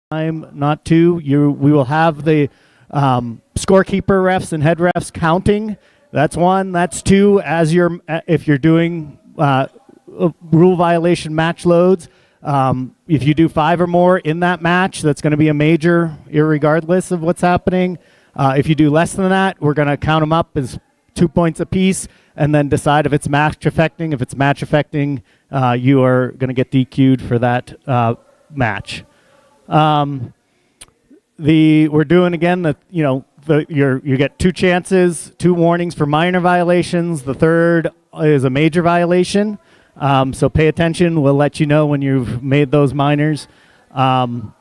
time, not two. We will have the scorekeeper refs and head refs counting. That's one. That's two. If you're doing rule violation match loads, if you do 5 or more in that match, that's going to be a major, irregardless of what's happening. If you do less than that, we're going to count them up as 2 points apiece, and then decide if it's match affecting. If it's match affecting, you are going to get DQ'd for that match. We're doing again you get 2 chances, 2 warnings for minor violations. The third is a major violation. So pay attention. We'll let you know when you've made those minors. Let's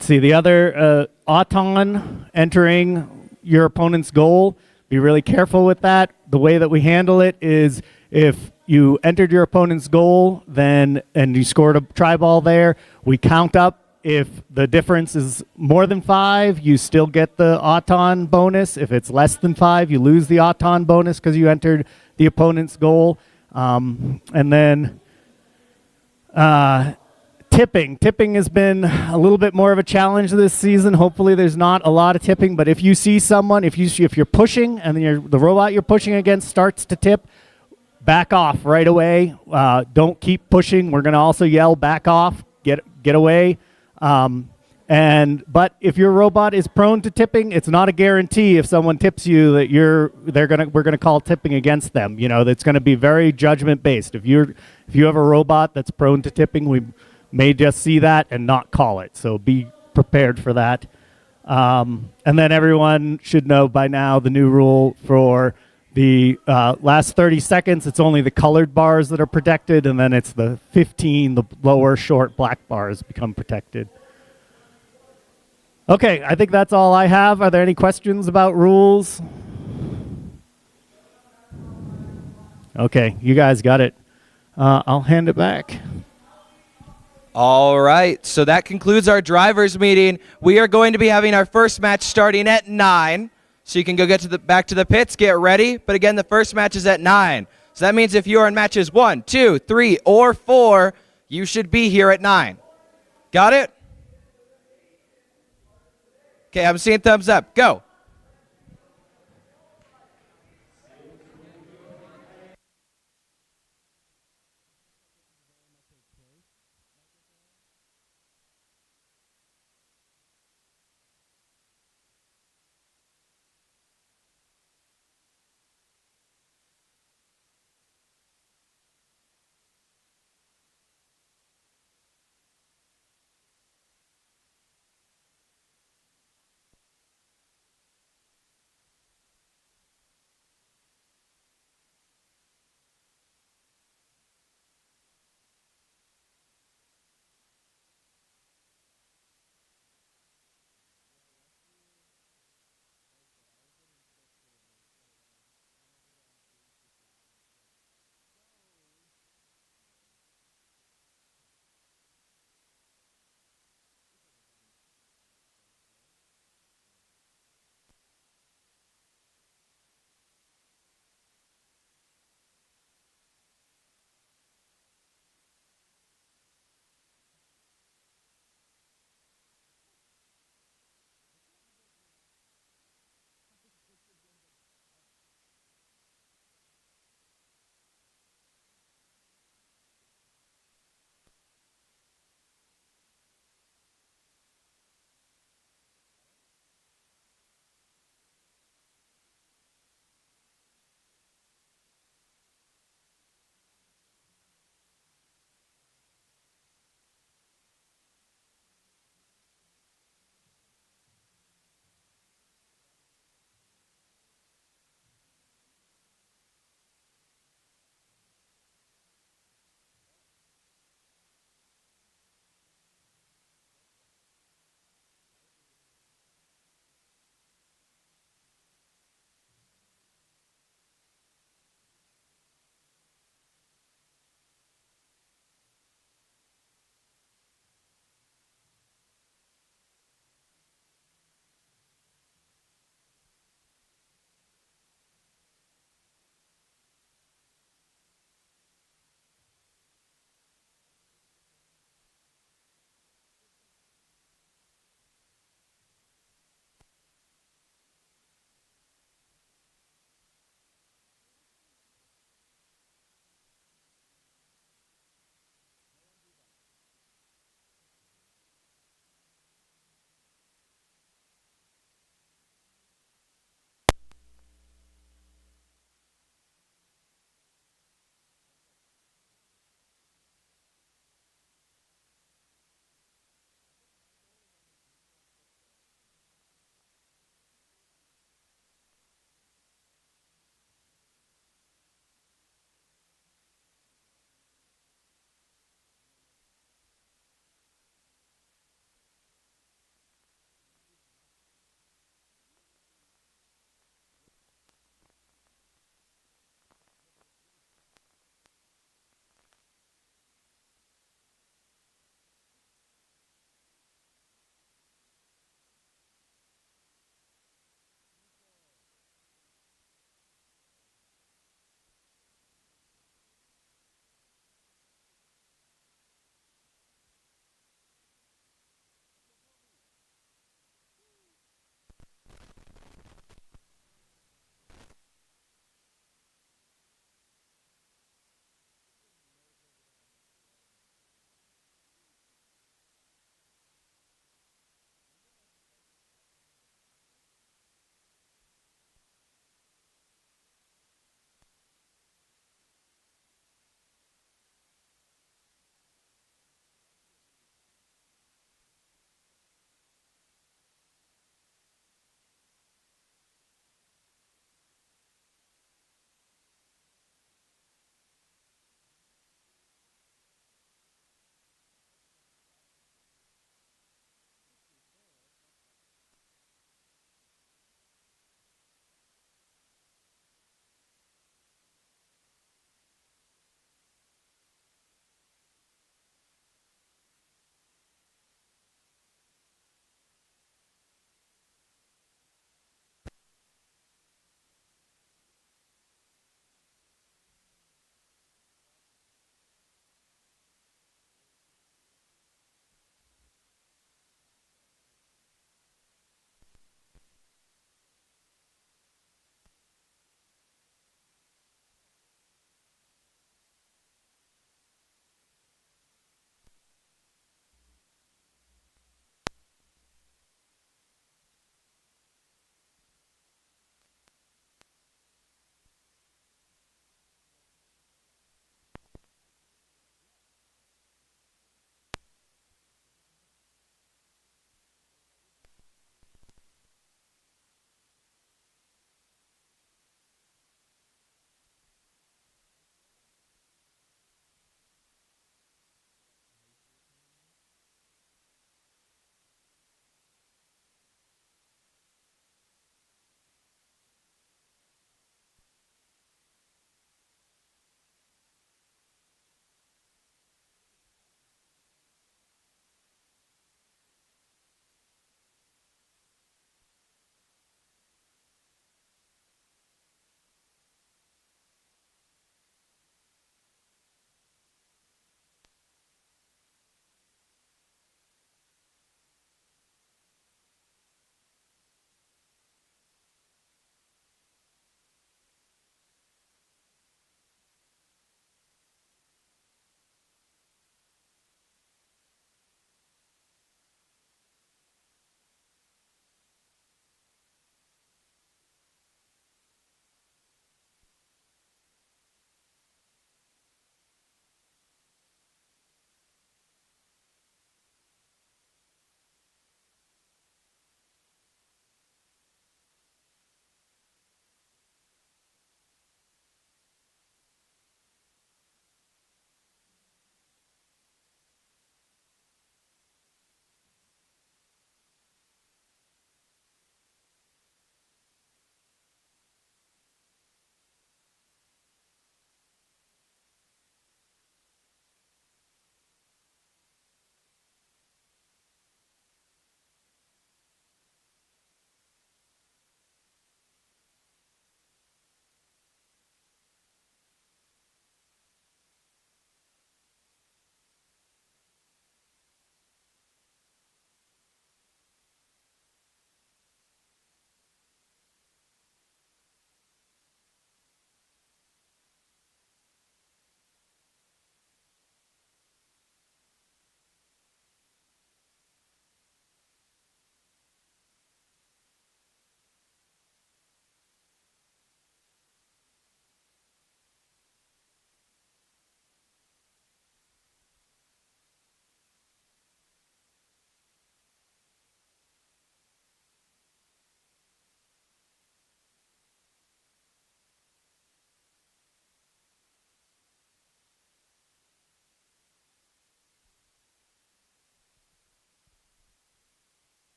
see, the other auton entering your opponent's goal. Be really careful with that. The way that we handle it is if you entered your opponent's goal and you scored a try ball there, we count up. If the difference is more than 5, you still get the auton bonus. If it's less than 5, you lose the auton bonus because you entered the opponent's goal. And then tipping. Tipping has been a little bit more of a challenge this season. Hopefully there's not a lot of tipping, but if you see someone, if you're pushing and the robot you're pushing against starts to tip, back off right away. Don't keep pushing. We're going to also yell, back off, get away. But if your robot is prone to tipping, it's not a guarantee if someone tips you that we're going to call tipping against them. That's going to be very judgment based. If you have a robot that's prone to tipping, we may just see that and not call it. So be prepared for that. And then everyone should know by now the new rule for the last 30 seconds. It's only the colored bars that are protected, and then it's the 15, the lower short black bars become protected. Okay, I think that's all I have. Are there any questions about rules? Okay, you guys got it. I'll hand it back. All right, so that concludes our drivers meeting. We are going to be having our first match starting at 9. So you can go back to the pits, get ready. But again, the first match is at 9. So that means if you are in matches 1, 2, 3, or 4, you should be here at 9. Got it? Okay, I'm seeing thumbs up. Go.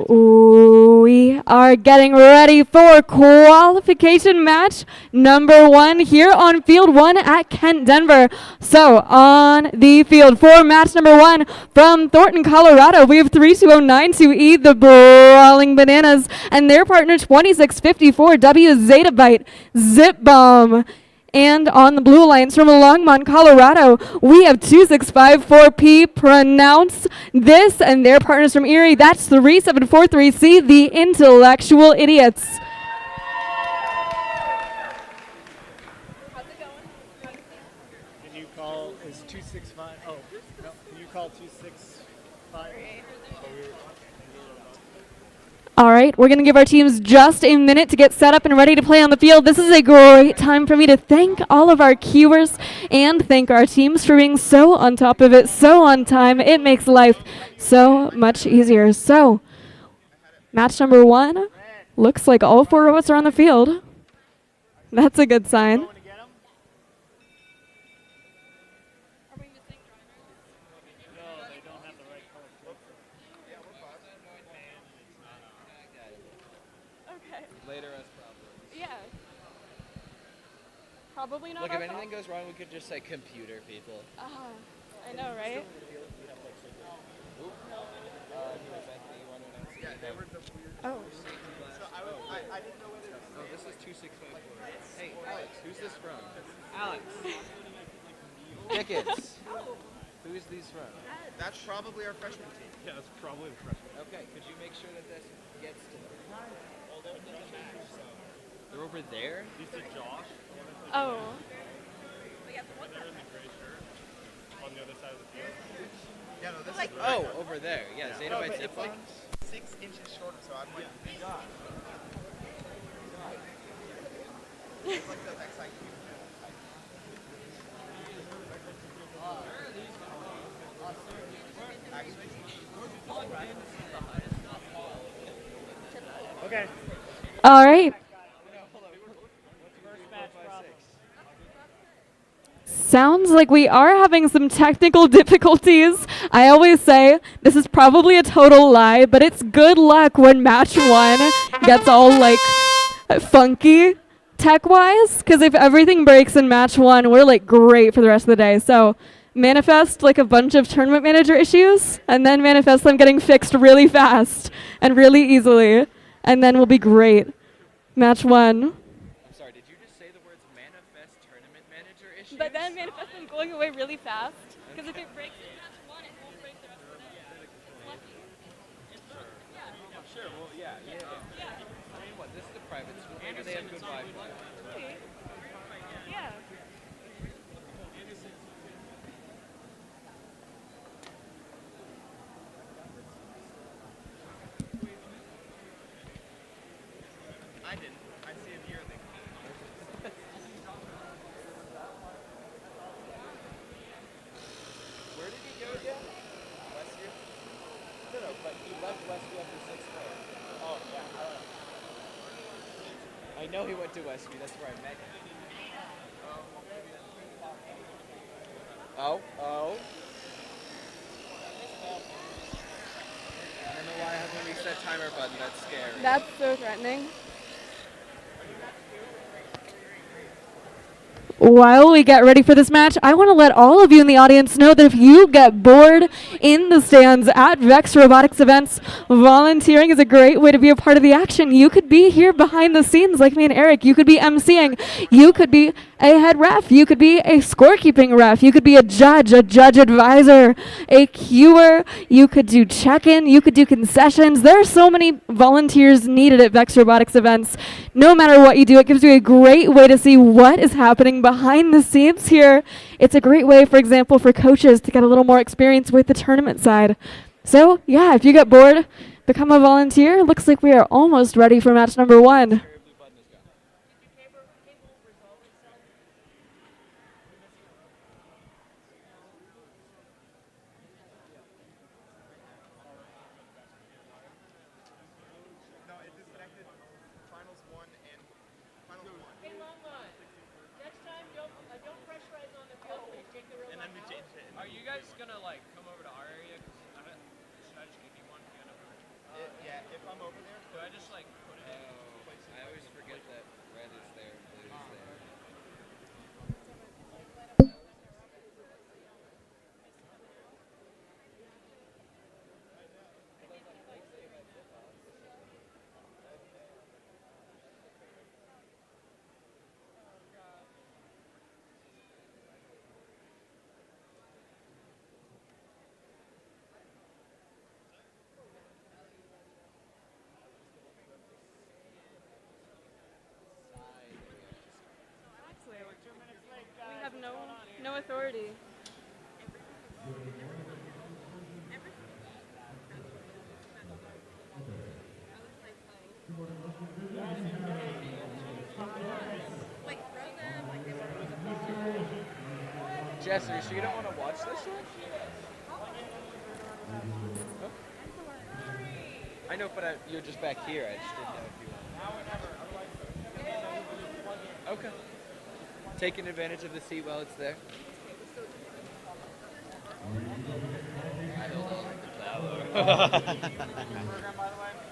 We are getting ready for qualification match number 1 here on field 1 at Kent, Denver. So on the field for match number 1 from Thornton, Colorado, we have 3209 to eat the Brawling Bananas and their partner 2654W Zetabyte Zip Bomb. And on the Blue Alliance from Longmont, Colorado, we have 2654P Pronounce This and their partners from Erie. That's 3743C, the Intellectual Idiots. Can you call, is 265, oh, no, can you call 265? All right, we're going to give our teams just a minute to get set up and ready to play on the field. This is a great time for me to thank all of our cuers and thank our teams for being so on top of it, so on time. It makes life so much easier. So, match number 1, looks like all 4 of us are on the field. That's a good sign. Probably not. Look, if anything goes wrong, we could just say computer people. I know, right? Oh. I didn't know whether. Oh, this is 265. Hey, Alex, who's this from? Alex. Dickens. Who is these from? That's probably our freshman team. Yeah, that's probably the freshman. Okay, could you make sure that this gets to them? They're over there? Do you see Josh? Oh. They're in the gray shirt on the other side of the field. Yeah, no, this Like, is oh, over there. Yeah, Zeta by Zip it's like Bombs. 6 inches shorter, so I'm like, God. It's like the XIQ. Okay. All right. Sounds like we are having some technical difficulties. I always say this is probably a total lie, but it's good luck when match 1 gets all like funky tech-wise, because if everything breaks in match 1, we're like great for the rest of the day. So manifest like a bunch of tournament manager issues and then manifest them getting fixed really fast and really easily, and then we'll be great. Match 1. I'm sorry, did you just say the words manifest tournament manager issues? But then manifest them going away really fast, because if it breaks in match 1, it won't break the rest of the day. Lucky. Sure, well, yeah. I mean, what, this is the private school. Maybe they have good Wi-Fi. Yeah. I didn't. I see him yearly. Where did he go again? Westview? No, but he left Westview after 6th grade. Oh, yeah, I don't know. I know he went to Westview. That's where I met him. Oh. I don't know why I have a reset timer button. That's scary. That's so threatening. While we get ready for this match, I want to let all of you in the audience know that if you get bored in the stands at Vex Robotics events, volunteering is a great way to be a part of the action. You could be here behind the scenes like me and Eric. You could be emceeing. You could be a head ref. You could be a scorekeeping ref. You could be a judge advisor, a queuer. You could do check-in. You could do concessions. There are so many volunteers needed at Vex Robotics events. No matter what you do, it gives you a great way to see what is happening behind the scenes here. It's a great way, for example, for coaches to get a little more experience with the tournament side. So, yeah, if you get bored, become a volunteer. Looks like we are almost ready for match number 1. No, it disconnected finals 1 and finals 1. Hey, Longmont, next time don't pressurize on the field. Please take the real And then we changed it. Are you guys gonna to like come over to our area? Should I just give you one? Yeah, if I'm over there. Do I just like put it in? I always forget that red is there and blue is there. We have no authority. Jess, are you sure you don't want to watch this one? I know, but you're just back here. I just didn't know if you want. Okay. Taking advantage of the seat while it's there.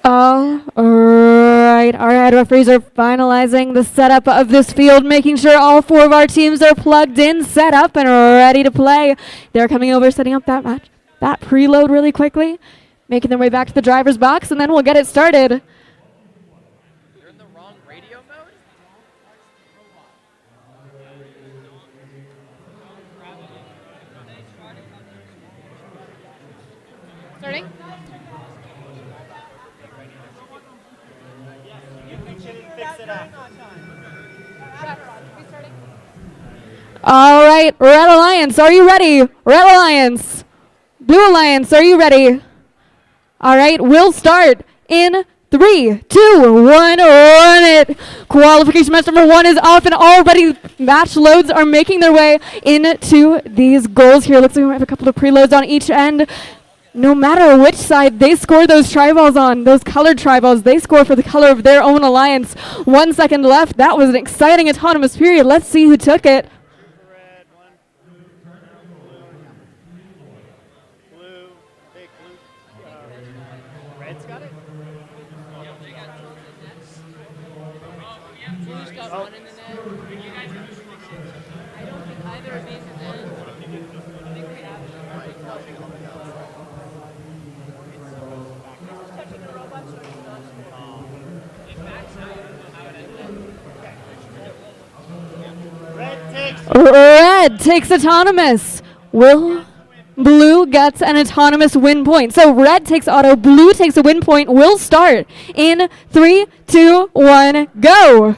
All right, our head referees are finalizing the setup of this field, making sure all four of our teams are plugged in, set up, and ready to play. They're coming over, setting up that preload really quickly, making their way back to the driver's box, and then we'll get it started. You're in the wrong radio mode? Starting? All right, Red Alliance, are you ready? Red Alliance. Blue Alliance, are you ready? All right, we'll start in 3, 2, 1, run it. Qualification match number 1 is off, and already match loads are making their way into these goals here. Looks like we might have a couple of preloads on each end. No matter which side they score those tri-balls on, those colored tri-balls, they score for the color of their own alliance. 1 second left. That was an exciting autonomous period. Let's see who took it. Red one. Blue. Big blue. Red's got it? Blue's got one in the net. I don't think either of these is in. I think we have it. Red takes autonomous. Blue gets an autonomous win point. So red takes auto, blue takes a win point. We'll start in 3, 2, 1, go.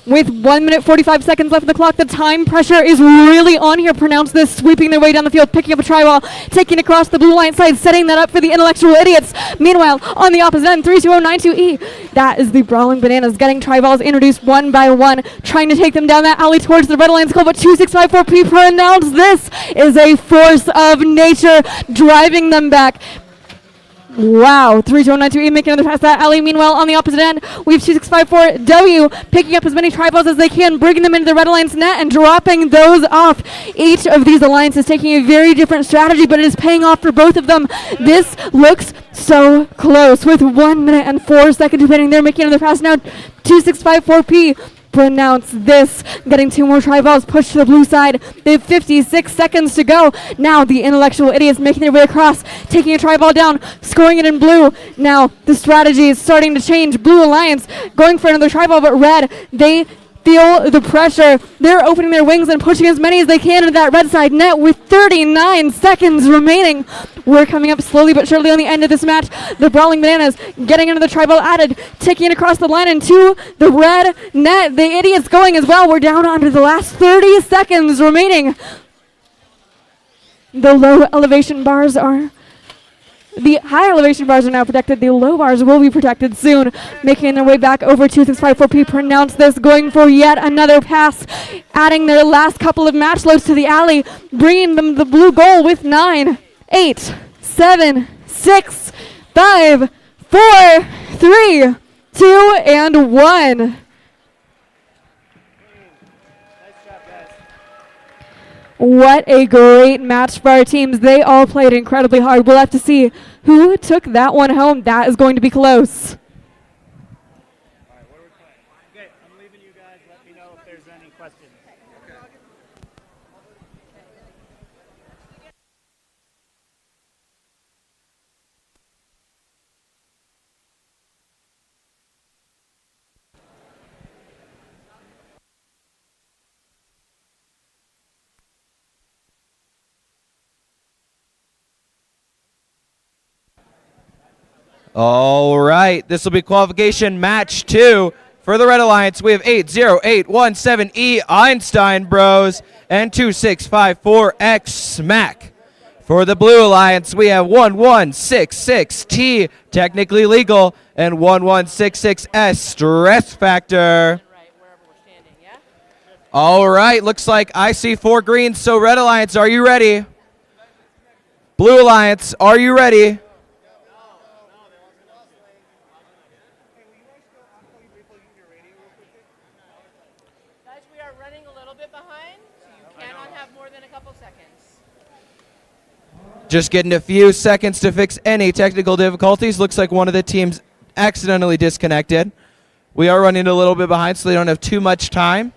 With 1 minute 45 seconds left on the clock, the time pressure is really on here. Pronounce this, sweeping their way down the field, picking up a tri-ball, taking across the blue line side, setting that up for the intellectual idiots. Meanwhile, on the opposite end, 32092E. That is the Brawling Bananas, getting tri-balls introduced one by one, trying to take them down that alley towards the red alliance goal, but 2654P pronounced this is a force of nature, driving them back. Wow, 32192E making another pass that alley. Meanwhile, on the opposite end, we have 2654W picking up as many tri-balls as they can, bringing them into the Red Alliance net and dropping those off. Each of these alliances taking a very different strategy, but it is paying off for both of them. This looks so close with 1 minute and 4 seconds remaining. They're making another pass now. 2654P. Pronounce this, getting 2 more tri-balls pushed to the blue side. They have 56 seconds to go. Now the intellectual idiots making their way across, taking a tri-ball down, scoring it in blue. Now the strategy is starting to change. Blue Alliance going for another tri-ball, but red, they feel the pressure. They're opening their wings and pushing as many as they can into that red side net with 39 seconds remaining. We're coming up slowly but surely on the end of this match. The Brawling Bananas getting into the tri-ball added, taking it across the line into the red net. The idiots going as well. We're down under the last 30 seconds remaining. The low elevation bars are The high elevation bars are now protected. The low bars will be protected soon. Making their way back over 2654P. Pronounce this. Going for yet another pass. Adding their last couple of match loads to the alley. Bringing them the blue goal with 9, 8, 7, 6, 5, 4, 3, 2, and 1. What a great match for our teams. They all played incredibly hard. We'll have to see who took that one home. That is going to be close. Okay, I'm leaving you guys. Let me know if there's any questions. All right, this will be qualification match 2. For the Red Alliance, we have 80817E Einstein Bros and 2654X Smack. For the Blue Alliance, we have 1166T Technically Legal and 1166S Stress Factor. Right, wherever we're standing, yeah? All right, looks like I see 4 greens, so Red Alliance, are you ready? Blue Alliance, are you ready? Guys, we are running a little bit behind, so you cannot have more than a couple seconds. Just getting a few seconds to fix any technical difficulties. Looks like one of the teams accidentally disconnected. We are running a little bit behind, so they don't have too much time.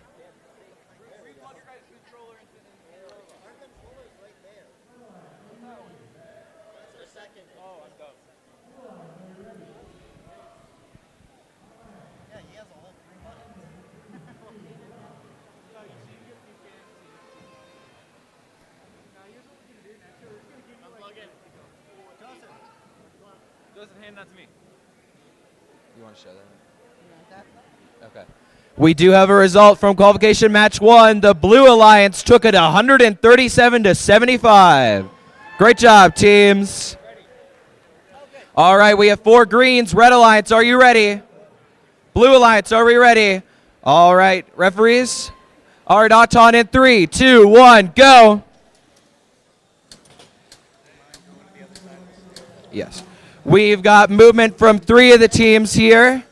Joseph, hand that to me. You want to show that? Okay. We do have a result from qualification match 1. The Blue Alliance took it 137-75. Great job, teams. All right, we have 4 greens. Red Alliance, are you ready? Blue Alliance, are we ready? All right, referees. All right, Auton in 3, 2, 1, go. Yes. We've got movement from 3 of the teams here.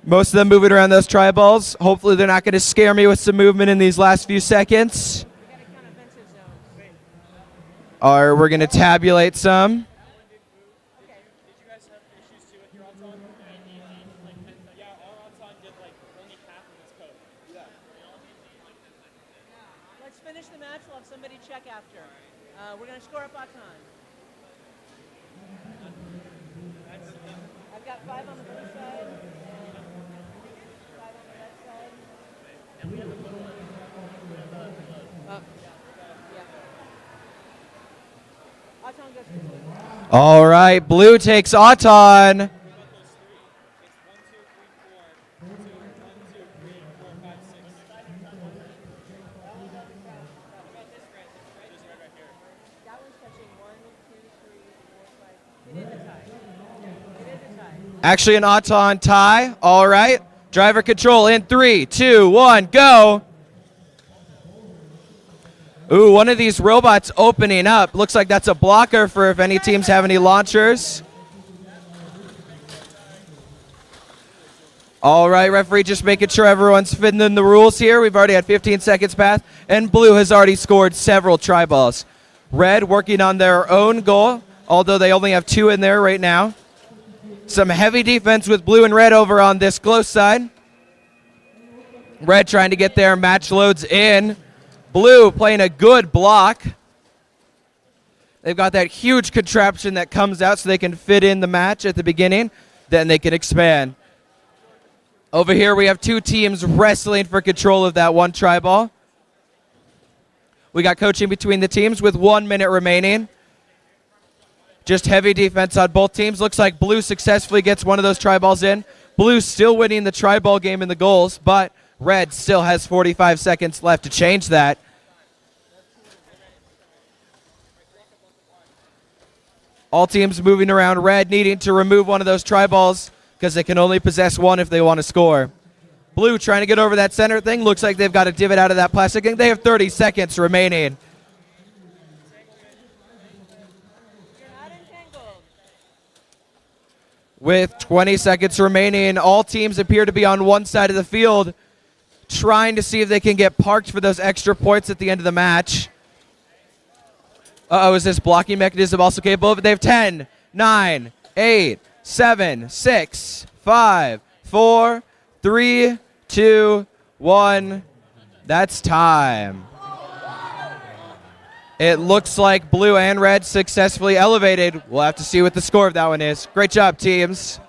Most of them moving around those tri-balls. Hopefully they're not going to scare me with some movement in these last few seconds. Or we're going to tabulate some. Let's finish the match. We'll have somebody check after. We're going to score up our time. I've got 5 on the blue side. 5 on the red side. And we have the blue one. Yeah. Auton goes to blue. All right, blue takes Auton. That one's touching 1, 2, 3, 4, 5. It is a tie. It is a tie. Actually an Auton tie. All right. Driver control in 3, 2, 1, go. Ooh, one of these robots opening up. Looks like that's a blocker for if any teams have any launchers. All right, referee, just making sure everyone's fitting in the rules here. We've already had 15 seconds pass, and blue has already scored several tri-balls. Red working on their own goal, although they only have 2 in there right now. Some heavy defense with blue and red over on this close side. Red trying to get their match loads in. Blue playing a good block. They've got that huge contraption that comes out so they can fit in the match at the beginning. Then they can expand. Over here we have 2 teams wrestling for control of that one tri-ball. We got coaching between the teams with 1 minute remaining. Just heavy defense on both teams. Looks like blue successfully gets one of those tri-balls in. Blue still winning the tri-ball game in the goals, but red still has 45 seconds left to change that. All teams moving around. Red needing to remove one of those tri-balls because they can only possess one if they want to score. Blue trying to get over that center thing. Looks like they've got a divot out of that plastic thing. They have 30 seconds remaining. You're not entangled. With 20 seconds remaining, all teams appear to be on one side of the field. trying to see if they can get parked for those extra points at the end of the match. Uh-oh, is this blocking mechanism also capable of it? They have 10, 9, 8, 7, 6, 5, 4, 3, 2, 1. That's time. It looks like blue and red successfully elevated. We'll have to see what the score of that one is. Great job, teams.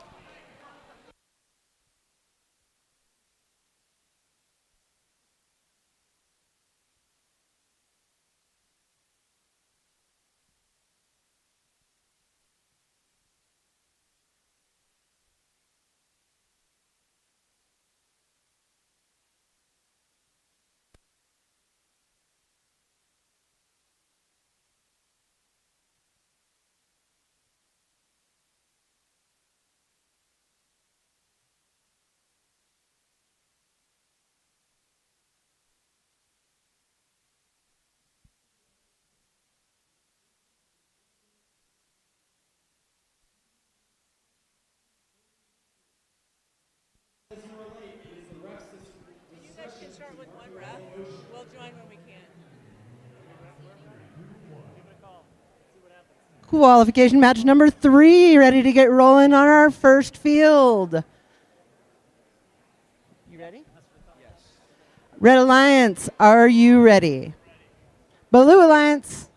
You guys can start with one ref. We'll join when we can. Qualification match number 3, ready to get rolling on our first field. You ready? Yes. Red Alliance, are you ready? Blue Alliance.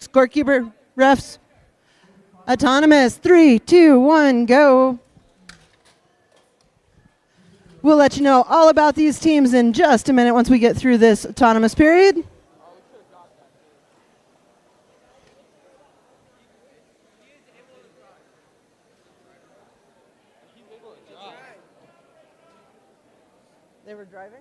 Scorekeeper, refs. Autonomous, 3, 2, 1, go. We'll let you know all about these teams in just a minute once we get through this autonomous period. They were driving?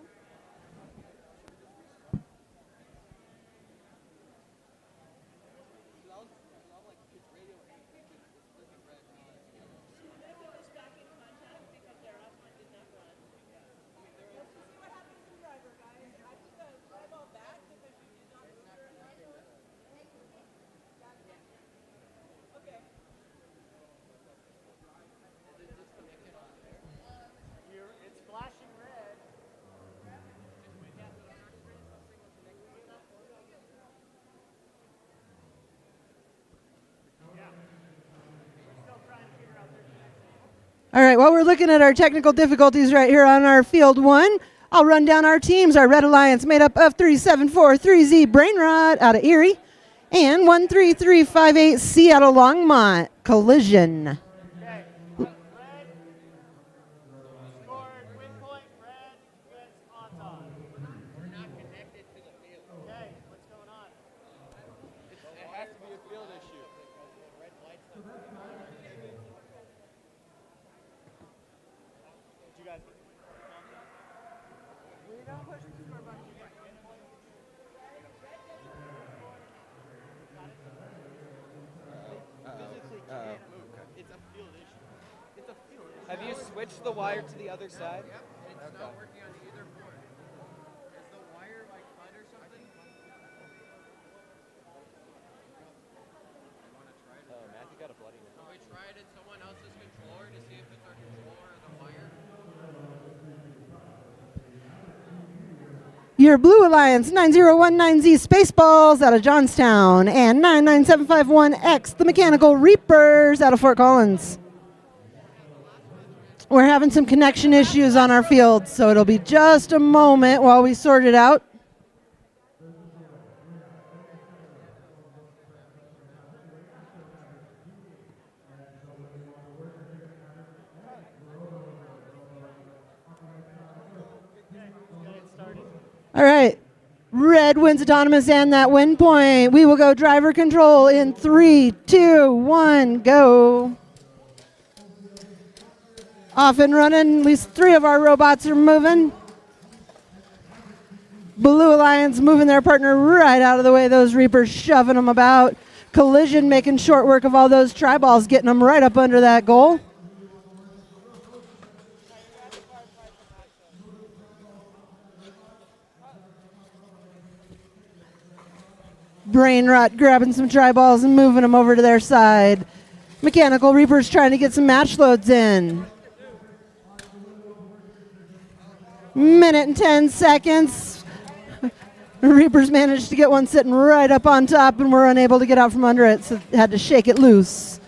All right, while we're looking at our technical difficulties right here on our field 1, I'll run down our teams. Our Red Alliance made up of 3743Z Brainrod out of Erie and 13358C out of Longmont. Collision. Okay. Red scored win point. Red gets Auton. We're not connected to the field. Okay, what's going on? It has to be a field issue. Red lights up. You guys. We don't push the score button. It's a field issue. It's a field issue. Have you switched the wire to the other side? Yep, and it's not working on either board. Is the wire like cut or something? Oh, Matthew got a bloody one. Can we try it in someone else's controller to see if it's our controller or the wire? Your Blue Alliance 9019Z Spaceballs out of Johnstown and 99751X the Mechanical Reapers out of Fort Collins. We're having some connection issues on our field, so it'll be just a moment while we sort it out. All right. Red wins autonomous and that win point. We will go driver control in 3, 2, 1, go. Off and running. At least 3 of our robots are moving. Blue Alliance moving their partner right out of the way. Those Reapers shoving them about. Collision making short work of all those tri-balls, getting them right up under that goal. Brain Rot grabbing some tri-balls and moving them over to their side. Mechanical Reaper's trying to get some match loads in. Minute and 10 seconds. Reapers managed to get one sitting right up on top and were unable to get out from under it, so had to shake it loose.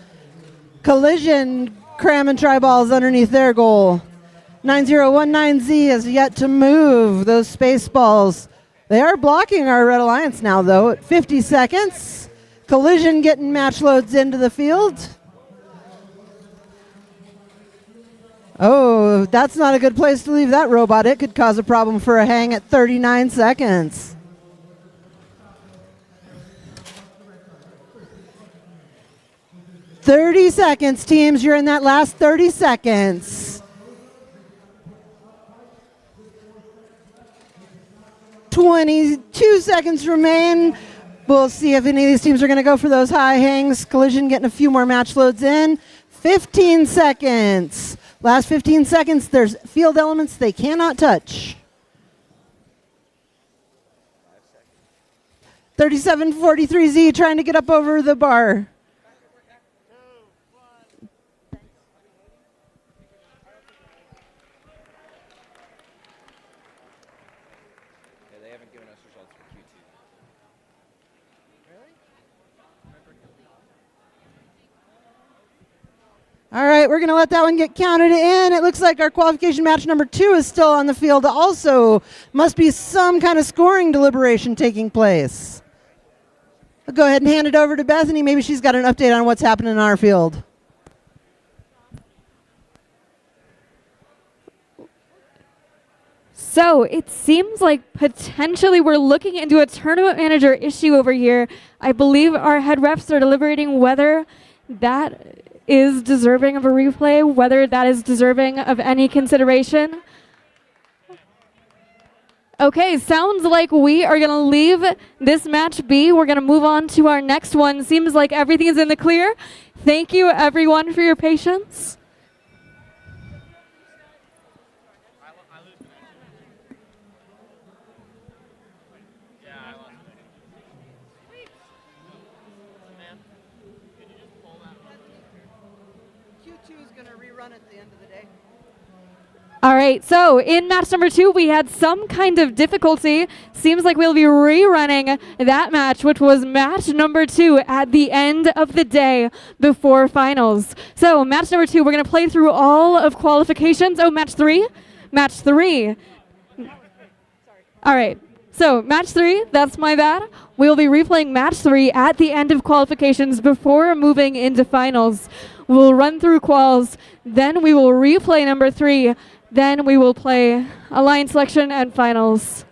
Collision cramming tri-balls underneath their goal. 9019Z has yet to move those space balls. They are blocking our Red Alliance now, though, at 50 seconds. Collision getting match loads into the field. Oh, that's not a good place to leave that robot. It could cause a problem for a hang at 39 seconds. "30 seconds, teams. You're in that last 30 seconds. 22 seconds remain. We'll see if any of these teams are going to go for those high hangs. Collision getting a few more match loads in. 15 seconds. Last 15 seconds, there's field elements they cannot touch. 3743Z trying to get up over the bar. Yeah, they haven't given us results for Q2. All right, we're going to let that one get counted in. It looks like our qualification match number 2 is still on the field also. Must be some kind of scoring deliberation taking place. I'll go ahead and hand it over to Bethany. Maybe she's got an update on what's happening in our field. So it seems like potentially we're looking into a tournament manager issue over here. I believe our head refs are deliberating whether that is deserving of a replay, whether that is deserving of any consideration. Okay, sounds like we are going to leave this match be. We're going to move on to our next one. Seems like everything is in the clear. Thank you, everyone, for your patience. Q2 is going to rerun at the end of the day. All right, so in match number 2, we had some kind of difficulty. Seems like we'll be rerunning that match, which was match number 2 at the end of the day before finals. So match number 2, we're going to play through all of qualifications. Oh, match 3? Match 3. All right, so match 3, that's my bad. We'll be replaying match 3 at the end of qualifications before moving into finals. We'll run through quals, then we will replay number 3, then we will play Alliance Selection and Finals.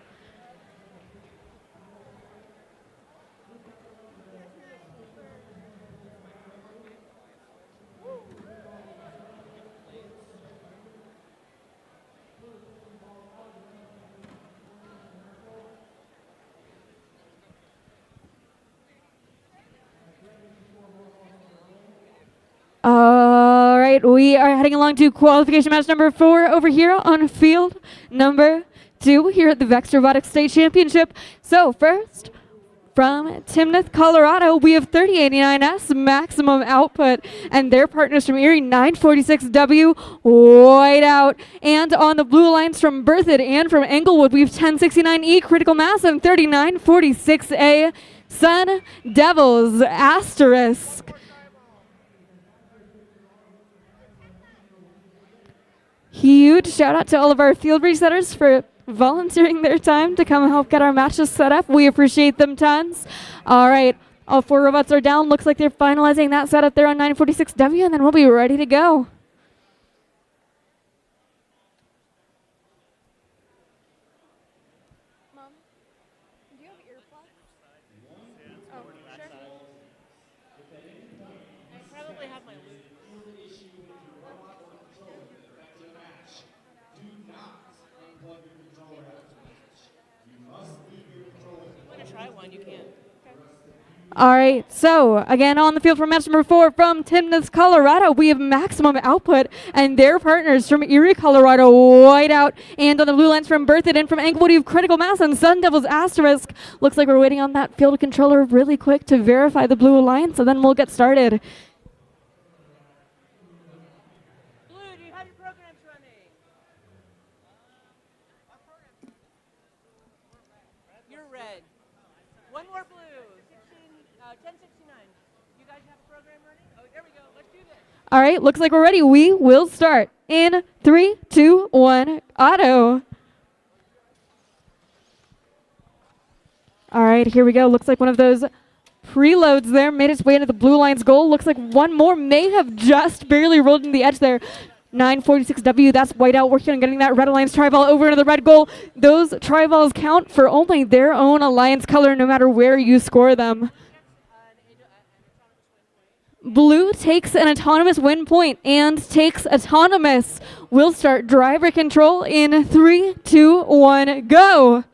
All right, we are heading along to qualification match number 4 over here on field number 2 here at the VEX Robotics State Championship. So first, from Timnath, Colorado, we have 3089S Maximum Output and their partners from Erie, 946W Whiteout. And on the blue alliance from Berthoud and from Englewood, we have 1069E Critical Mass and 3946A Sun Devils Asterisk. Huge shout out to all of our field resetters for volunteering their time to come help get our matches set up. We appreciate them tons. All right, all 4 robots are down. Looks like they're finalizing that setup there on 946W, and then we'll be ready to go. Mom, do you have earplugs? Oh, sure. I probably have my loop. I'm going to try one, you can. All right, so again on the field for match number 4 from Timnath, Colorado, we have Maximum Output and their partners from Erie, Colorado, Whiteout. And on the blue lines from Berthoud and from Englewood, we have Critical Mass and Sun Devils Asterisk. Looks like we're waiting on that field controller really quick to verify the blue alliance, and then we'll get started. 1069. You guys have a program running? Oh, there we go. Let's do this. All right, looks like we're ready. We will start in 3, 2, 1, auto. All right, here we go. Looks like one of those preloads there made its way into the blue line's goal. Looks like one more may have just barely rolled into the edge there. 946W, that's Whiteout working on getting that Red Alliance tri-ball over into the red goal. Those tri-balls count for only their own Alliance color no matter where you score them. Blue takes an autonomous win point and takes autonomous. We'll start driver control in 3, 2, 1, go.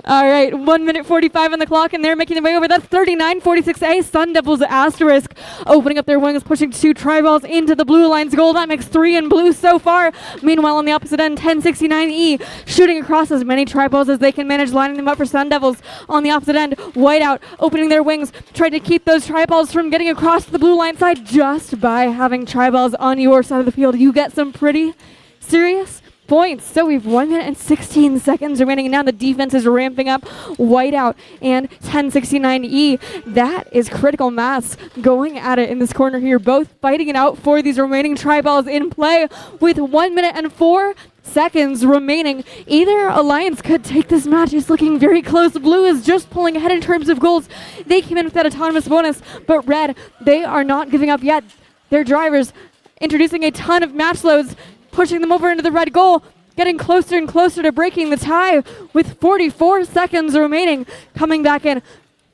All right, 1 minute 45 on the clock, and they're making their way over. That's 3946A, Sun Devils Asterisk, opening up their wings, pushing 2 tri-balls into the blue line's goal. That makes 3 in blue so far. Meanwhile, on the opposite end, 1069E, shooting across as many tri-balls as they can manage, lining them up for Sun Devils. On the opposite end, Whiteout, opening their wings, trying to keep those tri-balls from getting across the blue line side. Just by having tri-balls on your side of the field, you get some pretty serious points. So we've 1 minute and 16 seconds remaining, and now the defense is ramping up. Whiteout and 1069E. That is critical mass going at it in this corner here, both fighting it out for these remaining tri-balls in play with 1 minute and 4 seconds remaining. Either alliance could take this match. It's looking very close. Blue is just pulling ahead in terms of goals. They came in with that autonomous bonus, but red, they are not giving up yet. Their drivers introducing a ton of match loads, pushing them over into the red goal, getting closer and closer to breaking the tie with 44 seconds remaining. Coming back in,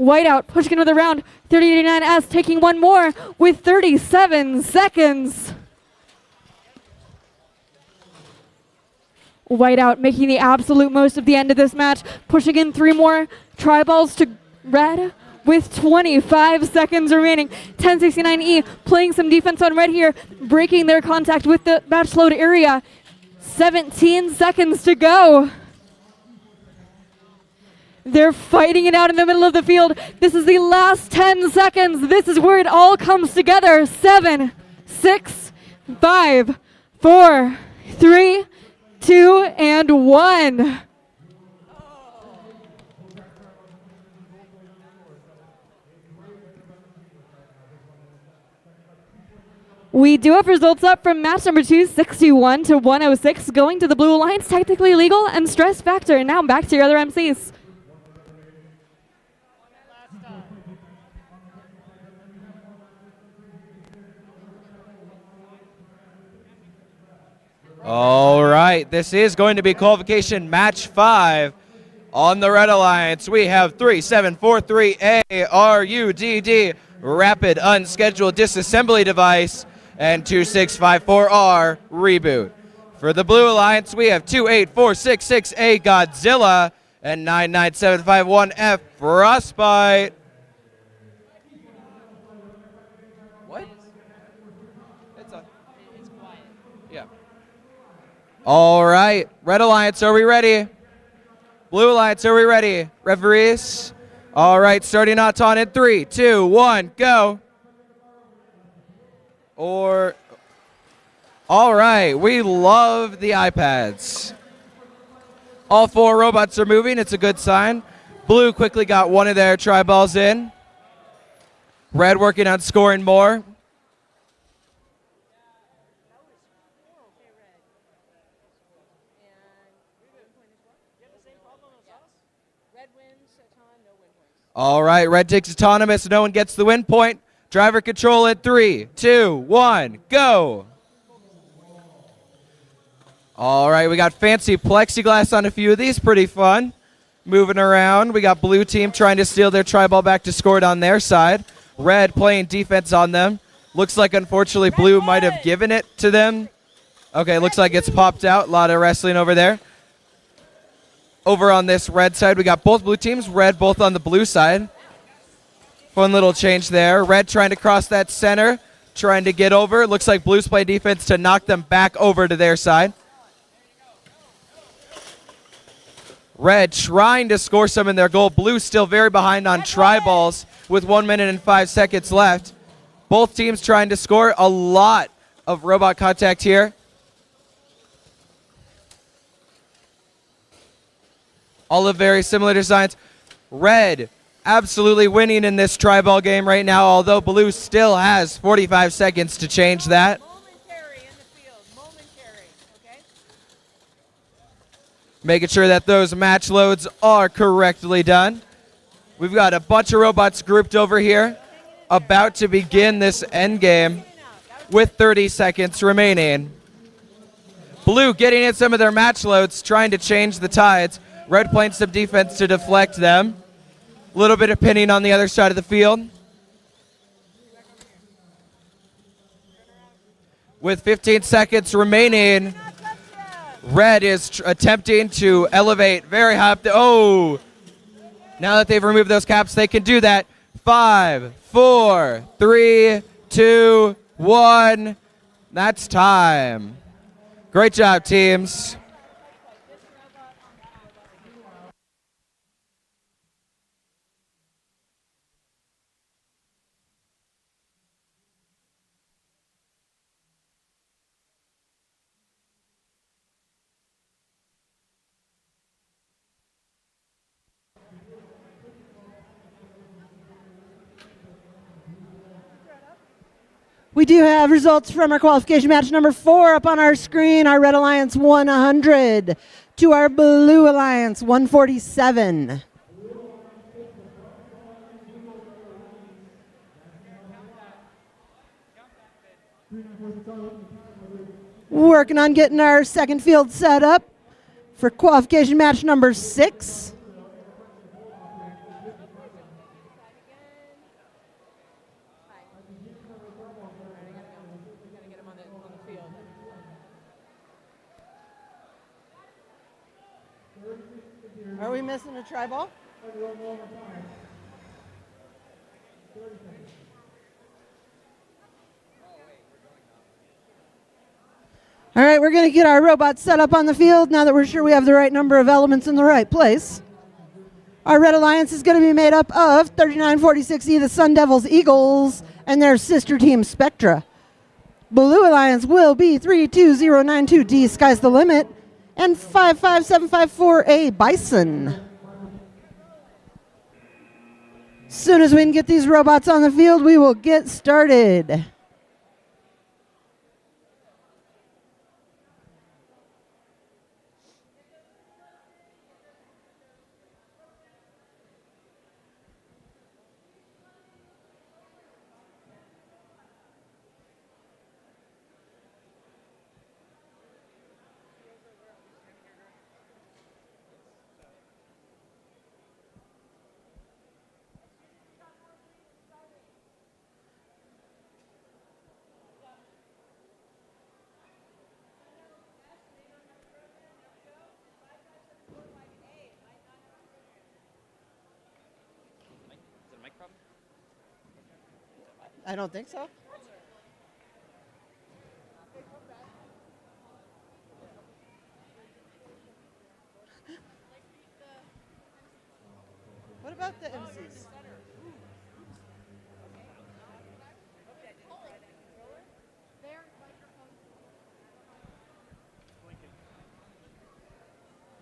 Whiteout pushing another round, 3089S taking one more with 37 seconds. Whiteout making the absolute most of the end of this match, pushing in 3 more tri-balls to red with 25 seconds remaining. 1069E playing some defense on red here, breaking their contact with the match load area. 17 seconds to go. They're fighting it out in the middle of the field. This is the last 10 seconds. This is where it all comes together. 7, 6, 5, 4, 3, 2, and 1. We do have results up from match number 2, 61 to 106, going to the Blue Alliance, technically legal and stress factor. And now back to your other MCs. All right, this is going to be qualification match 5 on the Red Alliance. We have 3743A RUDD, Rapid Unscheduled Disassembly Device, and 2654R Reboot. For the Blue Alliance, we have 28466A Godzilla and 99751F Frostbite. What? It's quiet. Yeah. All right, Red Alliance, are we ready? Blue Alliance, are we ready? Referees? All right, starting out on in 3, 2, 1, go. All right, we love the iPads. All 4 robots are moving, it's a good sign. Blue quickly got one of their tri-balls in. Red working on scoring more. All right, red takes autonomous, no one gets the win point. Driver control at 3, 2, 1, go. All right, we got fancy plexiglass on a few of these, pretty fun. Moving around, we got blue team trying to steal their tri-ball back to score it on their side. Red playing defense on them. Looks like, unfortunately, blue might have given it to them. Okay, looks like it's popped out. A lot of wrestling over there. Over on this red side, we got both blue teams. Red both on the blue side. Fun little change there. Red trying to cross that center, trying to get over. Looks like blues play defense to knock them back over to their side. Red trying to score some in their goal. Blue still very behind on tri-balls with 1 minute and 5 seconds left. Both teams trying to score. A lot of robot contact here. All look very similar designs. Red absolutely winning in this tri-ball game right now, although blue still has 45 seconds to change that. Momentary in the field. Momentary. Okay? Making sure that those match loads are correctly done. We've got a bunch of robots grouped over here, about to begin this end game with 30 seconds remaining. Blue getting in some of their match loads, trying to change the tides. Red playing some defense to deflect them. A little bit of pinning on the other side of the field. With 15 seconds remaining, Red is attempting to elevate very high up. Oh! Now that they've removed those caps, they can do that. 5, 4, 3, 2, 1. That's time. Great job, teams. We do have results from our qualification match number 4 up on our screen. Our Red Alliance won 100 to our Blue Alliance 147. Working on getting our second field set up for qualification match number 6. Are we missing a try ball? All right, we're going to get our robots set up on the field now that we're sure we have the right number of elements in the right place. Our Red Alliance is going to be made up of 3946E, the Sun Devils Eagles, and their sister team Spectra. Blue Alliance will be 32092D, Sky's the Limit, and 55754A, Bison. Soon as we can get these robots on the field, we will get started. I don't think so. What about the MCs?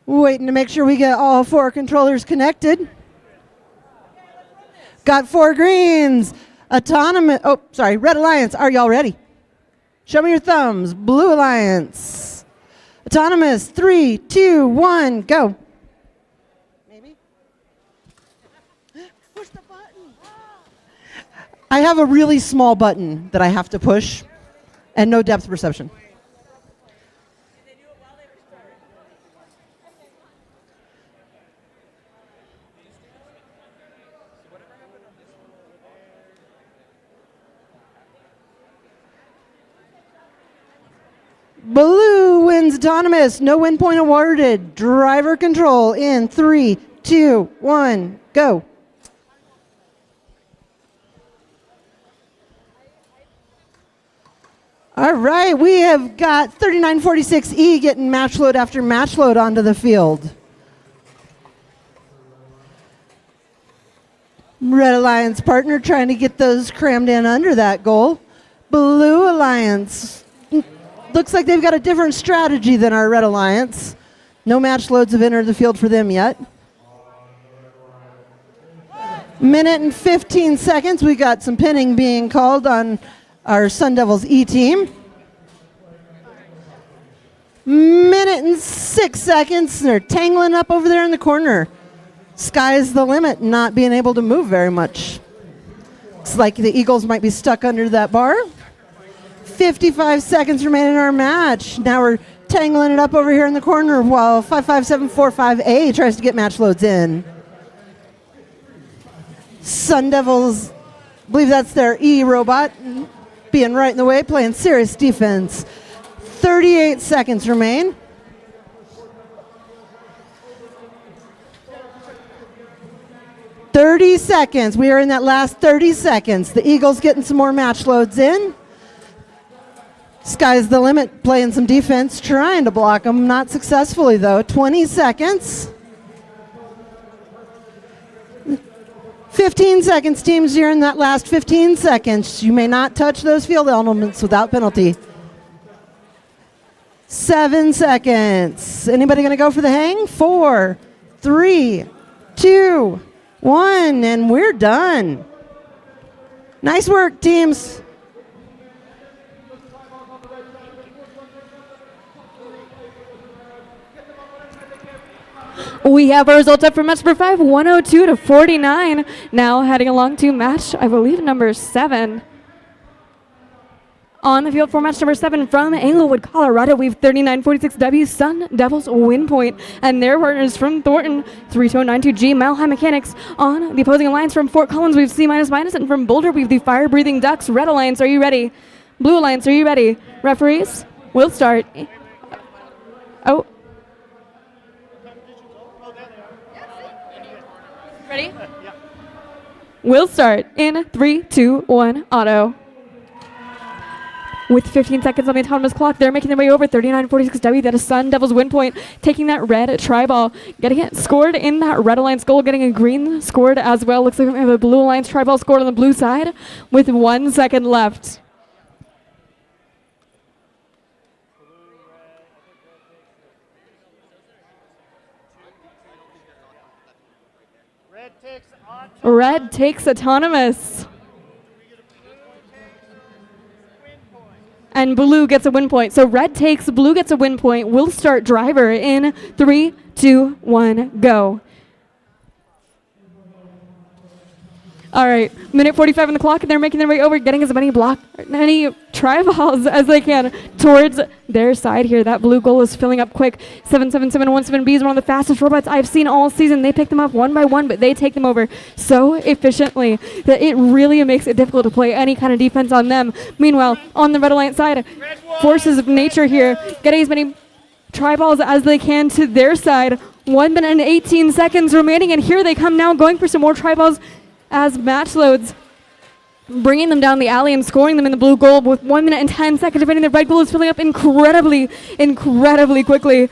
Waiting to make sure we get all 4 controllers connected. Got 4 greens. Autonomous, oh, sorry, Red Alliance, are y'all ready? Show me your thumbs. Blue Alliance. Autonomous, 3, 2, 1, go. Maybe? Push the button. I have a really small button that I have to push and no depth perception. Blue wins autonomous. No win point awarded. Driver control in 3, 2, 1, go. All right, we have got 3946E getting match load after match load onto the field. Red Alliance partner trying to get those crammed in under that goal. Blue Alliance. Looks like they've got a different strategy than our Red Alliance. No match loads have entered the field for them yet. Minute and 15 seconds. We got some pinning being called on our Sun Devils E team. Minute and 6 seconds. They're tangling up over there in the corner. Sky's the limit, not being able to move very much. It's like the Eagles might be stuck under that bar. 55 seconds remaining in our match. Now we're tangling it up over here in the corner while 55745A tries to get match loads in. Sun Devils, I believe that's their E robot, being right in the way, playing serious defense. 38 seconds remain. "30 seconds. We are in that last 30 seconds. The Eagles getting some more match loads in. Sky's the limit, playing some defense, trying to block them, not successfully though. 20 seconds. 15 seconds, teams. You're in that last 15 seconds. You may not touch those field elements without penalty. 7 seconds. Anybody going to go for the hang? 4, 3, 2, 1, and we're done. Nice work, teams. We have our results up for match number 5, 102 to 49. Now heading along to match, I believe, number 7. On the field for match number 7 from Englewood, Colorado, we have 3946W Sun Devils win point, and their partners from Thornton, 3292G Mile High Mechanics. On the opposing alliance from Fort Collins, we have C-, and from Boulder, we have the Fire Breathing Ducks. Red Alliance, are you ready? Blue Alliance, are you ready? Referees, we'll start. Oh. Ready? We'll start in 3, 2, 1, auto. With 15 seconds on the autonomous clock, they're making their way over 3946W. That is Sun Devils win point, taking that red tri-ball, getting it scored in that red alliance goal, getting a green scored as well. Looks like we have a blue alliance tri-ball scored on the blue side with 1 second left. Red takes autonomous. And blue gets a win point. So red takes, blue gets a win point. We'll start driver in 3, 2, 1, go. All right, minute 45 on the clock, and they're making their way over, getting as many tri-balls as they can towards their side here. That blue goal is filling up quick. 77717B is one of the fastest robots I've seen all season. They pick them up one by one, but they take them over so efficiently that it really makes it difficult to play any kind of defense on them. Meanwhile, on the Red Alliance side, forces of nature here, getting as many tri-balls as they can to their side. 1 minute and 18 seconds remaining, and here they come now, going for some more tri-balls as match loads, bringing them down the alley and scoring them in the blue goal with 1 minute and 10 seconds remaining. The red goal is filling up incredibly quickly.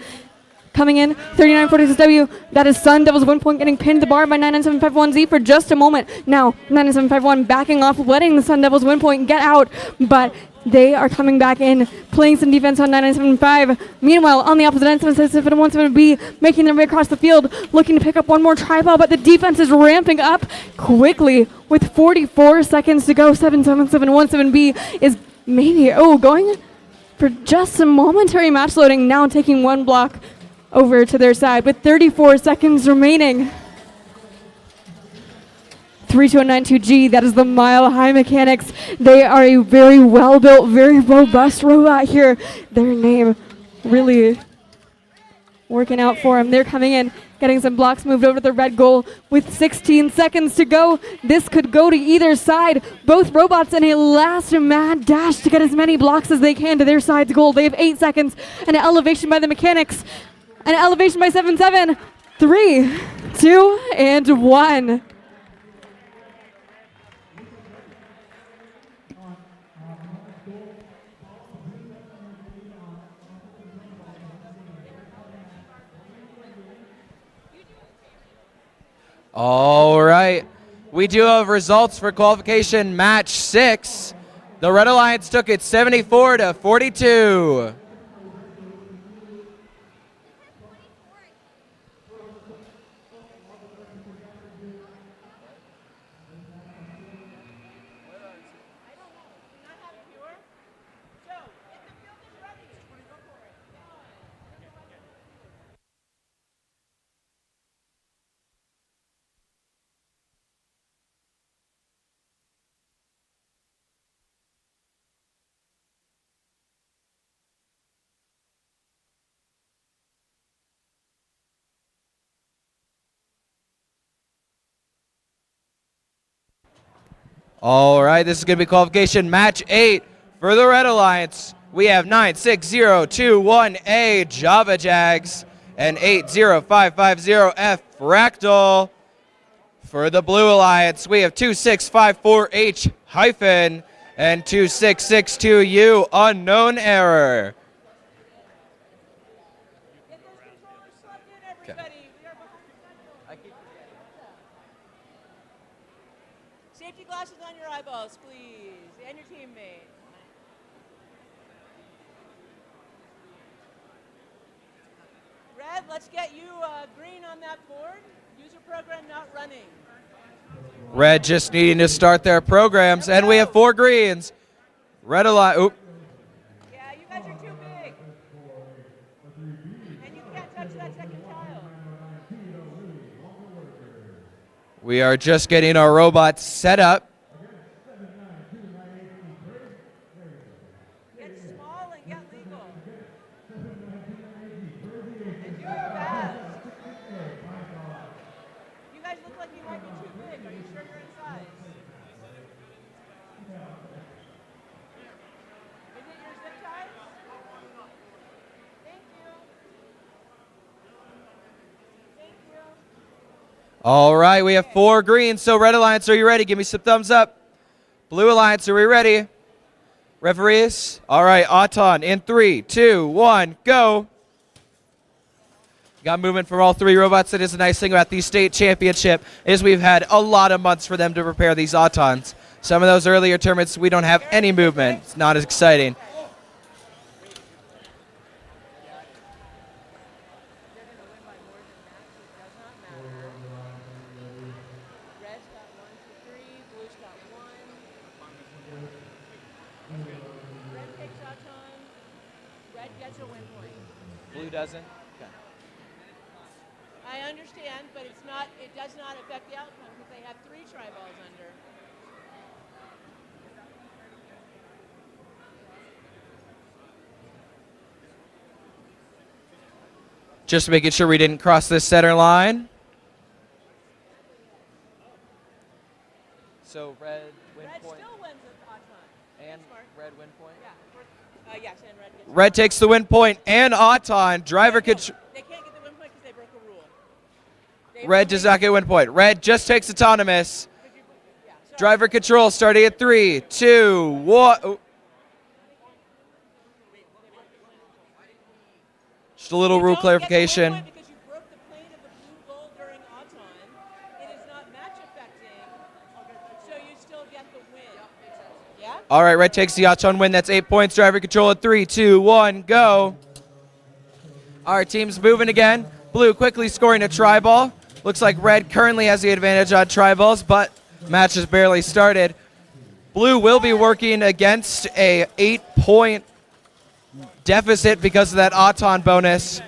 Coming in, 3946W, that is Sun Devils 1 point, getting pinned to the bar by 99751Z for just a moment. Now, 99751 backing off, letting the Sun Devils 1 point get out, but they are coming back in, playing some defense on 9975. Meanwhile, on the opposite end, 77717B making their way across the field, looking to pick up one more tri-ball, but the defense is ramping up quickly with 44 seconds to go. 77717B is maybe, going for just some momentary match loading, now taking one block over to their side with 34 seconds remaining. 32192G, that is the Mile High Mechanics. They are a very well-built, very robust robot here. Their name really working out for them. They're coming in, getting some blocks moved over to the red goal with 16 seconds to go. This could go to either side. Both robots in a last mad dash to get as many blocks as they can to their side's goal. They have 8 seconds. An elevation by the Mechanics. An elevation by 7-7. 3, 2, and 1. All right. We do have results for qualification match 6. The Red Alliance took it 74 to 42. All right, this is going to be qualification match 8 for the Red Alliance. We have 96021A Java Jags and 80550F Fractal. For the Blue Alliance, we have 2654H hyphen and 2662U unknown error. Safety glasses on your eyeballs, please, and your teammate. Red, let's get you green on that board. User program not running. Red just needing to start their programs, and we have 4 greens. Red Alliance, oop. Yeah, you guys are too big. And you can't touch that second tile. We are just getting our robots set up. Get small and get legal. And do it fast. You guys look like you might be too big. Are you sure you're in size? Is it your zip ties? Thank you. Thank you. All right, we have 4 greens. So Red Alliance, are you ready? Give me some thumbs up. Blue Alliance, are we ready? Referees? All right, Auton in 3, 2, 1, go. Got movement from all 3 robots. That is the nice thing about the state championship is we've had a lot of months for them to prepare these Autons. Some of those earlier tournaments, we don't have any movement. It's not as exciting. Red's got 1, 2, 3. Blue's got 1. Red takes Auton. Red gets a win point. Blue doesn't? I understand, but it's not. It does not affect the outcome because they have 3 tri-balls under. Just making sure we didn't cross this center line. So red win Red point still wins with Auton. and Smart. red win point. Yeah. Yes, and red gets. Red takes the win point and Auton. Driver They control. can't get the win point because they broke a rule. They Red does not get win point. Red just takes autonomous. Yeah, sorry. Driver control starting at 3, 2, 1. Oh. Just a little You rule don't get the win clarification. point because you broke the plane of the blue goal during Auton. It is not match affecting, so you still get the win. Yeah? All right, Red takes the Auton win. That's 8 points. Driver control at 3, 2, 1, go. Our team's moving again. Blue quickly scoring a tri-ball. Looks like Red currently has the advantage on tri-balls, but match has barely started. Blue will be working against a 8-point deficit because of that Auton bonus,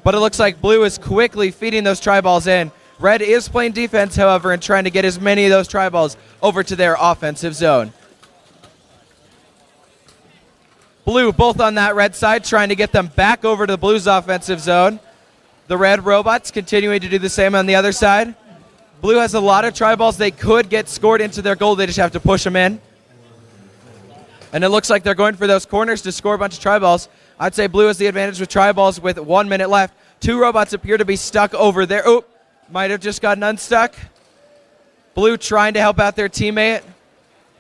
but it looks like Blue is quickly feeding those tri-balls in. Red is playing defense, however, and trying to get as many of those tri-balls over to their offensive zone. Blue both on that red side, trying to get them back over to the Blues' offensive zone. The red robots continuing to do the same on the other side. Blue has a lot of tri-balls. They could get scored into their goal. They just have to push them in. And it looks like they're going for those corners to score a bunch of tri-balls. I'd say Blue has the advantage with tri-balls with 1 minute left. 2 robots appear to be stuck over there. Oop, might have just gotten unstuck. Blue trying to help out their teammate,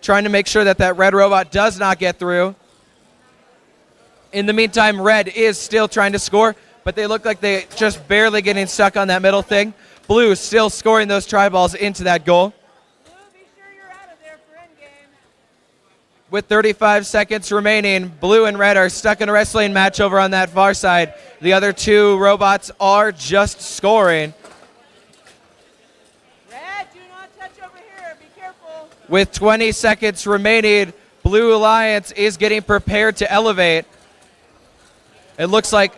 trying to make sure that that red robot does not get through. In the meantime, Red is still trying to score, but they look like they just barely getting stuck on that middle thing. Blue still scoring those tri-balls into that goal. Blue, be sure you're out of there for endgame. With 35 seconds remaining, Blue and Red are stuck in a wrestling match over on that far side. The other 2 robots are just scoring. Red, do not touch over here. Be careful. With 20 seconds remaining, Blue Alliance is getting prepared to elevate. It looks like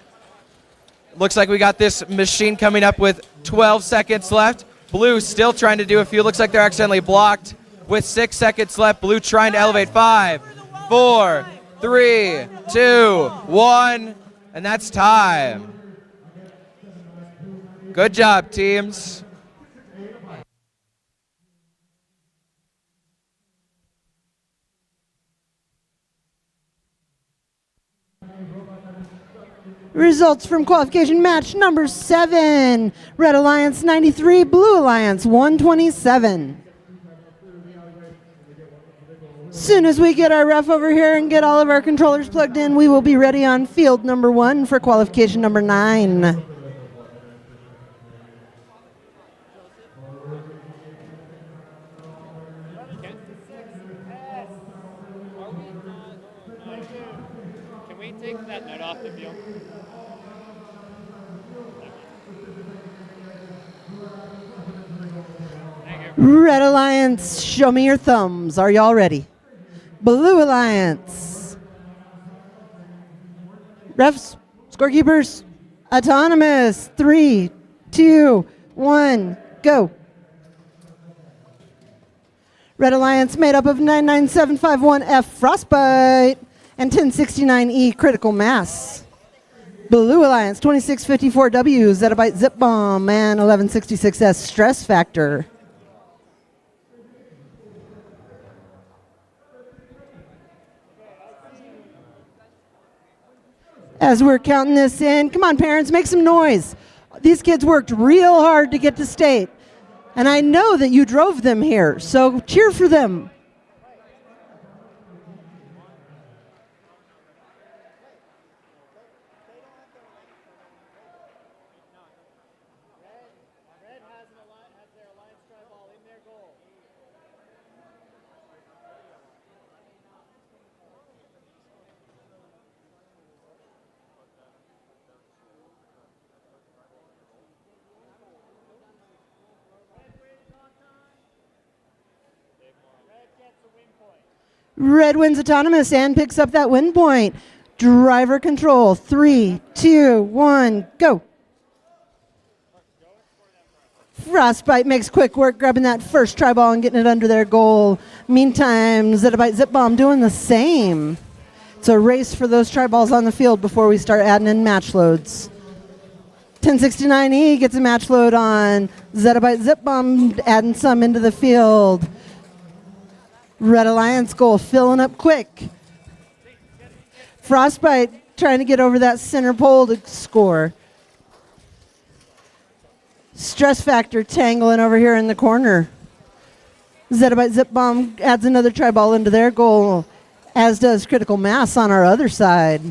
we got this machine coming up with 12 seconds left. Blue still trying to do a few. Looks like they're accidentally blocked. With 6 seconds left, Blue trying to elevate. 5, 4, 3, 2, 1, and that's time. Good job, teams. Results from qualification match number 7. Red Alliance 93, Blue Alliance 127. Soon as we get our ref over here and get all of our controllers plugged in, we will be ready on field number 1 for qualification number 9. Can we take that net off the field? Red Alliance, show me your thumbs. Are y'all ready? Blue Alliance. Refs, scorekeepers, autonomous. 3, 2, 1, go. Red Alliance made up of 99751F Frostbite and 1069E Critical Mass. Blue Alliance 2654W Zettabyte Zip Bomb and 1166S Stress Factor. As we're counting this in, come on parents, make some noise. These kids worked real hard to get to state. And I know that you drove them here, so cheer for them. Red has their alliance tri ball in their goal. Red wins autonomous and picks up that win point. Driver control, 3, 2, 1, go. Frostbite makes quick work grabbing that first try ball and getting it under their goal. Meantime, Zettabyte Zip Bomb doing the same. It's a race for those try balls on the field before we start adding in match loads. 1069E gets a match load on Zettabyte Zip Bomb, adding some into the field. Red Alliance goal filling up quick. Frostbite trying to get over that center pole to score. Stress Factor tangling over here in the corner. Zettabyte Zip Bomb adds another try ball into their goal, as does Critical Mass on our other side.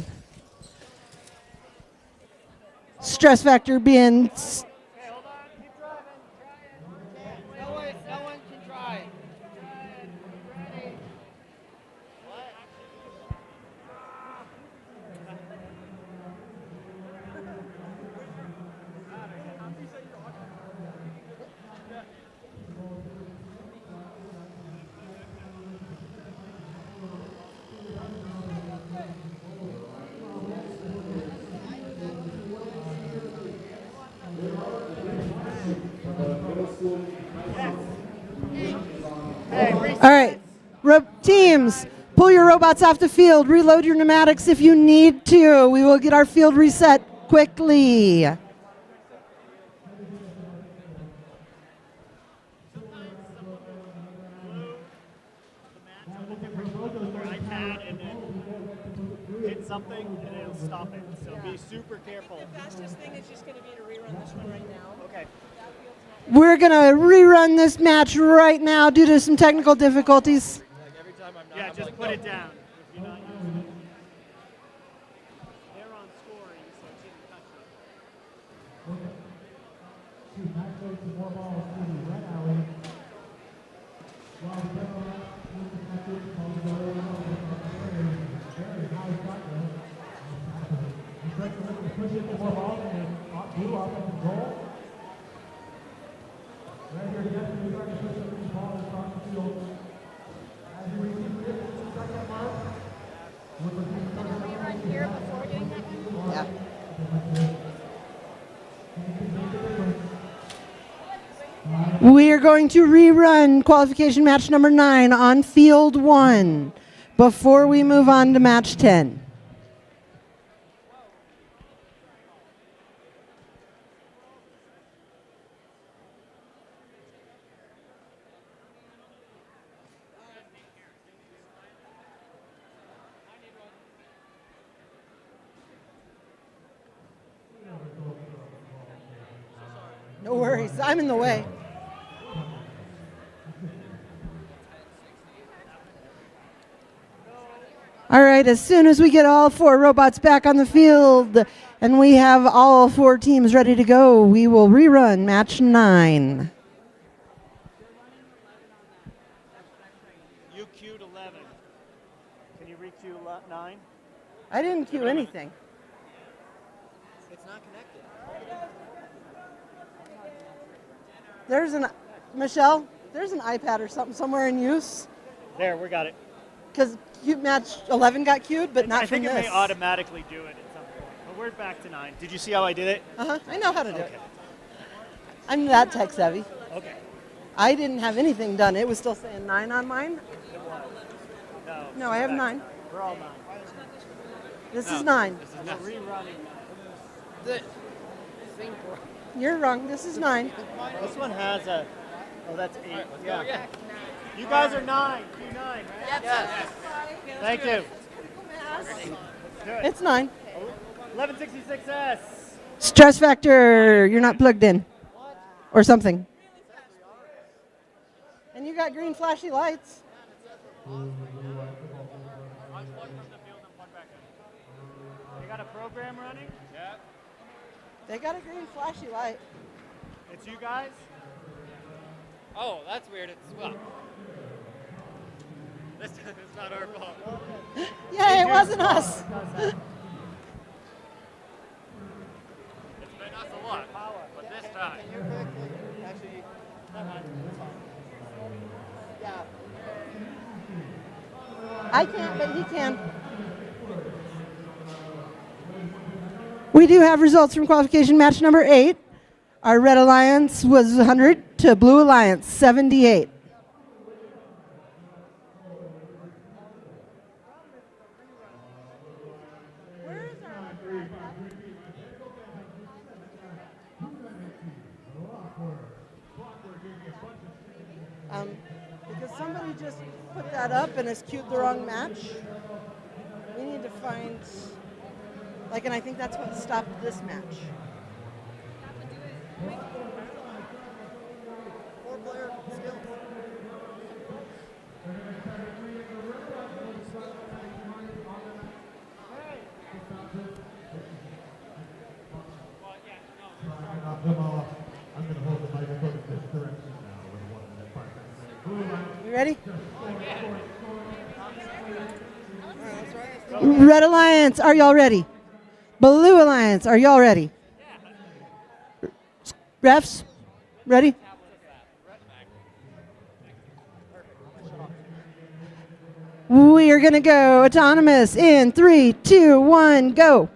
Stress Factor being No one can try. all right. Teams, pull your robots off the field. Reload your pneumatics if you need to. We will get our field reset quickly. iPad and then hit something and it'll stop it. So be super careful. The fastest thing is just going to be to rerun this one right now. Okay. We're going to rerun this match right now due to some technical difficulties. Every time I'm not, Yeah, I'm just like, put "Oh." it down if you're not using it. They're on scoring, so it's in touch with it. We are going to rerun qualification match number 9 on field 1 before we move on to match 10. No worries. I'm in the way. All right, as soon as we get all 4 robots back on the field and we have all 4 teams ready to go, we will rerun match 9. You queued 11. Can you re-queue 9? I didn't queue anything. It's not connected. Michelle, there's an iPad or something somewhere in use. There, we got it. Because match 11 got queued, but not I think from it this. may automatically do it at some point. But we're back to 9. Did you see how I did it? I know how to do Okay. it. I'm that tech savvy. Okay. I didn't have anything done. It was still saying 9 on mine. No. No, I have 9. We're all 9. This is 9. We're rerunning 9. You're wrong. This is 9. This one has a. Oh, that's 8. Yeah. You guys are 9. Q 9. Yes. Thank you. Let's do it. It's 9. 1166S. Stress factor. You're not plugged in. Or something. And you got green flashy lights. You got a program running? Yeah. They got a green flashy light. It's you guys? Oh, that's weird. It's well. This is not our fault. Yeah, it wasn't us. It's been us a lot, but this time. I can't, but he can. We do have results from qualification match number 8. Our Red Alliance was 100 to Blue Alliance 78. Because somebody just put that up and has queued the wrong match. We need to find, and I think that's what stopped this match. Four-player skills. You ready? Red Alliance, are y'all ready? Blue Alliance, are y'all ready? Refs, ready? We are going to go autonomous in 3, 2, 1, go.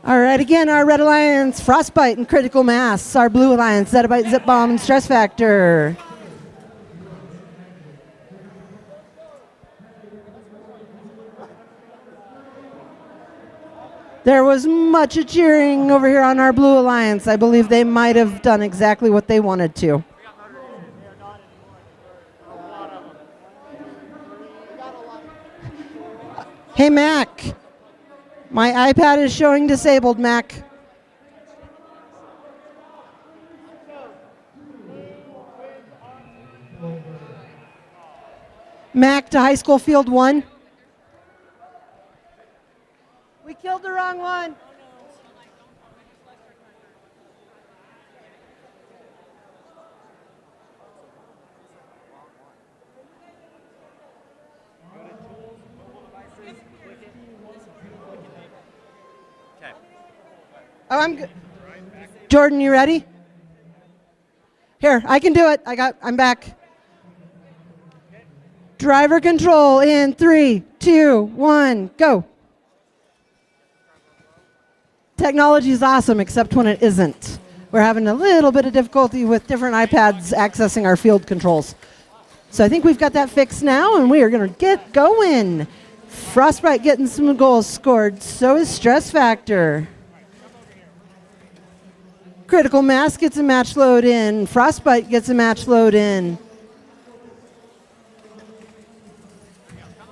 All right, again, our Red Alliance, Frostbite and Critical Mass. Our Blue Alliance, Zettabyte, Zip Bomb, and Stress Factor. There was much cheering over here on our Blue Alliance. I believe they might have done exactly what they wanted to. Hey, Mac. My iPad is showing disabled, Mac. Mac to high school field 1. We killed the wrong one. Oh, I'm good. Jordan, you ready? Here, I can do it. I'm back. Driver control in 3, 2, 1, go. Technology is awesome, except when it isn't. We're having a little bit of difficulty with different iPads accessing our field controls. So I think we've got that fixed now, and we are going to get going. Frostbite getting some goals scored. So is Stress Factor. Critical Mass gets a match load in. Frostbite gets a match load in.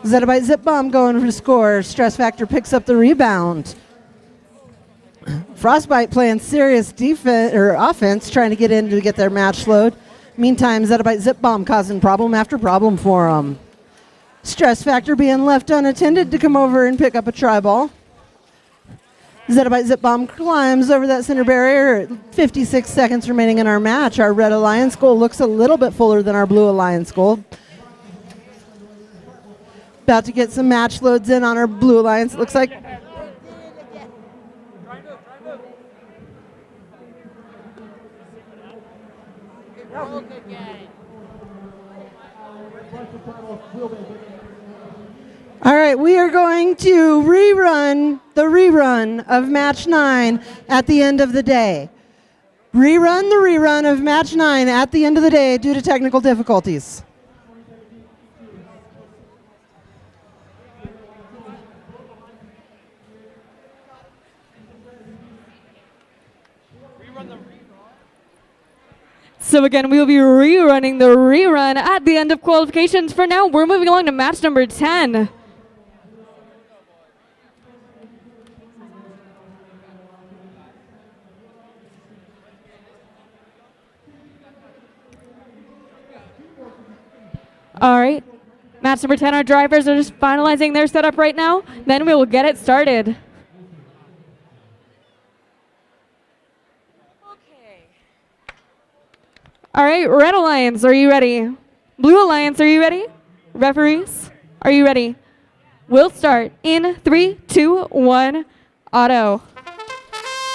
Zettabyte Zip Bomb going for score. Stress Factor picks up the rebound. Frostbite playing serious defense or offense, trying to get in to get their match load. Meantime, Zettabyte Zip Bomb causing problem after problem for them. Stress Factor being left unattended to come over and pick up a try ball. Zettabyte Zip Bomb climbs over that center barrier. 56 seconds remaining in our match. Our Red Alliance goal looks a little bit fuller than our Blue Alliance goal. About to get some match loads in on our Blue Alliance. It looks like all right, we are going to rerun the rerun of match 9 at the end of the day. Rerun the rerun of match 9 at the end of the day due to technical difficulties. So again, we will be rerunning the rerun at the end of qualifications. For now, we're moving along to match number 10. All right, match number 10, our drivers are just finalizing their setup right now. Then we will get it started. All right, Red Alliance, are you ready? Blue Alliance, are you ready? Referees, are you ready? We'll start in 3, 2, 1, auto.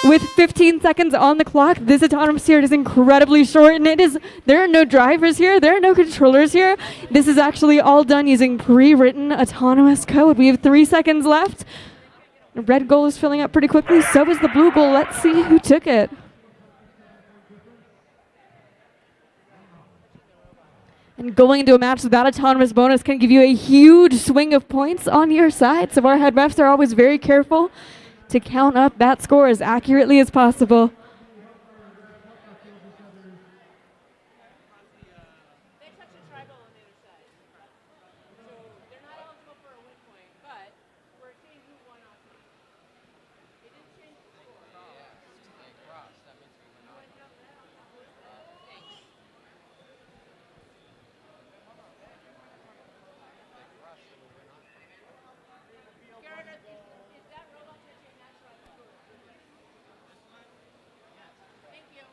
With 15 seconds on the clock, this autonomous here is incredibly short, and there are no drivers here, there are no controllers here. This is actually all done using pre-written autonomous code. We have 3 seconds left. The red goal is filling up pretty quickly, so is the blue goal. Let's see who took it. And going into a match with that autonomous bonus can give you a huge swing of points on your side, so our head refs are always very careful to count up that score as accurately as possible. They touch a tribal on the other side. So they're not eligible for a win point, but we're seeing who won off. It didn't change the score. They crossed. That means we went on. Garrett, is that robot touching that tribal? Thank you.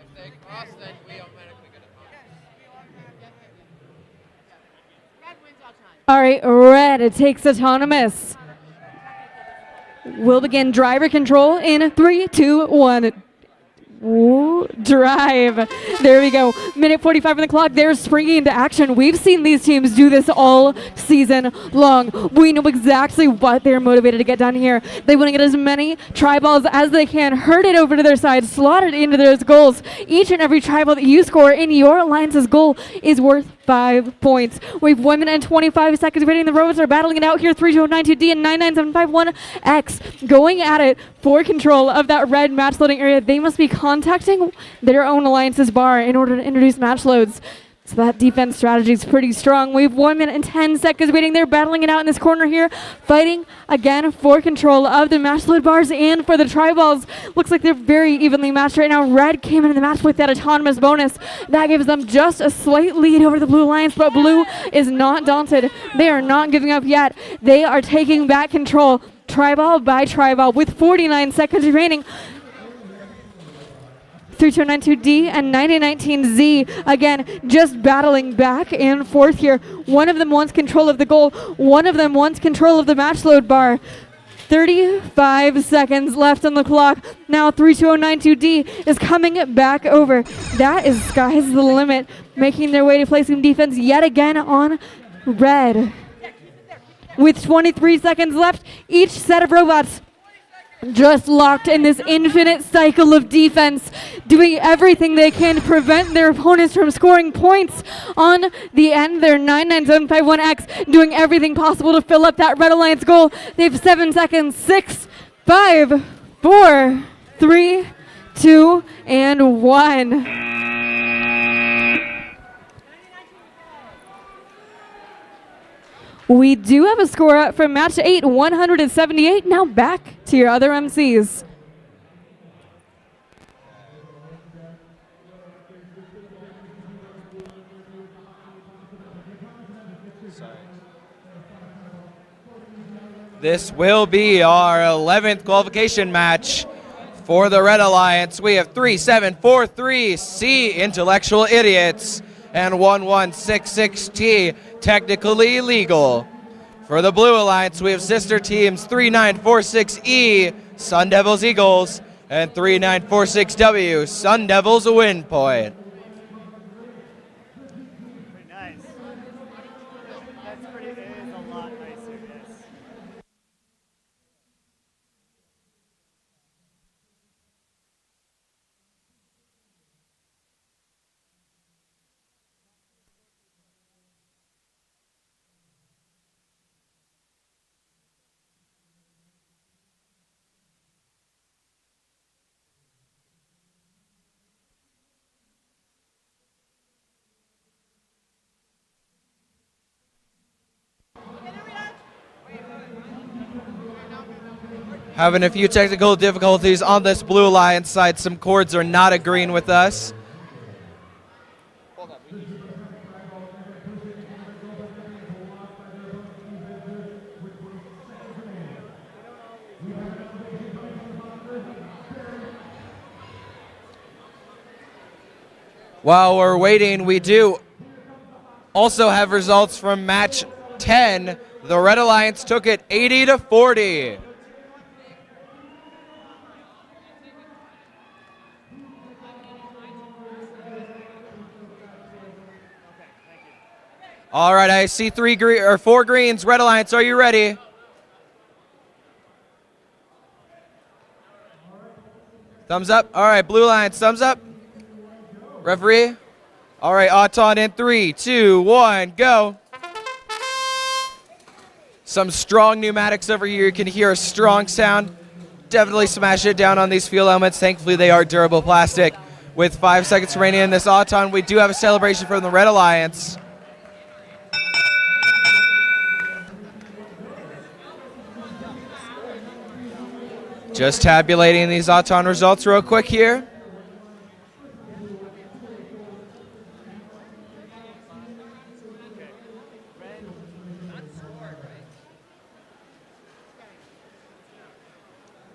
If they cross, then we automatically get a point. Red wins all time. All right, red takes autonomous. We'll begin driver control in 3, 2, 1. Ooh, drive. There we go. Minute 45 on the clock. They're springing into action. We've seen these teams do this all season long. We know exactly what they're motivated to get done here. They want to get as many tri balls as they can, herd it over to their side, slot it into those goals. Each and every tri ball that you score in your alliance's goal is worth 5 points. We have 1 minute and 25 seconds remaining. The robots are battling it out here. 32092D and 99751X going at it for control of that red match loading area. They must be contacting their own alliance's bar in order to introduce match loads. So that defense strategy is pretty strong. We have 1 minute and 10 seconds waiting. They're battling it out in this corner here, fighting again for control of the match load bars and for the tri-balls. Looks like they're very evenly matched right now. Red came into the match with that autonomous bonus. That gives them just a slight lead over the Blue Alliance, but Blue is not daunted. They are not giving up yet. They are taking back control, tri-ball by tri-ball, with 49 seconds remaining. 3292D and 9019Z, again, just battling back and forth here. One of them wants control of the goal. One of them wants control of the match load bar. 35 seconds left on the clock. Now 32092D is coming back over. That is sky's the limit, making their way to placing defense yet again on red. With 23 seconds left, each set of robots just locked in this infinite cycle of defense, doing everything they can to prevent their opponents from scoring points on the end. Their 99751X doing everything possible to fill up that Red Alliance goal. They have 7 seconds. 6, 5, 4, 3, 2, and 1. We do have a score up from match 8, 178. Now back to your other MCs. This will be our 11th qualification match for the Red Alliance. We have 3743C Intellectual Idiots and 1166T Technically Legal. For the Blue Alliance, we have sister teams 3946E Sun Devils Eagles and 3946W Sun Devils Win Point. Pretty nice. That's pretty, it is a lot nicer, yes. Having a few technical difficulties on this Blue Alliance side. Some cords are not agreeing with us. While we're waiting, we do also have results from match 10. The Red Alliance took it 80-40. All right, I see 4 greens. Red Alliance, are you ready? Thumbs up. All right, Blue Alliance, thumbs up. Referee. All right, Auton in 3, 2, 1, go. Some strong pneumatics over here. You can hear a strong sound. Definitely smash it down on these fuel helmets. Thankfully, they are durable plastic. With 5 seconds remaining in this Auton, we do have a celebration from the Red Alliance. Just tabulating these Auton results real quick here.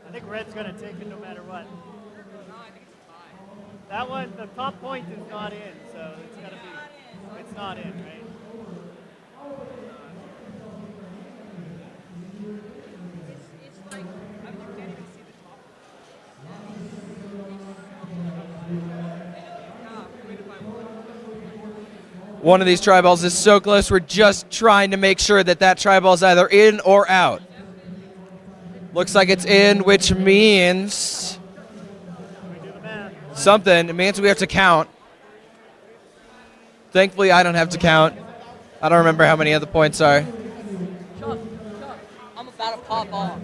I think Red's going to take it no matter what. That one, the top point is not in, so it's got to be, it's not in, right? One of these tri-balls is so close, we're just trying to make sure that that tri-ball is either in or out. Looks like it's in, which means something. It means we have to count. Thankfully, I don't have to count. I don't remember how many of the points are. Chuck, I'm about to pop off.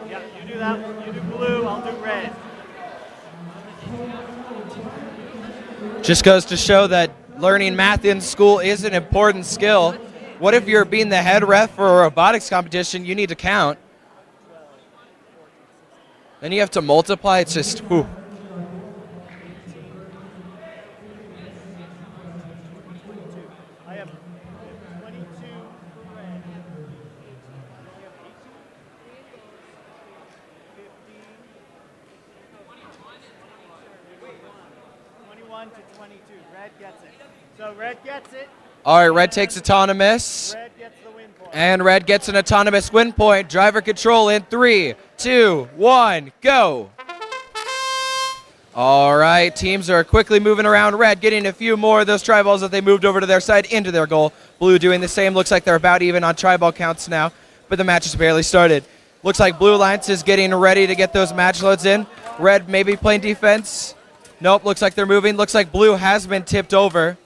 Yeah, you do that one. You do blue, I'll do red. Just goes to show that learning math in school is an important skill. What if you're being the head ref for a robotics competition, you need to count? Then you have to multiply, it's just, whew. I have 22 for red. 21 to 22. Red gets it. So red gets it. All right, red takes autonomous. Red gets the win point. And red gets an autonomous win point. Driver control in 3, 2, 1, go. All right, teams are quickly moving around. Red getting a few more of those tri-balls that they moved over to their side into their goal. Blue doing the same. Looks like they're about even on tri-ball counts now, but the match has barely started. Looks like Blue Alliance is getting ready to get those match loads in. Red maybe playing defense. Nope, looks like they're moving. Looks like Blue has been tipped over.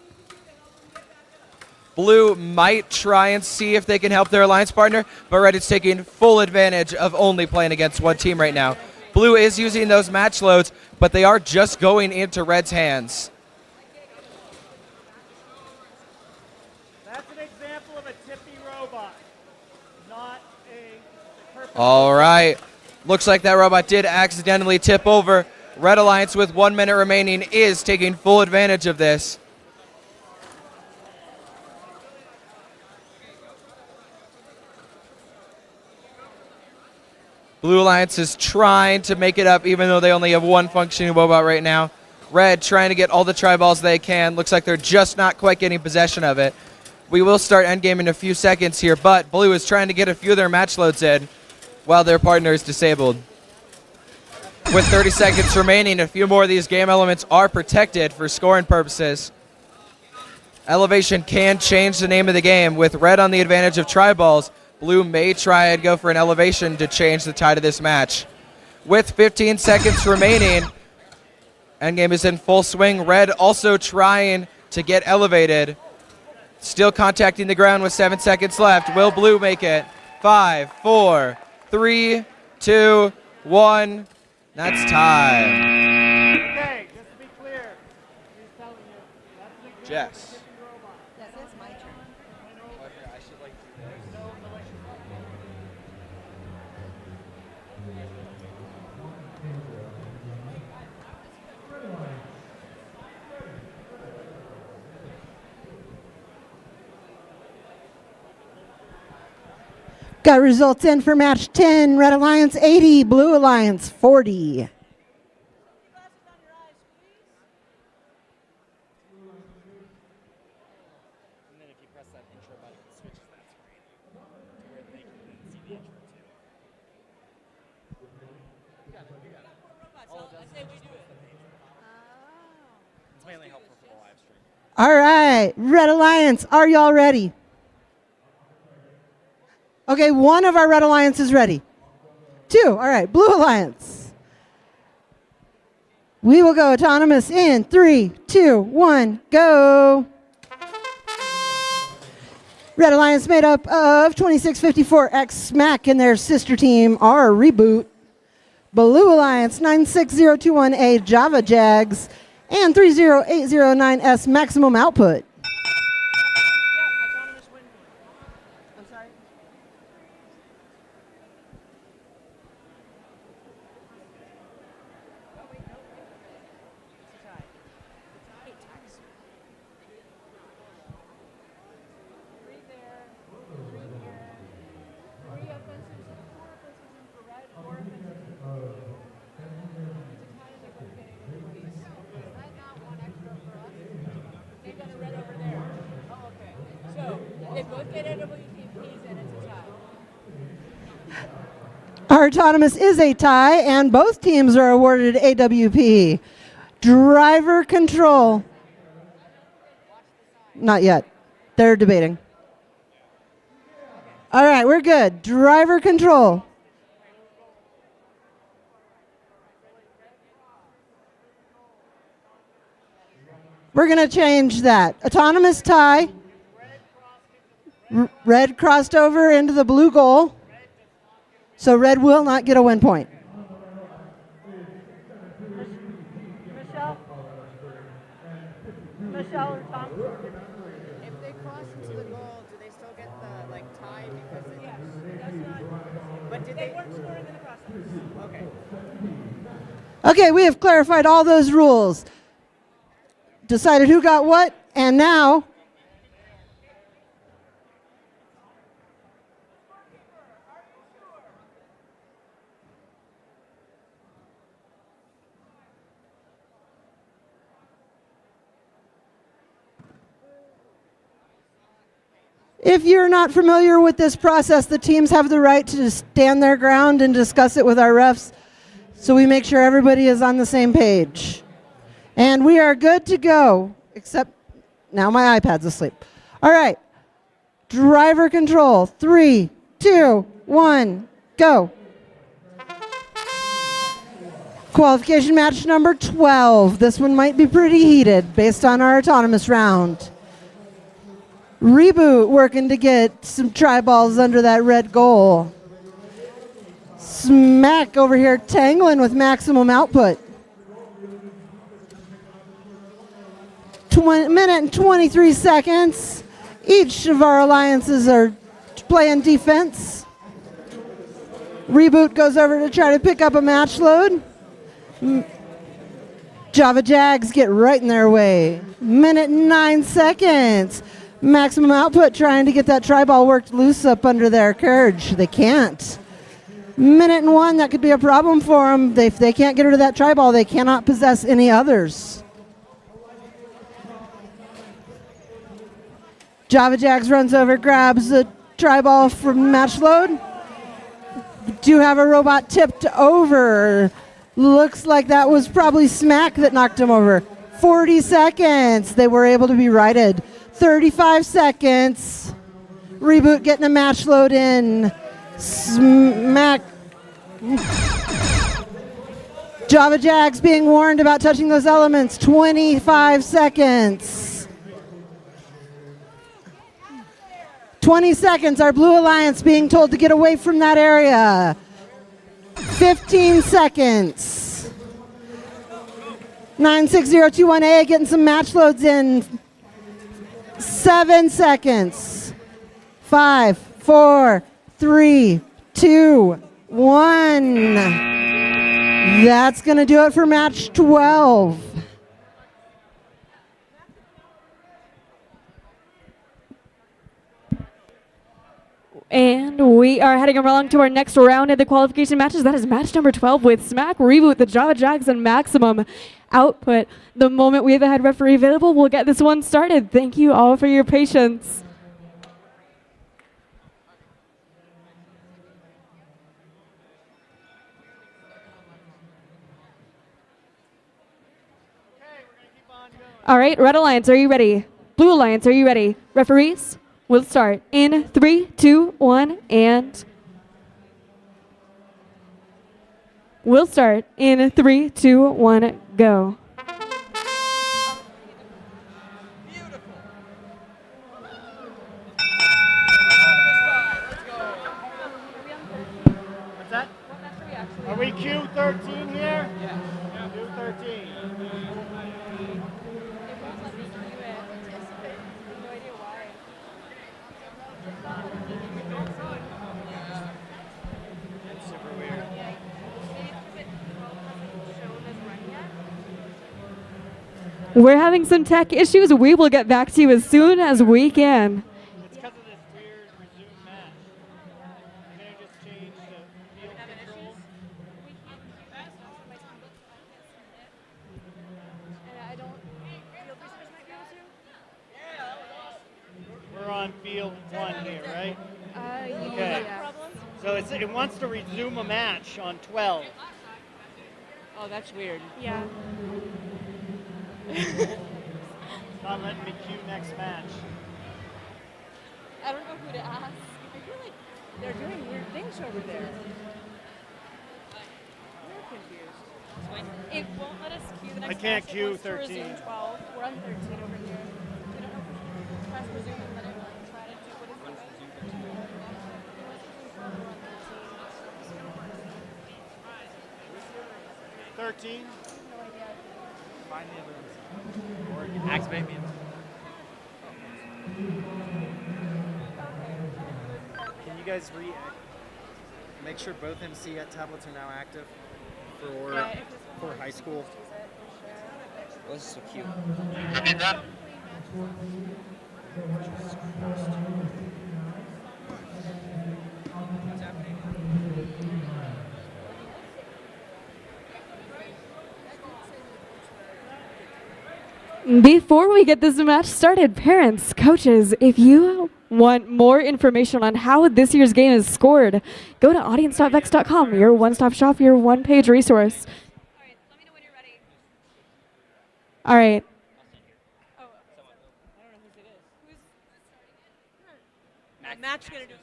Blue might try and see if they can help their alliance partner, but Red is taking full advantage of only playing against one team right now. Blue is using those match loads, but they are just going into Red's hands. That's an example of a tippy robot, not a perfect. All right. Looks like that robot did accidentally tip over. Red Alliance with 1 minute remaining is taking full advantage of this. Blue Alliance is trying to make it up even though they only have one functioning robot right now. Red trying to get all the tri-balls they can. Looks like they're just not quite getting possession of it. We will start endgame in a few seconds here, but Blue is trying to get a few of their match loads in while their partner is disabled. With 30 seconds remaining, a few more of these game elements are protected for scoring purposes. Elevation can change the name of the game. With Red on the advantage of tri-balls, Blue may try and go for an elevation to change the tide of this match. With 15 seconds remaining, endgame is in full swing. Red also trying to get elevated. Still contacting the ground with 7 seconds left. Will Blue make it? 5, 4, 3, 2, 1. That's time. Okay, just to be clear, he's telling you that's an example Jess. of a tippy robot. Yes, it's my turn. I should like do this. There's no relation. Got results in for match 10. Red Alliance 80, Blue Alliance 40. And then if you press that intro button, it switches that screen to where they can then see the intro too. You got it. Oh, I say we do it. It's mainly helpful for the live stream. All right, Red Alliance, are y'all ready? Okay, one of our Red Alliance is ready. 2, all right, Blue Alliance. We will go autonomous in 3, 2, 1, go. Red Alliance made up of 2654X Smack and their sister team R Reboot. Blue Alliance 96021A Java Jags and 30809S Maximum Output. They both get AWPs and it's a tie. Our autonomous is a tie, and both teams are awarded AWP. Driver control. Not yet. They're debating. All right, we're good. Driver control. We're going to change that. Autonomous tie. Red crossed over into the blue goal. So red will not get a win point. Michelle or Tom? If they cross into the goal, do they still get the tie because that's not. But did they weren't scoring in the process? Okay. Okay, we have clarified all those rules. Decided who got what, and now If you're not familiar with this process, the teams have the right to stand their ground and discuss it with our refs, so we make sure everybody is on the same page. And we are good to go, except now my iPad's asleep. All right, driver control, 3, 2, 1, go. Qualification match number 12. This one might be pretty heated based on our autonomous round. Reboot working to get some tri-balls under that red goal. Smack over here tangling with maximum output. Minute and 23 seconds. Each of our alliances are playing defense. Reboot goes over to try to pick up a match load. Java Jags get right in their way. Minute and 9 seconds. Maximum output trying to get that tri-ball worked loose up under their carriage. They can't. Minute and 1, that could be a problem for them. If they can't get rid of that tri-ball, they cannot possess any others. Java Jags runs over, grabs the tri-ball from match load. Do have a robot tipped over. Looks like that was probably Smack that knocked him over. 40 seconds. They were able to be righted. 35 seconds. Reboot getting a match load in. Smack. Java Jags being warned about touching those elements. 25 seconds. 20 seconds. Our Blue Alliance being told to get away from that area. 15 seconds. 96021A getting some match loads in. 7 seconds. 5, 4, 3, 2, 1. That's going to do it for match 12. And we are heading along to our next round of the qualification matches. That is match number 12 with Smack, Reboot, the Java Jags, and Maximum Output. The moment we have a head referee available, we'll get this one started. Thank you all for your patience. All right, Red Alliance, are you ready? Blue Alliance, are you ready? Referees? We'll start in 3, 2, 1, and we'll start in 3, 2, 1, go. What's that? Are we Q13 here? Yeah. Q13. We're having some tech issues. We will get back to you as soon as we can. It's because of this weird resume match. Can I just change the field controls? We're on field 1 here, right? Okay. So it wants to resume a match on 12. Oh, that's weird. Yeah. Not letting me cue next match. I don't know who to ask. I feel like they're doing weird things over there. We're confused. It won't let us cue the next I can't match. It cue wants to 13. resume 12. We're on 13 over here. We don't know if we can press resume and let it try to do what it's doing. It wants to resume 12. We're on 13? 13. No idea. Find the other ones. Or activate me. Can you guys make sure both MC tablets are now active for Yeah, if this one high school? Oh, this is so cute. Before we get this match started, parents, coaches, if you want more information on how this year's game is scored, go to audience.vex.com, your one-stop shop, your one-page resource. All right, let me know when you're ready. All right. Oh, I don't know whose it is. Who's Matt's gonna do it.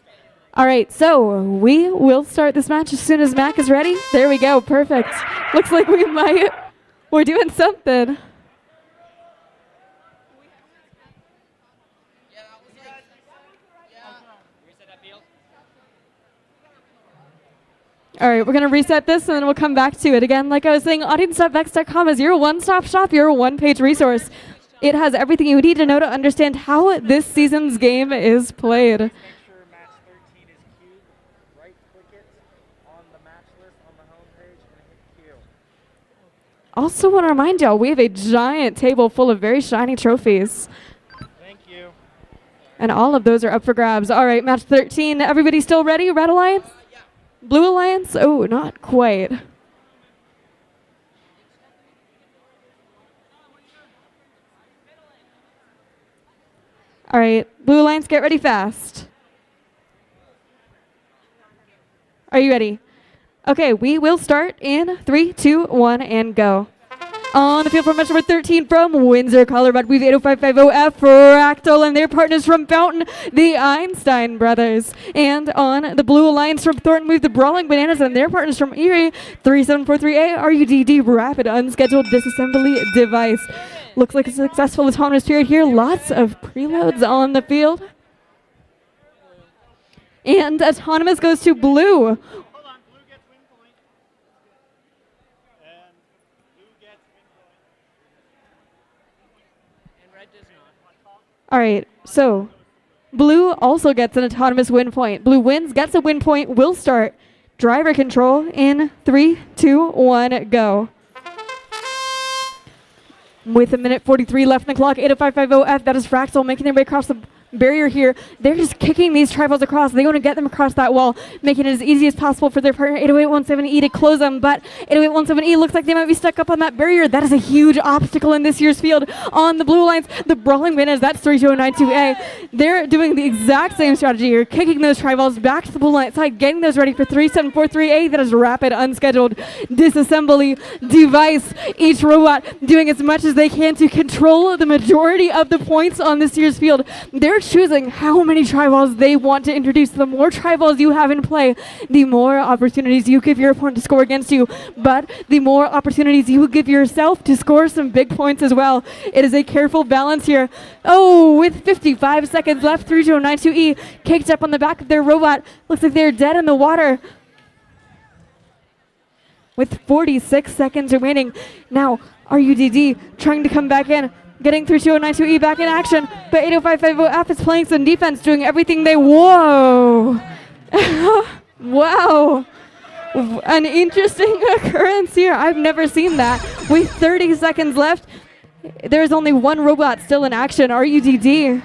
All right, so we will start this match as soon as Mac is ready. There we go, perfect. Looks like we're doing something. All right, we're going to reset this and then we'll come back to it. Again, like I was saying, audience.vex.com is your one-stop shop, your one-page resource. It has everything you need to know to understand how this season's game is played. Make sure match 13 is queued. Right-click it on the match list on the home page and hit queue. Also want to remind y'all, we have a giant table full of very shiny trophies. Thank you. And all of those are up for grabs. All right, match 13. Everybody still ready? Red Alliance? Blue Alliance? Oh, not quite. All right, Blue Alliance, get ready fast. Are you ready? Okay, we will start in 3, 2, 1, and go. On the field for match number 13 from Windsor, Colorado, we have 80550F Fractal and their partners from Fountain, the Einstein brothers. And on the Blue Alliance from Thornton, we have the Brawling Bananas and their partners from Erie, 3743A RUDD Rapid Unscheduled Disassembly Device. Looks like a successful autonomous period here. Lots of preloads on the field. And autonomous goes to Blue. Hold on, blue gets win point. And blue gets win point. And red does not. All right, so Blue also gets an autonomous win point. Blue wins, gets a win point, will start. Driver control in 3, 2, 1, go. With a minute 43 left in the clock, 80550F, that is Fractal making their way across the barrier here. They're just kicking these tribals across. They want to get them across that wall, making it as easy as possible for their partner 80817E to close them, but 80817E looks like they might be stuck up on that barrier. That is a huge obstacle in this year's field. On the Blue Alliance, the Brawling Bananas, that's 3092A. They're doing the exact same strategy here, kicking those tribals back to the Blue Alliance side, getting those ready for 3743A. That is Rapid Unscheduled Disassembly Device. Each robot doing as much as they can to control the majority of the points on this year's field. They're choosing how many triballs they want to introduce. The more triballs you have in play, the more opportunities you give your opponent to score against you, but the more opportunities you give yourself to score some big points as well. It is a careful balance here. Oh, with 55 seconds left, 3092E caked up on the back of their robot. Looks like they're dead in the water. With 46 seconds remaining. Now, RUDD trying to come back in. Getting through 2092E back in action, but 80550F is playing some defense, doing everything they... Whoa! Wow! An interesting occurrence here. I've never seen that. With 30 seconds left, there's only one robot still in action, RUDD.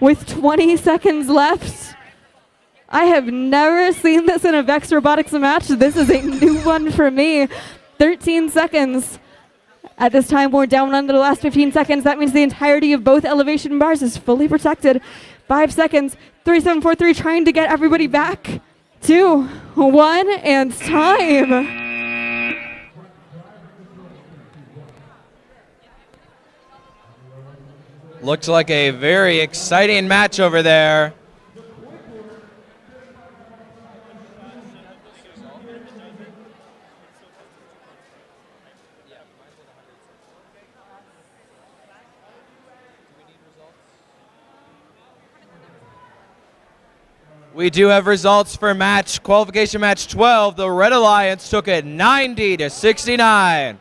With 20 seconds left, I have never seen this in a Vex Robotics match. This is a new one for me. 13 seconds. At this time, we're down under the last 15 seconds. That means the entirety of both elevation bars is fully protected. 5 seconds. 3743 trying to get everybody back. 2, 1, and time. Looks like a very exciting match over there. We do have results for qualification match 12. The Red Alliance took it 90-69.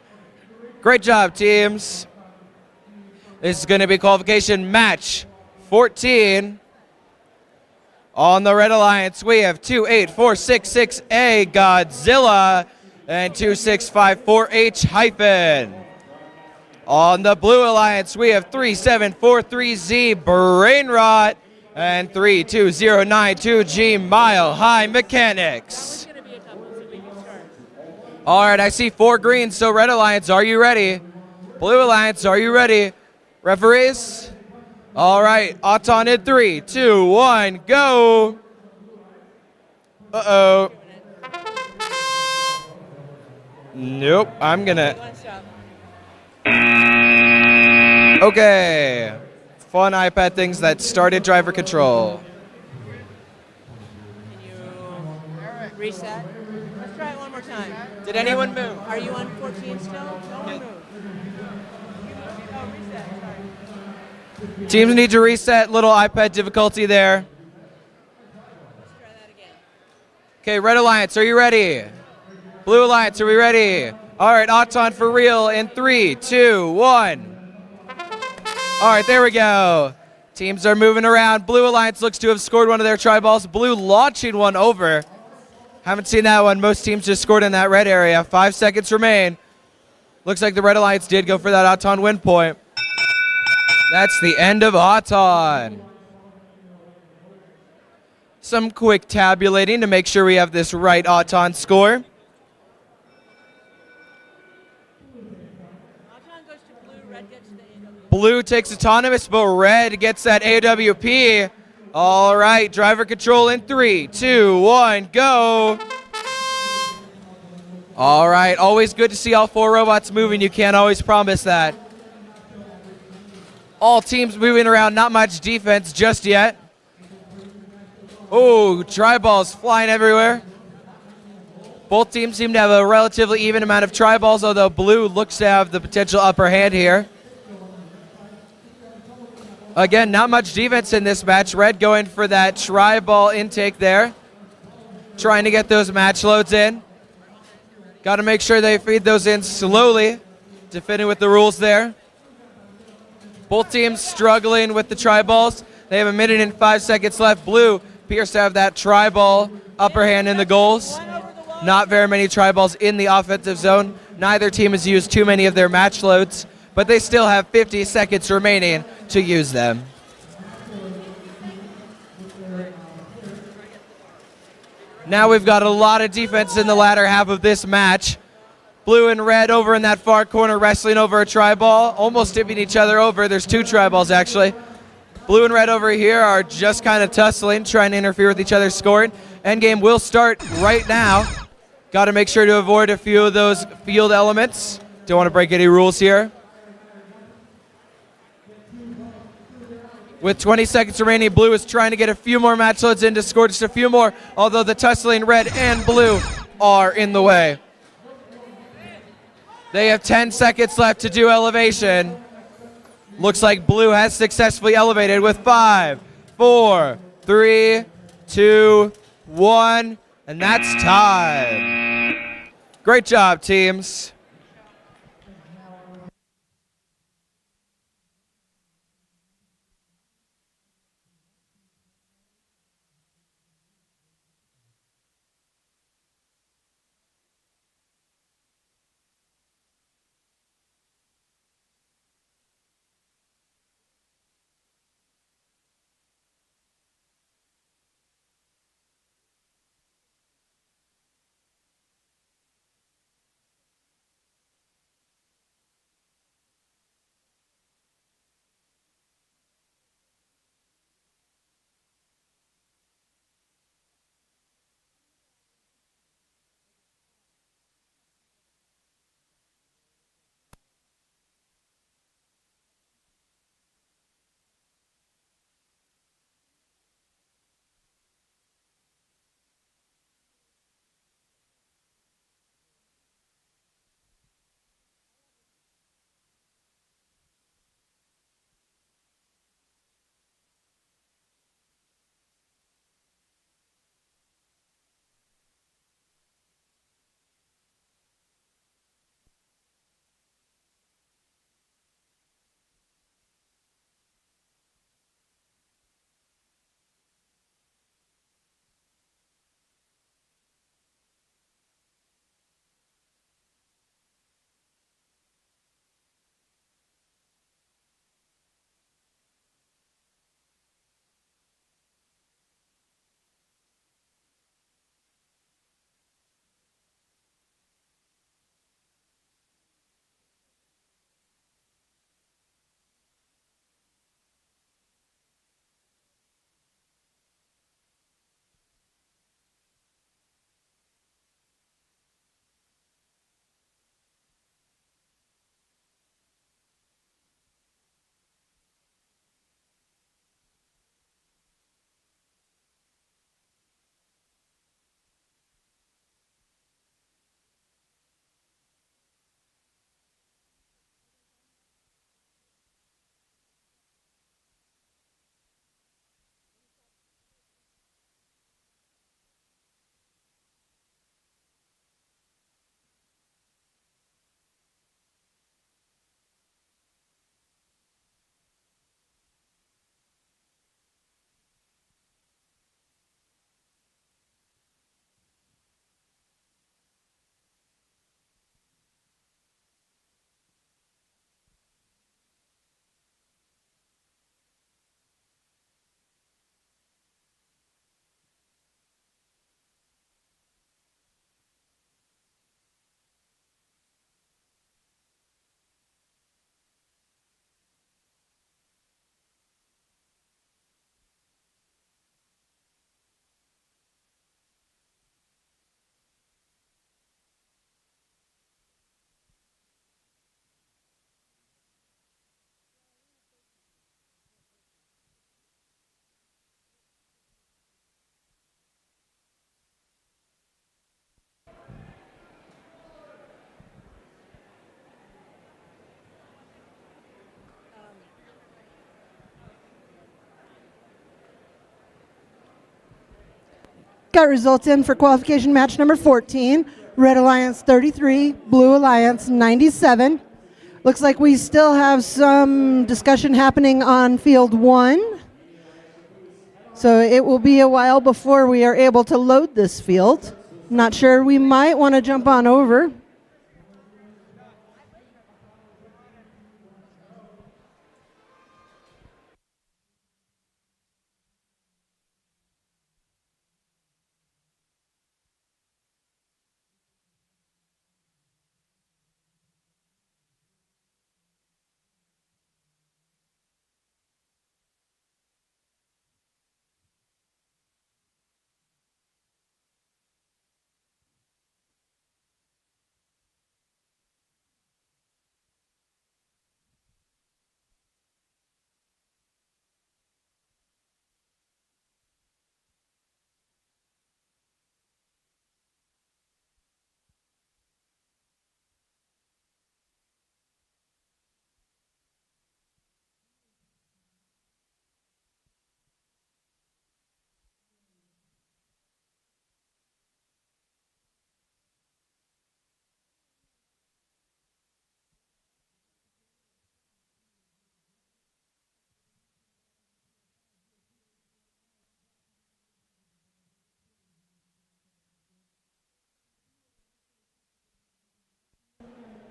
Great job, teams. This is going to be qualification match 14. On the Red Alliance, we have 28466A Godzilla and 2654H-. On the Blue Alliance, we have 3743Z Brainrot and 32092G Mile High Mechanics. All right, I see 4 greens, so Red Alliance, are you ready? Blue Alliance, are you ready? Referees? All right, Auton in 3, 2, 1, go. Uh-oh. Nope, I'm gonna. Okay. Fun iPad things that started driver control. Can you reset? Let's try it one more time. Did anyone move? Are you on 14 still? No one moved. You moved? Oh, reset. Sorry. Teams need to reset. Little iPad difficulty there. Let's try that again. Okay, Red Alliance, are you ready? Blue Alliance, are we ready? All right, Auton for real in 3, 2, 1. All right, there we go. Teams are moving around. Blue Alliance looks to have scored one of their tri-balls. Blue launching one over. Haven't seen that one. Most teams just scored in that red area. 5 seconds remain. Looks like the Red Alliance did go for that Auton win point. That's the end of Auton. Some quick tabulating to make sure we have this right Auton score. Auton goes to blue, red gets the AW. Blue takes autonomous, but red gets that AWP. All right, driver control in 3, 2, 1, go. All right, always good to see all 4 robots moving. You can't always promise that. All teams moving around, not much defense just yet. Oh, tri-balls flying everywhere. Both teams seem to have a relatively even amount of tri-balls, although blue looks to have the potential upper hand here. Again, not much defense in this match. Red going for that tri-ball intake there. Trying to get those match loads in. Got to make sure they feed those in slowly. Defending with the rules there. Both teams struggling with the tri-balls. They have 1 minute and 5 seconds left. Blue appears to have that tri-ball upper hand in the goals. Not very many tri-balls in the offensive zone. Neither team has used too many of their match loads, but they still have 50 seconds remaining to use them. Now we've got a lot of defense in the latter half of this match. Blue and red over in that far corner wrestling over a tri-ball, almost tipping each other over. There's 2 tri-balls actually. Blue and red over here are just kind of tussling, trying to interfere with each other's scoring. Endgame will start right now. Got to make sure to avoid a few of those field elements. Don't want to break any rules here. With 20 seconds remaining, blue is trying to get a few more match loads in to score just a few more, although the tussling red and blue are in the way. They have 10 seconds left to do elevation. Looks like blue has successfully elevated with 5, 4, 3, 2, 1, and that's time. Great job, teams. got results in for qualification match number 14. Red Alliance 33, Blue Alliance 97. Looks like we still have some discussion happening on field 1. So it will be a while before we are able to load this field. Not sure, we might want to jump on over.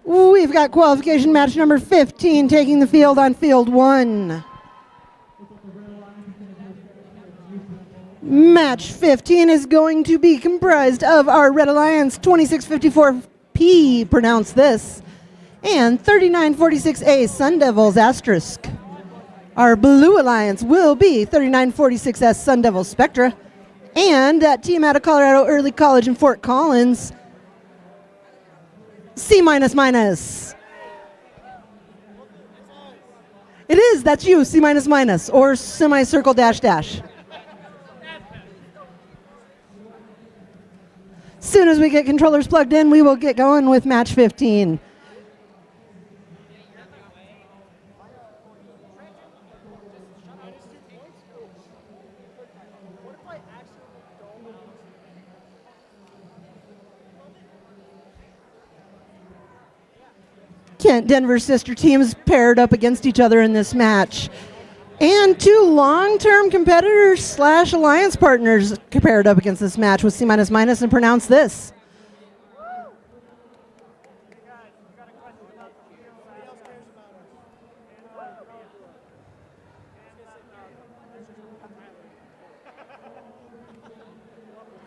We've got qualification match number 15 taking the field on field 1. Match 15 is going to be comprised of our Red Alliance 2654P, pronounce this, and 3946A Sun Devils asterisk. Our Blue Alliance will be 3946S Sun Devil Spectra, and that team out of Colorado Early College in Fort Collins, C minus. It is, that's you, C minus, or semicircle dash dash. Soon as we get controllers plugged in, we will get going with match 15. Kent Denver sister teams paired up against each other in this match. And 2 long-term competitors / alliance partners paired up against this match with C minus and pronounce this.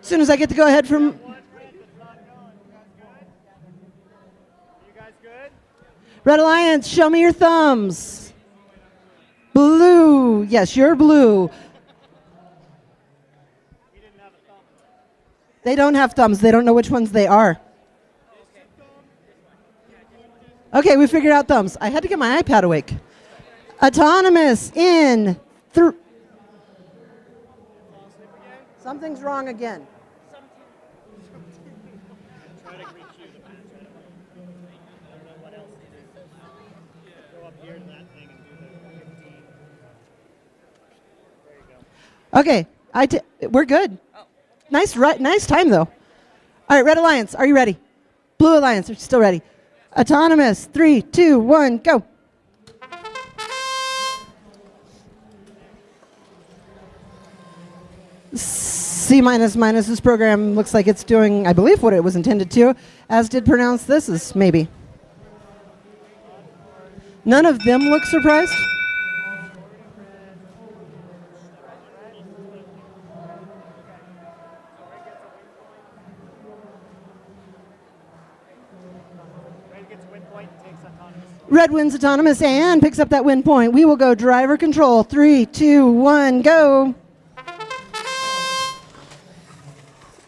As soon as I get to go ahead from... Red Alliance, show me your thumbs. Blue, yes, you're blue. They don't have thumbs. They don't know which ones they are. Okay, we figured out thumbs. I had to get my iPad awake. Autonomous in... Something's wrong again. Okay, we're good. Nice time, though. All right, Red Alliance, are you ready? Blue Alliance, are you still ready? Autonomous, 3, 2, 1, go. C minus this program looks like it's doing, I believe, what it was intended to, as did pronounce this is maybe. None of them look surprised. Red wins autonomous and picks up that win point. We will go driver control. 3, 2, 1, go.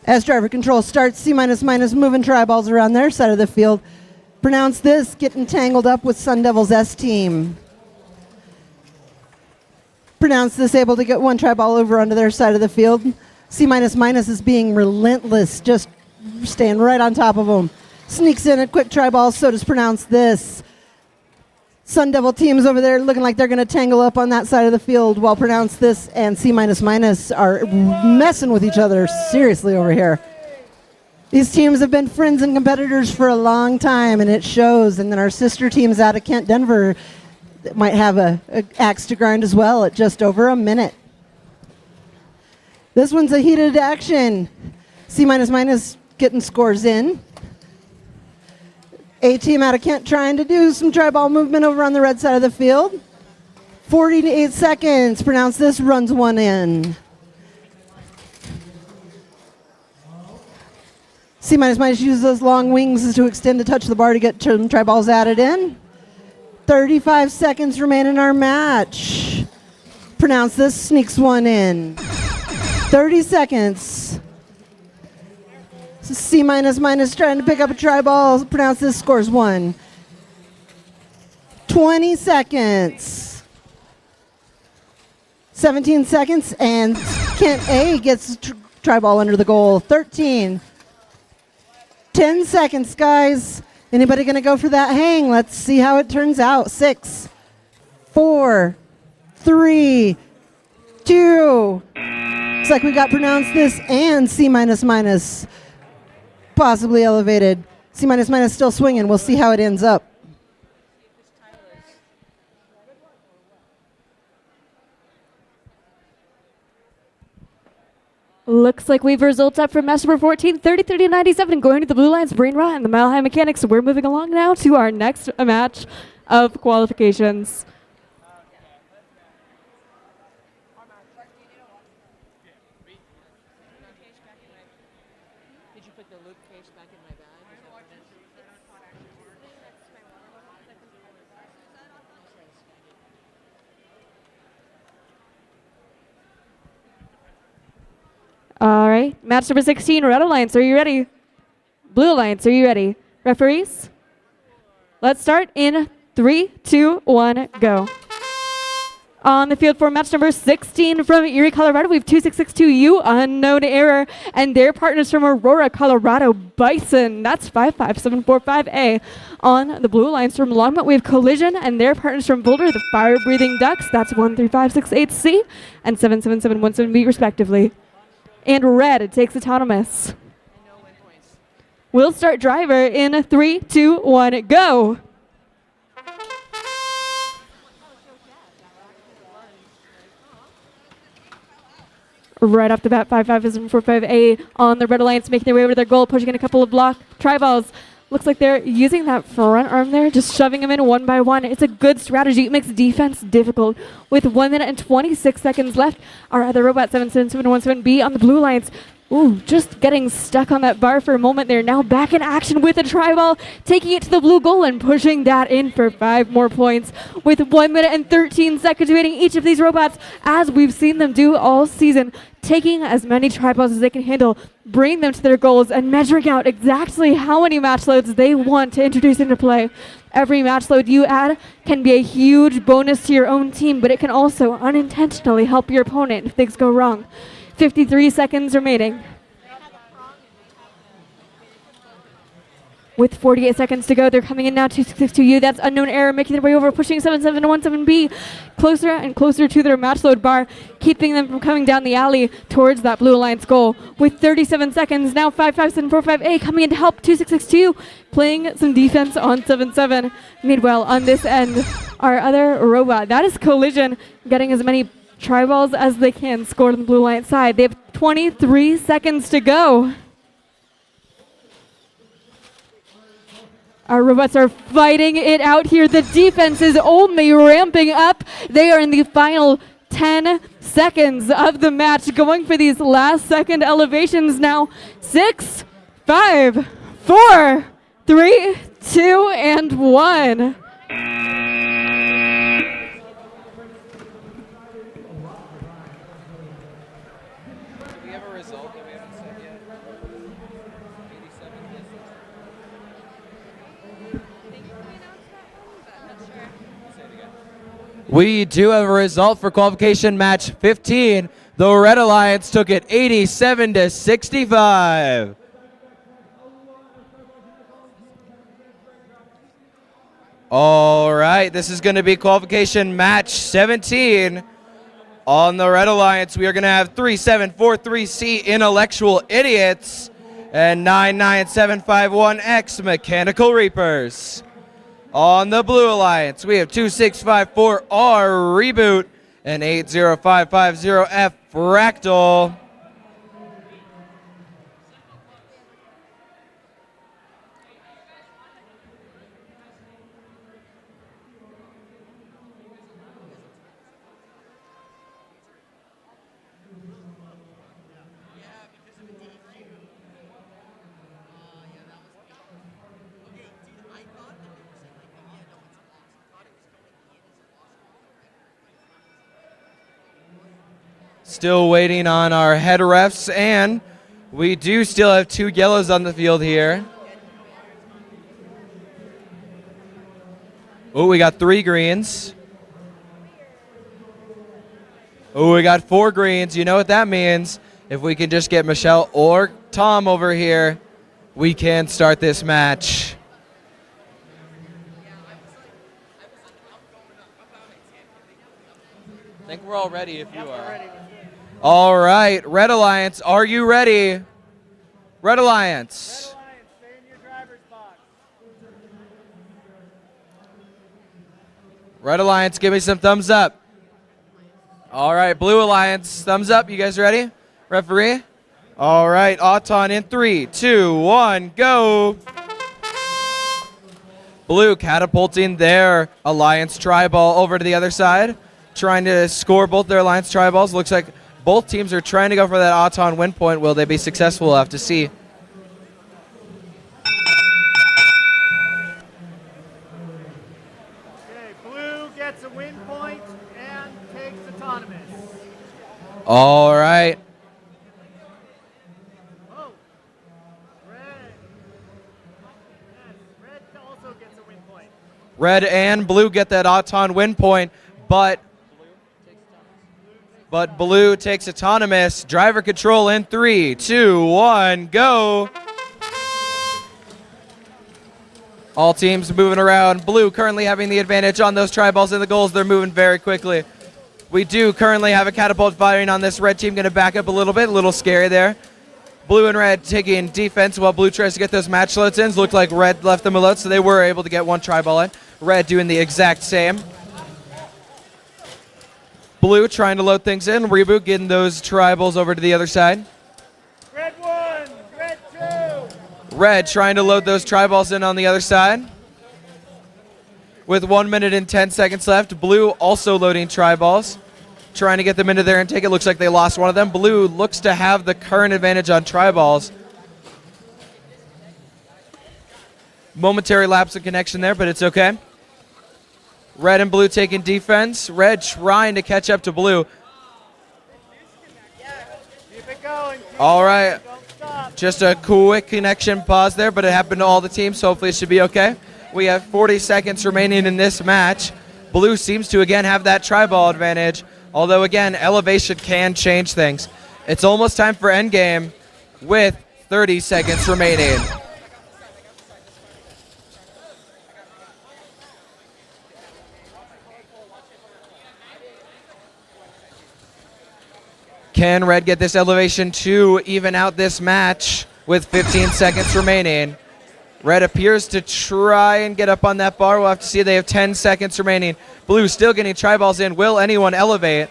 As driver control starts, C minus moving tri-balls around their side of the field. Pronounce this, getting tangled up with Sun Devils S team. Pronounce this, able to get one tri-ball over onto their side of the field. C minus is being relentless, just staying right on top of them. Sneaks in a quick tri-ball, so does pronounce this. Sun Devil teams over there looking like they're going to tangle up on that side of the field. Well pronounced this and C minus minus are messing with each other seriously over here. These teams have been friends and competitors for a long time, and it shows. And then our sister teams out of Kent, Denver might have a axe to grind as well at just over a minute. This one's a heated action. C minus minus getting scores in. A team out of Kent trying to do some try ball movement over on the red side of the field. 48 seconds. Pronounce this, runs one in. C minus minus uses those long wings to extend to touch the bar to get some try balls added in. 35 seconds remain in our match. Pronounce this, sneaks one in. 30 seconds. C minus minus trying to pick up a try ball. Pronounce this, scores one. 20 seconds. 17 seconds, and Kent A gets try ball under the goal. 13. 10 seconds, guys. Anybody going to go for that hang? Let's see how it turns out. 6, 4, 3, 2. Looks like we got pronounced this and C minus minus possibly elevated. C minus minus still swinging. We'll see how it ends up. Looks like we've results up from match number 14, 30-30-97, going to the Blue Lions, Brain Rot, and the Mile High Mechanics. We're moving along now to our next match of qualifications. Did you put the loop case back in my bag? All right, match number 16, Red Alliance, are you ready? Blue Alliance, are you ready? Referees? Let's start in 3, 2, 1, go. On the field for match number 16 from Erie, Colorado, we have 2662U, Unknown Error, and their partners from Aurora, Colorado, Bison. That's 55745A. On the Blue Alliance from Longmont, we have Collision, and their partners from Boulder, the Fire Breathing Ducks. That's 13568C and 77717B, respectively. And Red takes Autonomous. We'll start driver in 3, 2, 1, go. Right off the bat, 55745A on the Red Alliance, making their way over to their goal, pushing in a couple of block try balls. Looks like they're using that front arm there, just shoving them in one by one. It's a good strategy. It makes defense difficult. With 1 minute and 26 seconds left, our other robot, 77717B on the Blue Alliance. Ooh, just getting stuck on that bar for a moment. They're now back in action with a try ball, taking it to the blue goal and pushing that in for 5 more points. With 1 minute and 13 seconds remaining, each of these robots, as we've seen them do all season, taking as many try balls as they can handle, bringing them to their goals, and measuring out exactly how many match loads they want to introduce into play. Every match load you add can be a huge bonus to your own team, but it can also unintentionally help your opponent if things go wrong. 53 seconds remaining. With 48 seconds to go, they're coming in now, 2662U. That's Unknown Error, making their way over, pushing 7717B closer and closer to their match load bar, keeping them from coming down the alley towards that Blue Alliance goal. With 37 seconds, now 55745A coming in to help 2662, playing some defense on 77. Meanwhile, on this end, our other robot, that is Collision, getting as many try balls as they can scored on the Blue Alliance side. They have 23 seconds to go. Our robots are fighting it out here. The defense is only ramping up. They are in the final 10 seconds of the match, going for these last second elevations now. 6, 5, 4, 3, 2, and 1. We do have a result for qualification match 15. The Red Alliance took it 87-65. All right, this is going to be qualification match 17. On the Red Alliance, we are going to have 3743C Intellectual Idiots and 99751X Mechanical Reapers. On the Blue Alliance, we have 2654R Reboot and 80550F Fractal. Still waiting on our head refs, and we do still have 2 yellows on the field here. Oh, we got 3 greens. Oh, we got 4 greens. You know what that means. If we can just get Michelle or Tom over here, we can start this match. I think we're all ready if you are. All right, Red Alliance, are you ready? Red Alliance. Stay in your driver's box. Red Alliance, give me some thumbs up. All right, Blue Alliance, thumbs up. You guys ready? Referee? All right, Auton in 3, 2, 1, go. Blue catapulting their Alliance tri-ball over to the other side, trying to score both their Alliance tri-balls. Looks like both teams are trying to go for that Auton win point. Will they be successful? We'll have to see. Okay, blue gets a win point and takes autonomous. All right. Oh, red. Yes, red also gets a win point. Red and blue get that Auton win point, but blue takes autonomous. Driver control in 3, 2, 1, go. All teams moving around. Blue currently having the advantage on those tri-balls and the goals. They're moving very quickly. We do currently have a catapult firing on this red team. Going to back up a little bit. A little scary there. Blue and red taking defense while blue tries to get those match loads in. Looked like red left them alone, so they were able to get 1 tri-ball in. Red doing the exact same. Blue trying to load things in. Reboot getting those tri-balls over to the other side. Red 1, red 2. Red trying to load those tri-balls in on the other side. With 1 minute and 10 seconds left. Blue also loading tri-balls, trying to get them into their intake. It looks like they lost one of them. Blue looks to have the current advantage on tri-balls. Momentary lapse of connection there, but it's okay. Red and blue taking defense. Red trying to catch up to blue. Keep it going. All right. Don't stop. Just a quick connection pause there, but it happened to all the teams, so hopefully it should be okay. We have 40 seconds remaining in this match. Blue seems to again have that tri-ball advantage, although again, elevation can change things. It's almost time for endgame with 30 seconds remaining. Can Red get this elevation to even out this match with 15 seconds remaining? Red appears to try and get up on that bar. We'll have to see. They have 10 seconds remaining. Blue still getting tri-balls in. Will anyone elevate?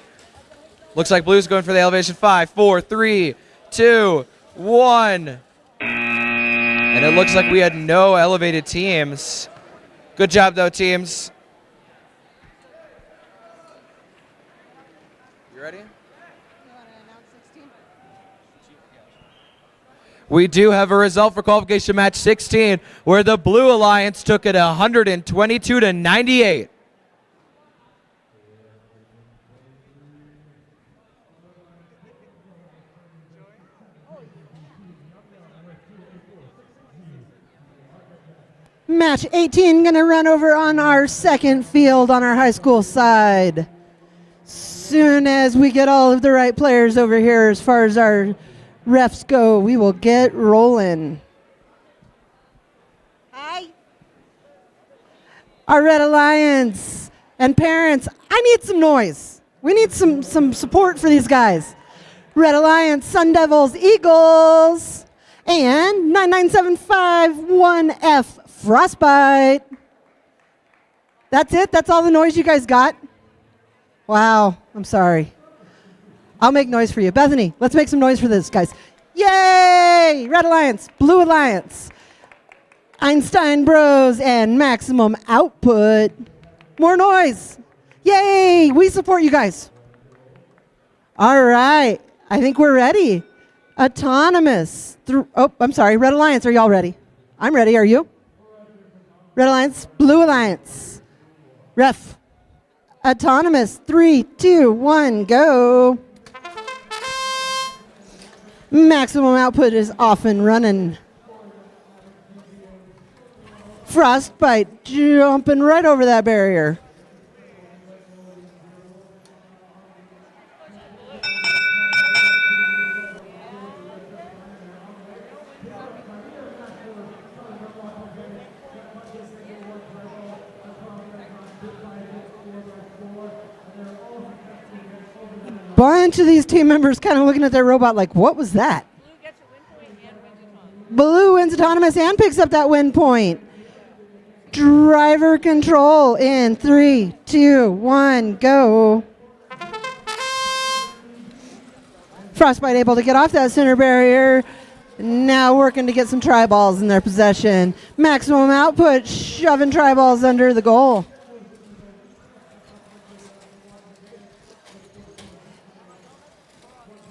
Looks like Blue's going for the elevation. 5, 4, 3, 2, 1. And it looks like we had no elevated teams. Good job, though, teams. You ready? We do have a result for qualification match 16, where the Blue Alliance took it 122 to 98. Match 18 going to run over on our second field on our high school side. Soon as we get all of the right players over here as far as our refs go, we will get rolling. Hi. Our Red Alliance and parents, I need some noise. We need some support for these guys. Red Alliance, Sun Devils, Eagles, and 99751F Frostbite. That's it? That's all the noise you guys got? Wow, I'm sorry. I'll make noise for you. Bethany, let's make some noise for this, guys. Yay! Red Alliance, Blue Alliance, Einstein Bros, and Maximum Output. More noise. Yay! We support you guys. All right. I think we're ready. Autonomous. I'm sorry. Red Alliance, are y'all ready? I'm ready. Are you? Red Alliance, Blue Alliance. Ref. Autonomous. 3, 2, 1, go. Maximum Output is off and running. Frostbite jumping right over that barrier. Bunch of these team members kind of looking at their robot like, what was that? Blue wins autonomous and picks up that win point. Driver control in 3, 2, 1, go. Frostbite able to get off that center barrier. Now working to get some tri-balls in their possession. Maximum Output shoving tri-balls under the goal.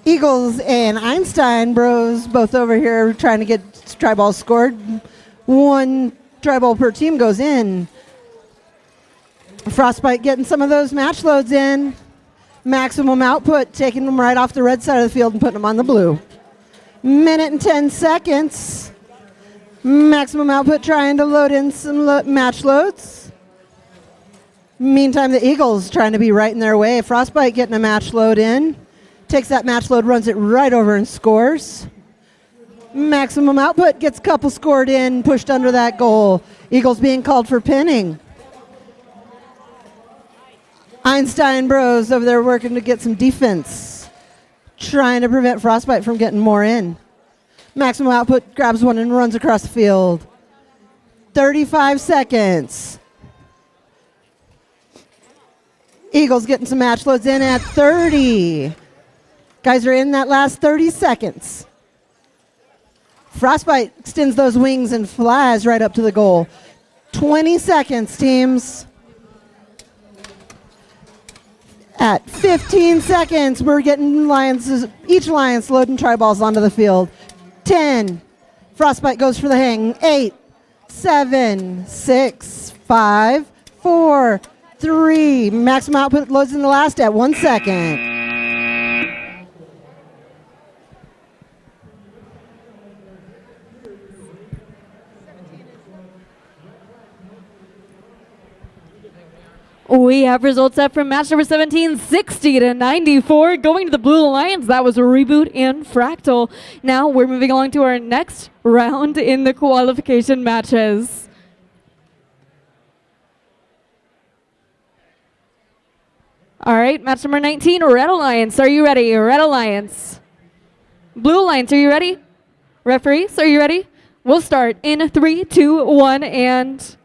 Eagles and Einstein Bros both over here trying to get tri-balls scored. One tri-ball per team goes in. Frostbite getting some of those match loads in. Maximum Output taking them right off the red side of the field and putting them on the blue. Minute and 10 seconds. Maximum Output trying to load in some match loads. Meantime, the Eagles trying to be right in their way. Frostbite getting a match load in. Takes that match load, runs it right over and scores. Maximum Output gets a couple scored in, pushed under that goal. Eagles being called for pinning. Einstein Bros over there working to get some defense, trying to prevent Frostbite from getting more in. Maximum Output grabs one and runs across the field. 35 seconds. Eagles getting some match loads in at 30. Guys are in that last 30 seconds. Frostbite extends those wings and flies right up to the goal. 20 seconds, teams. At 15 seconds, we're getting each Alliance loading tri-balls onto the field. 10. Frostbite goes for the hang. 8, 7, 6, 5, 4, 3. Maximum Output loads in the last at 1 second. We have results up from match number 17, 60 to 94, going to the Blue Alliance. That was a Reboot and Fractal. Now we're moving along to our next round in the qualification matches. All right, match number 19, Red Alliance. Are you ready? Red Alliance. Blue Alliance, are you ready? Referees, are you ready? We'll start in 3, 2, 1, and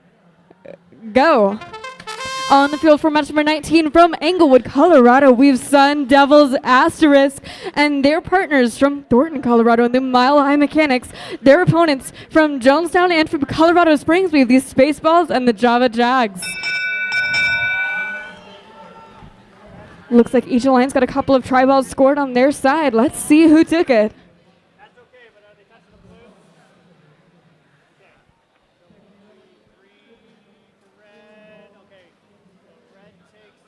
go. On the field for match number 19 from Englewood, Colorado, we've Sun Devils Asterisk and their partners from Thornton, Colorado, and the Mile High Mechanics. Their opponents from Jonestown and from Colorado Springs, we have the Spaceballs and the Java Jags. Looks like each alliance got a couple of tri-balls scored on their side. Let's see who took it. That's okay, but are they touching the blue? Okay. Green to red. Okay. So red takes.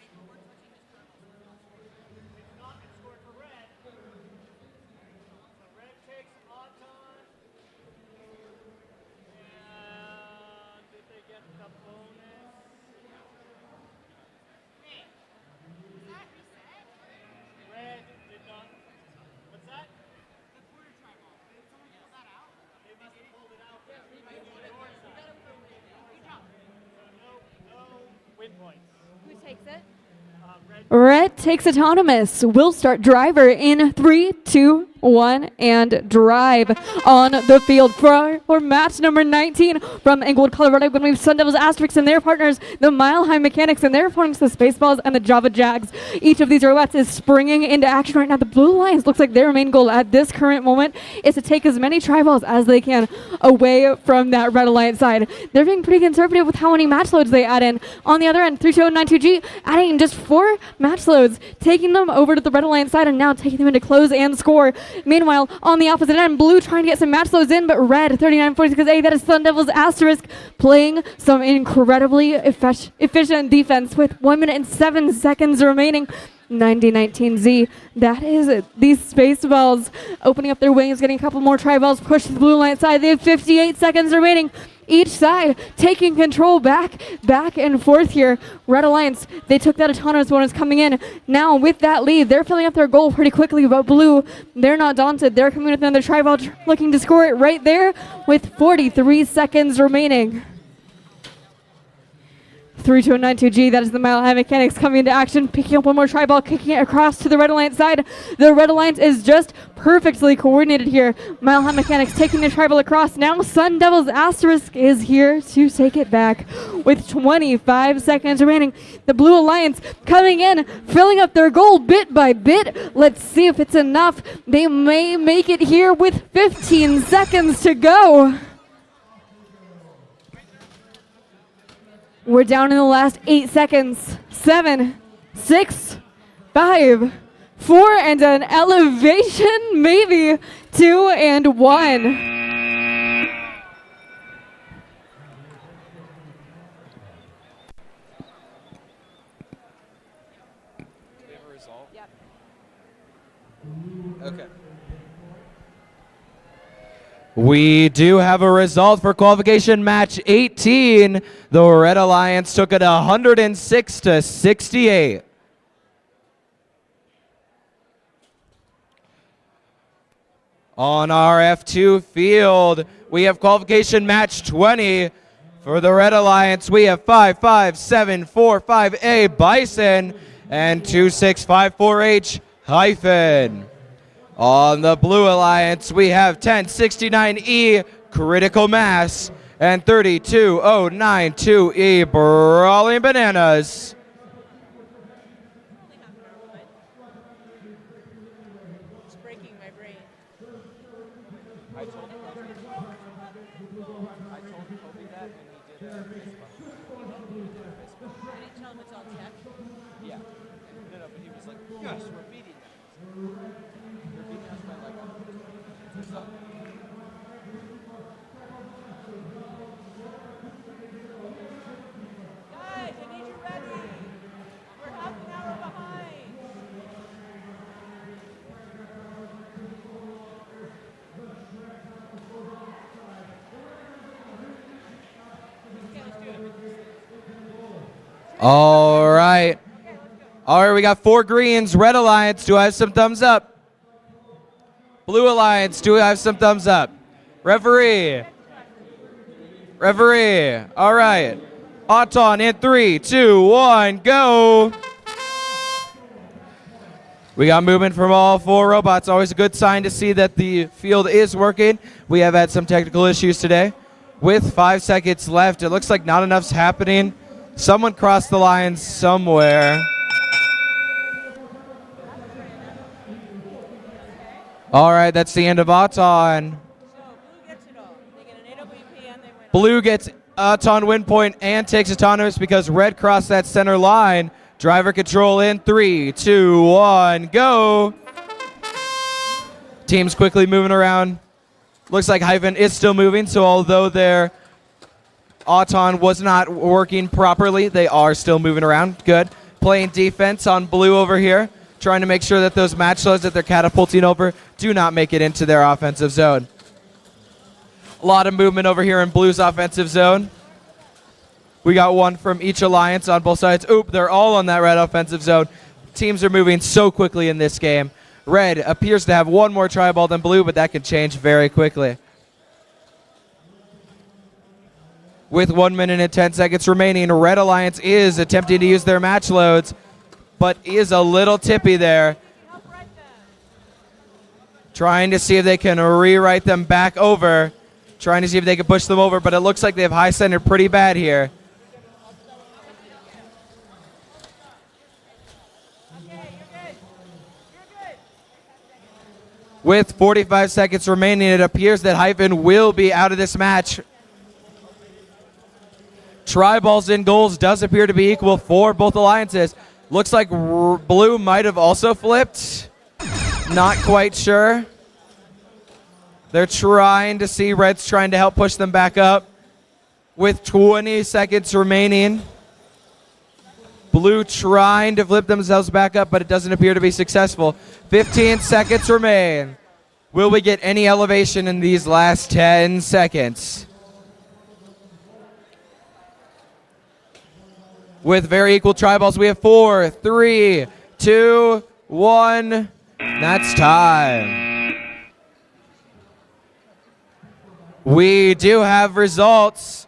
It's not it's scored for red. So red takes Auton. And did they get the bonus? Red did not. What's that? Red takes autonomous. We'll start driver in 3, 2, 1, and drive on the field for match number 19 from Englewood, Colorado. When we have Sun Devils Asterisks and their partners, the Mile High Mechanics and their opponents, the Spaceballs and the Java Jags. Each of these robots is springing into action right now. The Blue Lions looks like their main goal at this current moment is to take as many tri-balls as they can away from that Red Alliance side. They're being pretty conservative with how many match loads they add in. On the other end, 3292G adding just 4 match loads, taking them over to the Red Alliance side and now taking them into close and score. Meanwhile, on the opposite end, Blue trying to get some match loads in, but Red, 3946A, that is Sun Devils Asterisk, playing some incredibly efficient defense with 1 minute and 7 seconds remaining. 9019Z, that is it. These Spaceballs opening up their wings, getting a couple more tri-balls pushed to the Blue Alliance side. They have 58 seconds remaining. Each side taking control back and forth here. Red Alliance, they took that autonomous bonus coming in. Now with that lead, they're filling up their goal pretty quickly, but Blue, they're not daunted. They're coming with another tri-ball, looking to score it right there with 43 seconds remaining. 3292G, that is the Mile High Mechanics coming into action, picking up one more tri-ball, kicking it across to the Red Alliance side. The Red Alliance is just perfectly coordinated here. Mile High Mechanics taking the tri-ball across. Now Sun Devils Asterisk is here to take it back with 25 seconds remaining. The Blue Alliance coming in, filling up their goal bit by bit. Let's see if it's enough. They may make it here with 15 seconds to go. We're down in the last 8 seconds. 7, 6, 5, 4, and an elevation, maybe 2 and 1. We have a result? Yep. Okay. We do have a result for qualification match 18. The Red Alliance took it 106-68. On our F2 field, we have qualification match 20. For the Red Alliance, we have 55745A Bison and 2654H Hyphen. On the Blue Alliance, we have 1069E Critical Mass and 32092E Brawling Bananas. It's breaking my brain. I told Kobe that when he did a fist bump. I didn't tell him it's all tech. Yeah. No, but he was like, yes, we're beating them. We're beating us by like a something. Guys, I need you ready. We're half an hour behind. Okay, let's do it. All right. All right, we got 4 greens. Red Alliance, do I have some thumbs up? Blue Alliance, do I have some thumbs up? Referee. Referee. All right. Auton in 3, 2, 1, go. We got movement from all 4 robots. Always a good sign to see that the field is working. We have had some technical issues today. With 5 seconds left, it looks like not enough's happening. Someone crossed the line somewhere. All right, that's the end of Auton. So, Blue gets it all. They get an AWP and they win. Blue gets Auton win point and takes autonomous because Red crossed that center line. Driver control in 3, 2, 1, go. Teams quickly moving around. Looks like Hyphen is still moving, so although their Auton was not working properly, they are still moving around. Good. Playing defense on Blue over here, trying to make sure that those match loads that they're catapulting over do not make it into their offensive zone. A lot of movement over here in Blue's offensive zone. We got one from each alliance on both sides. Oop, they're all on that Red offensive zone. Teams are moving so quickly in this game. Red appears to have one more tri-ball than Blue, but that can change very quickly. with 1 minute and 10 seconds remaining. Red Alliance is attempting to use their match loads, but is a little tippy there. Trying to see if they can rewrite them back over. Trying to see if they can push them over, but it looks like they have high centered pretty bad here. With 45 seconds remaining, it appears that Hyphen will be out of this match. Tri-balls in goals does appear to be equal for both alliances. Looks like blue might have also flipped. Not quite sure. They're trying to see, red's trying to help push them back up. With 20 seconds remaining. Blue trying to flip themselves back up, but it doesn't appear to be successful. 15 seconds remain. Will we get any elevation in these last 10 seconds? With very equal tri-balls, we have 4, 3, 2, 1. That's time. We do have results.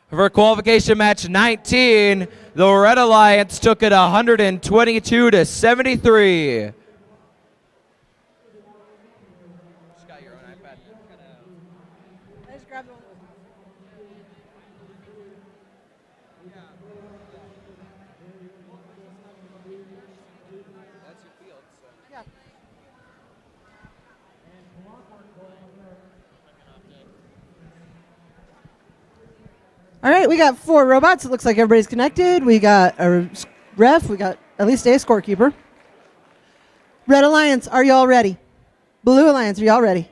For qualification match 19, the Red Alliance took it 122 to 73. Just got your own iPad. I just grabbed one. That's your field, so. Yeah. All right, we got 4 robots. It looks like everybody's connected. We got a ref. We got at least a scorekeeper. Red Alliance, are y'all ready? Blue Alliance, are y'all ready?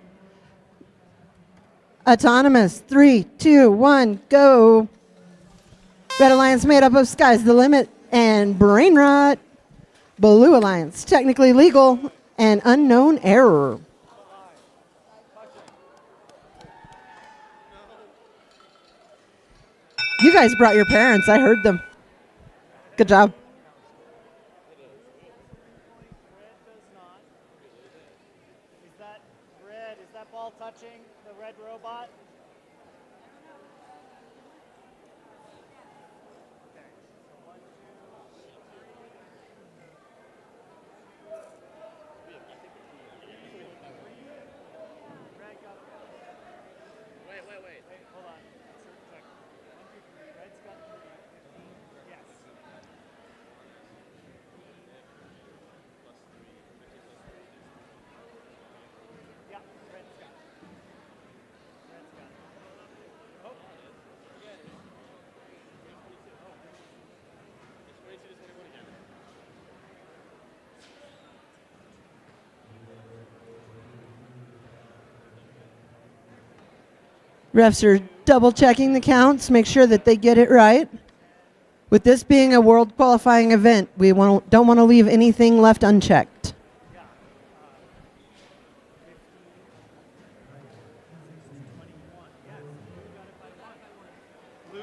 Autonomous, 3, 2, 1, go. Red Alliance made up of Sky's the Limit and Brain Rot. Blue Alliance, technically legal and unknown error. You guys brought your parents. I heard them. Good job. Red does not. Is that red? Is that ball touching the red robot? Okay. So 1, 2. Red got it. Wait. Hold on. Check. 1, 2, 3. Red's got 3. 15. Yes. Yeah, red's got it. Red's got it. Oh. Refs are double checking the counts, make sure that they get it right. With this being a world qualifying event, we don't want to leave anything left unchecked. Blue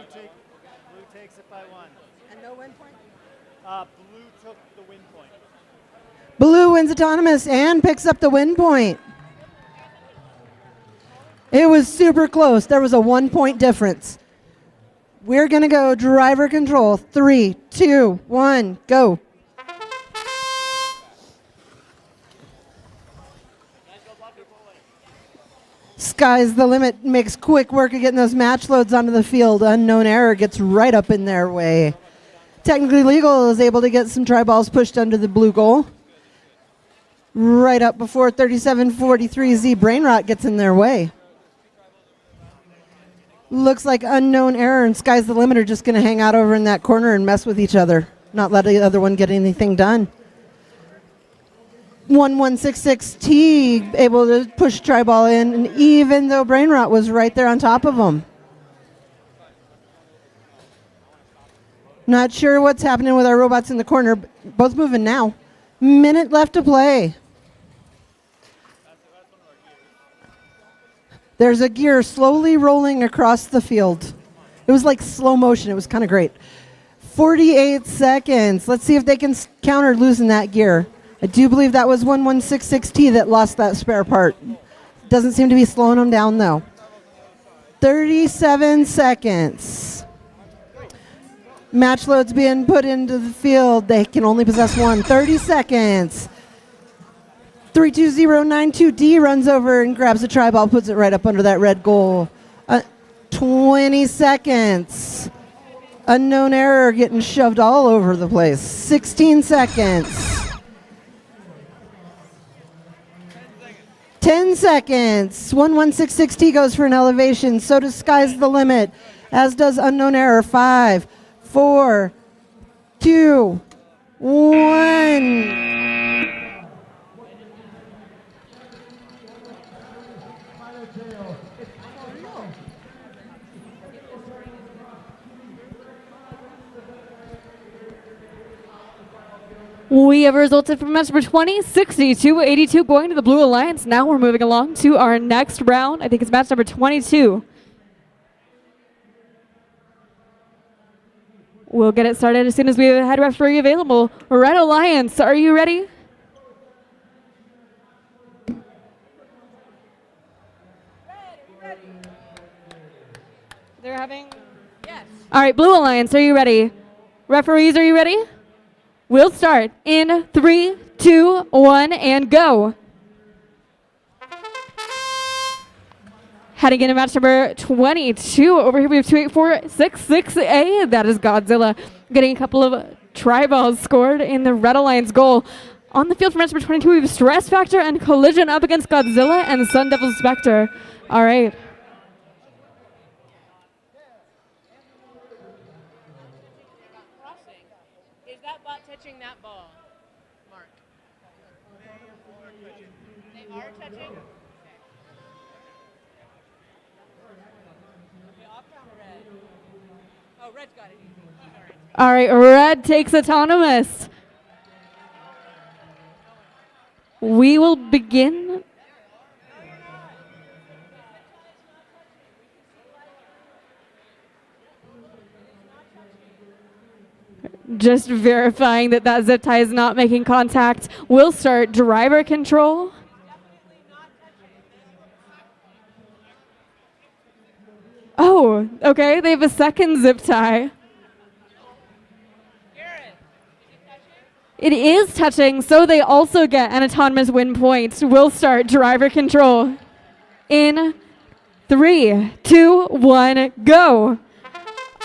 takes it by 1. And no win point? Blue took the win point. Blue wins autonomous and picks up the win point. It was super close. There was a 1 point difference. We're going to go driver control. 3, 2, 1, go. Sky's the Limit makes quick work of getting those match loads onto the field. Unknown error gets right up in their way. Technically Legal is able to get some tri-balls pushed under the blue goal. Right up before 3743Z Brain Rot gets in their way. Looks like Unknown Error and Sky's the Limit are just going to hang out over in that corner and mess with each other, not let the other one get anything done. 1166T able to push tri-ball in, and even though Brain Rot was right there on top of him. Not sure what's happening with our robots in the corner. Both moving now. Minute left to play. There's a gear slowly rolling across the field. It was like slow motion. It was kind of great. 48 seconds. Let's see if they can counter losing that gear. I do believe that was 1166T that lost that spare part. Doesn't seem to be slowing them down, though. 37 seconds. Match loads being put into the field. They can only possess one. 30 seconds. 32092D runs over and grabs the tri-ball, puts it right up under that red goal. 20 seconds. Unknown error getting shoved all over the place. 16 seconds. 10 seconds. 1166T goes for an elevation. So does Sky's the Limit, as does Unknown Error. 5, 4, 2, 1. We have resulted from match number 20, 62-82, going to the Blue Alliance. Now we're moving along to our next round. I think it's match number 22. We'll get it started as soon as we have a head referee available. Red Alliance, are you ready? They're having... Yes. All right, Blue Alliance, are you ready? Referees, are you ready? We'll start in 3, 2, 1, and go. Heading into match number 22. Over here we have 28466A. That is Godzilla. Getting a couple of tri-balls scored in the Red Alliance goal. On the field for match number 22, we have Stress Factor and Collision up against Godzilla and Sun Devil Spectre. All right. Crossing. Is that bot touching that ball, Mark? They are touching? Okay. Okay, off down red. Oh, red's got it. All right. All right, Red takes autonomous. We will begin. Just verifying that that zip tie is not making contact. We'll start driver control. Oh, okay, they have a second zip tie. It is touching, so they also get an autonomous win point. We'll start driver control. In 3, 2, 1, go.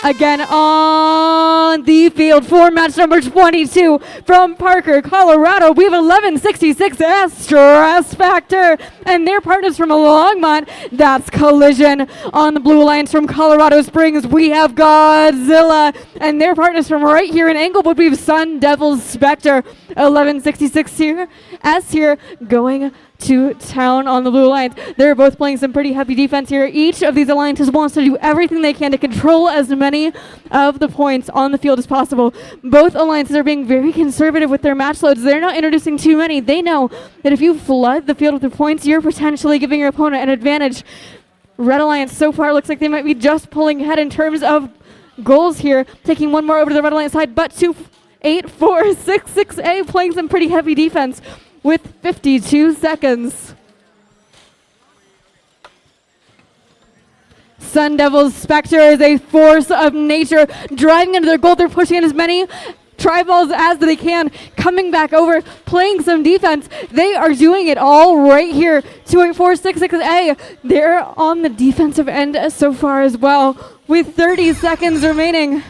Again on the field for match number 22 from Parker, Colorado. We have 1166S Stress Factor and their partners from Longmont. That's Collision. On the Blue Alliance from Colorado Springs, we have Godzilla and their partners from right here in Englewood. We have Sun Devil Spectre. 1166 here, S here, going to town on the Blue Alliance. They're both playing some pretty heavy defense here. Each of these alliances wants to do everything they can to control as many of the points on the field as possible. Both alliances are being very conservative with their match loads. They're not introducing too many. They know that if you flood the field with the points, you're potentially giving your opponent an advantage. Red Alliance so far looks like they might be just pulling ahead in terms of goals here. Taking one more over to the Red Alliance side, but 28466A playing some pretty heavy defense with 52 seconds. Sun Devil's Spectre is a force of nature. Driving into their goal, they're pushing in as many tri-balls as they can. Coming back over, playing some defense. They are doing it all right here. 28466A. They're on the defensive end so far as well, with 30 seconds remaining.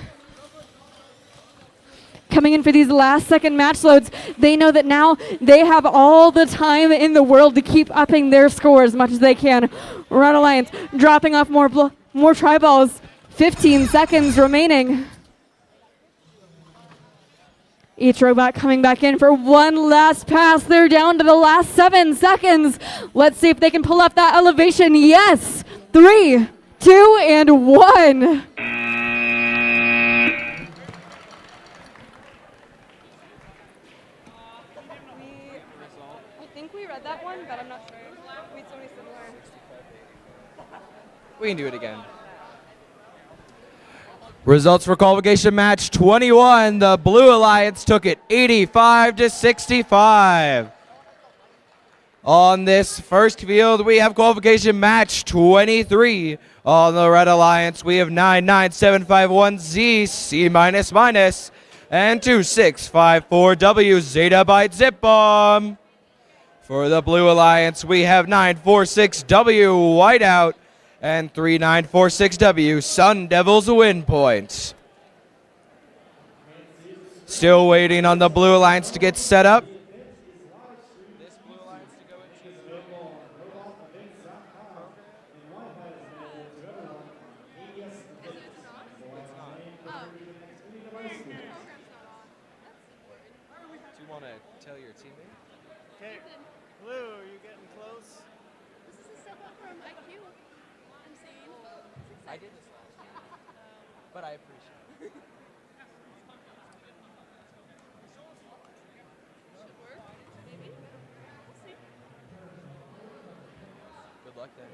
Coming in for these last second match loads, they know that now they have all the time in the world to keep upping their score as much as they can. Red Alliance dropping off more tri-balls. 15 seconds remaining. Each robot coming back in for one last pass. They're down to the last 7 seconds. Let's see if they can pull off that elevation. Yes! 3, 2, and 1. That one, but I'm not sure. We had so many similar. We can do it again. Results for qualification match 21. The Blue Alliance took it 85-65. On this first field, we have qualification match 23. On the Red Alliance, we have 99751Z C minus minus and 2654W Zeta Byte Zip Bomb. For the Blue Alliance, we have 946W Whiteout and 3946W Sun Devils Win Point. Still waiting on the Blue Alliance to get set up. Do you want to tell your teammate? Okay, Blue, are you getting close? This is a step up from IQ. I'm saying. I did this last year, but I appreciate it. Should work, maybe. We'll see. Good luck then.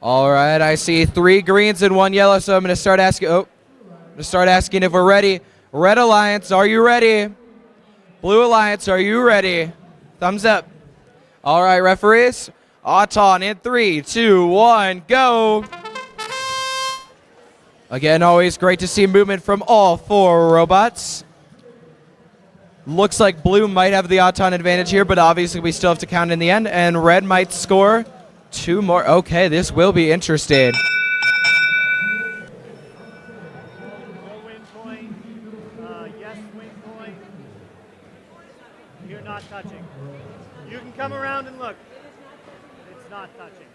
All right, I see 3 greens and 1 yellow, so I'm going to start asking. I'm going to start asking if we're ready. Red Alliance, are you ready? Blue Alliance, are you ready? Thumbs up. All right, referees. Auton in 3, 2, 1, go. Again, always great to see movement from all 4 robots. Looks like Blue might have the Auton advantage here, but obviously we still have to count in the end, and Red might score 2 more. Okay, this will be interesting. No win point. Yes win point. You're not touching. You can come around and look. It's not touching.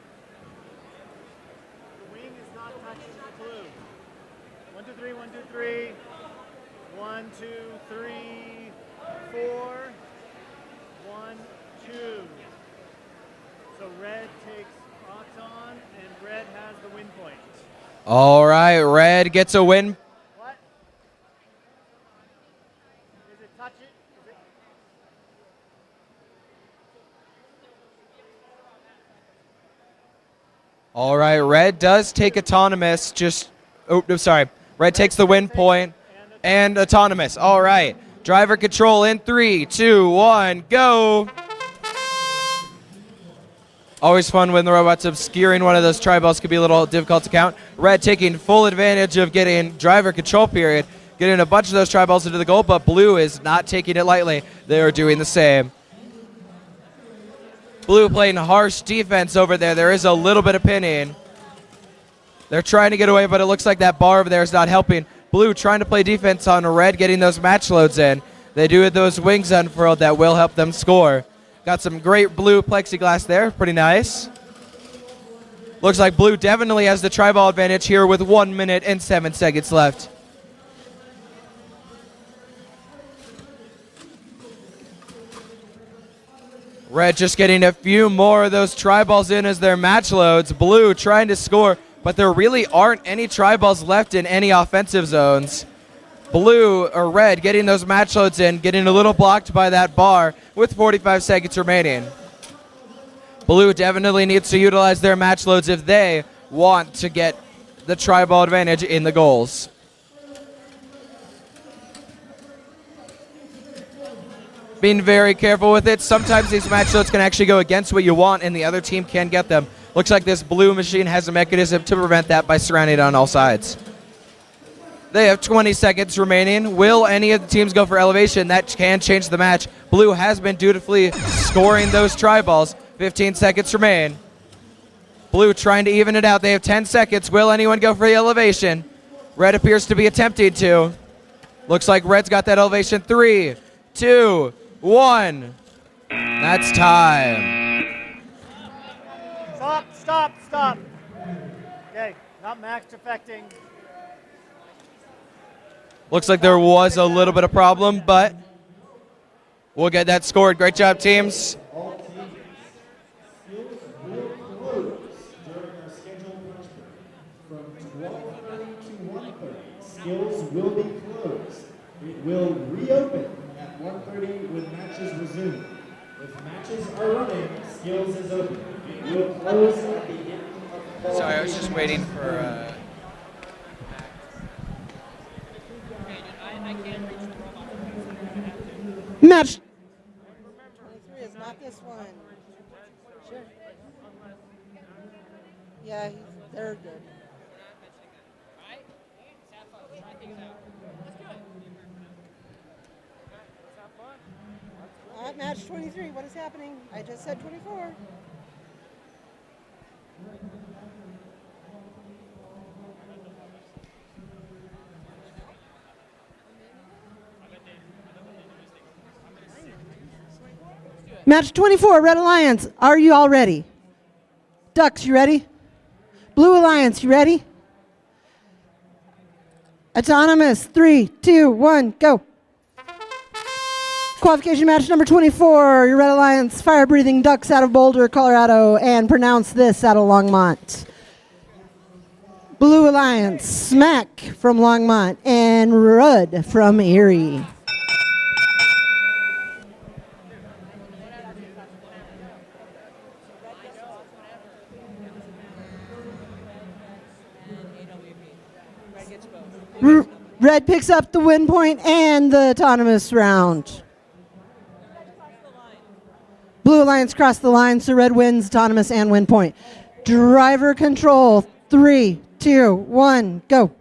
The wing is not touching the blue. 1, 2, 3, 1, 2, 3. 1, 2, 3, 4. 1, 2. So red takes Auton, and red has the win point. All right, Red gets a win. What? Is it touch it? Is it? All right, Red does take autonomous. Red takes the win point and autonomous. All right, driver control in 3, 2, 1, go. Always fun when the robot's obscuring one of those tri-balls could be a little difficult to count. Red taking full advantage of getting driver control period, getting a bunch of those tri-balls into the goal, but Blue is not taking it lightly. They are doing the same. Blue playing harsh defense over there. There is a little bit of pinning. They're trying to get away, but it looks like that bar over there is not helping. Blue trying to play defense on Red, getting those match loads in. They do have those wings unfurled that will help them score. Got some great blue plexiglass there. Pretty nice. Looks like Blue definitely has the tri-ball advantage here with 1 minute and 7 seconds left. Red just getting a few more of those tri-balls in as their match loads. Blue trying to score, but there really aren't any tri-balls left in any offensive zones. Blue or Red getting those match loads in, getting a little blocked by that bar with 45 seconds remaining. Blue definitely needs to utilize their match loads if they want to get the tri-ball advantage in the goals. Being very careful with it. Sometimes these match loads can actually go against what you want and the other team can get them. Looks like this blue machine has a mechanism to prevent that by surrounding it on all sides. They have 20 seconds remaining. Will any of the teams go for elevation? That can change the match. Blue has been dutifully scoring those tri-balls. 15 seconds remain. Blue trying to even it out. They have 10 seconds. Will anyone go for the elevation? Red appears to be attempting to. Looks like Red's got that elevation. 3, 2, 1. That's time. Stop. Okay, not max affecting. Looks like there was a little bit of problem, but we'll get that scored. Great job, teams. All teams, skills will close during our scheduled punch break. From 12:30 to 1:30, skills will be closed. It will reopen at 1:30 when matches resume. If matches are running, skills is open. It will close at the end of Sorry, I was just waiting for. I can't reach the robot. Match 23 is not this one. Sure. Yeah, they're good. Match 23, what is happening? I just said 24. Match 24, Red Alliance, are you all ready? Ducks, you ready? Blue Alliance, you ready? Autonomous, 3, 2, 1, go. Qualification match number 24, your Red Alliance fire-breathing ducks out of Boulder, Colorado, and pronounce this out of Longmont. Blue Alliance, Smack from Longmont, and Rudd from Erie. Red picks up the win point and the autonomous round. Blue Alliance crossed the line, so Red wins autonomous and win point. Driver control, 3, 2, 1, go.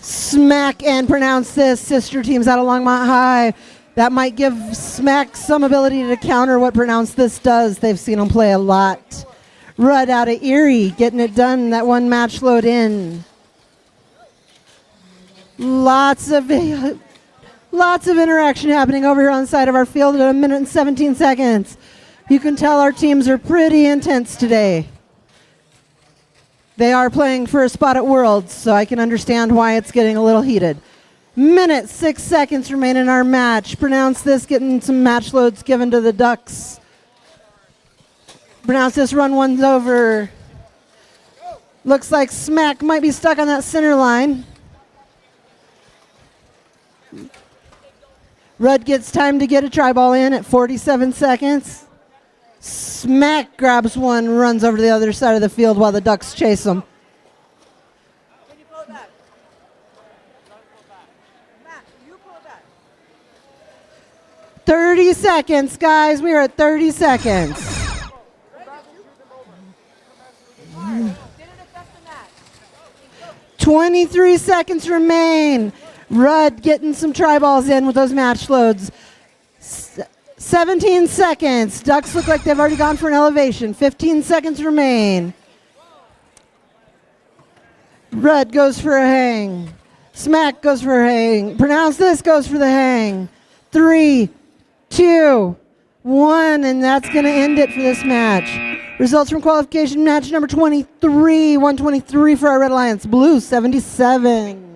Smack and pronounce this, sister teams out of Longmont High. That might give Smack some ability to counter what Pronounce This does. They've seen him play a lot. Rudd out of Erie, getting it done, that one match load in. Lots of interaction happening over here on the side of our field at 1 minute and 17 seconds. You can tell our teams are pretty intense today. They are playing for a spot at Worlds, so I can understand why it's getting a little heated. Minute, 6 seconds remain in our match. Pronounce This, getting some match loads given to the Ducks. Pronounce This, run one's over. Looks like Smack might be stuck on that center line. Rudd gets time to get a try ball in at 47 seconds. Smack grabs one, runs over to the other side of the field while the Ducks chase him. 30 seconds, guys. We are at 30 seconds. 23 seconds remain. Rudd getting some try balls in with those match loads. 17 seconds. Ducks look like they've already gone for an elevation. 15 seconds remain. Rudd goes for a hang. Smack goes for a hang. Pronounce This goes for the hang. 3, 2, 1, and that's going to end it for this match. Results from qualification match number 23, 123 for our Red Alliance. Blue, 77.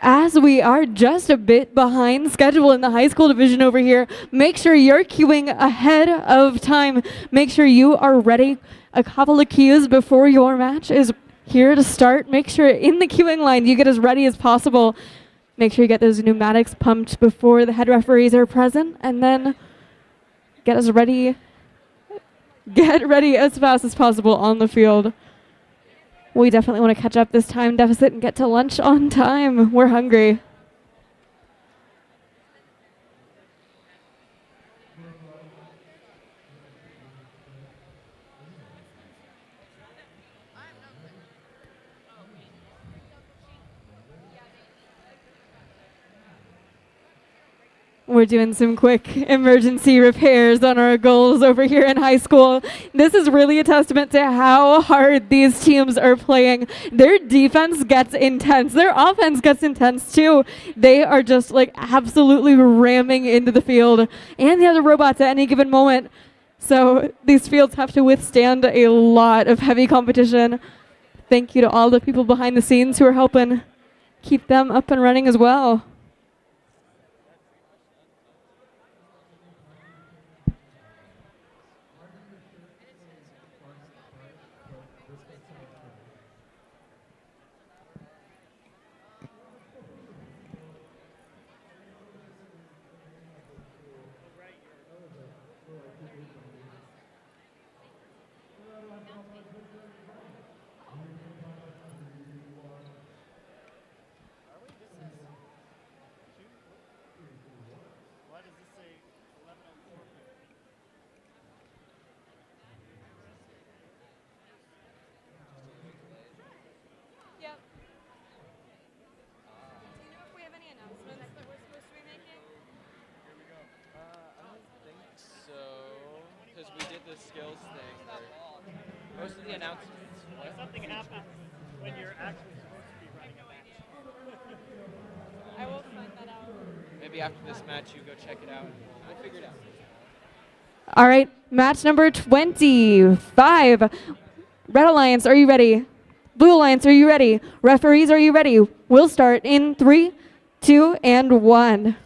As we are just a bit behind schedule in the high school division over here, make sure you're queuing ahead of time. Make sure you are ready. A couple of cues before your match is here to start. Make sure in the queuing line you get as ready as possible. Make sure you get those pneumatics pumped before the head referees are present, and then get ready as fast as possible on the field. We definitely want to catch up this time deficit and get to lunch on time. We're hungry. We're doing some quick emergency repairs on our goals over here in high school. This is really a testament to how hard these teams are playing. Their defense gets intense. Their offense gets intense too. They are just like absolutely ramming into the field and the other robots at any given moment. So these fields have to withstand a lot of heavy competition. Thank you to all the people behind the scenes who are helping keep them up and running as well. skills thing. Most of the announcements. What? Something happens when you're actually supposed to be running a match. I will find that out. Maybe after this match, you go check it out. We'll figure it out. All right, match number 25. Red Alliance, are you ready? Blue Alliance, are you ready? Referees, are you ready? We'll start in 3, 2, and 1.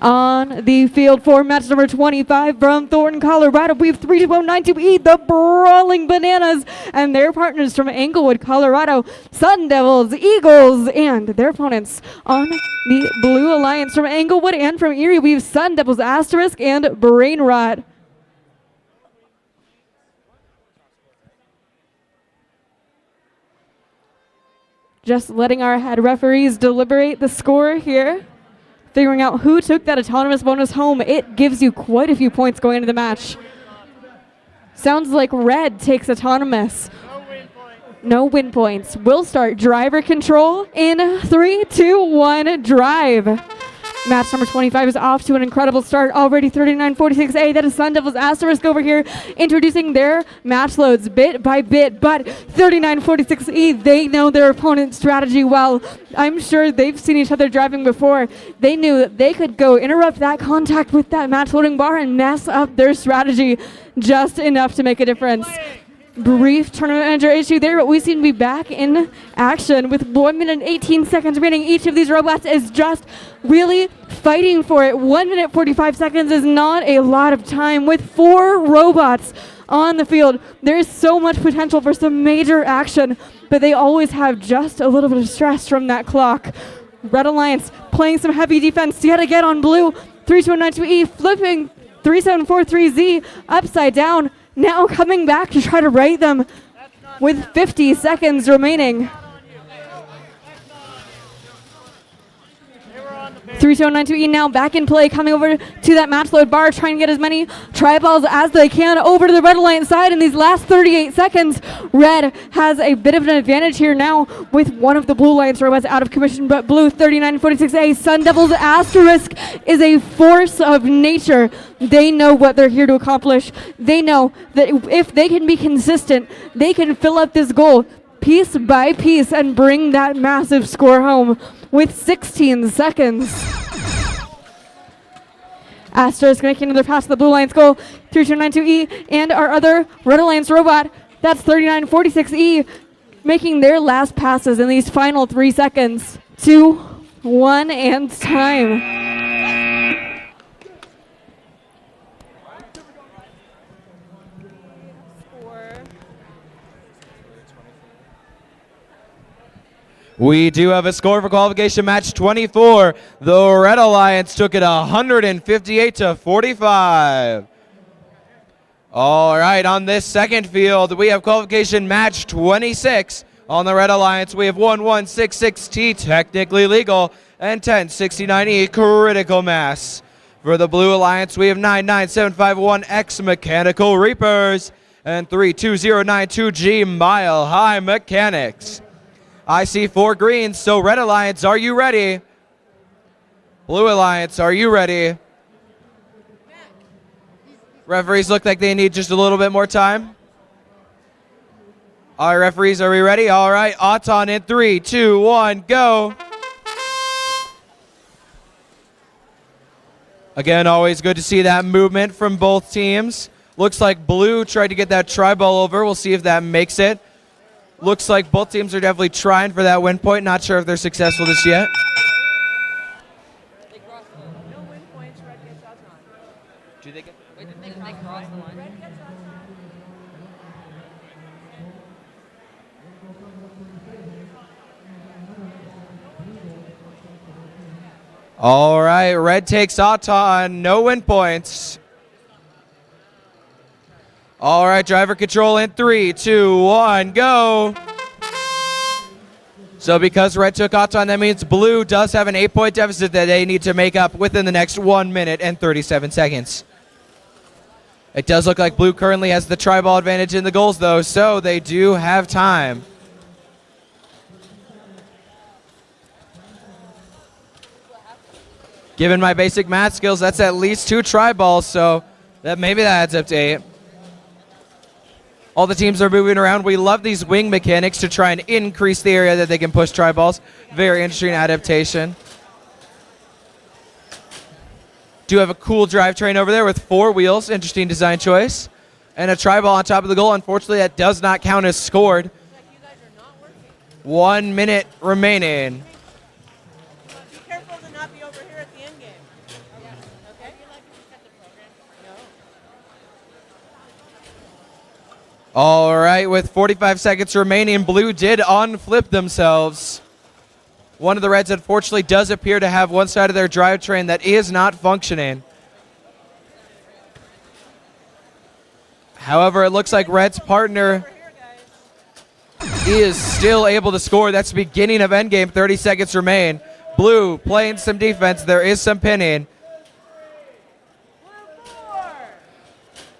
On the field for match number 25 from Thornton, Colorado, we have 32092E, the Brawling Bananas, and their partners from Englewood, Colorado, Sun Devils, Eagles, and their opponents. On the Blue Alliance from Englewood and from Erie, we have Sun Devils, Asterisk, and Brainrot. Just letting our head referees deliberate the score here. Figuring out who took that autonomous bonus home. It gives you quite a few points going into the match. Sounds like red takes autonomous. No win points. We'll start driver control in 3, 2, 1, drive. Match number 25 is off to an incredible start already. 3946A, that is Sun Devils Asterisk over here, introducing their match loads bit by bit. But 3946E, they know their opponent's strategy well. I'm sure they've seen each other driving before. They knew that they could go interrupt that contact with that match loading bar and mess up their strategy just enough to make a difference. Brief tournament manager issue there, but we seem to be back in action with 1 minute and 18 seconds remaining. Each of these robots is just really fighting for it. 1 minute 45 seconds is not a lot of time with 4 robots on the field. There is so much potential for some major action, but they always have just a little bit of stress from that clock. Red Alliance playing some heavy defense yet again on blue. 3292E flipping 3743Z upside down. Now coming back to try to right them with 50 seconds remaining. 3292E now back in play, coming over to that match load bar, trying to get as many tri-balls as they can over to the Red Alliance side in these last 38 seconds. Red has a bit of an advantage here now with one of the Blue Alliance robots out of commission, but blue 3946A, Sun Devils Asterisk, is a force of nature. They know what they're here to accomplish. They know that if they can be consistent, they can fill up this goal piece by piece and bring that massive score home with 16 seconds. Asterisk making another pass to the Blue Alliance goal. 3292E and our other Red Alliance robot, that's 3946E, making their last passes in these final 3 seconds. 2, 1, and time. We do have a score for qualification match 24. The Red Alliance took it 158 to 45. All right, on this second field, we have qualification match 26. On the Red Alliance, we have 1166T, technically legal, and 1069E, critical mass. For the Blue Alliance, we have 99751X, mechanical reapers, and 32092G, mile high mechanics. I see 4 greens, so Red Alliance, are you ready? Blue Alliance, are you ready? Referees look like they need just a little bit more time. All right, referees, are we ready? All right, Auton in 3, 2, 1, go. Again, always good to see that movement from both teams. Looks like blue tried to get that tri-ball over. We'll see if that makes it. Looks like both teams are definitely trying for that win point. Not sure if they're successful just yet. They cross the line. No win points, red gets shots on. Do they get? Wait, did they cross the line? Red gets shots on. All right, red takes Auton, no win points. All right, driver control in 3, 2, 1, go. So because red took Auton, that means blue does have an 8-point deficit that they need to make up within the next 1 minute and 37 seconds. It does look like blue currently has the tri-ball advantage in the goals, though, so they do have time. Given my basic math skills, that's at least 2 tri-balls, so Maybe that adds up to 8. All the teams are moving around. We love these wing mechanics to try and increase the area that they can push tri-balls. Very interesting adaptation. Do have a cool drivetrain over there with 4 wheels. Interesting design choice. And a tri-ball on top of the goal. Unfortunately, that does not count as scored. 1 minute remaining. Be careful to not be over here at the end game. Okay? All right, with 45 seconds remaining, Blue did unflip themselves. One of the Reds, unfortunately, does appear to have one side of their drivetrain that is not functioning. However, it looks like Red's partner is still able to score. That's the beginning of endgame. 30 seconds remain. Blue playing some defense. There is some pinning.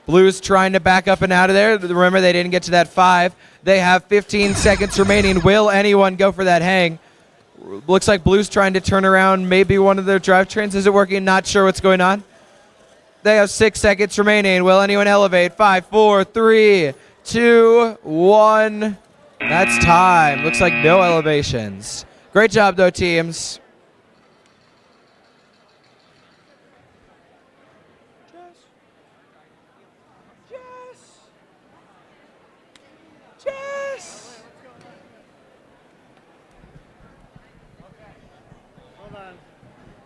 Blue's trying to back up and out of there. Remember, they didn't get to that 5. They have 15 seconds remaining. Will anyone go for that hang? Looks like Blue's trying to turn around maybe one of their drivetrains. Is it working? Not sure what's going on. They have 6 seconds remaining. Will anyone elevate? 5, 4, 3, 2, 1. That's time. Looks like no elevations. Great job, though, teams.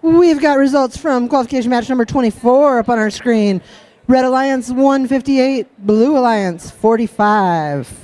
We've got results from qualification match number 24 up on our screen. Red Alliance 158, Blue Alliance 45.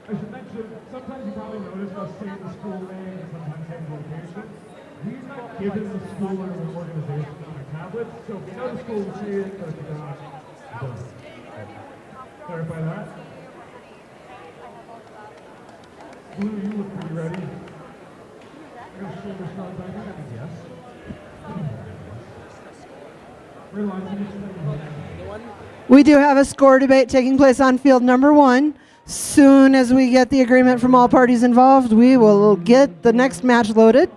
I should mention, sometimes you probably notice us saying the school name and sometimes saying the location. We've not given the school or the organization on our tablets, so if you know the school, we'll see it, but if you don't, don't. Clarify that. Blue, you look pretty ready. I got a shoulder shot back, I think yes. We do have a score debate taking place on field number 1. Soon as we get the agreement from all parties involved, we will get the next match loaded.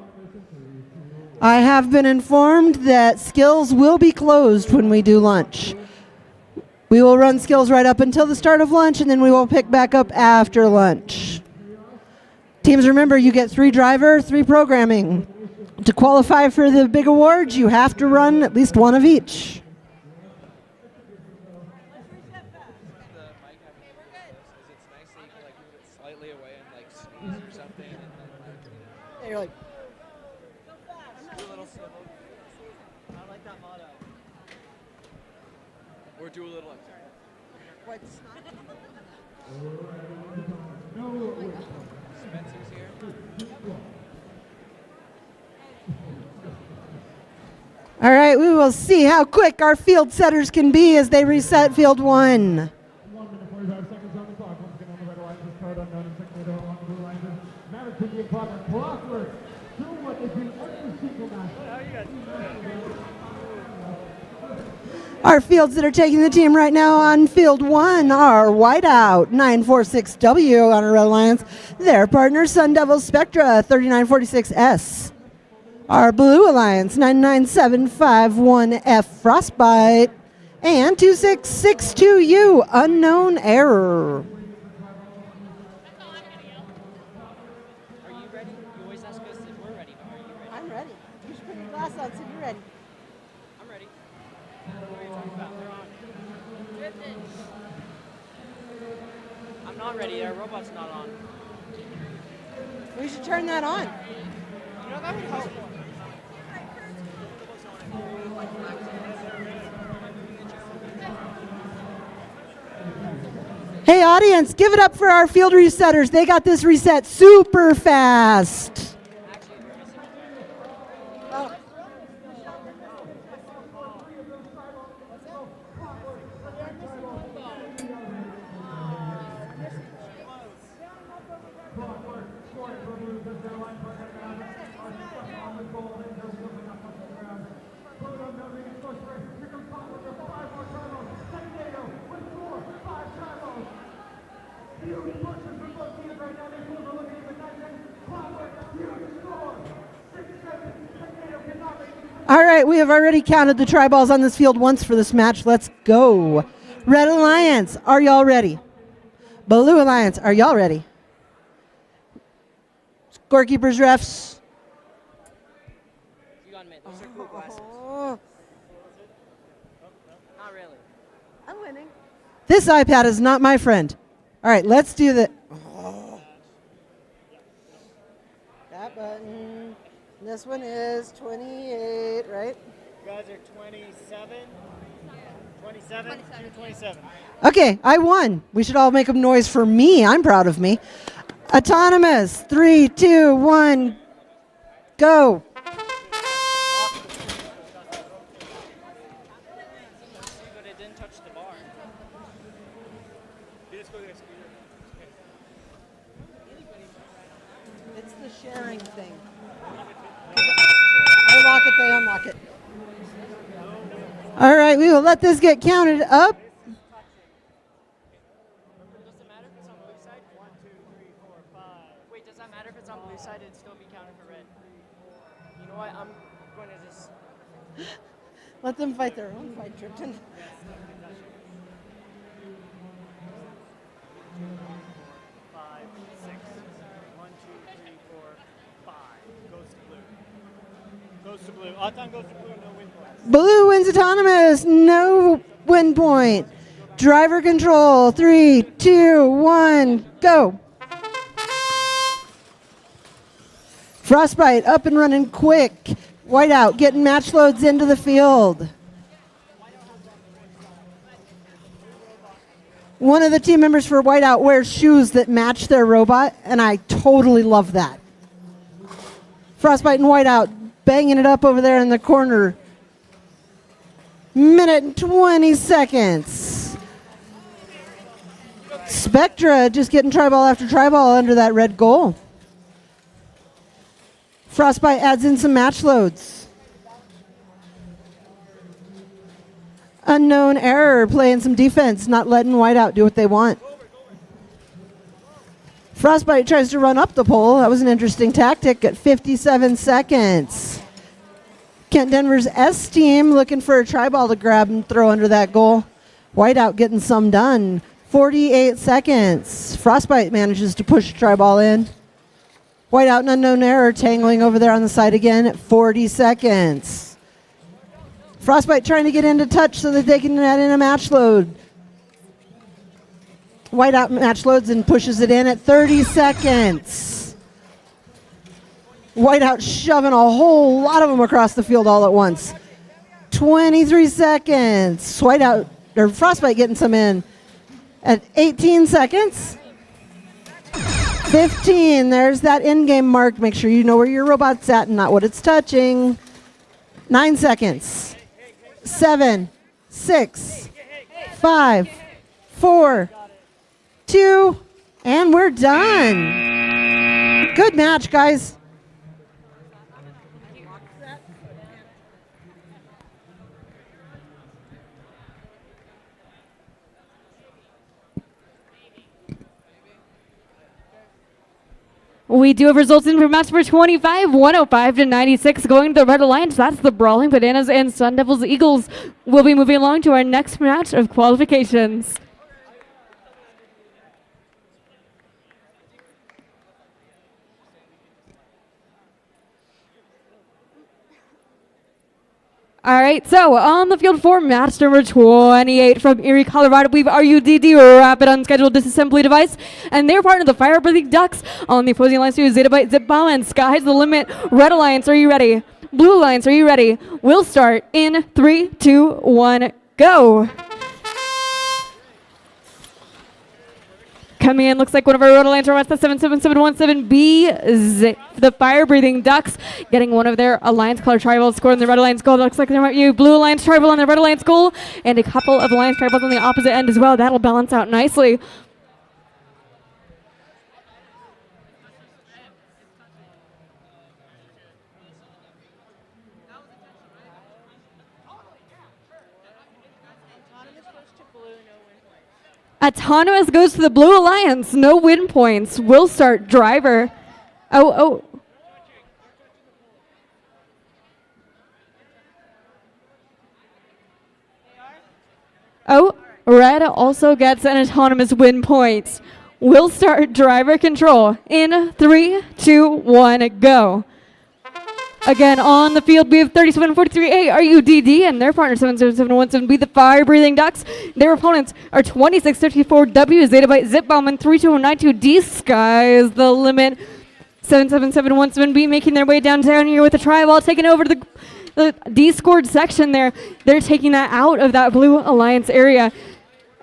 I have been informed that skills will be closed when we do lunch. We will run skills right up until the start of lunch, and then we will pick back up after lunch. Teams, remember, you get 3 driver, 3 programming. To qualify for the big awards, you have to run at least 1 of each. You're like, I like that motto. Or do a little what's Spencer's here. All right, we will see how quick our field setters can be as they reset field 1. 1 minute 45 seconds on the clock. Once again, on the red line, this card unknown and second middle on the blue line. Maverick to the proper clockwork. Do what they do every single match. Our fields that are taking the team right now on field 1 are Whiteout 946W on our Red Alliance. Their partner Sun Devil Spectra 3946S. Our Blue Alliance 99751F Frostbite and 2662U Unknown Error. Are you ready? You always ask us if we're ready, but are you ready? I'm ready. You should put your glass on so you're ready. I'm ready. What are you talking about? They're on. I'm not ready. Our robot's not on. We should turn that on. You know, that would help. Hey audience, give it up for our field resetters. They got this reset super fast. All right, we have already counted the tri balls on this field once for this match. Let's go. Red Alliance, are y'all ready? Blue Alliance, are y'all ready? Scorekeepers, refs. You got me. Those are cool glasses. Not really. I'm winning. This iPad is not my friend. All right, let's do the. That button. This one is 28, right? You guys are 27? 27? 27. Okay, I won. We should all make a noise for me. I'm proud of me. Autonomous. 3, 2, 1, go. But it didn't touch the bar. It's the sharing thing. I lock it, they unlock it. All right, we will let this get counted up. Does it matter if it's on blue side? 1, 2, 3, 4, 5. Wait, does that matter if it's on blue side? It'd still be counted for red. You know what? I'm going to just. Let them fight their own fight, Tripton. 5, 6. 1, 2, 3, 4, 5. Goes to blue. Goes to blue. Auton goes to blue, no win points. Blue wins autonomous, no win point. Driver control, 3, 2, 1, go. Frostbite up and running quick. Whiteout getting match loads into the field. One of the team members for Whiteout wears shoes that match their robot, and I totally love that. Frostbite and Whiteout banging it up over there in the corner. Minute and 20 seconds. Spectra just getting tri-ball after tri-ball under that red goal. Frostbite adds in some match loads. Unknown error playing some defense, not letting Whiteout do what they want. Frostbite tries to run up the pole. That was an interesting tactic at 57 seconds. Kent Denver's S team looking for a tri-ball to grab and throw under that goal. Whiteout getting some done. 48 seconds. Frostbite manages to push a tri-ball in. Whiteout and unknown error tangling over there on the side again at 40 seconds. Frostbite trying to get into touch so that they can add in a match load. Whiteout match loads and pushes it in at 30 seconds. Whiteout shoving a whole lot of them across the field all at once. 23 seconds. Whiteout or Frostbite getting some in at 18 seconds. 15. There's that in-game mark. Make sure you know where your robot's at and not what it's touching. 9 seconds. 7, 6, 5, 4, 2, and we're done. Good match, guys. We do have results in for match number 25, 105 to 96, going to the Red Alliance. That's the Brawling Bananas and Sun Devils Eagles. We'll be moving along to our next match of qualifications. All right, so on the field for match number 28 from Erie, Colorado, we have RUDD, Rapid Unscheduled Disassembly Device, and they're part of the Fire-Breathing Ducks. On the opposing alliance, we have Zettabyte, Zip Bomb, and Sky's the Limit. Red Alliance, are you ready? Blue Alliance, are you ready? We'll start in 3, 2, 1, go. Coming in, looks like one of our Red Alliance robots, the 77717B, the Fire-Breathing Ducks, getting one of their Alliance color tribals scored in the Red Alliance goal. That looks like they're you. Blue Alliance tribal on the Red Alliance goal, and a couple of Alliance tribals on the opposite end as well. That'll balance out nicely. Autonomous goes to the Blue Alliance. No win points. We'll start driver. Oh. Red also gets an autonomous win point. We'll start driver control in 3, 2, 1, go. Again, on the field, we have 3743A RUDD and their partner 77717B, the Fire-Breathing Ducks. Their opponents are 2654W, Zeta Byte, Zip Bomb, and 32192D. Sky's the limit. 77717B making their way downtown here with the tri-ball, taking over the D-scored section there. They're taking that out of that Blue Alliance area.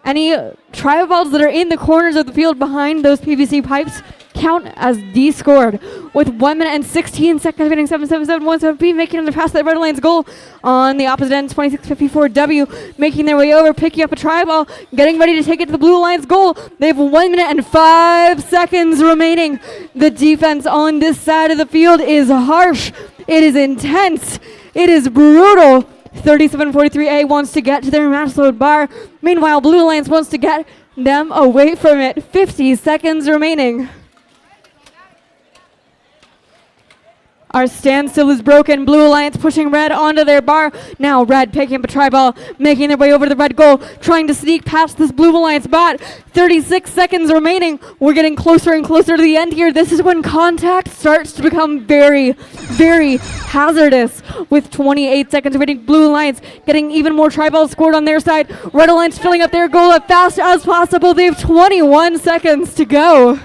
Any tri-balls that are in the corners of the field behind those PVC pipes count as D-scored. With 1 minute and 16 seconds remaining, 77717B making the pass to the Red Alliance goal. On the opposite end, 2654W making their way over, picking up a tri-ball, getting ready to take it to the Blue Alliance goal. They have 1 minute and 5 seconds remaining. The defense on this side of the field is harsh. It is intense. It is brutal. 3743A wants to get to their match load bar. Meanwhile, Blue Alliance wants to get them away from it. 50 seconds remaining. Our standstill is broken. Blue Alliance pushing Red onto their bar. Now Red picking up a tri-ball, making their way over to the Red goal, trying to sneak past this Blue Alliance bot. 36 seconds remaining. We're getting closer and closer to the end here. This is when contact starts to become very, very hazardous. With 28 seconds remaining, Blue Alliance getting even more tri-balls scored on their side. Red Alliance filling up their goal as fast as possible. They have 21 seconds to go.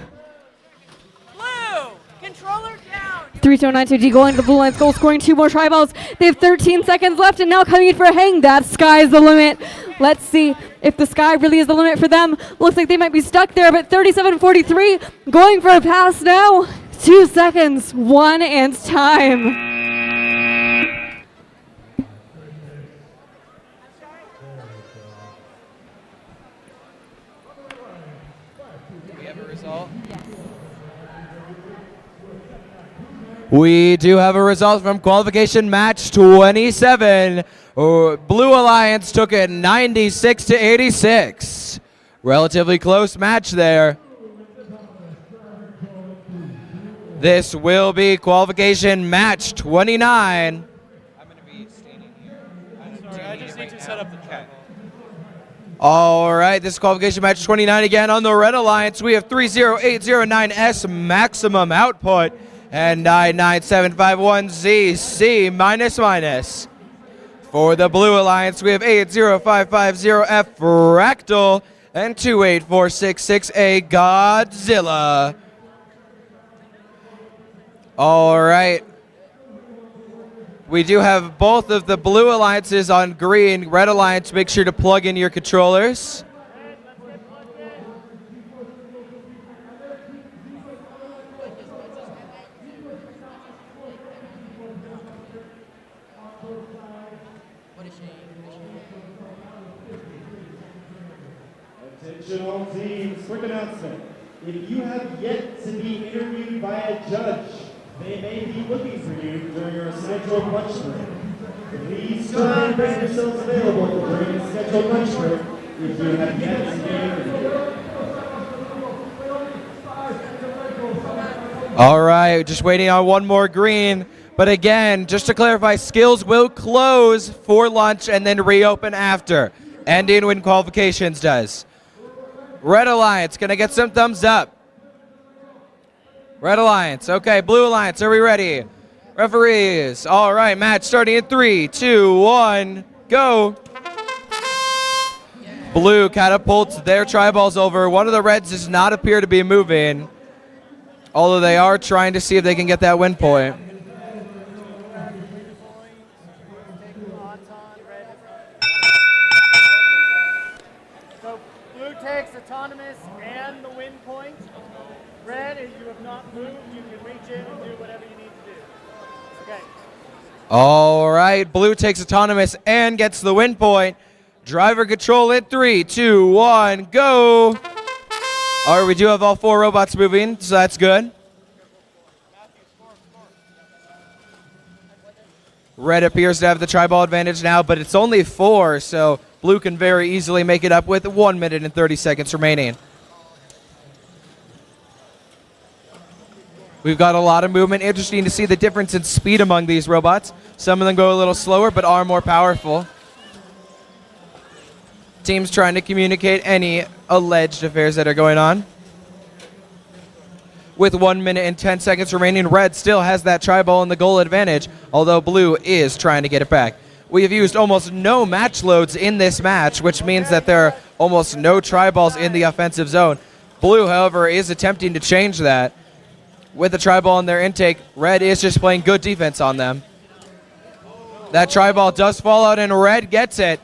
3292D going to the Blue Alliance goal, scoring 2 more tri-balls. They have 13 seconds left and now coming in for a hang. That sky's the limit. Let's see if the sky really is the limit for them. Looks like they might be stuck there, but 3743 going for a pass now. 2 seconds, 1 and time. Do we have a result? We do have a result from qualification match 27. Blue Alliance took it 96 to 86. Relatively close match there. This will be qualification match 29. I'm going to be standing here. Sorry, I just need to set up the channel. All right, this is qualification match 29 again. On the Red Alliance, we have 30809S maximum output and 99751ZC minus minus. For the Blue Alliance, we have 80550F Fractal and 28466A Godzilla. All right. We do have both of the Blue Alliances on green. Red Alliance, make sure to plug in your controllers. Attention all teams, quick announcement. If you have yet to be interviewed by a judge, they may be looking for you during your scheduled lunch break. Please try and make yourselves available during the scheduled lunch break if you have yet to be interviewed. All right, just waiting on one more green. But again, just to clarify, skills will close for lunch and then reopen after, ending when qualifications does. Red Alliance, can I get some thumbs up? Red Alliance, okay. Blue Alliance, are we ready? Referees, all right, match starting in 3, 2, 1, go. Blue catapults their tri-balls over. One of the Reds does not appear to be moving, although they are trying to see if they can get that win point. So Blue takes autonomous and the win point. Red, if you have not moved, you can reach in and do whatever you need to do. Okay. All right, Blue takes autonomous and gets the win point. Driver control in 3, 2, 1, go. All right, we do have all 4 robots moving, so that's good. Red appears to have the tri-ball advantage now, but it's only 4, so Blue can very easily make it up with 1 minute and 30 seconds remaining. We've got a lot of movement. Interesting to see the difference in speed among these robots. Some of them go a little slower, but are more powerful. Teams trying to communicate any alleged affairs that are going on. With 1 minute and 10 seconds remaining, red still has that try ball and the goal advantage, although blue is trying to get it back. We have used almost no match loads in this match, which means that there are almost no try balls in the offensive zone. Blue, however, is attempting to change that. With the try ball in their intake, red is just playing good defense on them. That try ball does fall out and red gets it.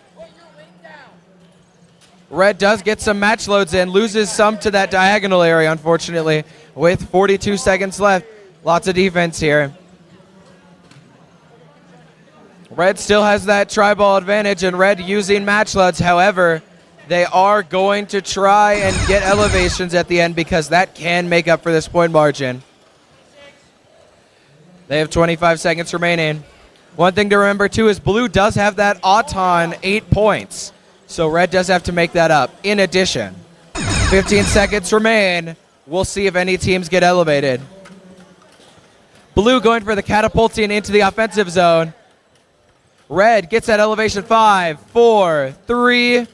Red does get some match loads in, loses some to that diagonal area, unfortunately, with 42 seconds left. Lots of defense here. Red still has that try ball advantage, and red using match loads. However, they are going to try and get elevations at the end because that can make up for this point margin. They have 25 seconds remaining. One thing to remember, too, is blue does have that Auton 8 points. So red does have to make that up. In addition, 15 seconds remain. We'll see if any teams get elevated. Blue going for the catapulting into the offensive zone. Red gets that elevation. 5, 4, 3,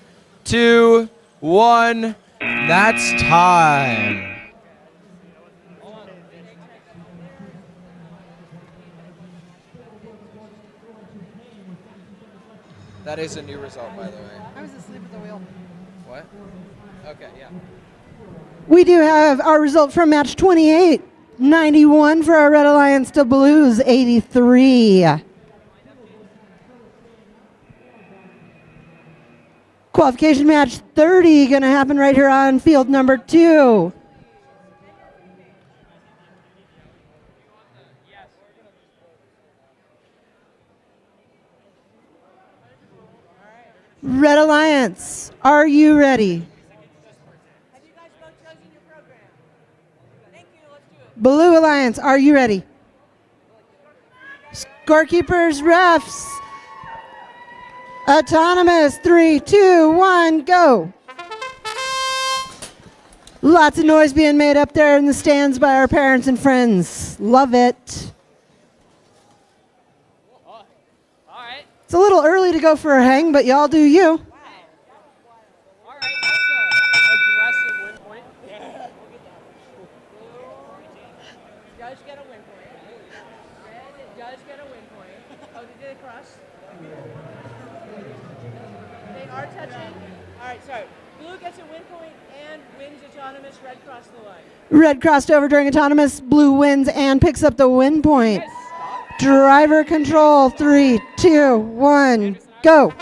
2, 1. That's time. That is a new result, by the way. I was asleep at the wheel. What? Okay, yeah. We do have our result from match 28. 91 for our Red Alliance to Blues 83. Qualification match 30 going to happen right here on field number 2. Red Alliance, are you ready? Have you guys both chosen your program? Thank you. Let's do it. Blue Alliance, are you ready? Scorekeepers, refs. Autonomous, 3, 2, 1, go. Lots of noise being made up there in the stands by our parents and friends. Love it. All right. It's a little early to go for a hang, but y'all do you. All right. That's an aggressive win point. Judge get a win point. Red, judge get a win point. Oh, they did it cross? They are touching. All right, sorry. Blue gets a win point and wins autonomous. Red crossed the line. Red crossed over during autonomous. Blue wins and picks up the win point. Driver control, 3, 2, 1, go.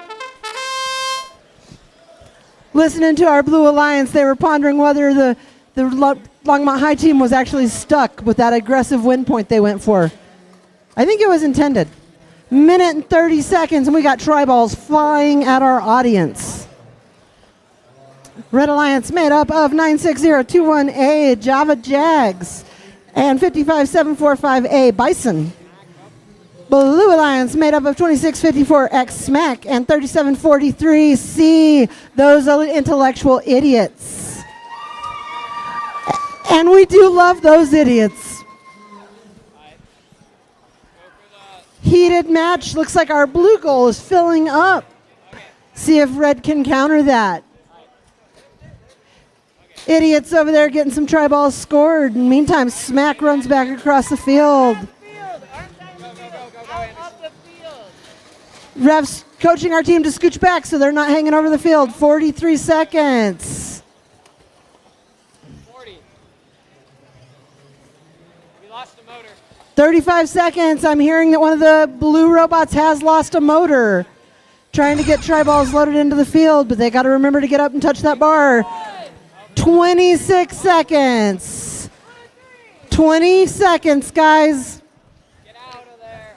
Listening to our Blue Alliance, they were pondering whether the Longmont High team was actually stuck with that aggressive win point they went for. I think it was intended. Minute and 30 seconds, and we got try balls flying at our audience. Red Alliance made up of 96021A Java Jags and 55745A Bison. Blue Alliance made up of 2654X Smack and 3743C, those are intellectual idiots. And we do love those idiots. Heated match, looks like our blue goal is filling up. See if red can counter that. Idiots over there getting some try balls scored. In the meantime, Smack runs back across the field. Refs coaching our team to scooch back so they're not hanging over the field. 43 seconds. 40. We lost a motor. 35 seconds. I'm hearing that one of the blue robots has lost a motor. Trying to get try balls loaded into the field, but they got to remember to get up and touch that bar. 26 seconds. 20 seconds, guys. Get out of there.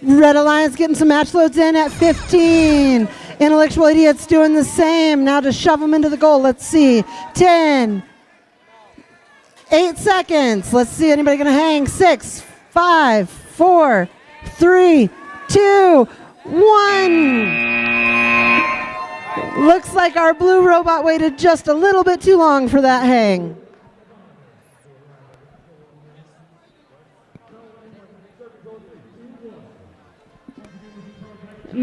Red Alliance getting some match loads in at 15. Intellectual Idiots doing the same. Now to shove them into the goal. Let's see. 10. 8 seconds. Let's see. Anybody going to hang? 6, 5, 4, 3, 2, 1. Looks like our blue robot waited just a little bit too long for that hang.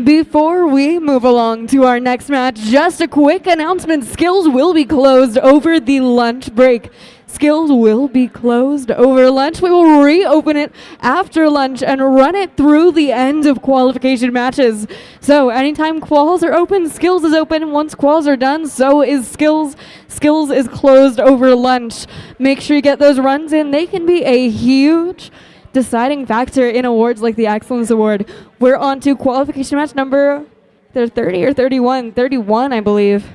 Before we move along to our next match, just a quick announcement. Skills will be closed over the lunch break. Skills will be closed over lunch. We will reopen it after lunch and run it through the end of qualification matches. So anytime quals are open, skills is open. Once quals are done, so is skills. Skills is closed over lunch. Make sure you get those runs in. They can be a huge deciding factor in awards like the Excellence Award. We're on to qualification match number, they're 30 or 31? 31, I believe.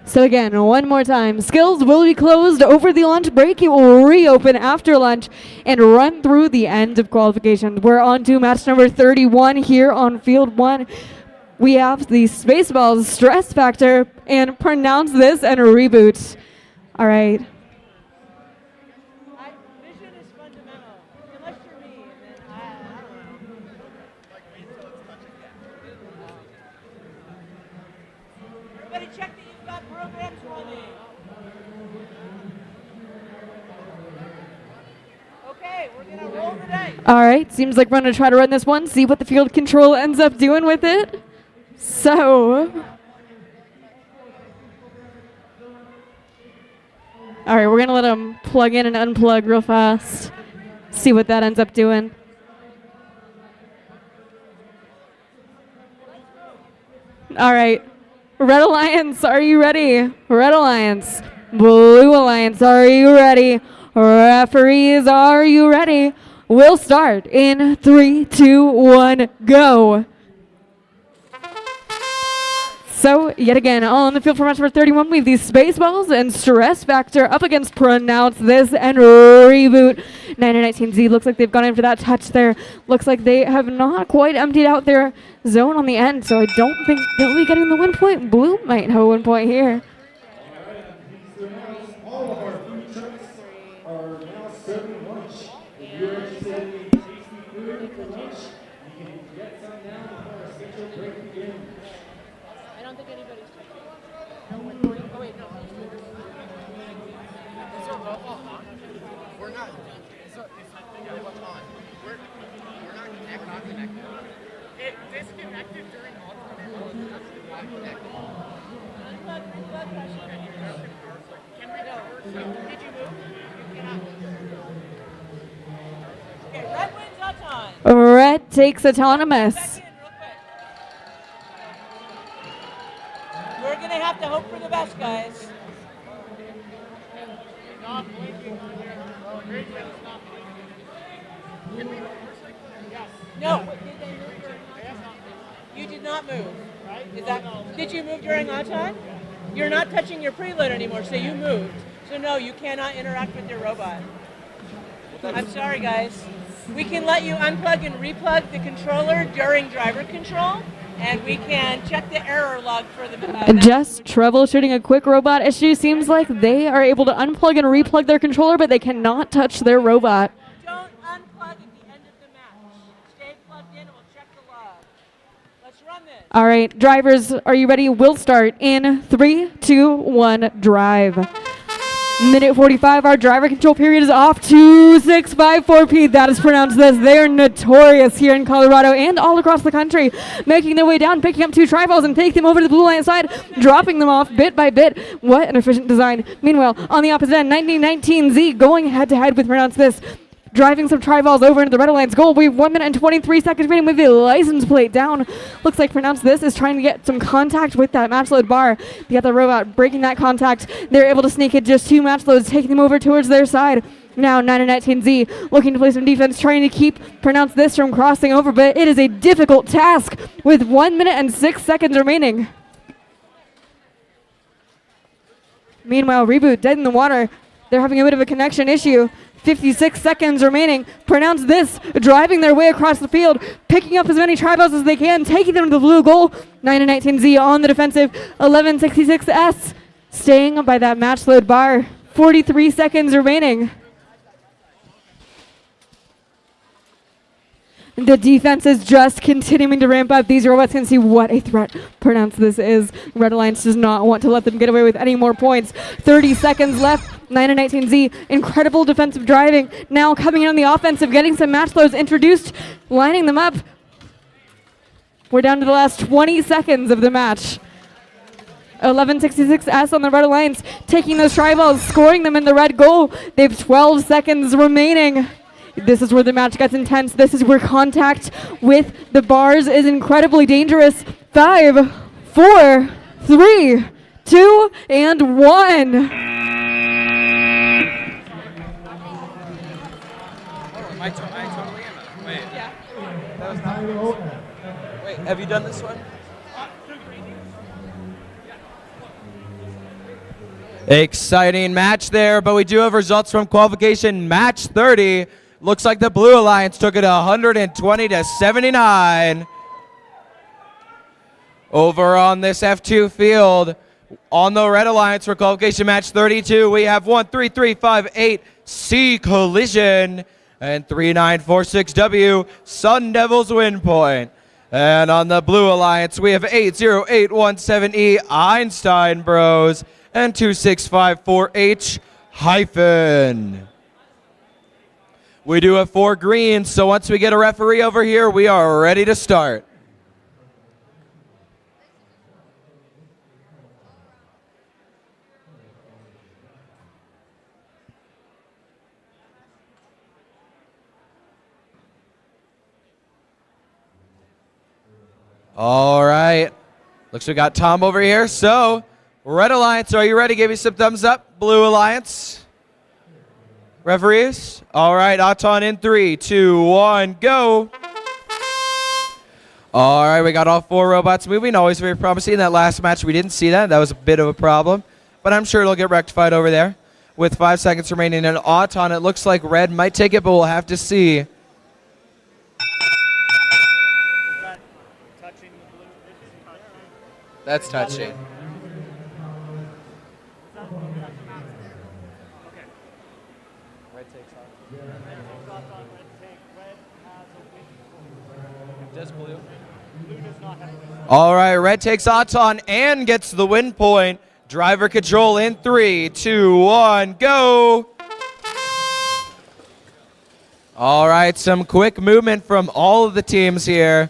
So again, one more time. Skills will be closed over the lunch break. It will reopen after lunch and run through the end of qualification. We're on to match number 31 here on field 1. We have the Spaceballs stress factor and pronounce this and reboot. All right. Vision is fundamental. Unless you're me, and then I don't know. Everybody check that you've got programs running. Okay, we're gonna roll the dice. All right. Seems like we're going to try to run this one, see what the field control ends up doing with it. So, all right, we're going to let them plug in and unplug real fast. See what that ends up doing. All right. Red Alliance, are you ready? Red Alliance. Blue Alliance, are you ready? Referees, are you ready? We'll start in 3, 2, 1, go. So, yet again, on the field for match number 31, we have these Spaceballs and Stress Factor up against Pronounce This and Reboot. 919Z looks like they've gone in for that touch there. Looks like they have not quite emptied out their zone on the end, so I don't think they'll be getting the win point. Blue might have a win point here. All of our food trucks are now serving lunch. If you're interested in tasty food for lunch, you can get some now before our scheduled break begins. I don't think anybody's touching. No one. Oh wait, no. Is there robot on? We're not. Is what's on? We're not connected. It disconnected during all the connected. Can we go? Did you move? You cannot move. Okay, red wins Auton. Red takes autonomous. We're going to have to hope for the best, guys. Not blinking on there. Oh, great that it's not blinking. Can we reverse Yes. No. Did they move during you did not move. Right? Is that? Did you move during Auton? You're not touching your preload anymore, so you moved. So no, you cannot interact with your robot. I'm sorry, guys. We can let you unplug and replug the controller during driver control, and we can check the error log for the Just troubleshooting a quick robot issue. Seems like they are able to unplug and replug their controller, but they cannot touch their robot. Don't unplug at the end of the match. Stay plugged in and we'll check the log. Let's run this. All right, drivers, are you ready? We'll start in 3, 2, 1, drive. Minute 45, our driver control period is off. 2654P, that is pronounced this. They are notorious here in Colorado and all across the country, making their way down, picking up 2 tri-balls and take them over to the blue line side, dropping them off bit by bit. What an efficient design. Meanwhile, on the opposite end, 1919Z going head-to-head with pronounced this. Driving some tri-balls over into the red alliance goal. We have 1 minute and 23 seconds remaining with the license plate down. Looks like pronounced this is trying to get some contact with that match load bar. The other robot breaking that contact. They're able to sneak in just 2 match loads, taking them over towards their side. Now 919Z looking to play some defense, trying to keep pronounced this from crossing over, but it is a difficult task with 1 minute and 6 seconds remaining. Meanwhile, Reboot dead in the water. They're having a bit of a connection issue. 56 seconds remaining. Pronounce this, driving their way across the field, picking up as many tri-balls as they can, taking them to the blue goal. 919Z on the defensive. 1166S staying by that match load bar. 43 seconds remaining. The defense is just continuing to ramp up. These robots can see what a threat pronounced this is. Red Alliance does not want to let them get away with any more points. 30 seconds left. 9 and 19Z, incredible defensive driving. Now coming in on the offensive, getting some match loads introduced, lining them up. We're down to the last 20 seconds of the match. 1166S on the Red Alliance, taking those tri-balls, scoring them in the red goal. They have 12 seconds remaining. This is where the match gets intense. This is where contact with the bars is incredibly dangerous. 5, 4, 3, 2, and 1. I totally am. Wait. Yeah. That was not Wait, have you done this one? Exciting match there, but we do have results from qualification match 30. Looks like the Blue Alliance took it 120 to 79. Over on this F2 field, on the Red Alliance for qualification match 32, we have 13358C Collision and 3946W Sun Devils win point. And on the Blue Alliance, we have 80817E Einstein Bros and 2654H hyphen. We do have 4 greens, so once we get a referee over here, we are ready to start. All right. Looks we got Tom over here. So, Red Alliance, are you ready? Give me some thumbs up. Blue Alliance. Referees? All right, Aton in 3, 2, 1, go. All right, we got all 4 robots moving. Always very promising. In that last match, we didn't see that. That was a bit of a problem. But I'm sure it'll get rectified over there. With 5 seconds remaining in Aton, it looks like Red might take it, but we'll have to see. That's touching. Does blue? All right, Red takes Aton and gets the win point. Driver control in 3, 2, 1, go. All right, some quick movement from all of the teams here.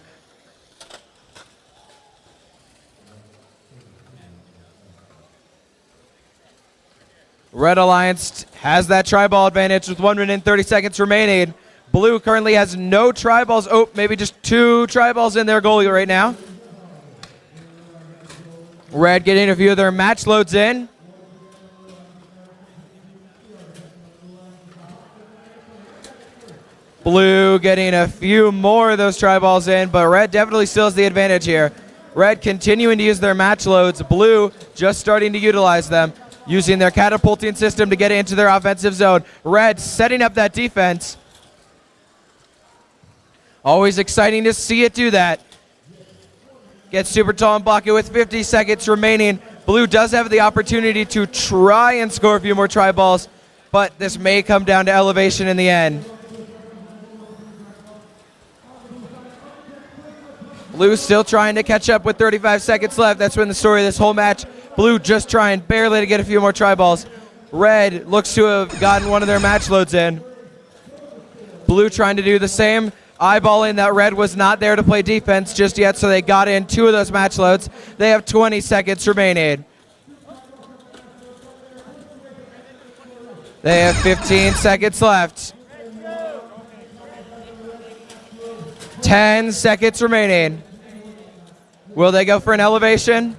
Red Alliance has that tri-ball advantage with 1 minute and 30 seconds remaining. Blue currently has no tri-balls. Oh, maybe just 2 tri-balls in their goalie right now. Red getting a few of their match loads in. Blue getting a few more of those tri-balls in, but Red definitely still has the advantage here. Red continuing to use their match loads. Blue just starting to utilize them, using their catapulting system to get into their offensive zone. Red setting up that defense. Always exciting to see it do that. Gets super tall and block it with 50 seconds remaining. Blue does have the opportunity to try and score a few more tri-balls, but this may come down to elevation in the end. Blue still trying to catch up with 35 seconds left. That's been the story of this whole match. Blue just trying barely to get a few more tri-balls. Red looks to have gotten one of their match loads in. Blue trying to do the same. Eyeballing that Red was not there to play defense just yet, so they got in 2 of those match loads. They have 20 seconds remaining. They have 15 seconds left. 10 seconds remaining. Will they go for an elevation?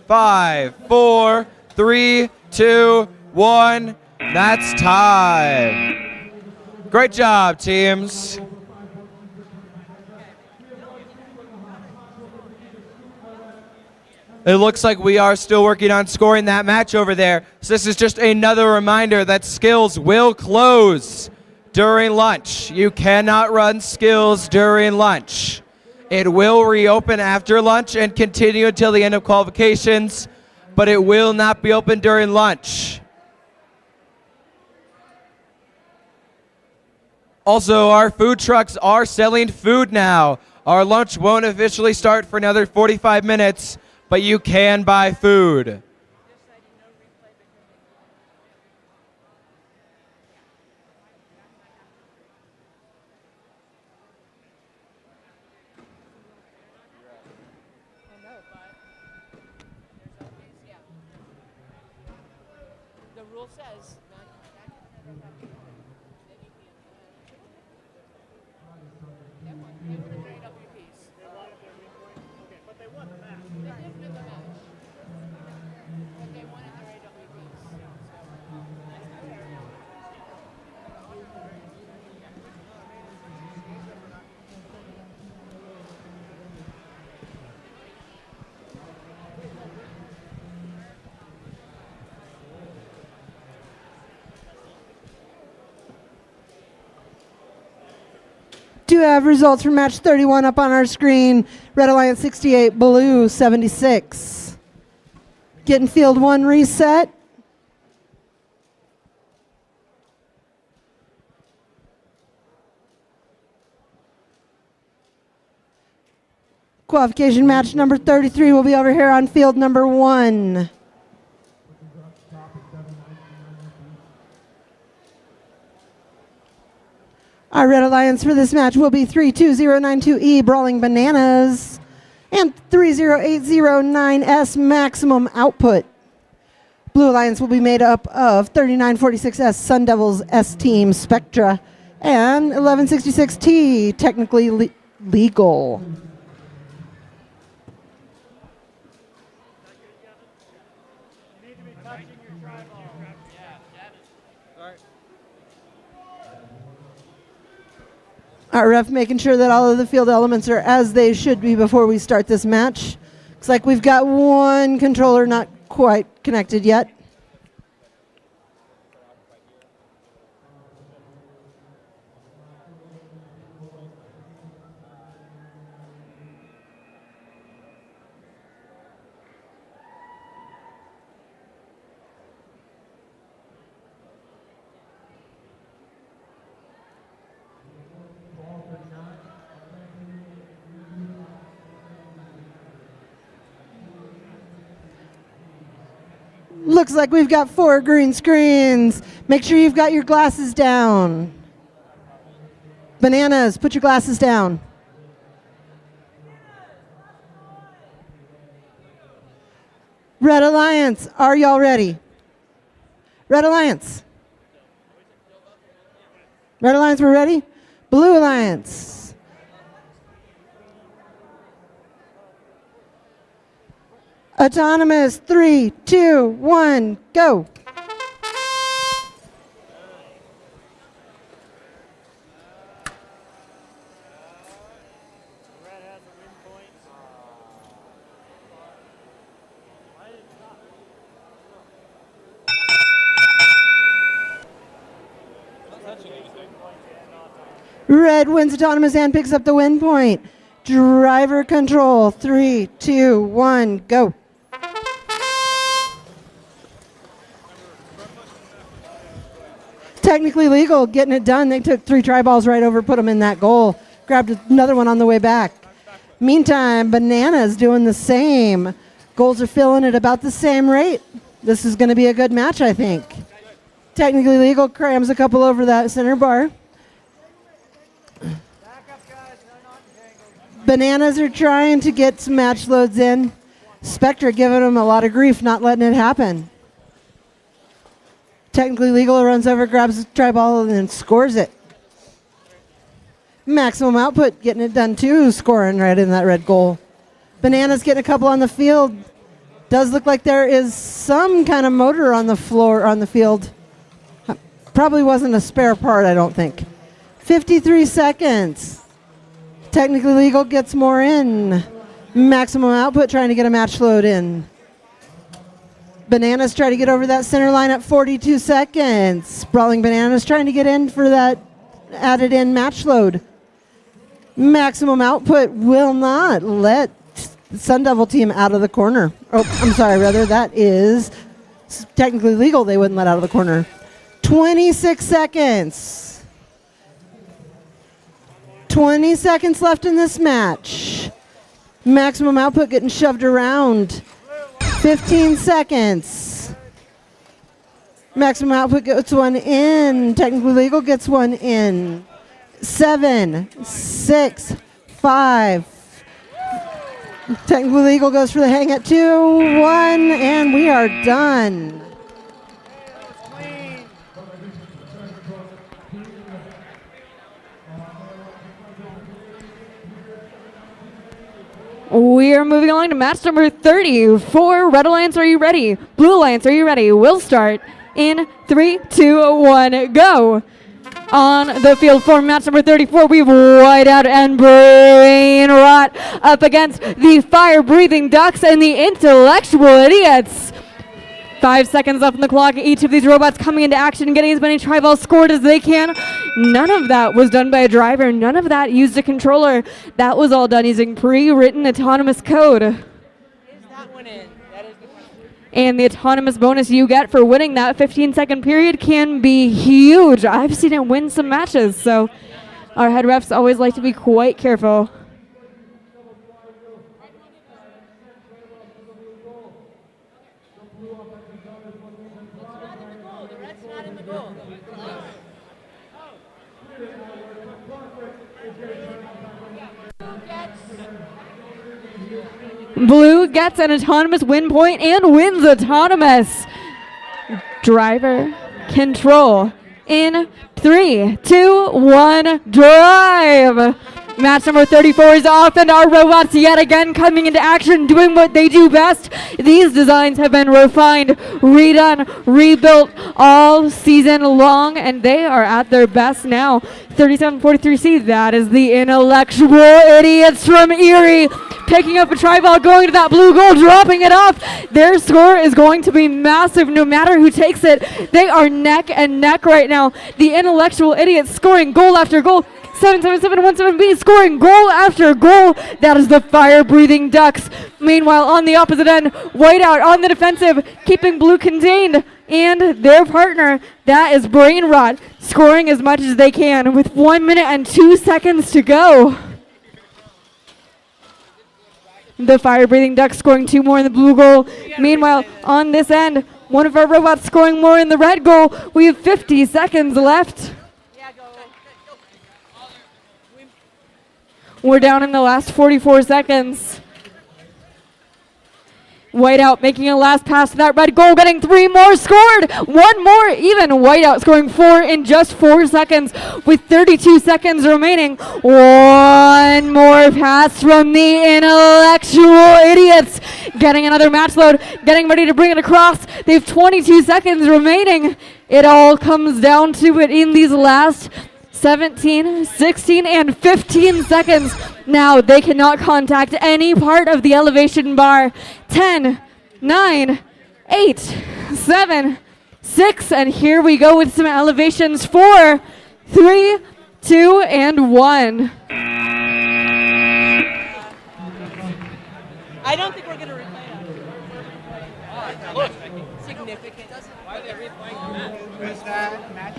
5, 4, 3, 2, 1. That's time. Great job, teams. It looks like we are still working on scoring that match over there. So this is just another reminder that skills will close during lunch. You cannot run skills during lunch. It will reopen after lunch and continue until the end of qualifications, but it will not be open during lunch. Also, our food trucks are selling food now. Our lunch won't officially start for another 45 minutes, but you can buy food. The rule says. Do have results from match 31 up on our screen. Red Alliance 68, Blue 76. Getting field one reset. Qualification match number 33 will be over here on field number 1. Our Red Alliance for this match will be 32092E Brawling Bananas and 30809S Maximum Output. Blue Alliance will be made up of 3946S Sun Devils S Team Spectra and 1166T Technically Legal. Our ref making sure that all of the field elements are as they should be before we start this match. Looks like we've got one controller not quite connected yet. Looks like we've got 4 green screens. Make sure you've got your glasses down. Bananas, put your glasses down. Red Alliance, are y'all ready? Red Alliance. Red Alliance, we're ready? Blue Alliance. Autonomous, 3, 2, 1, go. Red wins autonomous and picks up the win point. Driver control, 3, 2, 1, go. Technically legal, getting it done. They took 3 try balls right over, put them in that goal. Grabbed another one on the way back. Meantime, Bananas doing the same. Goals are filling at about the same rate. This is going to be a good match, I think. Technically legal crams a couple over that center bar. Bananas are trying to get some match loads in. Spectre giving them a lot of grief, not letting it happen. Technically legal runs over, grabs the try ball, and then scores it. Maximum output getting it done too, scoring right in that red goal. Bananas getting a couple on the field. Does look like there is some kind of motor on the floor, on the field. Probably wasn't a spare part, I don't think. 53 seconds. Technically legal gets more in. Maximum output trying to get a match load in. Bananas try to get over that center line at 42 seconds. Brawling Bananas trying to get in for that added in match load. Maximum output will not let the Sun Devil team out of the corner. Oh, I'm sorry, rather, that is technically legal. They wouldn't let out of the corner. 26 seconds. 20 seconds left in this match. Maximum output getting shoved around. 15 seconds. Maximum output gets one in. Technically legal gets one in. 7, 6, 5. Technically legal goes for the hang at 2, 1, and we are done. We are moving along to match number 30. For Red Alliance, are you ready? Blue Alliance, are you ready? We'll start in 3, 2, 1, go. On the field for match number 34, we have Whiteout and Brain Rot up against the Fire-Breathing Ducks and the Intellectual Idiots. 5 seconds left on the clock. Each of these robots coming into action and getting as many tri-balls scored as they can. None of that was done by a driver. None of that used a controller. That was all done using pre-written autonomous code. Is that one in? That is the question. And the autonomous bonus you get for winning that 15-second period can be huge. I've seen it win some matches, so our head refs always like to be quite careful. Blue gets an autonomous win point and wins autonomous. Driver control in 3, 2, 1, drive. Match number 34 is off, and our robots yet again coming into action, doing what they do best. These designs have been refined, redone, rebuilt all season long, and they are at their best now. 3743C, that is the Intellectual Idiots from Erie, picking up a tri-ball, going to that blue goal, dropping it off. Their score is going to be massive no matter who takes it. They are neck and neck right now. The Intellectual Idiots scoring goal after goal. 77717B scoring goal after goal. That is the Fire-Breathing Ducks. Meanwhile, on the opposite end, Whiteout on the defensive, keeping blue contained. And their partner, that is Brain Rot, scoring as much as they can with 1 minute and 2 seconds to go. The Fire-Breathing Ducks scoring 2 more in the blue goal. Meanwhile, on this end, one of our robots scoring more in the red goal. We have 50 seconds left. We're down in the last 44 seconds. Whiteout making a last pass to that red goal, getting 3 more scored. 1 more even. Whiteout scoring 4 in just 4 seconds with 32 seconds remaining. 1 more pass from the Intellectual Idiots. Getting another match load, getting ready to bring it across. They have 22 seconds remaining. It all comes down to it in these last 17, 16, and 15 seconds. Now they cannot contact any part of the elevation bar. 10, 9, 8, 7, 6, and here we go with some elevations. 4, 3, 2, and 1. I don't think we're going to replay that. Look, significant. Why are they replaying the match? Where's that match?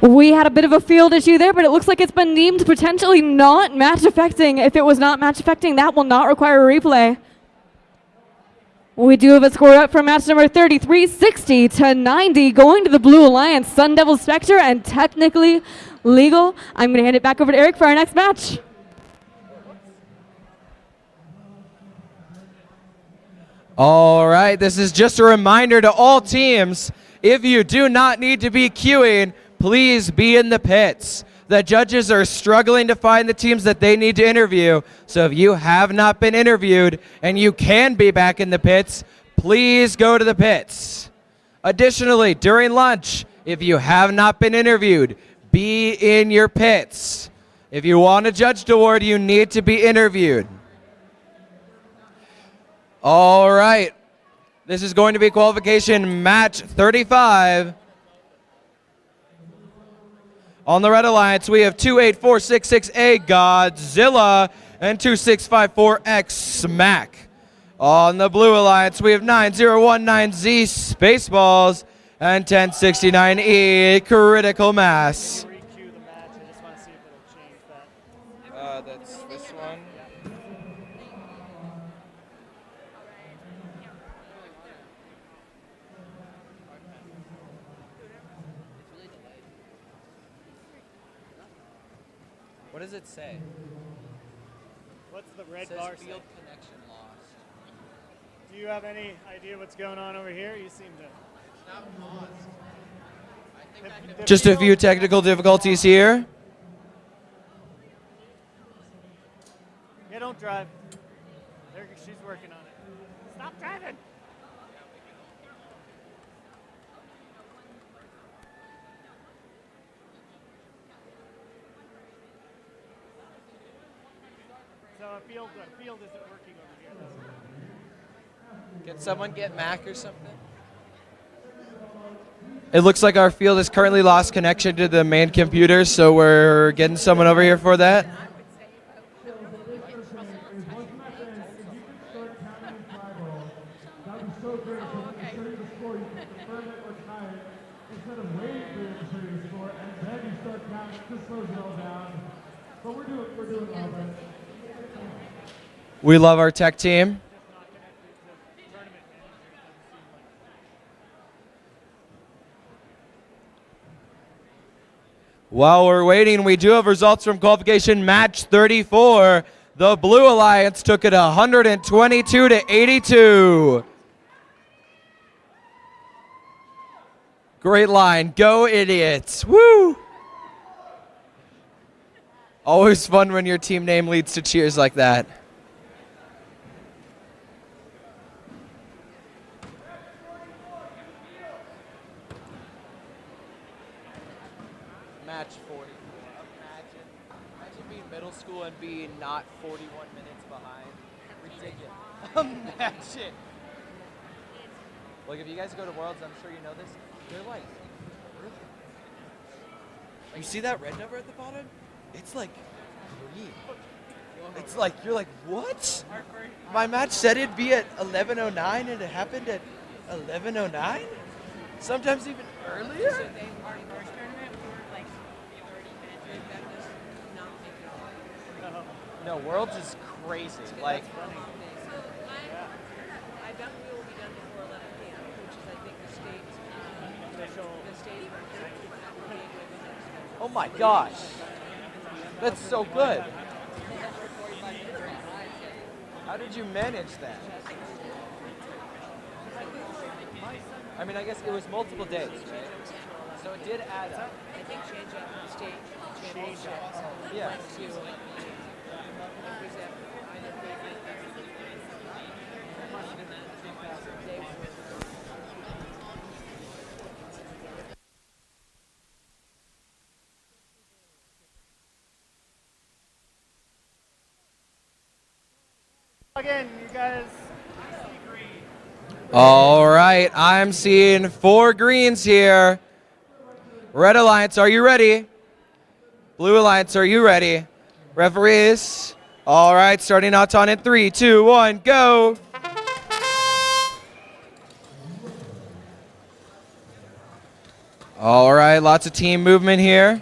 We had a bit of a field issue there, but it looks like it's been deemed potentially not match affecting. If it was not match affecting, that will not require a replay. We do have a score up for match number 33, 60 to 90, going to the Blue Alliance, Sun Devil Spectre, and technically legal. I'm going to hand it back over to Eric for our next match. All right, this is just a reminder to all teams, if you do not need to be queuing, please be in the pits. The judges are struggling to find the teams that they need to interview, so if you have not been interviewed and you can be back in the pits, please go to the pits. Additionally, during lunch, if you have not been interviewed, be in your pits. If you want a judged award, you need to be interviewed. All right, this is going to be qualification match 35. On the Red Alliance, we have 28466A Godzilla and 2654X Smack. On the Blue Alliance, we have 9019Z Spaceballs and 1069E Critical Mass. What does it say? What's the It red says bar say? field connection lost. Do you have any idea what's going on over here? You seem to. It's not paused. I think I can. Just a few technical difficulties here. Yeah, don't drive. She's working on it. Stop driving. So a field isn't working over here. Can someone get Mac or something? It looks like our field has currently lost connection to the main computer, so we're getting someone over here for that. We love our tech team. While we're waiting, we do have results from qualification match 34. The Blue Alliance took it 122 to 82. Great line. Go Idiots. Woo! Always fun when your team name leads to cheers like that. Match 44. Imagine being middle school and being not 41 minutes behind. Ridiculous. Imagine. Like if you guys go to Worlds, I'm sure you know this. They're like, really? You see that red number at the bottom? It's like green. It's like you're like, what? My match said it'd be at 11:09 and it happened at 11:09. Sometimes even earlier. No, Worlds is crazy. Like, So I bet we will be done before 11 p.m., which is, I think, the state oh my gosh, that's so good. How did you manage that? I mean, I guess it was multiple days, right? So it did add up. I think change up the state channels. Yeah. Again, you guys. All right, I'm seeing 4 greens here. Red Alliance, are you ready? Blue Alliance, are you ready? Referees. All right, starting Auton in 3, 2, 1, go. All right, lots of team movement here.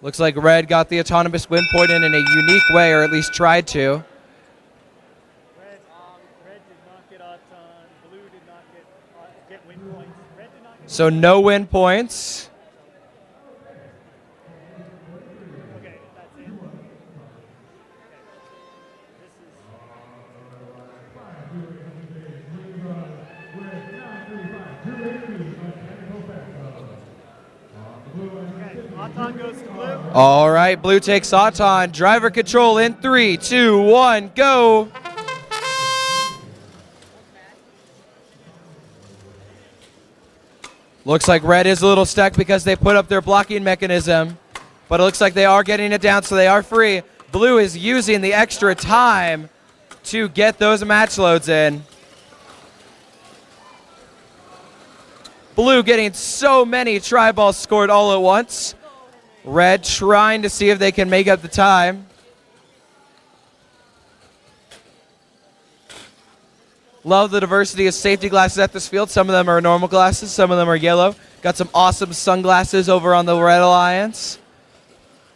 Looks like Red got the autonomous win point in a unique way, or at least tried to. Red did not get Auton. Blue did not get win points. Red did not get. So no win points. Okay, that's it. Okay. This is. Okay, Auton goes to blue. All right, Blue takes Auton. Driver control in 3, 2, 1, go. Looks like Red is a little stuck because they put up their blocking mechanism, but it looks like they are getting it down, so they are free. Blue is using the extra time to get those match loads in. Blue getting so many try balls scored all at once. Red trying to see if they can make up the time. Love the diversity of safety glasses at this field. Some of them are normal glasses, some of them are yellow. Got some awesome sunglasses over on the Red Alliance.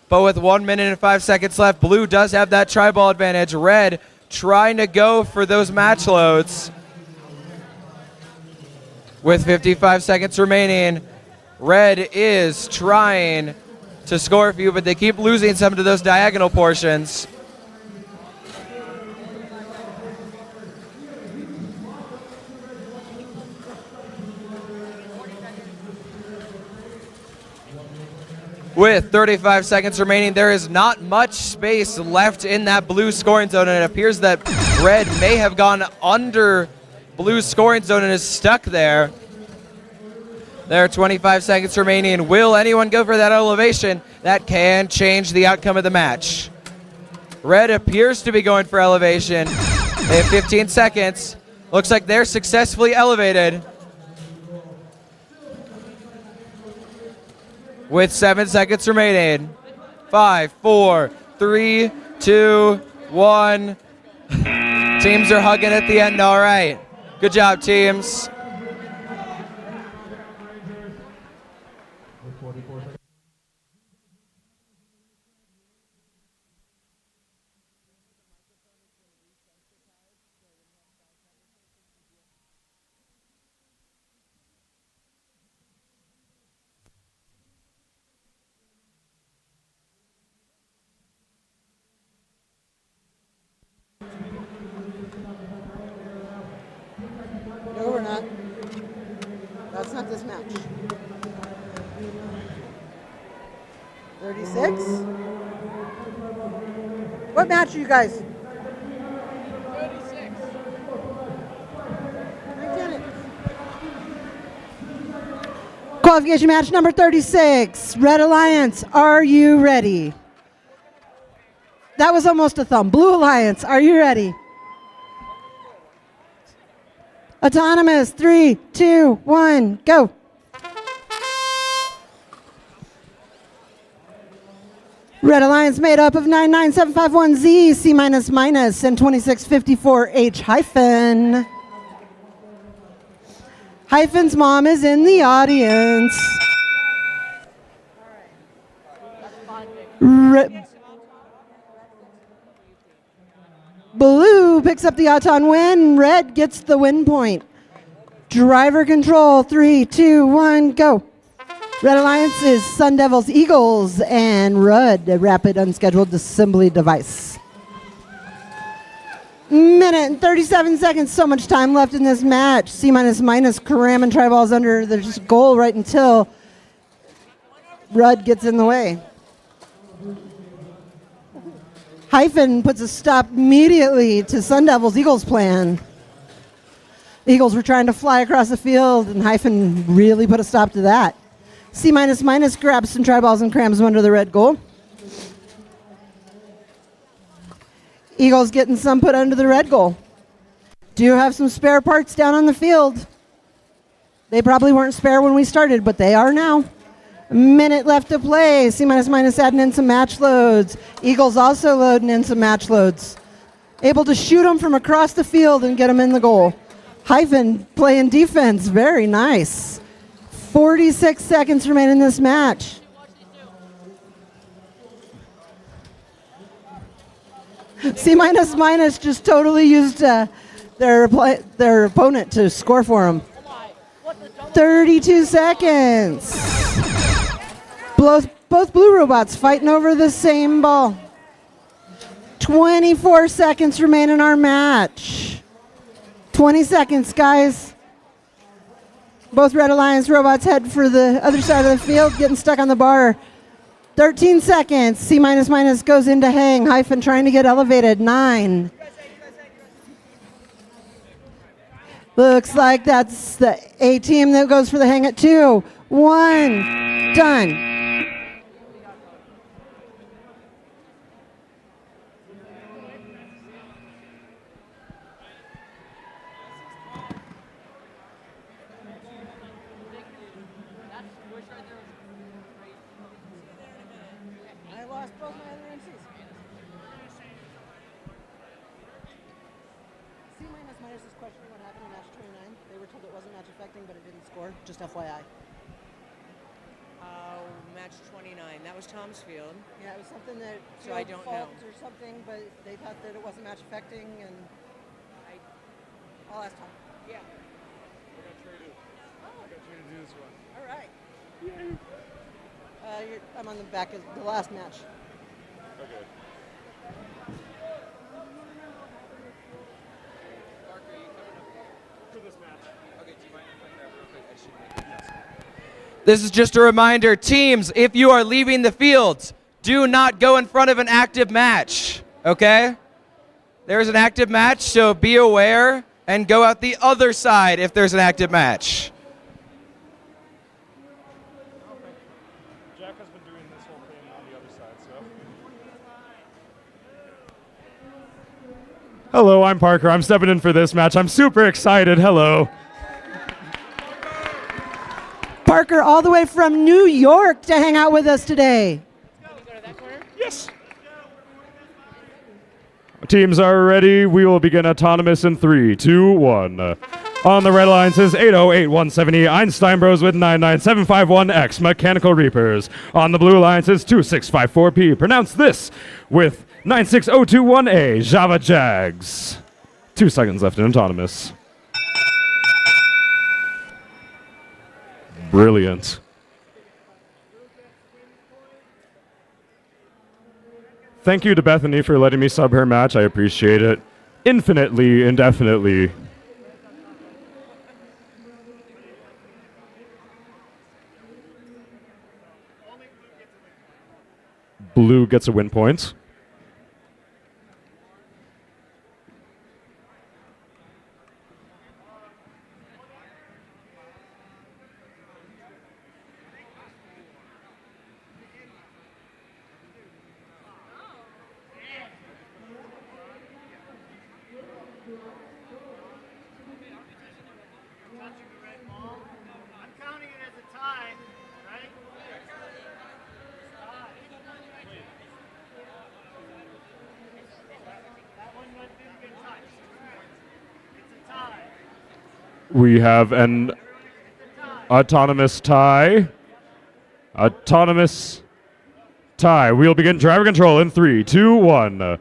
But with 1 minute and 5 seconds left, Blue does have that try ball advantage. Red trying to go for those match loads. With 55 seconds remaining, Red is trying to score a few, but they keep losing some to those diagonal portions. With 35 seconds remaining, there is not much space left in that blue scoring zone, and it appears that red may have gone under blue scoring zone and is stuck there. There are 25 seconds remaining. Will anyone go for that elevation? That can change the outcome of the match. Red appears to be going for elevation. They have 15 seconds. Looks like they're successfully elevated. With 7 seconds remaining. 5, 4, 3, 2, 1. Teams are hugging at the end. All right. Good job, teams. No, we're not. That's not this match. 36? What match are you guys? 36. Qualification match number 36. Red Alliance, are you ready? That was almost a thumb. Blue Alliance, are you ready? Autonomous, 3, 2, 1, go. Red Alliance made up of 99751Z, C minus minus, and 2654H hyphen. Hyphen's mom is in the audience. Blue picks up the Auton win. Red gets the win point. Driver control, 3, 2, 1, go. Red Alliance is Sun Devils Eagles, and Red, a rapid unscheduled assembly device. Minute and 37 seconds, so much time left in this match. C minus minus, cramming tri-balls under the goal right until Red gets in the way. Hyphen puts a stop immediately to Sun Devils Eagles plan. The Eagles were trying to fly across the field, and Hyphen really put a stop to that. C minus minus grabs some tri-balls and crams them under the red goal. Eagles getting some put under the red goal. Do you have some spare parts down on the field? They probably weren't spare when we started, but they are now. A minute left to play. C minus minus adding in some match loads. Eagles also loading in some match loads. Able to shoot them from across the field and get them in the goal. Hyphen playing defense. Very nice. 46 seconds remain in this match. C minus minus just totally used their opponent to score for them. 32 seconds. Both blue robots fighting over the same ball. 24 seconds remain in our match. 20 seconds, guys. Both Red Alliance robots head for the other side of the field, getting stuck on the bar. 13 seconds. C minus minus goes into hang. Hyphen trying to get elevated. 9. Looks like that's the A team that goes for the hang at 2. 1. Done. Just FYI. Match 29. That was Tom's field. Yeah, it was something that So I don't know. or something, but they thought that it wasn't match affecting, and I'll ask Tom. Yeah. I got Trey to do this one. All right. I'm on the back of the last match. Okay. For this match. Okay, do you mind if I grab real quick? I should make it. This is just a reminder, teams, if you are leaving the field, do not go in front of an active match, okay? There's an active match, so be aware and go out the other side if there's an active match. Jack has been doing this whole thing on the other side, so. Hello, I'm Parker. I'm stepping in for this match. I'm super excited. Hello. Parker, all the way from New York to hang out with us today. Yes. Teams are ready. We will begin autonomous in 3, 2, 1. On the red lines is 808-170 Einstein Bros with 99751X Mechanical Reapers. On the blue lines is 2654P. Pronounce this with 96021A Java Jags. 2 seconds left in autonomous. Brilliant. Thank you to Bethany for letting me sub her match. I appreciate it infinitely, indefinitely. Blue gets a win point. I'm counting it as a tie, right? That one didn't get touched. It's a tie. We have an autonomous tie. Autonomous tie. We'll begin driver control in 3, 2, 1.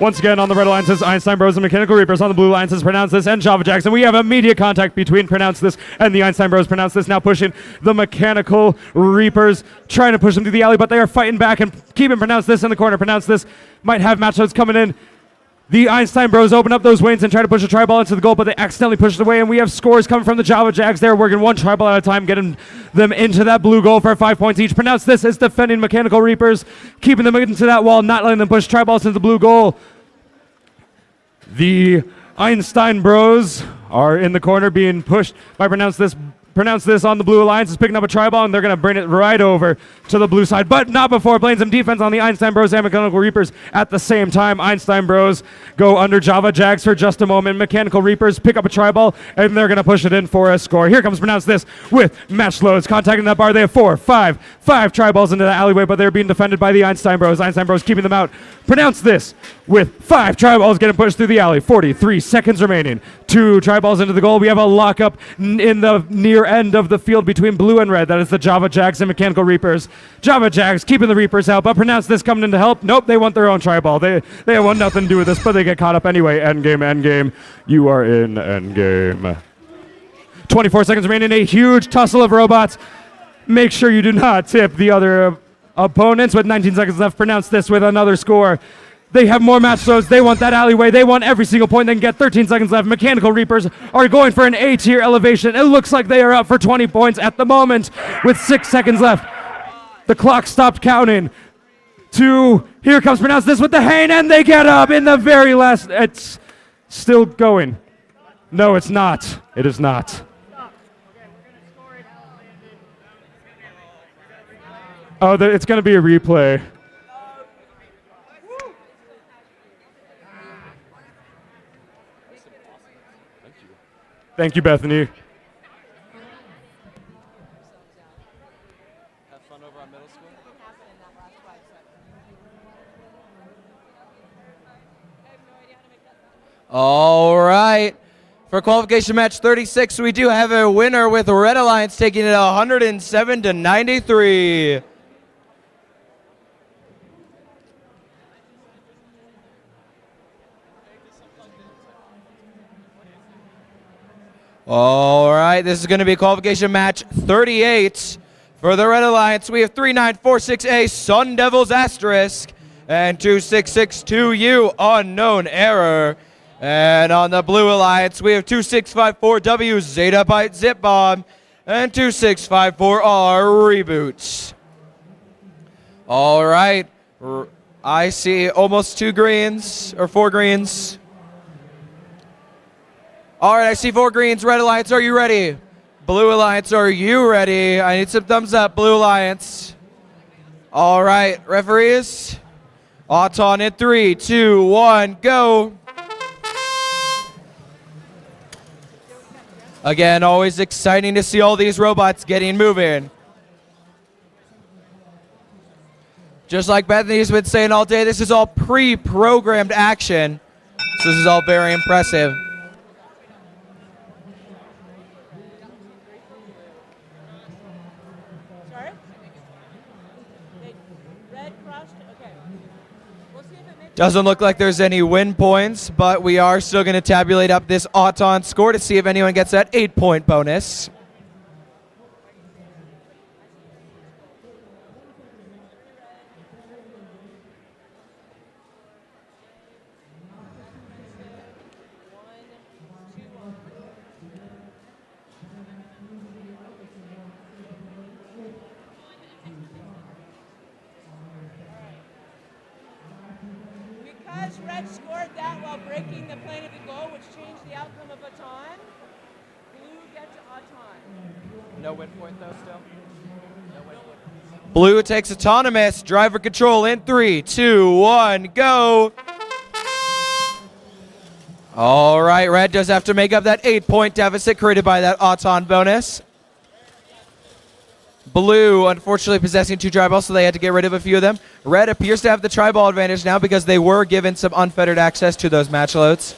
Once again, on the red line says Einstein Bros and Mechanical Reapers. On the blue line says Pronounce This and Java Jackson. We have immediate contact between Pronounce This and the Einstein Bros. Pronounce This now pushing the Mechanical Reapers, trying to push them through the alley, but they are fighting back and keeping Pronounce This in the corner. Pronounce This might have match loads coming in. The Einstein Bros open up those wings and try to push a tri-ball into the goal, but they accidentally push it away, and we have scores coming from the Java Jags. They're working one tri-ball at a time, getting them into that blue goal for 5 points each. Pronounce This is defending Mechanical Reapers, keeping them into that wall, not letting them push tri-balls into the blue goal. The Einstein Bros are in the corner being pushed by Pronounce This on the blue alliance is picking up a tri-ball, and they're going to bring it right over to the blue side, but not before playing some defense on the Einstein Bros and Mechanical Reapers at the same time. Einstein Bros go under Java Jags for just a moment. Mechanical Reapers pick up a tri-ball, and they're going to push it in for a score. Here comes Pronounce This with match loads. Contacting that bar, they have five tri-balls into the alleyway, but they're being defended by the Einstein Bros. Einstein Bros keeping them out. Pronounce This with 5 tri-balls getting pushed through the alley. 43 seconds remaining. 2 tri-balls into the goal. We have a lockup in the near end of the field between blue and red. That is the Java Jags and Mechanical Reapers. Java Jags keeping the Reapers out, but Pronounce This coming in to help. Nope, they want their own tri-ball. They want nothing to do with this, but they get caught up anyway. Endgame. You are in endgame. 24 seconds remaining. A huge tussle of robots. Make sure you do not tip the other opponents with 19 seconds left. Pronounce This with another score. They have more match loads. They want that alleyway. They want every single point they can get. 13 seconds left. Mechanical Reapers are going for an A-tier elevation. It looks like they are up for 20 points at the moment with 6 seconds left. The clock stopped counting. 2. Here comes Pronounce This with the Hain, and they get up in the very last. It's still going. No, it's not. It is not. Oh, it's going to be a replay. Thank you, Bethany. Have fun over on middle school. All right. For qualification match 36, we do have a winner with Red Alliance taking it 107-93. All right, this is going to be qualification match 38 For the Red Alliance, we have 3946A Sun Devils Asterisk and 2662U Unknown Error. And on the Blue Alliance, we have 2654W Zeta Byte Zip Bomb and 2654R Reboots. All right. I see almost 2 greens, or 4 greens. All right, I see 4 greens. Red Alliance, are you ready? Blue Alliance, are you ready? I need some thumbs up, Blue Alliance. All right, referees. Auton in 3, 2, 1, go. Again, always exciting to see all these robots getting moving. Just like Bethany's been saying all day, this is all pre-programmed action. So this is all very impressive. Sorry? Red crossed? Okay. We'll see if it makes Doesn't look like there's any win points, but we are still going to tabulate up this Auton score to see if anyone gets that 8-point bonus. Because Red scored that while breaking the plane of the goal, which changed the outcome of Auton, Blue gets Auton. No win point though still? No win point. Blue takes autonomous driver control in 3, 2, 1, go. All right, Red does have to make up that 8-point deficit created by that Auton bonus. Blue, unfortunately, possessing 2 tri-balls, so they had to get rid of a few of them. Red appears to have the tri-ball advantage now because they were given some unfettered access to those match loads.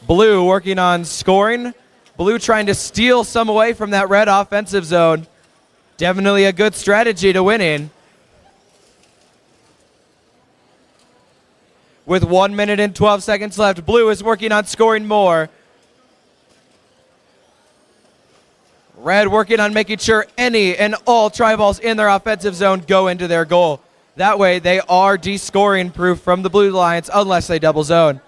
Blue working on scoring. Blue trying to steal some away from that Red offensive zone. Definitely a good strategy to win in. With 1 minute and 12 seconds left, Blue is working on scoring more. Red working on making sure any and all tri-balls in their offensive zone go into their goal. That way they are de-scoring proof from the Blue Alliance unless they double zone.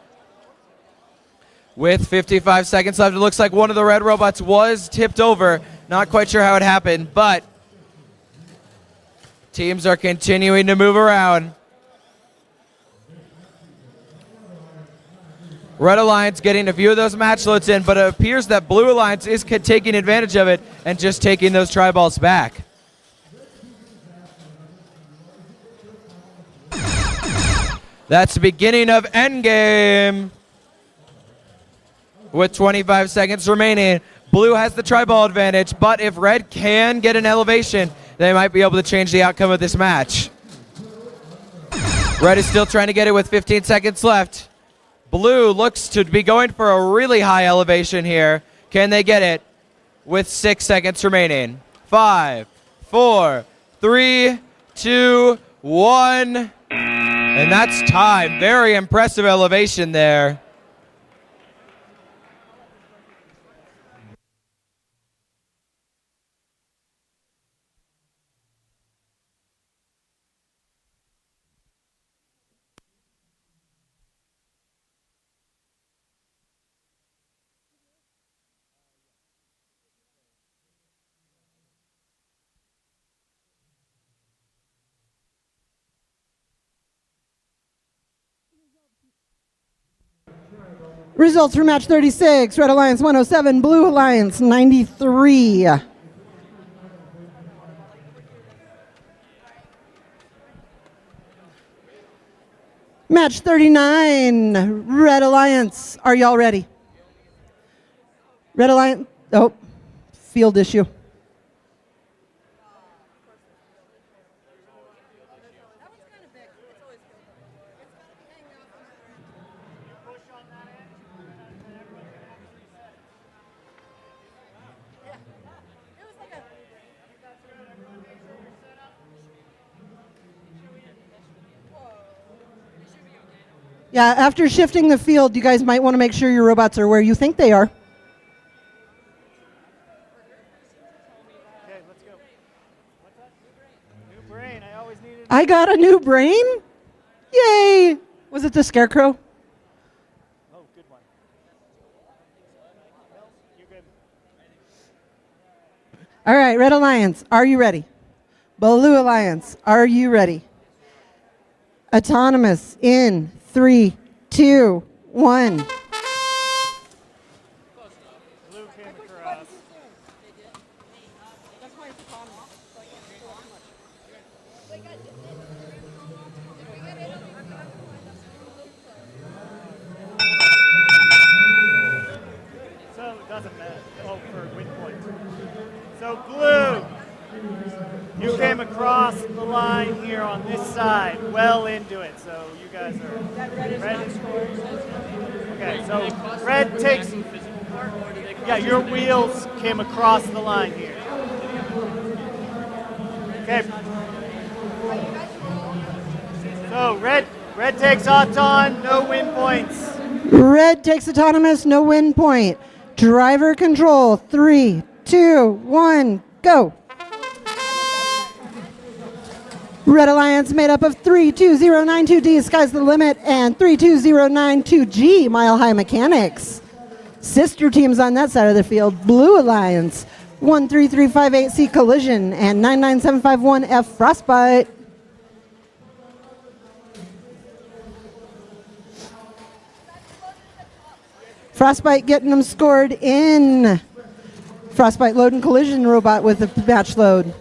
With 55 seconds left, it looks like one of the Red robots was tipped over. Not quite sure how it happened, but teams are continuing to move around. Red Alliance getting a few of those match loads in, but it appears that Blue Alliance is taking advantage of it and just taking those tri-balls back. That's the beginning of endgame. With 25 seconds remaining, Blue has the tri-ball advantage, but if Red can get an elevation, they might be able to change the outcome of this match. Red is still trying to get it with 15 seconds left. Blue looks to be going for a really high elevation here. Can they get it? With 6 seconds remaining. 5, 4, 3, 2, 1. And that's time. Very impressive elevation there. Results for match 36, Red Alliance 107, Blue Alliance 93. Match 39, Red Alliance. Are y'all ready? Red Alliance, oh, field issue. Yeah, after shifting the field, you guys might want to make sure your robots are where you think they are. I got a new brain? Yay! Was it the Scarecrow? Oh, good one. You're good. All right, Red Alliance, are you ready? Blue Alliance, are you ready? Autonomous in 3, 2, 1. Blue came across. So it doesn't matter. Oh, for win points. So blue, you came across the line here on this side, well into it. So you guys are red. Okay, so red takes. Yeah, your wheels came across the line here. Okay. So red takes Auton, no win points. Red takes autonomous, no win point. Driver control, 3, 2, 1, go. Red Alliance made up of 32092D, Sky's the Limit, and 32092G, Mile High Mechanics. Sister teams on that side of the field, Blue Alliance, 13358C Collision, and 99751F Frostbite. Frostbite getting them scored in. Frostbite load and collision robot with a match load.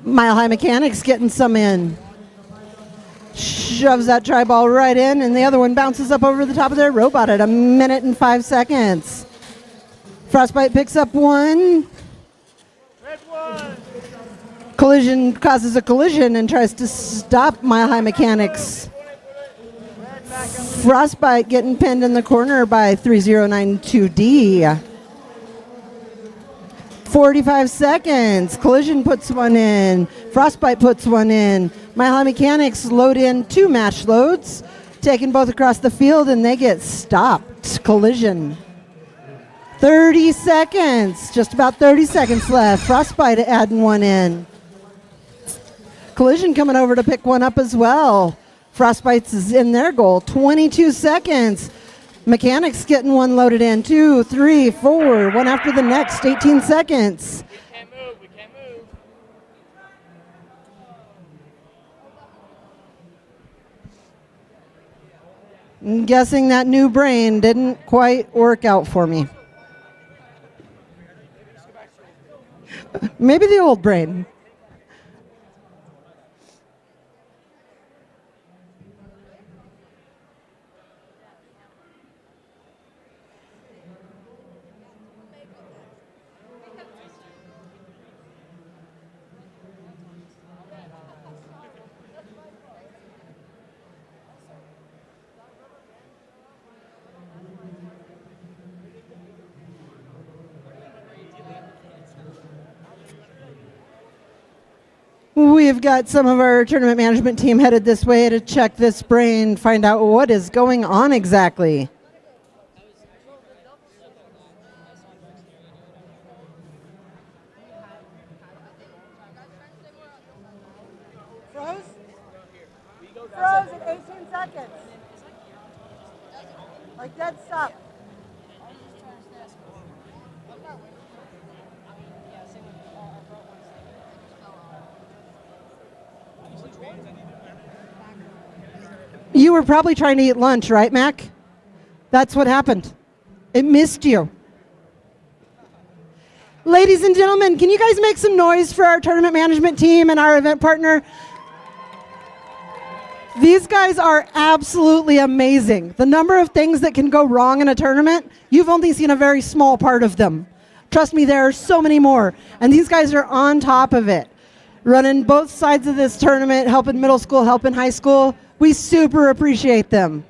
Mile High Mechanics getting some in. Shoves that tri-ball right in, and the other one bounces up over the top of their robot at 1 minute and 5 seconds. Frostbite picks up one. Red one. Collision causes a collision and tries to stop Mile High Mechanics. Frostbite getting pinned in the corner by 3092D. 45 seconds. Collision puts one in. Frostbite puts one in. Mile High Mechanics load in 2 match loads, taking both across the field, and they get stopped. Collision. 30 seconds. Just about 30 seconds left. Frostbite adding one in. Collision coming over to pick one up as well. Frostbite's is in their goal. 22 seconds. Mechanics getting one loaded in. 2, 3, 4. One after the next. 18 seconds. We can't move. We can't move. I'm guessing that new brain didn't quite work out for me. Maybe the old brain. We've got some of our tournament management team headed this way to check this brain, find out what is going on exactly. Froze? Froze at 18 seconds. Like dead stop. You were probably trying to eat lunch, right, Mac? That's what happened. It missed you. Ladies and gentlemen, can you guys make some noise for our tournament management team and our event partner? These guys are absolutely amazing. The number of things that can go wrong in a tournament, you've only seen a very small part of them. Trust me, there are so many more. And these guys are on top of it. Running both sides of this tournament, helping middle school, helping high school. We super appreciate them.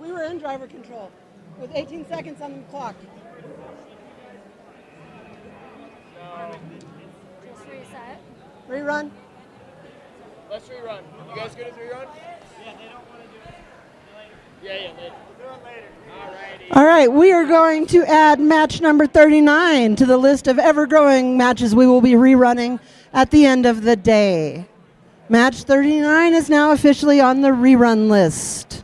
We were in driver control with 18 seconds on the clock. Just reset. Rerun? Let's rerun. You guys good at rerun? Yeah, they don't want to do it later. Yeah, later. We'll do it later. Alrighty. All right, we are going to add match number 39 to the list of ever-growing matches we will be rerunning at the end of the day. Match 39 is now officially on the rerun list.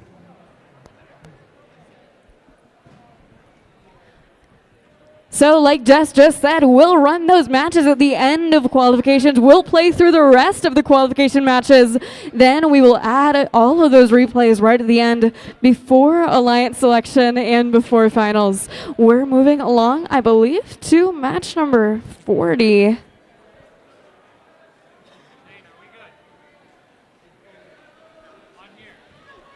So like Jess just said, we'll run those matches at the end of qualifications. We'll play through the rest of the qualification matches. Then we will add all of those replays right at the end before Alliance selection and before finals. We're moving along, I believe, to match number 40.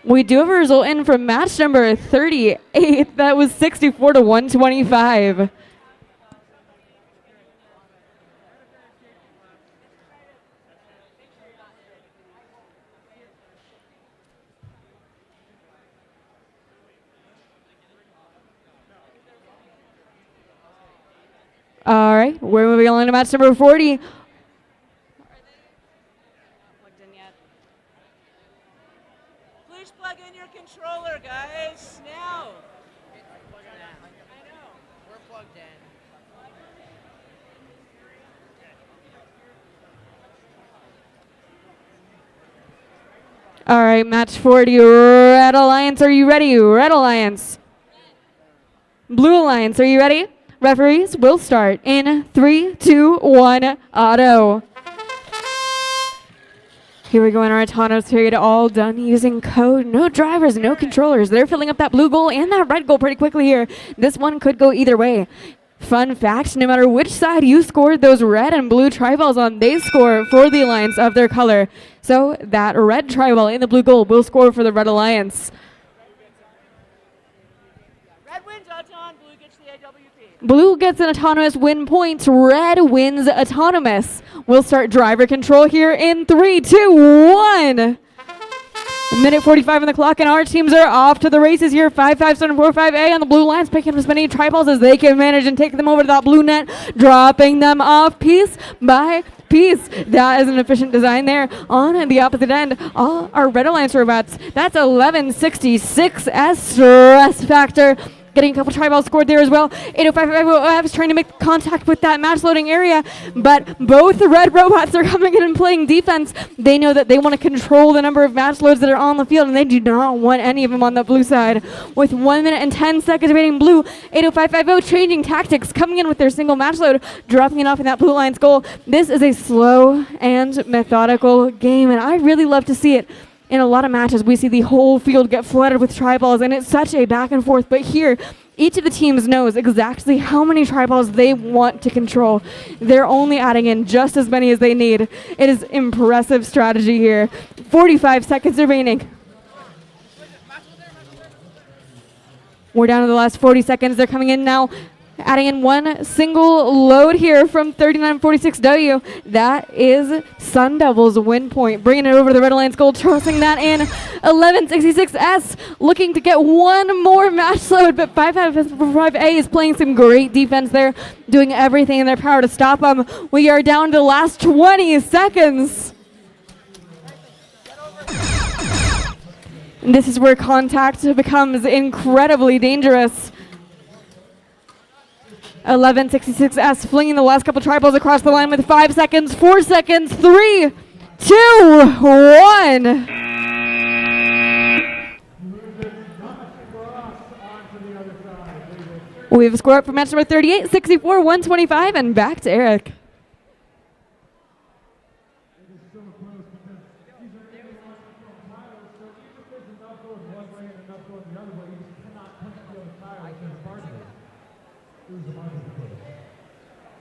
We do have a result in from match number 38. That was 64 to 125. All right, we're moving on to match number 40. Please plug in your controller, guys. Now. I know. We're plugged in. All right, match 40. Red Alliance, are you ready? Red Alliance. Blue Alliance, are you ready? Referees will start in 3, 2, 1, auto. Here we go in our autonomous period, all done using code. No drivers, no controllers. They're filling up that blue goal and that red goal pretty quickly here. This one could go either way. Fun fact, no matter which side you scored those red and blue tri-balls on, they score for the Alliance of their color. So that red tri-ball in the blue goal will score for the Red Alliance. Red wins Auton, blue gets the AWP. Blue gets an autonomous win point. Red wins autonomous. We'll start driver control here in 3, 2, 1. Minute 45 on the clock, and our teams are off to the races here. 5-5-7-4-5A on the blue lines, picking up as many tri-balls as they can manage and take them over to that blue net, dropping them off piece by piece. That is an efficient design there. On the opposite end, all our Red Alliance robots. That's 1166S stress factor. Getting a couple tri-balls scored there as well. 805 is trying to make contact with that match loading area, but both the red robots are coming in and playing defense. They know that they want to control the number of match loads that are on the field, and they do not want any of them on the blue side. With 1 minute and 10 seconds remaining, blue, 80550 changing tactics, coming in with their single match load, dropping it off in that blue line's goal. This is a slow and methodical game, and I really love to see it. In a lot of matches, we see the whole field get flooded with tri-balls, and it's such a back and forth. But here, each of the teams knows exactly how many tri-balls they want to control. They're only adding in just as many as they need. It is impressive strategy here. 45 seconds remaining. We're down to the last 40 seconds. They're coming in now. Adding in one single load here from 3946W. That is Sun Devils' win point. Bringing it over to the Red Alliance goal, tossing that in. 1166S looking to get one more match load, but 555A is playing some great defense there, doing everything in their power to stop them. We are down to the last 20 seconds. And this is where contact becomes incredibly dangerous. 1166S flinging the last couple tri-balls across the line with 5 seconds, 4 seconds, 3, 2, 1. We have a score up for match number 38, 64, 125, and back to Eric.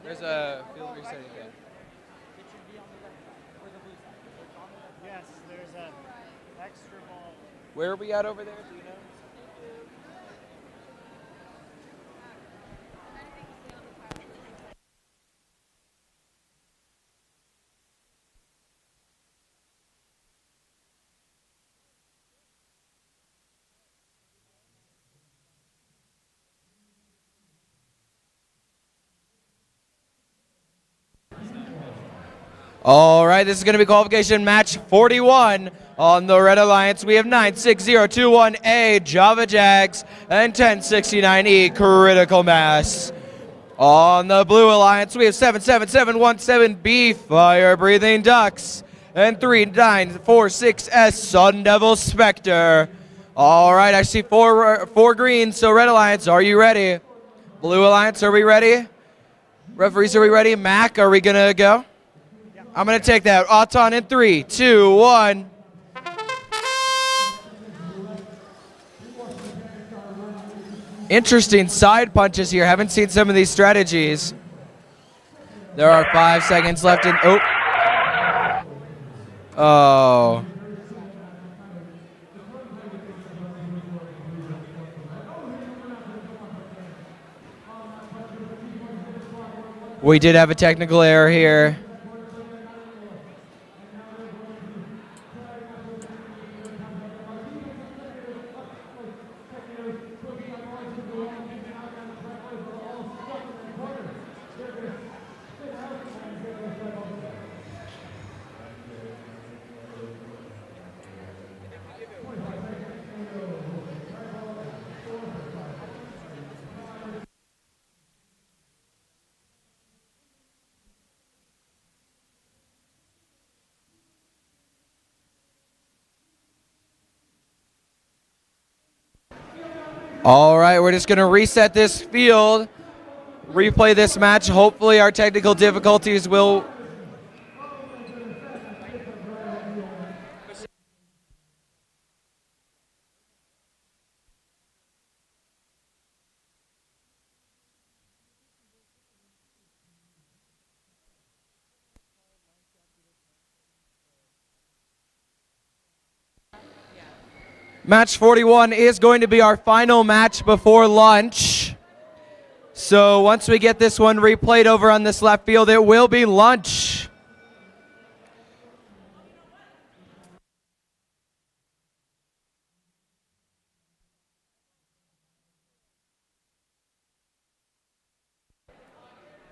There's a field reset again. Yes, there's an extra ball. Where are we at over there? Do you know? All right, this is going to be qualification match 41. On the Red Alliance, we have 96021A Java Jags and 1069E Critical Mass. On the Blue Alliance, we have 77717B Fire Breathing Ducks and 3946S Sun Devil Spectre. All right, I see four greens, so Red Alliance, are you ready? Blue Alliance, are we ready? Referees, are we ready? Mac, are we going to go? I'm going to take that. Auton in 3, 2, 1. Interesting side punches here. Haven't seen some of these strategies. There are 5 seconds left in. Oh. We did have a technical error here. All right, we're just going to reset this field, replay this match. Hopefully our technical difficulties will... Match 41 is going to be our final match before lunch. So once we get this one replayed over on this left field, it will be lunch.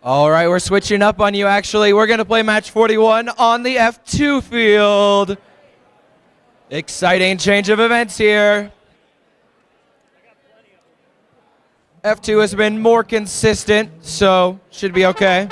All right, we're switching up on you actually. We're going to play match 41 on the F2 field. Exciting change of events here. F2 has been more consistent, so should be okay.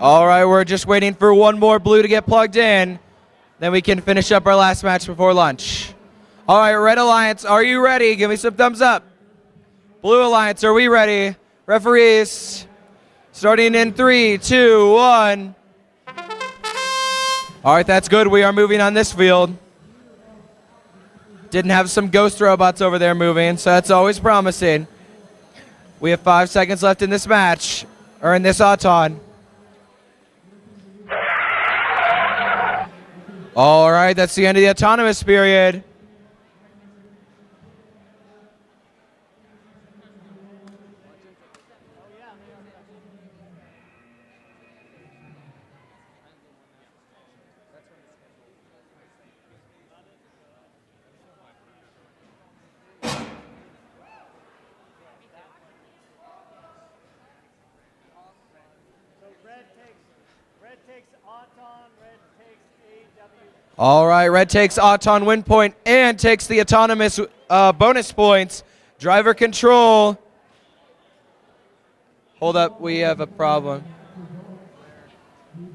All right, we're just waiting for one more blue to get plugged in. Then we can finish up our last match before lunch. All right, Red Alliance, are you ready? Give me some thumbs up. Blue Alliance, are we ready? Referees, starting in 3, 2, 1. All right, that's good. We are moving on this field. Didn't have some ghost robots over there moving, so that's always promising. We have 5 seconds left in this match, or in this auton. All right, that's the end of the autonomous period. All right, red takes auton win point and takes the autonomous bonus points. Driver control. Hold up, we have a problem.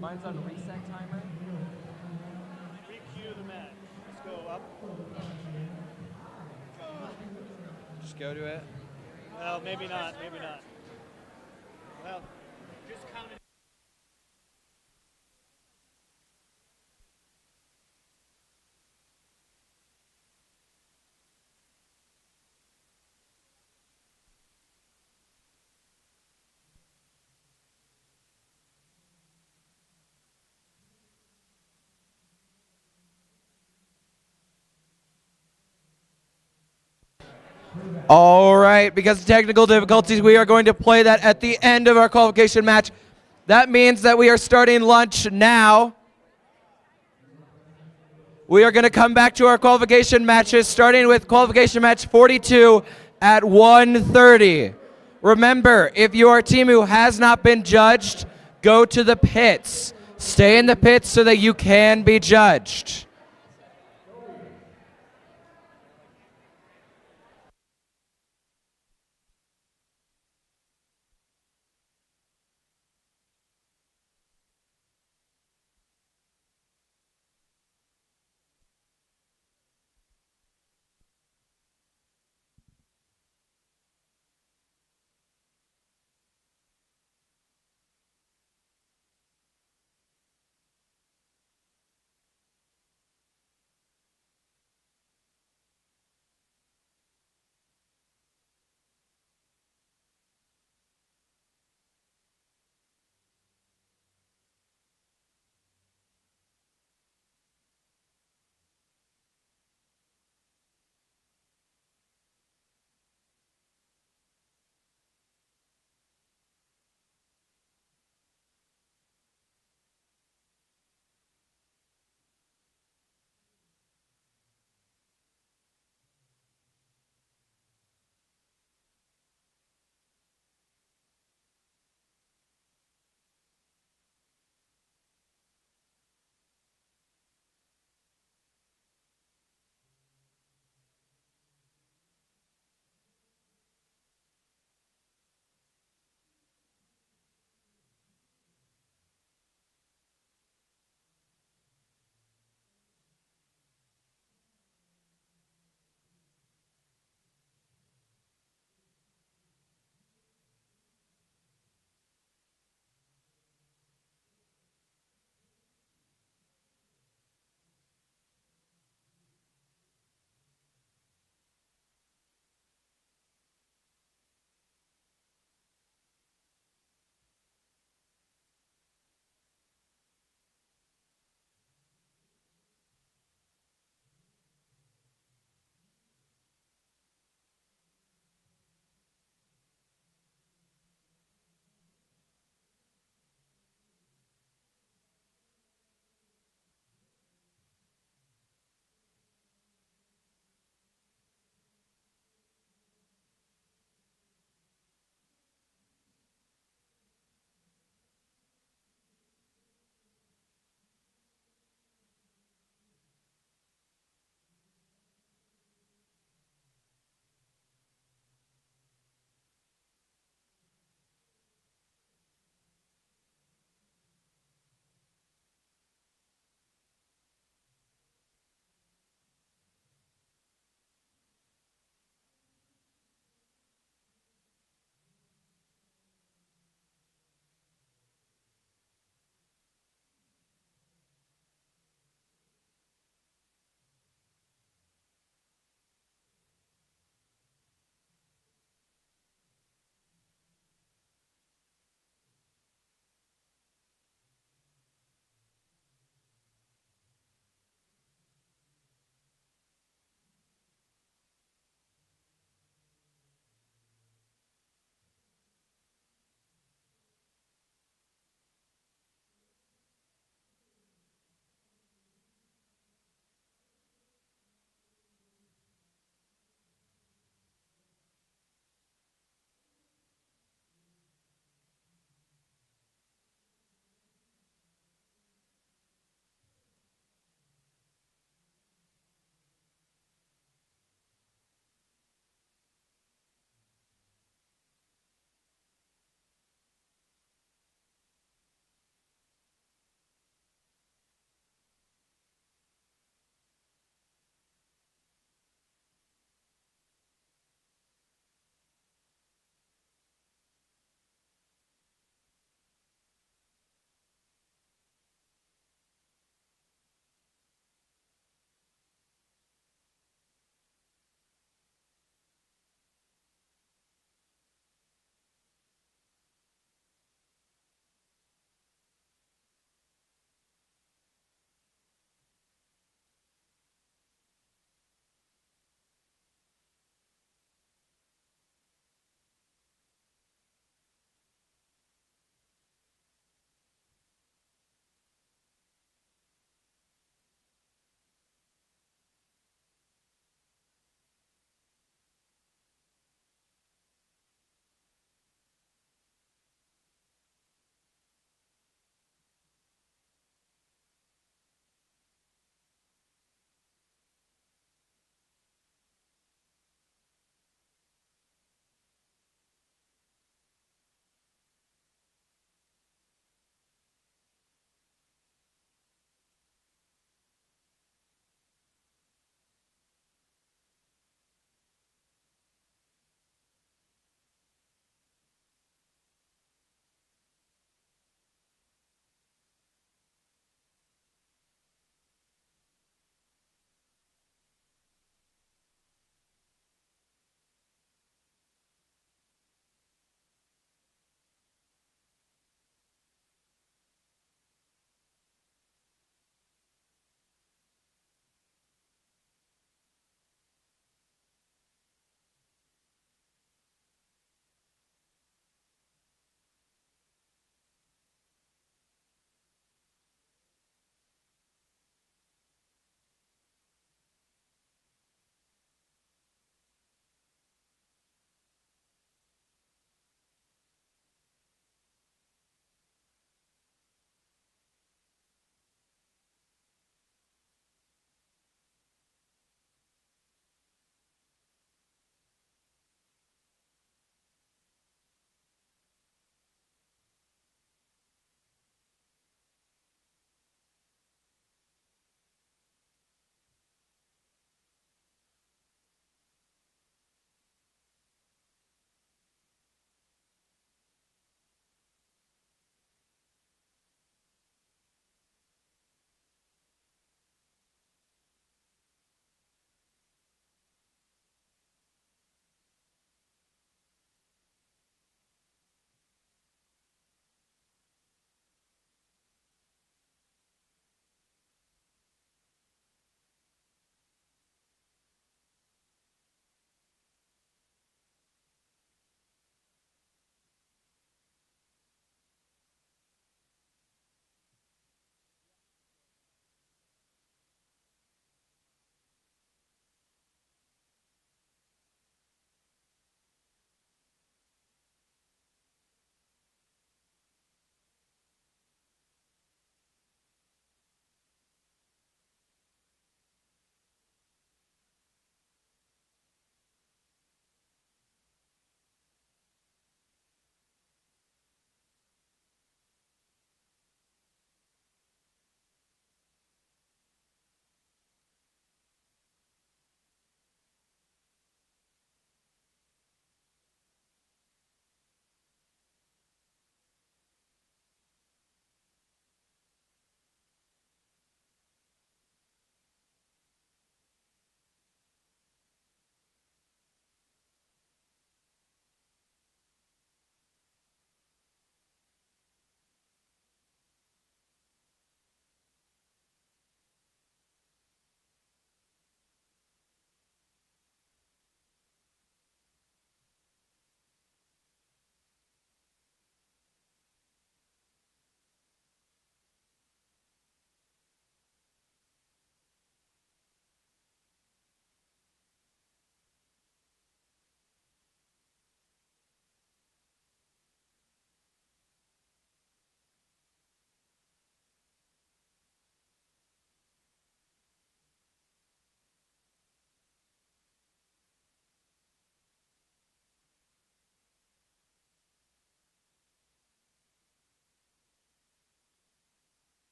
Mine's on reset timer. Re-cue the match. Let's go up. Just go to it. Well, maybe not. Maybe not. Well, just count it. All right, because of technical difficulties, we are going to play that at the end of our qualification match. That means that we are starting lunch now. We are going to come back to our qualification matches, starting with qualification match 42 at 1:30. Remember, if you are a team who has not been judged, go to the pits. Stay in the pits so that you can be judged.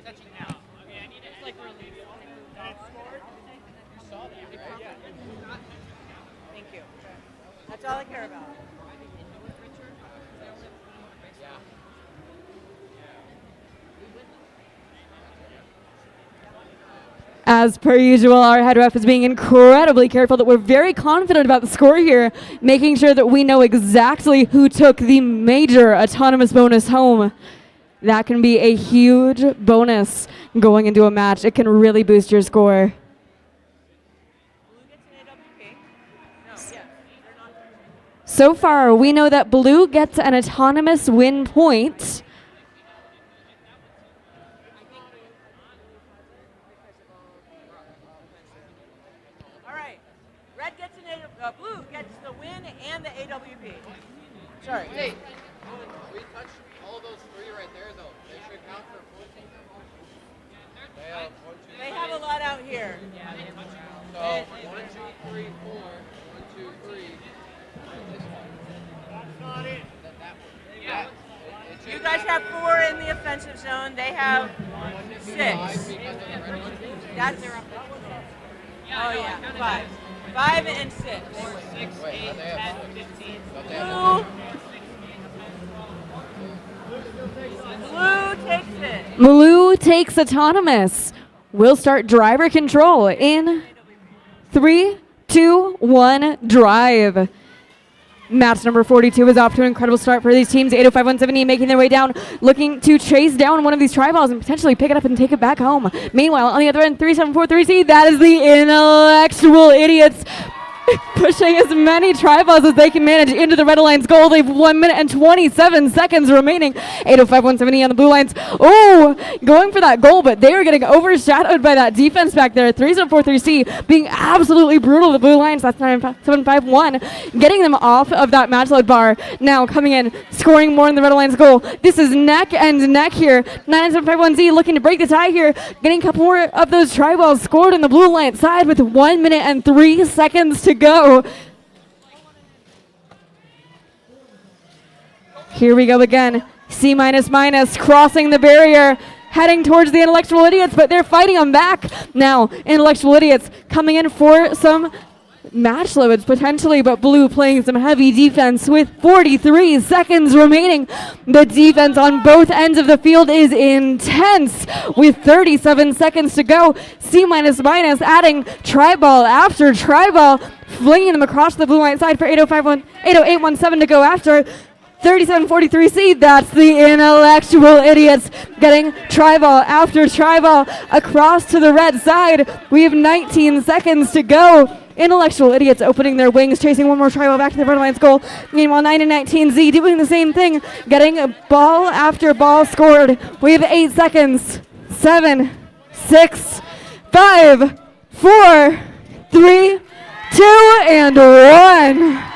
Thank you. That's all I care about. As per usual, our head ref is being incredibly careful that we're very confident about the score here, making sure that we know exactly who took the major autonomous bonus home. That can be a huge bonus going into a match. It can really boost your score. So far, we know that blue gets an autonomous win point. All right. Red gets an blue gets the win and the AWP. Sorry. Hey, we touched all of those three right there, though. They should count for 14. They have a lot out here. So 1, 2, 3, 4. 1, 2, 3. That's not it. Yeah. You guys have 4 in the offensive zone. They have 6. That's oh yeah, 5. 5 and 6. 6, 8, 10, 15. Blue takes it. Blue takes autonomous. We'll start driver control in 3, 2, 1, drive. Match number 42 is off to an incredible start for these teams. 805 170 making their way down, looking to chase down one of these tri-balls and potentially pick it up and take it back home. Meanwhile, on the other end, 3743C, that is the intellectual idiots pushing as many tri-balls as they can manage into the red alliance goal. They've 1 minute and 27 seconds remaining. 805 170 on the blue lines. Oh, going for that goal, but they are getting overshadowed by that defense back there. 3743C being absolutely brutal to the blue lines. That's 9751, getting them off of that match load bar. Now coming in, scoring more in the red alliance goal. This is neck and neck here. 9751Z looking to break the tie here, getting a couple more of those tri-balls scored on the blue alliance side with 1 minute and 3 seconds to go. Here we go again. C minus minus crossing the barrier, heading towards the intellectual idiots, but they're fighting them back. Now, intellectual idiots coming in for some match loads potentially, but blue playing some heavy defense with 43 seconds remaining. The defense on both ends of the field is intense with 37 seconds to go. C minus minus adding tri-ball after tri-ball, flinging them across the blue line side for 80817 to go after. 3743C, that's the intellectual idiots getting tri-ball after tri-ball across to the red side. We have 19 seconds to go. Intellectual idiots opening their wings, chasing one more tri-ball back to the red alliance goal. Meanwhile, 9 and 19Z doing the same thing, getting a ball after ball scored. We have 8 seconds. 7, 6, 5, 4, 3, 2, and 1.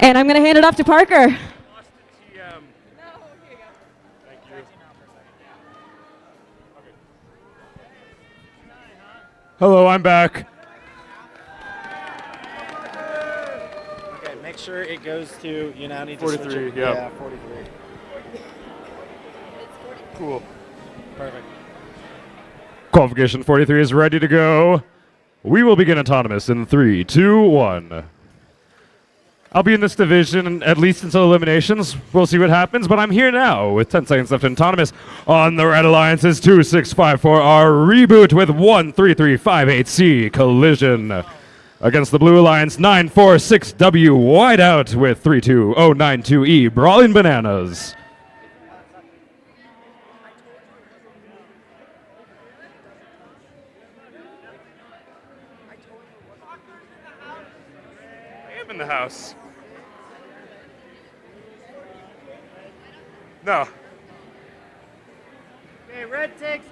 And I'm going to hand it off to Parker. Hello, I'm back. Okay, make sure it goes to, you now need to switch 43, it. yeah. Yeah, 43. Cool. Perfect. Qualification 43 is ready to go. We will begin autonomous in 3, 2, 1. I'll be in this division at least until eliminations. We'll see what happens, but I'm here now with 10 seconds left in autonomous. On the red alliance is 2654, our reboot with 13358C collision. Against the blue alliance, 946W wideout with 32092E brawling bananas. I am in the house. No. Okay, red takes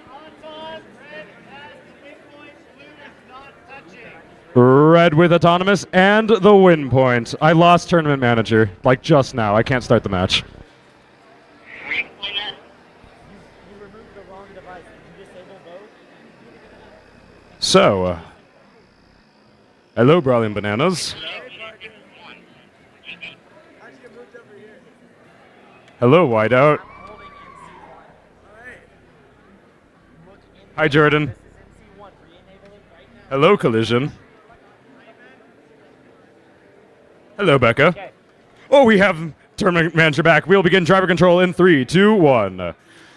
on. Red has the win point. Blue is not touching. Red with autonomous and the win point. I lost tournament manager, like just now. I can't start the match. You removed the wrong device. Did you disable both? So, hello, brawling bananas. Hello, Whiteout. Hi, Jordan. Hello, Collision. Hello, Becca. Oh, we have tournament manager back. We'll begin driver control in 3, 2, 1.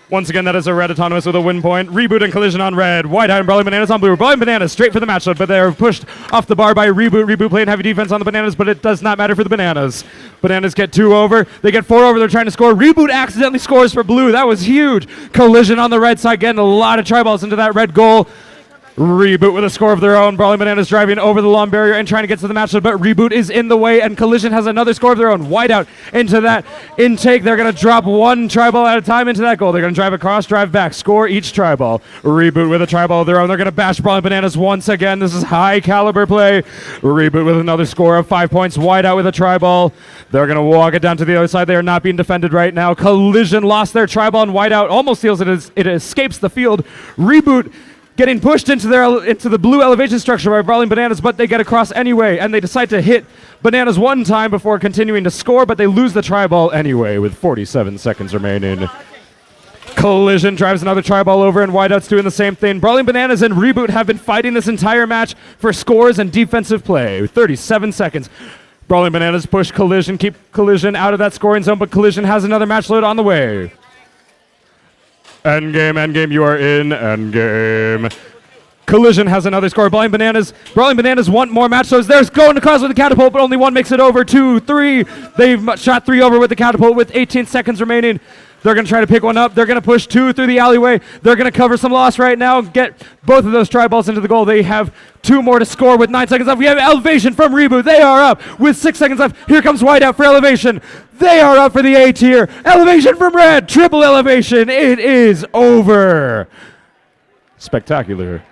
Once again, that is a red autonomous with a win point. Reboot and Collision on red. Whiteout and Brawling Bananas on blue. Brawling Bananas straight for the matchup, but they're pushed off the bar by Reboot. Reboot playing heavy defense on the Bananas, but it does not matter for the Bananas. Bananas get 2 over. They get 4 over. They're trying to score. Reboot accidentally scores for blue. That was huge. Collision on the red side, getting a lot of tri-balls into that red goal. Reboot with a score of their own. Brawling Bananas driving over the long barrier and trying to get to the matchup, but Reboot is in the way, and Collision has another score of their own. Whiteout into that intake. They're going to drop 1 tri-ball at a time into that goal. They're going to drive across, drive back, score each tri-ball. Reboot with a tri-ball of their own. They're going to bash Brawling Bananas once again. This is high caliber play. Reboot with another score of 5 points. Whiteout with a tri-ball. They're going to walk it down to the other side. They are not being defended right now. Collision lost their tri-ball, and Whiteout almost feels it escapes the field. Reboot getting pushed into the blue elevation structure by Brawling Bananas, but they get across anyway, and they decide to hit Bananas 1 time before continuing to score, but they lose the tri-ball anyway with 47 seconds remaining. Collision drives another tri-ball over, and Whiteout's doing the same thing. Brawling Bananas and Reboot have been fighting this entire match for scores and defensive play. 37 seconds. Brawling Bananas push Collision, keep Collision out of that scoring zone, but Collision has another match load on the way. Endgame, you are in endgame. Collision has another score. Brawling Bananas want more match loads. They're going across with the catapult, but only one makes it over. 2, 3. They've shot 3 over with the catapult with 18 seconds remaining. They're going to try to pick one up. They're going to push 2 through the alleyway. They're going to cover some loss right now, get both of those tri-balls into the goal. They have 2 more to score with 9 seconds left. We have Elevation from Reboot. They are up with 6 seconds left. Here comes Whiteout for Elevation. They are up for the A tier. Elevation from Red. Triple Elevation. It is over. Spectacular.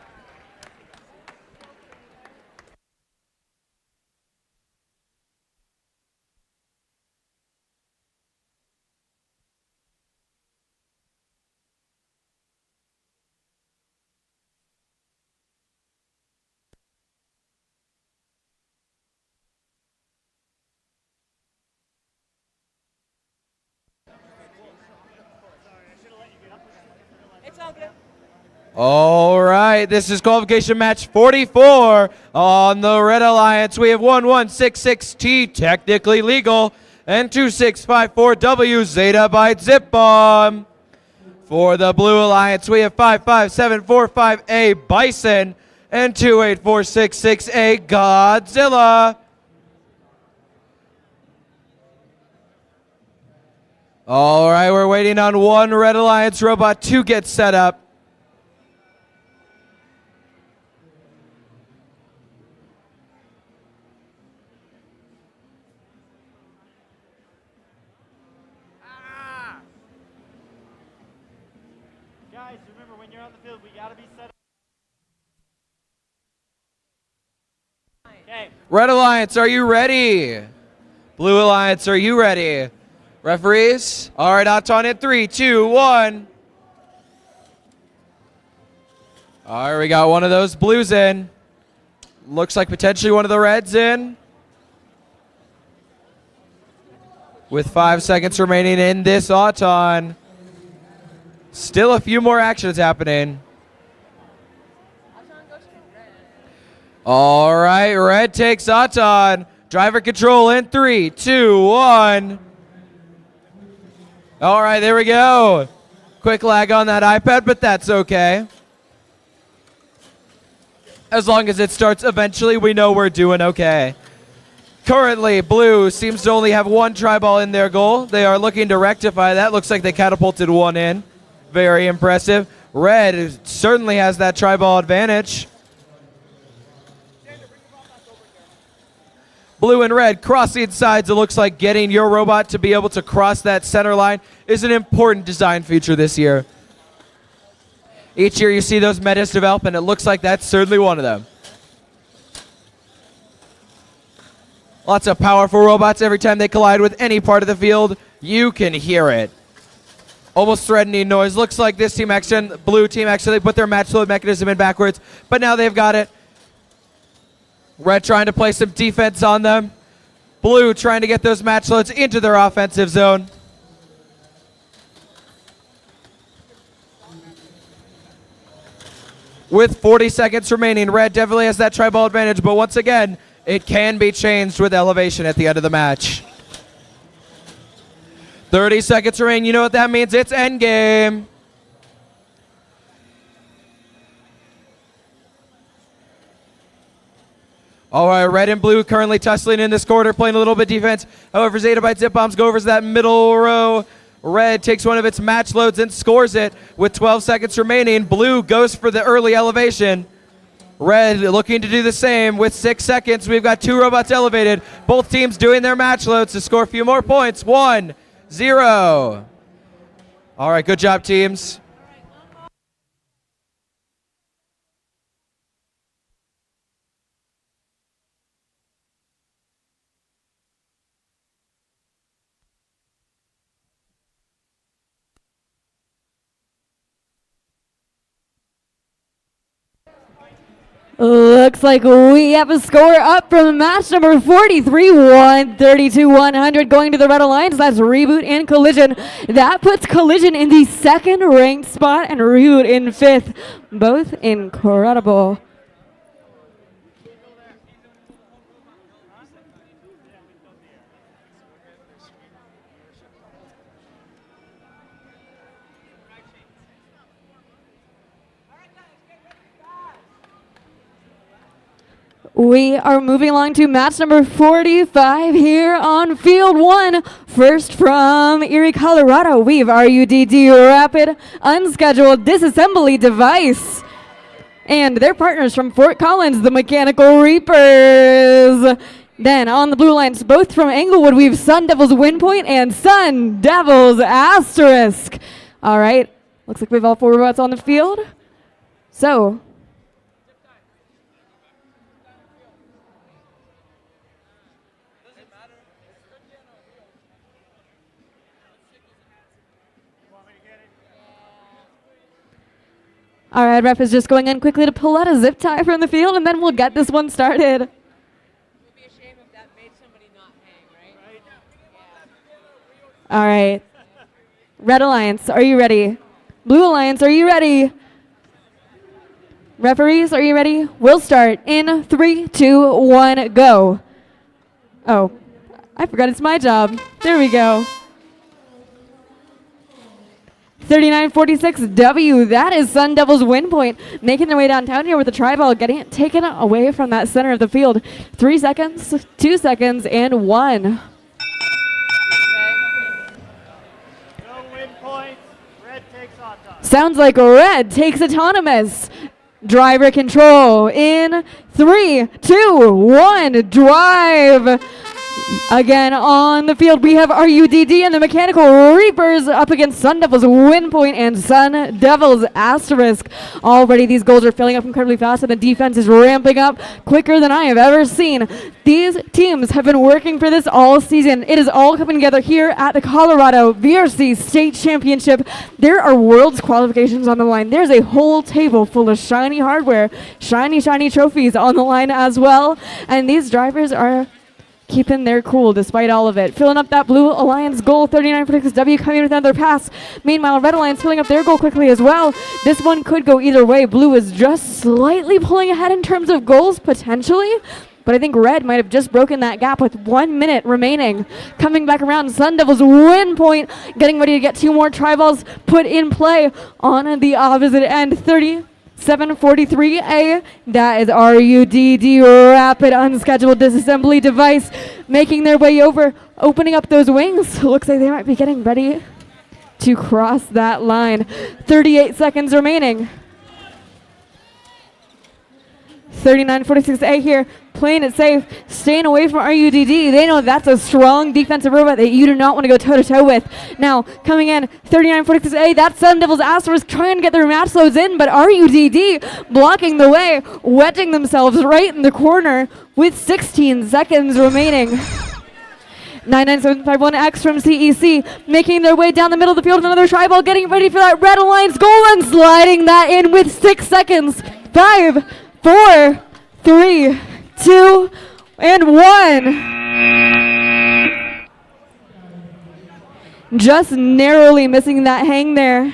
It's all good. All right, this is qualification match 44 on the Red Alliance. We have 1166T, technically legal, and 2654W, Zeta by Zip Bomb. For the Blue Alliance, we have 55745A, Bison, and 28466A, Godzilla. All right, we're waiting on one Red Alliance robot to get set up. Guys, remember when you're on the field, we gotta be set up. Okay. Red Alliance, are you ready? Blue Alliance, are you ready? Referees? All right, Anton in 3, 2, 1. All right, we got one of those blues in. Looks like potentially one of the reds in. With 5 seconds remaining in this Auton. Still a few more actions happening. All right, red takes Auton. Driver control in 3, 2, 1. All right, there we go. Quick lag on that iPad, but that's okay. As long as it starts eventually, we know we're doing okay. Currently, blue seems to only have one tri-ball in their goal. They are looking to rectify that. Looks like they catapulted one in. Very impressive. Red certainly has that tri-ball advantage. Blue and red crossing sides. It looks like getting your robot to be able to cross that center line is an important design feature this year. Each year you see those metas develop, and it looks like that's certainly one of them. Lots of powerful robots. Every time they collide with any part of the field, you can hear it. Almost threatening noise. Looks like this team action, blue team actually put their match load mechanism in backwards, but now they've got it. Red trying to play some defense on them. Blue trying to get those match loads into their offensive zone. with 40 seconds remaining. Red definitely has that tri-ball advantage, but once again, it can be changed with elevation at the end of the match. 30 seconds remaining. You know what that means? It's endgame. All right, red and blue currently tussling in this quarter, playing a little bit defense. However, Zetabyte Zip Bombs go over to that middle row. Red takes one of its match loads and scores it with 12 seconds remaining. Blue goes for the early elevation. Red looking to do the same with 6 seconds. We've got 2 robots elevated. Both teams doing their match loads to score a few more points. 1-0. All right, good job, teams. Looks like we have a score up from match number 43, 132-100 going to the Red Alliance. That's Reboot and Collision. That puts Collision in the second ranked spot and Reboot in 5th. Both incredible. We are moving along to match number 45 here on field 1. First from Erie, Colorado, we have RUDD Rapid Unscheduled Disassembly Device. And their partners from Fort Collins, the Mechanical Reapers. Then on the blue lines, both from Englewood, we have Sun Devils Windpoint and Sun Devils Asterisk. All right, looks like we have all 4 robots on the field. So, all right, ref is just going in quickly to pull out a zip tie from the field, and then we'll get this one started. It would be a shame if that made somebody not hang, right? All right. Red Alliance, are you ready? Blue Alliance, are you ready? Referees, are you ready? We'll start in 3, 2, 1, go. Oh, I forgot it's my job. There we go. 39-46 that is Sun Devils Windpoint, making their way downtown here with the tri-ball, getting it taken away from that center of the field. 3 seconds, 2 seconds, and 1. No win points. Red takes autonomous. Sounds like red takes autonomous. Driver control in 3, 2, 1, drive. Again on the field, we have RUDD and the Mechanical Reapers up against Sun Devils Windpoint and Sun Devils Asterisk. Already these goals are filling up incredibly fast and the defense is ramping up quicker than I have ever seen. These teams have been working for this all season. It is all coming together here at the Colorado VRC State Championship. There are Worlds qualifications on the line. There's a whole table full of shiny hardware, shiny trophies on the line as well. And these drivers are keeping their cool despite all of it. Filling up that Blue Alliance goal, 39-46 coming with another pass. Meanwhile, Red Alliance filling up their goal quickly as well. This one could go either way. Blue is just slightly pulling ahead in terms of goals, potentially. But I think Red might have just broken that gap with 1 minute remaining. Coming back around, Sun Devils Windpoint, getting ready to get 2 more tri-balls put in play on the opposite end. 37-43 that is RUDD Rapid Unscheduled Disassembly Device, making their way over, opening up those wings. Looks like they might be getting ready to cross that line. 38 seconds remaining. 39-46 here, playing it safe, staying away from RUDD. They know that's a strong defensive robot that you do not want to go toe-to-toe with. Now, coming in, 39-46 that's Sun Devils Asterisk trying to get their match loads in, but RUDD blocking the way, wedging themselves right in the corner with 16 seconds remaining. 99751X from CEC making their way down the middle of the field. Another tri-ball getting ready for that Red Alliance goal and sliding that in with 6 seconds. 5, 4, 3, 2, and 1. Just narrowly missing that hang there.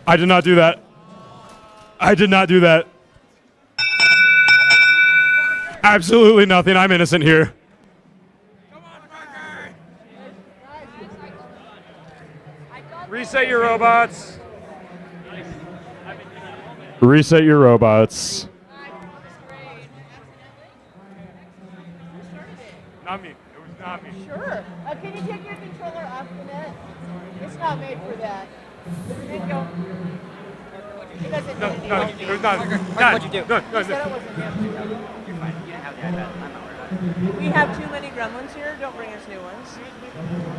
I did not do that. I did not do that. Absolutely nothing. I'm innocent here. Reset your robots. Reset your robots. Not me. It was not me. Sure. Can you take your controller off the net? It's not made for that. And go. It doesn't No, need no, any it was not. What'd you do? No, You said it wasn't him. You're fine. You didn't have the iPad. I'm not worried about it. We have too many gremlins here. Don't bring us new ones.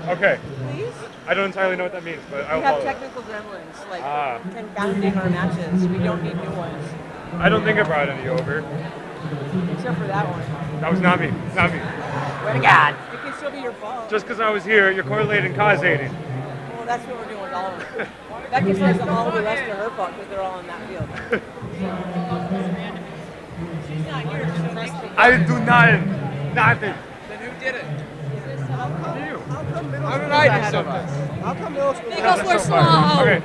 Okay. Please? I don't entirely know what that means, but I We will have follow. technical gremlins, like confounding our matches. We don't need new ones. I don't think I brought any over. Except for that one. That was not me. Not me. Swear to God. It can still be your fault. Just because I was here, you're correlating causating. Well, that's what we're doing with all of them. Becky says all the rest are her fault because they're all in that field. She's not here. So next week. I didn't do nothing. Nothing. Then who did it? You. How did I do something? How come middle school? Because we're slow. Okay.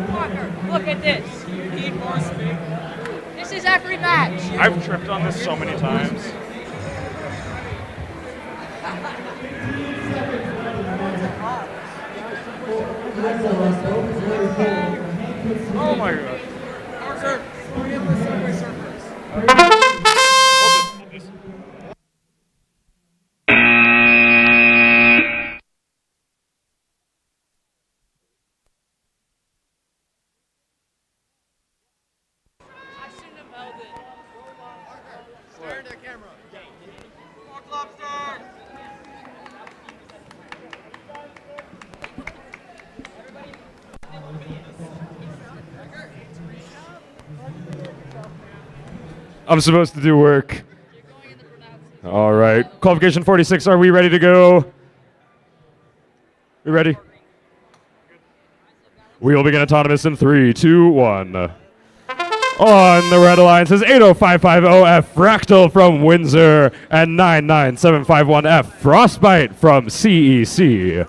Walker, look at this. You need more speed. This is every match. I've tripped on this so many times. Oh my god. Sir, we're in the subway surfers. Hold this. Stare into the camera. Walk lobster. I'm supposed to do work. All right. Qualification 46, are we ready to go? We ready? We will begin autonomous in 3, 2, 1. On the Red Alliance is 80550F Fractal from Windsor and 99751F Frostbite from CEC.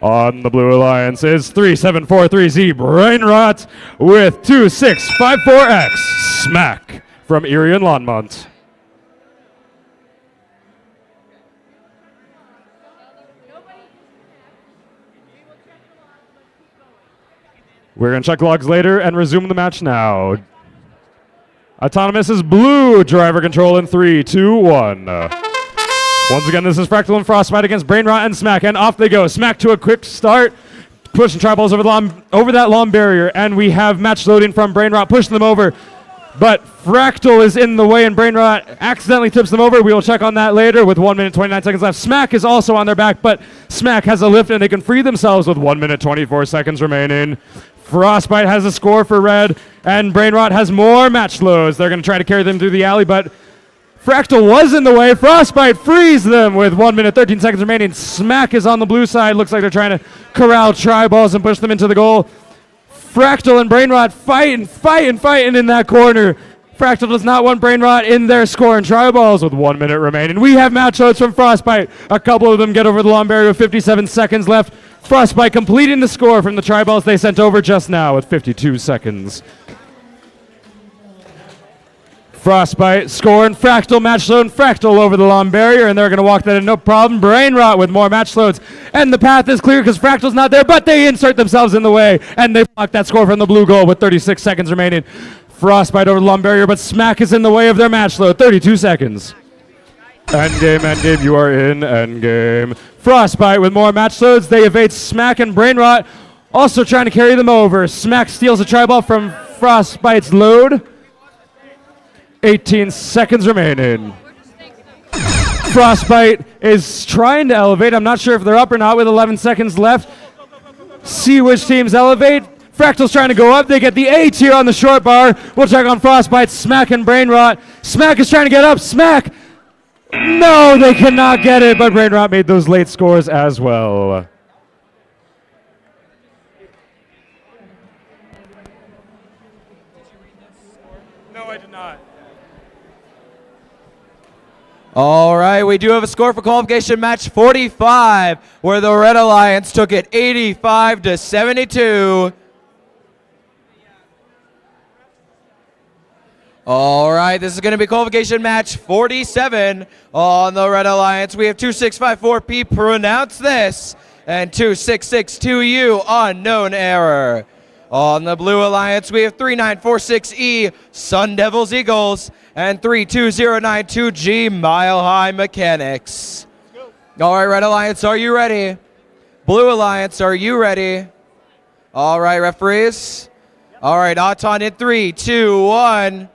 On the Blue Alliance is 3743Z Brainrot with 2654X Smack from Erie and Longmont. We're going to check logs later and resume the match now. Autonomous is blue. Driver control in 3, 2, 1. Once again, this is Fractal and Frostbite against Brainrot and Smack, and off they go. Smack to a quick start, pushing tri-balls over that long barrier, and we have match loading from Brainrot, pushing them over. But Fractal is in the way, and Brainrot accidentally tips them over. We will check on that later with 1 minute 29 seconds left. Smack is also on their back, but Smack has a lift, and they can free themselves with 1 minute 24 seconds remaining. Frostbite has a score for red, and Brainrot has more match loads. They're going to try to carry them through the alley, but Fractal was in the way. Frostbite frees them with 1 minute 13 seconds remaining. Smack is on the blue side. Looks like they're trying to corral tri-balls and push them into the goal. Fractal and Brainrot fighting in that corner. Fractal does not want Brainrot in their score and tri-balls with 1 minute remaining. We have match loads from Frostbite. A couple of them get over the long barrier with 57 seconds left. Frostbite completing the score from the tri-balls they sent over just now with 52 seconds. Frostbite scoring Fractal match load, and Fractal over the long barrier, and they're going to walk that in no problem. Brainrot with more match loads, and the path is clear because Fractal's not there, but they insert themselves in the way, and they block that score from the blue goal with 36 seconds remaining. Frostbite over the long barrier, but Smack is in the way of their match load, 32 seconds. Endgame, you are in endgame. Frostbite with more match loads, they evade Smack and Brainrot, also trying to carry them over. Smack steals a tri-ball from Frostbite's load. 18 seconds remaining. Frostbite is trying to elevate. I'm not sure if they're up or not with 11 seconds left. See which teams elevate. Fractal's trying to go up. They get the A tier on the short bar. We'll check on Frostbite, Smack, and Brainrot. Smack is trying to get up. Smack! No, they cannot get it, but Brainrot made those late scores as well. I did not. All right, we do have a score for qualification match 45, where the Red Alliance took it 85-72. All right, this is going to be qualification match 47 on the Red Alliance. We have 2654P, pronounce this, and 2662U, unknown error. On the Blue Alliance, we have 3946E, Sun Devils Eagles, and 32092G, Mile High Mechanics. All right, Red Alliance, are you ready? Blue Alliance, are you ready? All right, referees. All right, Auton in 3, 2, 1.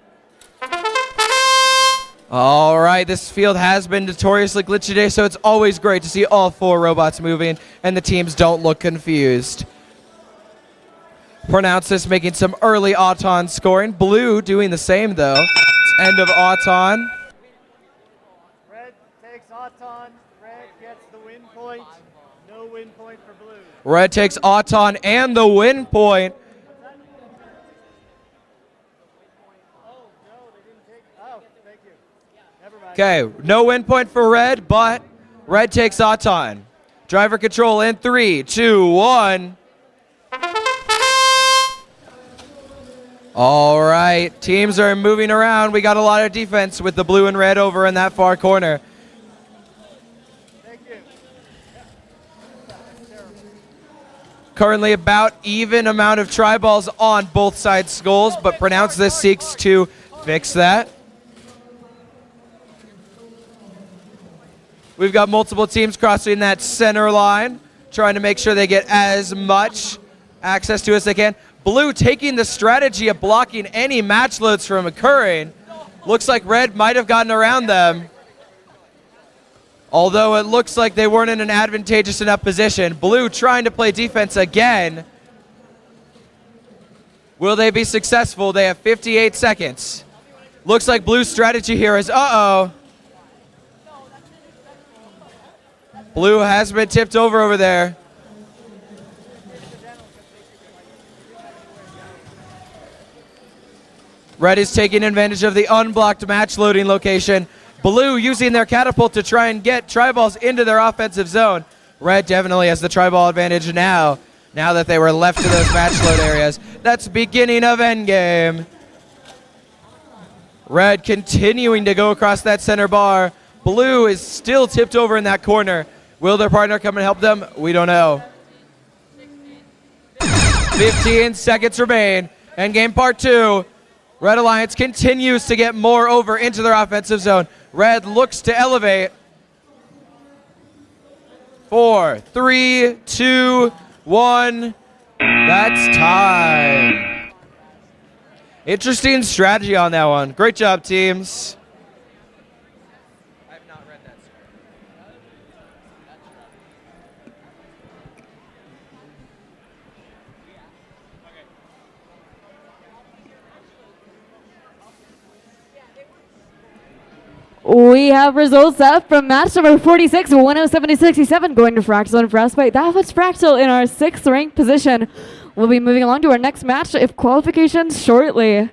All right, this field has been notoriously glitchy today, so it's always great to see all 4 robots moving and the teams don't look confused. Pronounce this making some early Auton scoring. Blue doing the same, though. It's end of Auton. Red takes Auton. Red gets the win point. No win point for blue. Red takes Auton and the win point. Oh, no, they didn't take. Oh, thank you. Never mind. Okay, no win point for Red, but Red takes Auton. Driver control in 3, 2, 1. All right, teams are moving around. We got a lot of defense with the blue and red over in that far corner. Thank you. Currently about even amount of tri-balls on both sides' goals, but Pronounce This seeks to fix that. We've got multiple teams crossing that center line, trying to make sure they get as much access to as they can. Blue taking the strategy of blocking any match loads from occurring. Looks like Red might have gotten around them. Although it looks like they weren't in an advantageous enough position. Blue trying to play defense again. Will they be successful? They have 58 seconds. Looks like Blue's strategy here is, uh-oh. Blue has been tipped over there. Red is taking advantage of the unblocked match loading location. Blue using their catapult to try and get tri-balls into their offensive zone. Red definitely has the tri-ball advantage now that they were left to those match load areas. That's beginning of endgame. Red continuing to go across that center bar. Blue is still tipped over in that corner. Will their partner come and help them? We don't know. 15 seconds remain. Endgame part 2. Red Alliance continues to get more over into their offensive zone. Red looks to elevate. 4, 3, 2, 1. That's time. Interesting strategy on that one. Great job, teams. I have not read that script. We have results up from match number 46, 107-67, going to Fractal and Frostbite. That puts Fractal in our 6th ranked position. We'll be moving along to our next match if qualifications shortly.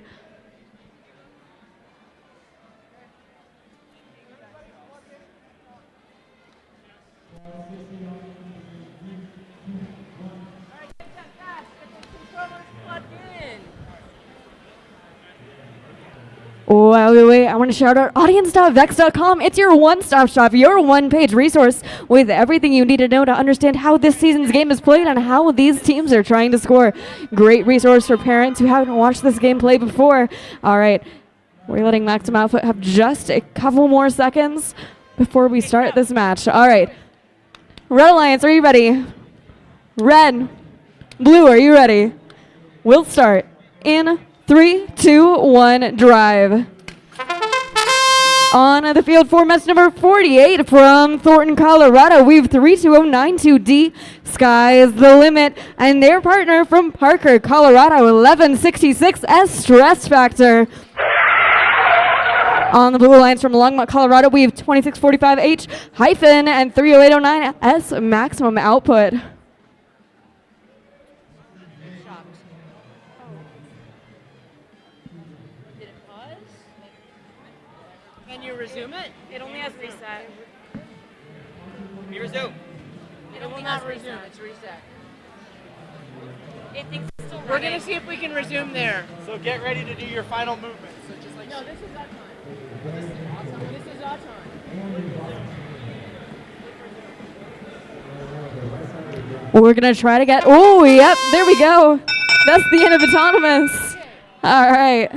While we wait, I want to shout out audience.vex.com. It's your one-stop shop, your one-page resource with everything you need to know to understand how this season's game is played and how these teams are trying to score. Great resource for parents who haven't watched this game play before. All right, we're letting Maximum Output have just a couple more seconds before we start this match. All right, Red Alliance, are you ready? Red, Blue, are you ready? We'll start in 3, 2, 1, drive. On the field for match number 48 from Thornton, Colorado, we have 32092D, Sky is the Limit, and their partner from Parker, Colorado, 1166S, Stress Factor. On the Blue Alliance from Longmont, Colorado, we have 2645H, Hyphen, and 30809S, Maximum Output. Did it pause? Can you resume it? It only has reset. You resume. It will not resume. It's reset. It thinks it's still We're gonna see if we can resume there. So get ready to do your final movements. So just like No, this is our time. This is our time. We're going to try to get, oh, yep, there we go. That's the end of autonomous. All right.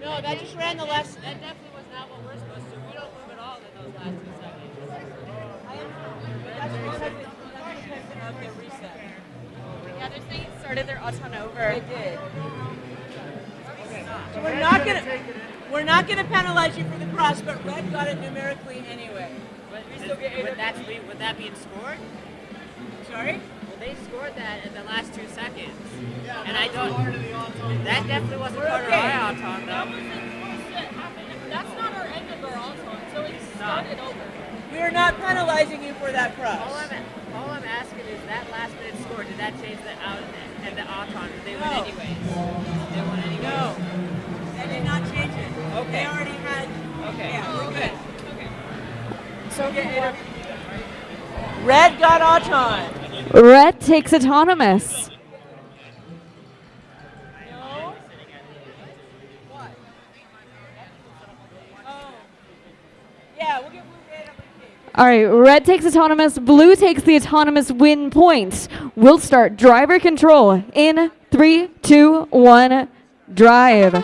No, that just ran the last. That definitely was not what we're supposed to. We don't move at all in those last 2 seconds. I understand. But that's because of the reset. Yeah, they're saying it started their auton over. It did. So we're not gonna penalize you for the cross, but Red got it numerically anyway. Would that be scored? Sorry? Well, they scored that in the last 2 seconds. Yeah, and I don't. That definitely wasn't part of our auton, though. That's not our end of our auton, so it started over. We are not penalizing you for that cross. All I'm asking is that last minute score, did that change the out and the auton? They won No. anyways. They won anyways. No. They did not change it. Okay. They already had. Okay. Yeah, we're good. Okay. So Red got auton. Red takes autonomous. No. What? Oh. Yeah, we'll get blue red up in All right, red takes autonomous, blue takes the autonomous win point. We'll start driver control in 3, 2, 1, drive.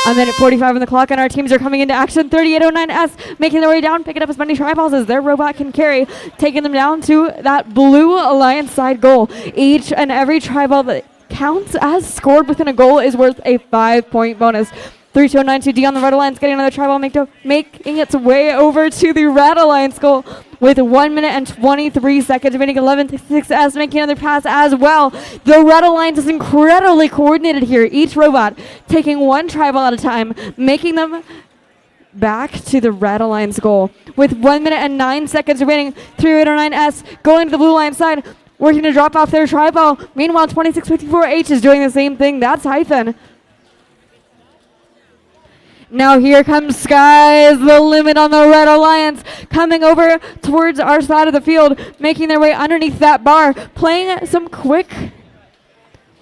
A minute 45 on the clock, and our teams are coming into action. 3809S making their way down, picking up as many tri-balls as their robot can carry, taking them down to that blue alliance side goal. Each and every tri-ball that counts as scored within a goal is worth a 5-point bonus. 3292D on the red alliance, getting another tri-ball, making its way over to the red alliance goal with 1 minute and 23 seconds remaining. 11-6S making another pass as well. The red alliance is incredibly coordinated here. Each robot taking one tri-ball at a time, making them back to the red alliance goal. With 1 minute and 9 seconds remaining, 3809S going to the blue alliance side, working to drop off their tri-ball. Meanwhile, 2654H is doing the same thing. That's Hyphen. Now here comes Sky's the limit on the Red Alliance, coming over towards our side of the field, making their way underneath that bar, playing some quick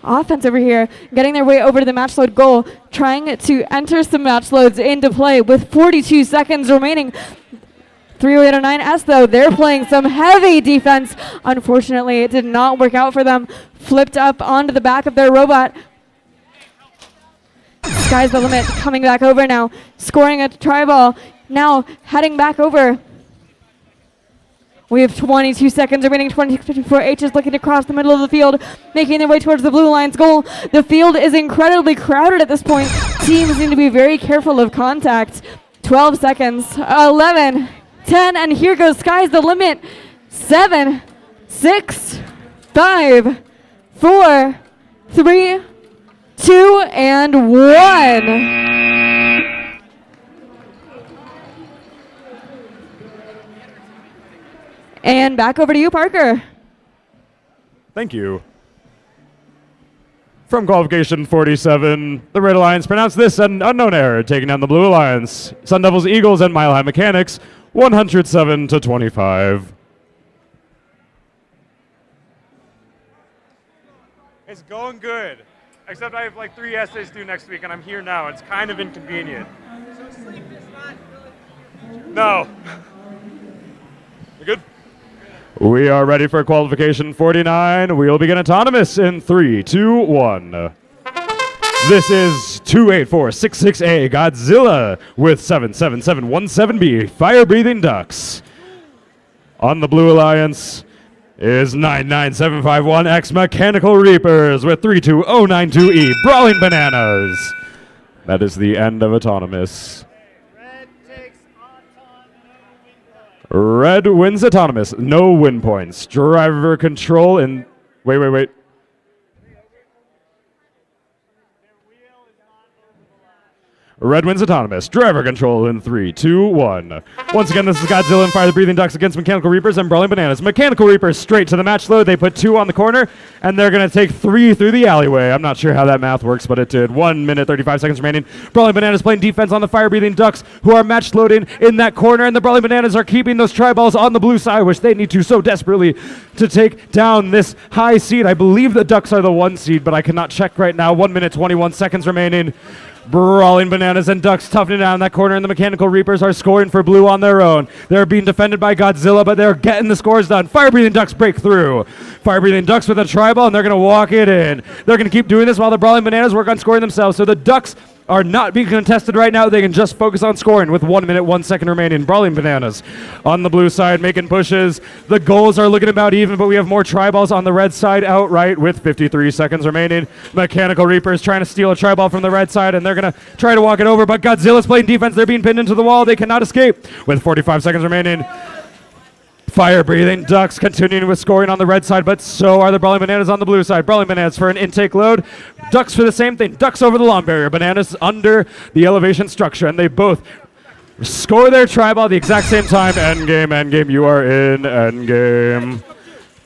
offense over here, getting their way over to the match load goal, trying to enter some match loads into play with 42 seconds remaining. 3809S though, they're playing some heavy defense. Unfortunately, it did not work out for them. Flipped up onto the back of their robot. Sky's the limit, coming back over now, scoring a tri-ball, now heading back over. We have 22 seconds remaining, 2654H is looking to cross the middle of the field, making their way towards the blue line's goal. The field is incredibly crowded at this point. Teams need to be very careful of contact. 12 seconds, 11, 10, and here goes Sky's the limit. 7, 6, 5, 4, 3, 2, and 1. And back over to you, Parker. Thank you. From Qualification 47, the Red Alliance pronounced this an unknown error, taking down the Blue Alliance. Sun Devils, Eagles, and Mile High Mechanics, 107-25. It's going good. Except I have like 3 essays due next week, and I'm here now. It's kind of inconvenient. So sleep is not really. No. You good? We are ready for Qualification 49. We will begin autonomous in 3, 2, 1. This is 28466A Godzilla with 77717B Fire-Breathing Ducks. On the Blue Alliance is 99751X Mechanical Reapers with 32092E Brawling Bananas. That is the end of autonomous. Red takes auton, no win point. Red wins autonomous, no win points. Driver control in. Wait. Their wheel is not over the Red wins autonomous. Driver control in 3, 2, 1. Once again, this is Godzilla and Fire the Breathing Ducks against Mechanical Reapers and Brawling Bananas. Mechanical Reapers straight to the match load. They put 2 on the corner, and they're going to take 3 through the alleyway. I'm not sure how that math works, but it did. 1 minute, 35 seconds remaining. Brawling Bananas playing defense on the Fire Breathing Ducks, who are match loading in that corner, and the Brawling Bananas are keeping those tri-balls on the blue side, which they need to so desperately to take down this high seed. I believe the Ducks are the 1 seed, but I cannot check right now. 1 minute, 21 seconds remaining. Brawling Bananas and Ducks toughening down that corner, and the Mechanical Reapers are scoring for blue on their own. They're being defended by Godzilla, but they're getting the scores done. Fire Breathing Ducks break through. Fire Breathing Ducks with a tri-ball, and they're going to walk it in. They're going to keep doing this while the Brawling Bananas work on scoring themselves. So the Ducks are not being contested right now. They can just focus on scoring with 1 minute, 1 second remaining. Brawling Bananas on the blue side making pushes. The goals are looking about even, but we have more tri-balls on the red side outright with 53 seconds remaining. Mechanical Reapers trying to steal a tri-ball from the red side, and they're going to try to walk it over, but Godzilla's playing defense. They're being pinned into the wall. They cannot escape with 45 seconds remaining. Fire Breathing Ducks continuing with scoring on the red side, but so are the Brawling Bananas on the blue side. Brawling Bananas for an intake load. Ducks for the same thing. Ducks over the lawn barrier. Bananas under the elevation structure, and they both score their tri-ball at the exact same time. Endgame, endgame. You are in endgame.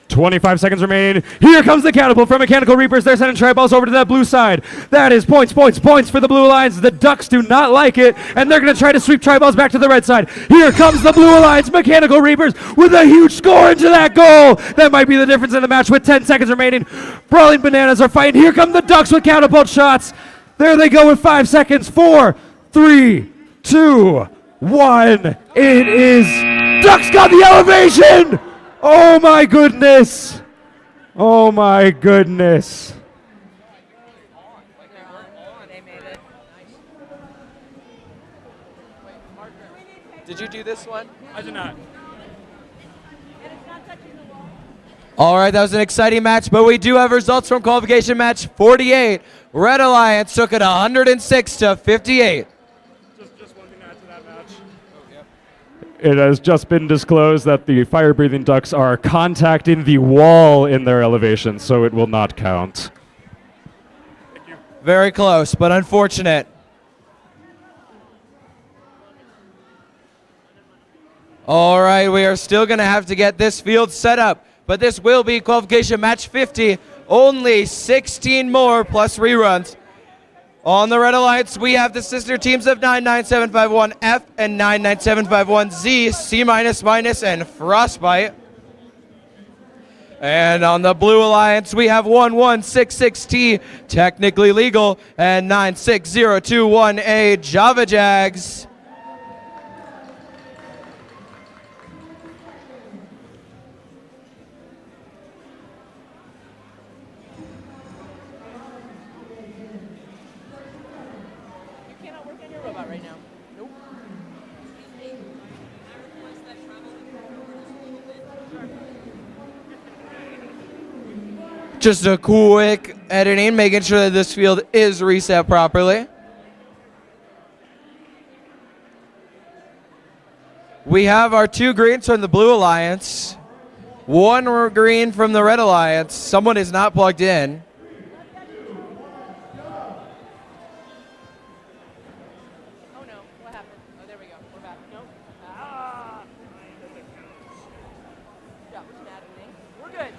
25 seconds remaining. Here comes the catapult from Mechanical Reapers. They're sending tri-balls over to that blue side. That is points, points, points for the Blue Alliance. The Ducks do not like it, and they're going to try to sweep tri-balls back to the red side. Here comes the Blue Alliance. Mechanical Reapers with a huge score into that goal. That might be the difference in the match with 10 seconds remaining. Brawling Bananas are fighting. Here come the Ducks with catapult shots. There they go with 5 seconds. 4, 3, 2, 1. It is Ducks got the elevation. Oh my goodness! Oh my goodness! Did you do this one? I did not. All right, that was an exciting match, but we do have results from qualification match 48. Red Alliance took it 106 to 58. Just one thing to add to that match. It has just been disclosed that the Fire Breathing Ducks are contacting the wall in their elevation, so it will not count. Very close, but unfortunate. All right, we are still going to have to get this field set up, but this will be qualification match 50. Only 16 more plus reruns. On the Red Alliance, we have the sister teams of 99751F and 99751Z, C-, and Frostbite. And on the Blue Alliance, we have 1166T, Technically Legal, and 96021A, Java Jags. Just a quick editing, making sure that this field is reset properly. We have our 2 greens from the Blue Alliance, 1 green from the Red Alliance. Someone is not plugged in.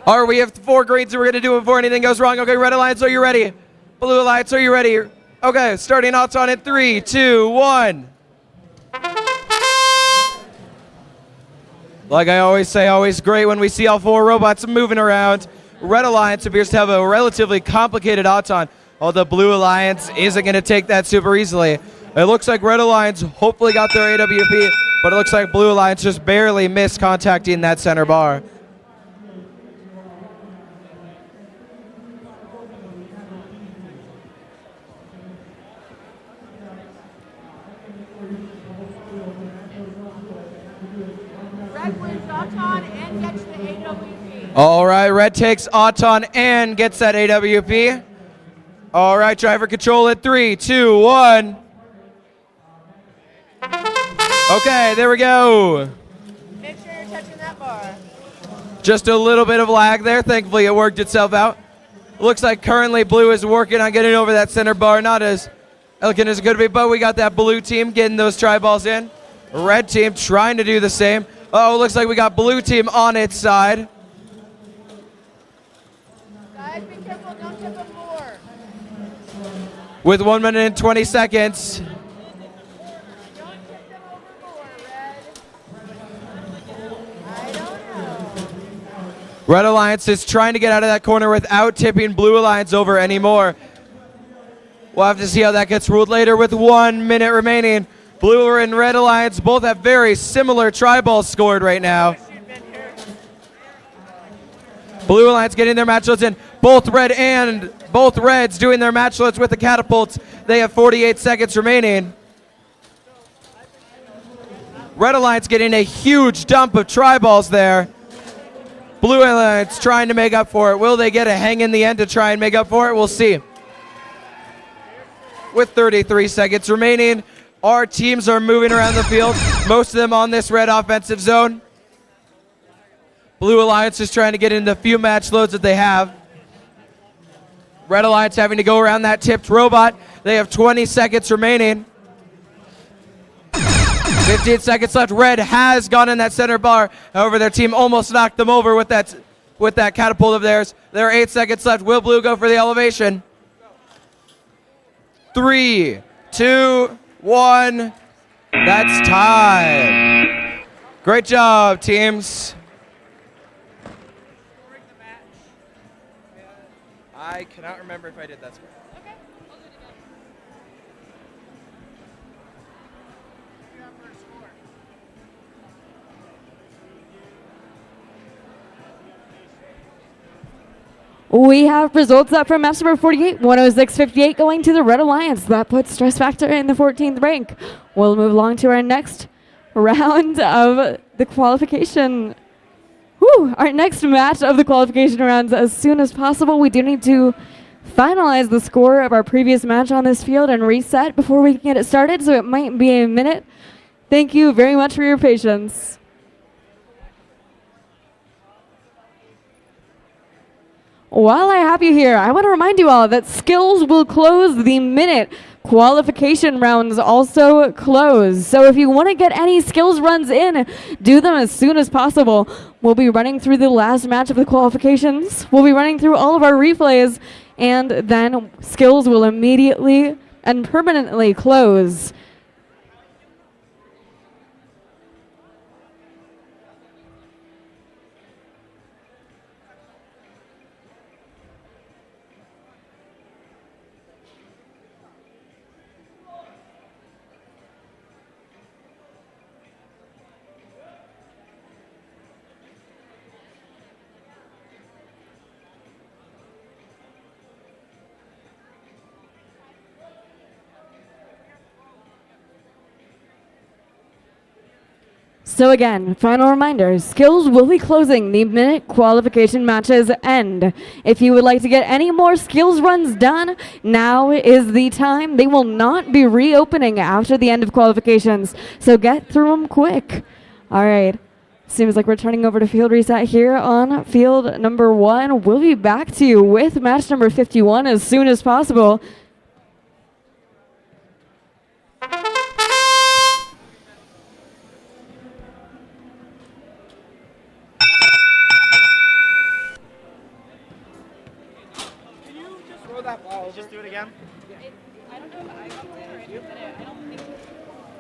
All right, we have 4 greens that we're going to do before anything goes wrong. Okay, Red Alliance, are you ready? Blue Alliance, are you ready? Okay, starting odds on in 3, 2, 1. Like I always say, always great when we see all 4 robots moving around. Red Alliance appears to have a relatively complicated Auton, although Blue Alliance isn't going to take that super easily. It looks like Red Alliance hopefully got their AWP, but it looks like Blue Alliance just barely missed contacting that center bar. All right, Red takes Auton and gets that AWP. All right, driver control at 3, 2, 1. Okay, there we go. Make sure you're touching that bar. Just a little bit of lag there. Thankfully, it worked itself out. Looks like currently Blue is working on getting over that center bar. Not as Looking as good to be, but we got that blue team getting those try balls in. Red team trying to do the same. Oh, looks like we got blue team on its side. Guys, be careful, don't tip the floor. With 1 minute and 20 seconds. Don't tip them over more, Red. I don't know. Red Alliance is trying to get out of that corner without tipping Blue Alliance over anymore. We'll have to see how that gets ruled later with 1 minute remaining. Blue and Red Alliance both have very similar try balls scored right now. Blue Alliance getting their match loads in. Both Reds doing their match loads with the catapults. They have 48 seconds remaining. Red Alliance getting a huge dump of try balls there. Blue Alliance trying to make up for it. Will they get a hang in the end to try and make up for it? We'll see. With 33 seconds remaining, our teams are moving around the field, most of them on this red offensive zone. Blue Alliance is trying to get into the few match loads that they have. Red Alliance having to go around that tipped robot. They have 20 seconds remaining. 15 seconds left. Red has gone in that center bar. However, their team almost knocked them over with that catapult of theirs. There are 8 seconds left. Will Blue go for the elevation? 3, 2, 1. That's time. Great job, teams. I cannot remember if I did that score. Okay, I'll do it again. We have results up from match number 48, 106.58 going to the Red Alliance. That puts Stress Factor in the 14th rank. We'll move along to our next round of the qualification. Our next match of the qualification rounds as soon as possible. We do need to finalize the score of our previous match on this field and reset before we can get it started, so it might be a minute. Thank you very much for your patience. While I have you here, I want to remind you all that skills will close the minute. Qualification rounds also close. So if you want to get any skills runs in, do them as soon as possible. We'll be running through the last match of the qualifications. We'll be running through all of our replays, and then skills will immediately and permanently close. So again, final reminder, skills will be closing the minute qualification matches end. If you would like to get any more skills runs done, now is the time. They will not be reopening after the end of qualifications, so get through them quick. All right, seems like we're turning over to field reset here on field number 1. We'll be back to you with match number 51 as soon as possible. Just do it again. I don't know if I got it. I don't think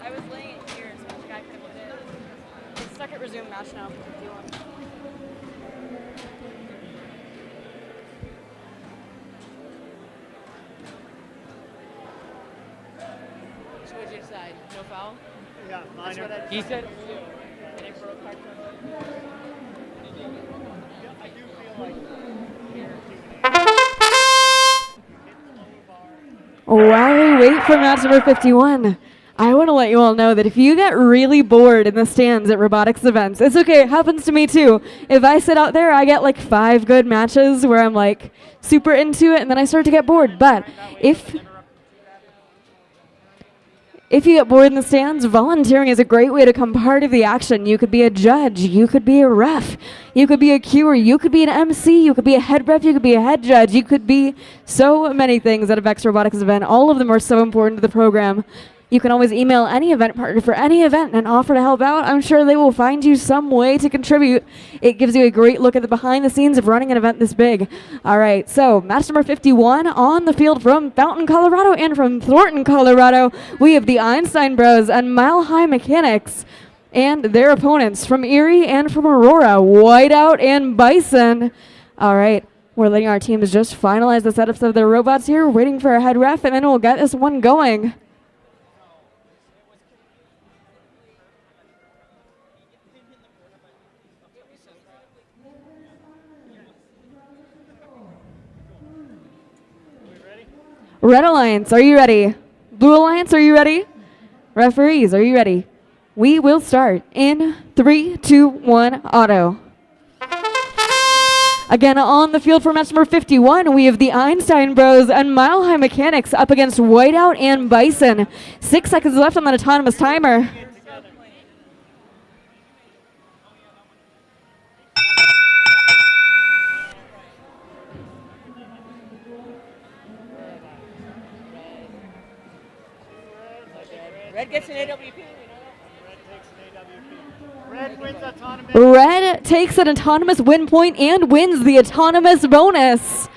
I was laying it here, so I think I could have it. It's stuck at resume match now. If you want. So what'd you decide? No foul? Yeah, minor. He said. I do feel like While we wait for match number 51, I want to let you all know that if you get really bored in the stands at robotics events, it's okay, it happens to me too. If I sit out there, I get like 5 good matches where I'm like super into it and then I start to get bored. But If you get bored in the stands, volunteering is a great way to become part of the action. You could be a judge, you could be a ref, you could be a cuer, you could be an MC, you could be a head ref, you could be a head judge, you could be so many things at a VEX Robotics event. All of them are so important to the program. You can always email any event partner for any event and offer to help out. I'm sure they will find you some way to contribute. It gives you a great look at the behind the scenes of running an event this big. All right, so match number 51 on the field from Fountain, Colorado and from Thornton, Colorado. We have the Einstein Bros and Mile High Mechanics and their opponents from Erie and from Aurora, Whiteout and Bison. All right, we're letting our teams just finalize the setups of their robots here, waiting for a head ref, and then we'll get this one going. Red Alliance, are you ready? Blue Alliance, are you ready? Referees, are you ready? We will start in 3, 2, 1, auto. Again, on the field for match number 51, we have the Einstein Bros and Mile High Mechanics up against Whiteout and Bison. 6 seconds left on that autonomous timer. Red gets an AWP. Red wins autonomous. Red takes an autonomous win point and wins the autonomous bonus.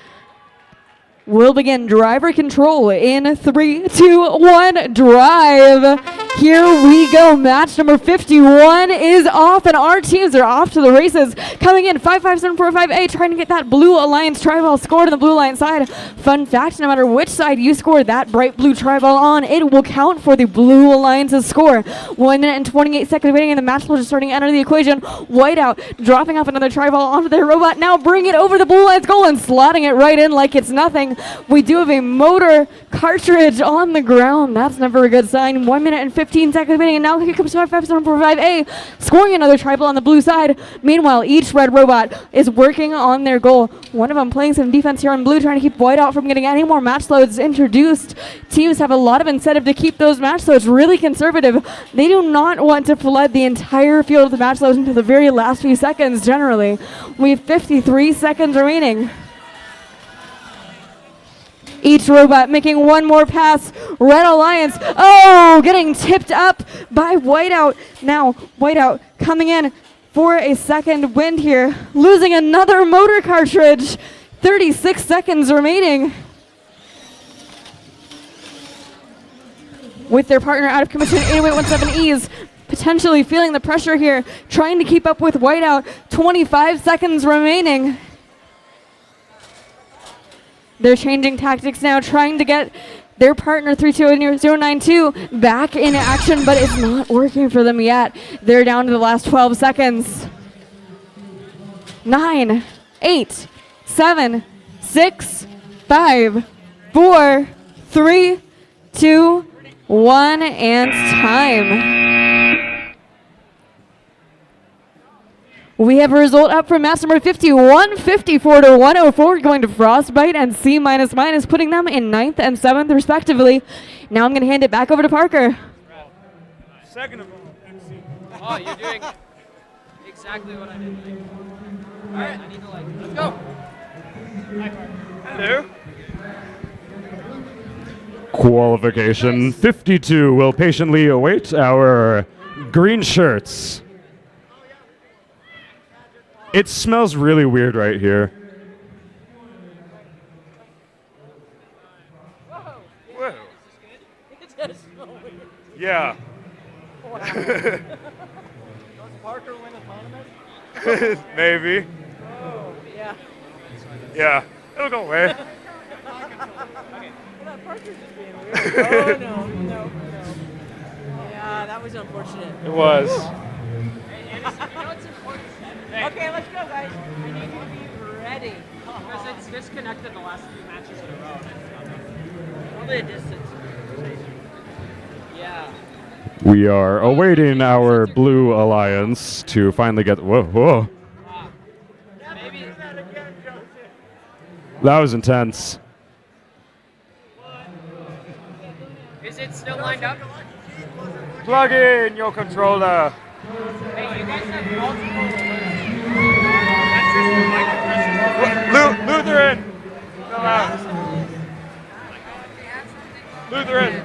We'll begin driver control in 3, 2, 1, drive. Here we go. Match number 51 is off, and our teams are off to the races. Coming in 55745A, trying to get that Blue Alliance tri-ball scored on the Blue Alliance side. Fun fact, no matter which side you score that bright blue tri-ball on, it will count for the Blue Alliance's score. 1 minute and 28 seconds waiting, and the match will just starting to enter the equation. Whiteout dropping off another tri-ball onto their robot. Now bring it over the Blue Alliance goal and slotting it right in like it's nothing. We do have a motor cartridge on the ground. That's never a good sign. 1 minute and 15 seconds waiting, and now here comes 55745A, scoring another tri-ball on the blue side. Meanwhile, each red robot is working on their goal. One of them playing some defense here on blue, trying to keep Whiteout from getting any more match loads introduced. Teams have a lot of incentive to keep those match loads really conservative. They do not want to flood the entire field of the match loads until the very last few seconds generally. We have 53 seconds remaining. Each robot making one more pass. Red Alliance, oh, getting tipped up by Whiteout. Now, Whiteout coming in for a second wind here. Losing another motor cartridge. 36 seconds remaining. With their partner out of commission, 8817E's potentially feeling the pressure here, trying to keep up with Whiteout. 25 seconds remaining. They're changing tactics now, trying to get their partner 32092 back in action, but it's not working for them yet. They're down to the last 12 seconds. 9, 8, 7, 6, 5, 4, 3, 2, 1, and time. We have a result up from match number 51, 54 to 104, going to Frostbite and C-, putting them in 9th and 7th respectively. Now I'm going to hand it back over to Parker. Second of all, MC. Oh, you're doing exactly what I did. All right, I need to let's go. Hello. Qualification 52 will patiently await our green shirts. It smells really weird right here. Whoa. Yeah. Does Parker win autonomous? Maybe. Oh, yeah. Yeah. It'll go away. Parker's just being weird. Oh, no. Yeah, that was unfortunate. It was. Okay, let's go, guys. I need you to be ready. Because it's disconnected the last few matches in a row. Probably a distance. Yeah. We are awaiting our Blue Alliance to finally get. Whoa. Maybe. That was intense. Is it still lined up? Plug in your controller. Hey, you guys have multiple Lutheran. Fill out. Lutheran.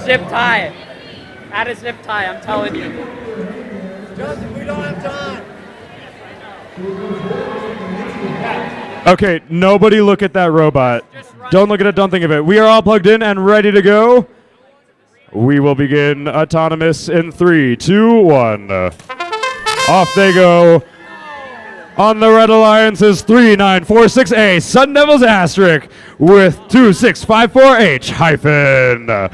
zip tie. Add a zip tie, I'm telling you. Joseph, we don't have time. Okay, nobody look at that robot. Don't look at it, don't think of it. We are all plugged in and ready to go. We will begin autonomous in 3, 2, 1. Off they go. On the Red Alliance's 3946A, Sun Devils Asterisk with 2654H hyphen.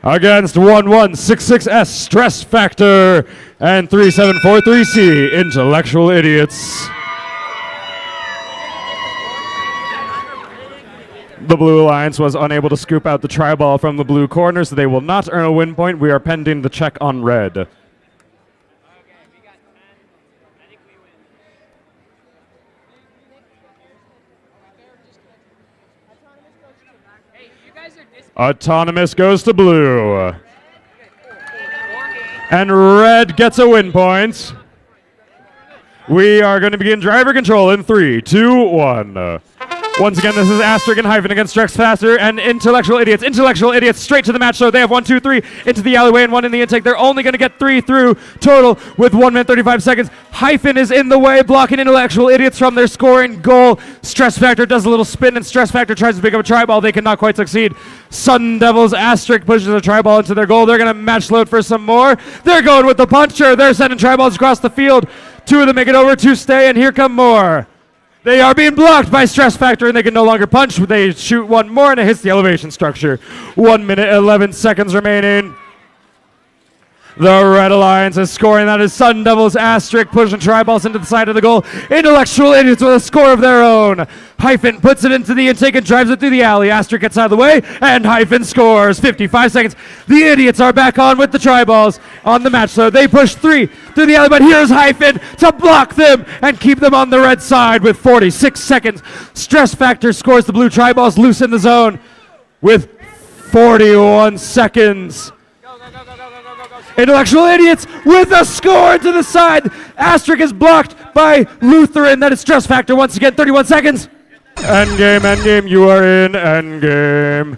Against 1166S Stress Factor and 3743C Intellectual Idiots. The Blue Alliance was unable to scoop out the tri-ball from the blue corner, so they will not earn a win point. We are pending the check on red. Autonomous goes to blue. And red gets a win point. We are going to begin driver control in 3, 2, 1. Once again, this is Asterisk and Hyphen against Strex Faster and Intellectual Idiots. Intellectual Idiots straight to the match, so they have 1, 2, 3 into the alleyway and 1 in the intake. They're only going to get 3 through total with 1 minute 35 seconds. Hyphen is in the way, blocking Intellectual Idiots from their scoring goal. Stress Factor does a little spin, and Stress Factor tries to pick up a tri-ball. They cannot quite succeed. Sun Devils Asterisk pushes a tri-ball into their goal. They're going to match load for some more. They're going with the puncher. They're sending tri-balls across the field. 2 of them make it over, 2 stay, and here come more. They are being blocked by Stress Factor, and they can no longer punch. They shoot 1 more, and it hits the elevation structure. 1 minute, 11 seconds remaining. The Red Alliance is scoring. That is Sun Devils Asterisk pushing tri-balls into the side of the goal. Intellectual Idiots with a score of their own. Hyphen puts it into the intake and drives it through the alley. Asterisk gets out of the way, and Hyphen scores. 55 seconds. The Idiots are back on with the tri-balls on the match. So they push 3 through the alley, but here's Hyphen to block them and keep them on the red side with 46 seconds. Stress Factor scores the blue tri-balls loose in the zone with 41 seconds. Intellectual Idiots with a score to the side. Asterisk is blocked by Lutheran. That is Stress Factor once again. 31 seconds. Endgame, endgame. You are in endgame.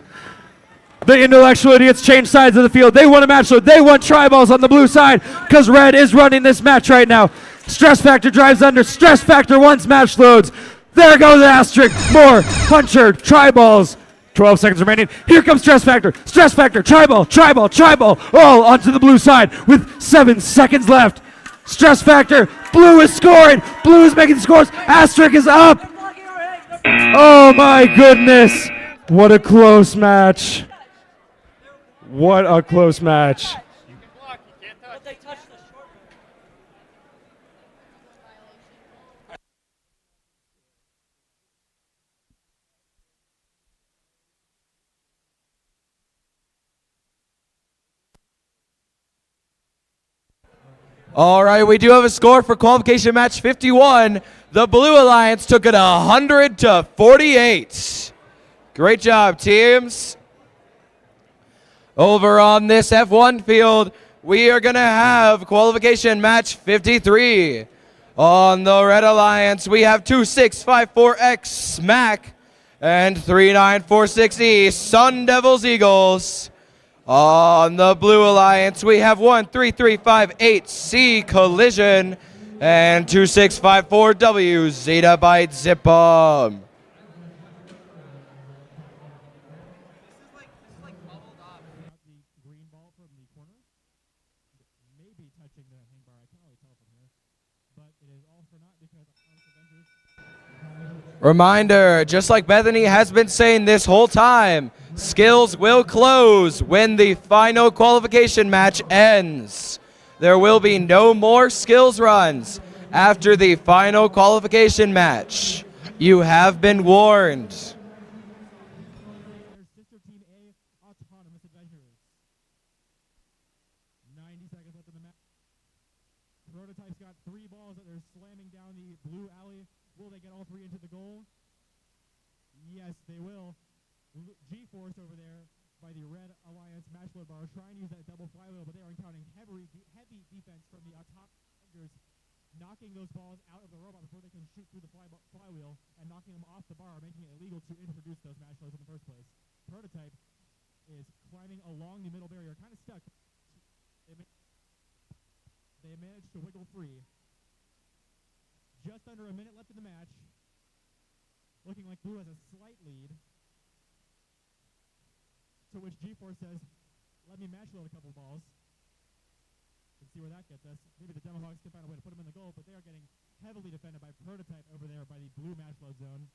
The Intellectual Idiots change sides of the field. They want a match, so they want tri-balls on the blue side because red is running this match right now. Stress Factor drives under. Stress Factor wants match loads. There goes Asterisk. More puncher, tri-balls. 12 seconds remaining. Here comes Stress Factor. Stress Factor, tri-ball, tri-ball, tri-ball. All onto the blue side with 7 seconds left. Stress Factor, blue is scoring. Blue is making the scores. Asterisk is up. Oh my goodness. What a close match. What a close match. All right, we do have a score for qualification match 51. The Blue Alliance took it 100 to 48. Great job, teams. Over on this F1 field, we are going to have qualification match 53. On the Red Alliance, we have 2654X Smack and 3946E Sun Devils Eagles. On the Blue Alliance, we have 13358C Collision and 2654W Zeta Byte Zip Bomb. Reminder, just like Bethany has been saying this whole time, skills will close when the final qualification match ends. There will be no more skills runs after the final qualification match. You have been warned. Prototype's got 3 balls that they're slamming down the blue alley. Will they get all 3 into the goal? Yes, they will. G-Force over there by the Red Alliance match load bar trying to use that double flywheel, but they are encountering heavy defense from the top defenders, knocking those balls out of the robot before they can shoot through the flywheel and knocking them off the bar, making it illegal to introduce those match loads in the first place. Prototype is climbing along the middle barrier, kind of stuck. They managed to wiggle free. Just under a minute left in the match. Looking like Blue has a slight lead. To which G-Force says, let me match load a couple balls. Let's see where that gets us. Maybe the Demohawks can find a way to put them in the goal, but they are getting heavily defended by Prototype over there by the blue match load zone.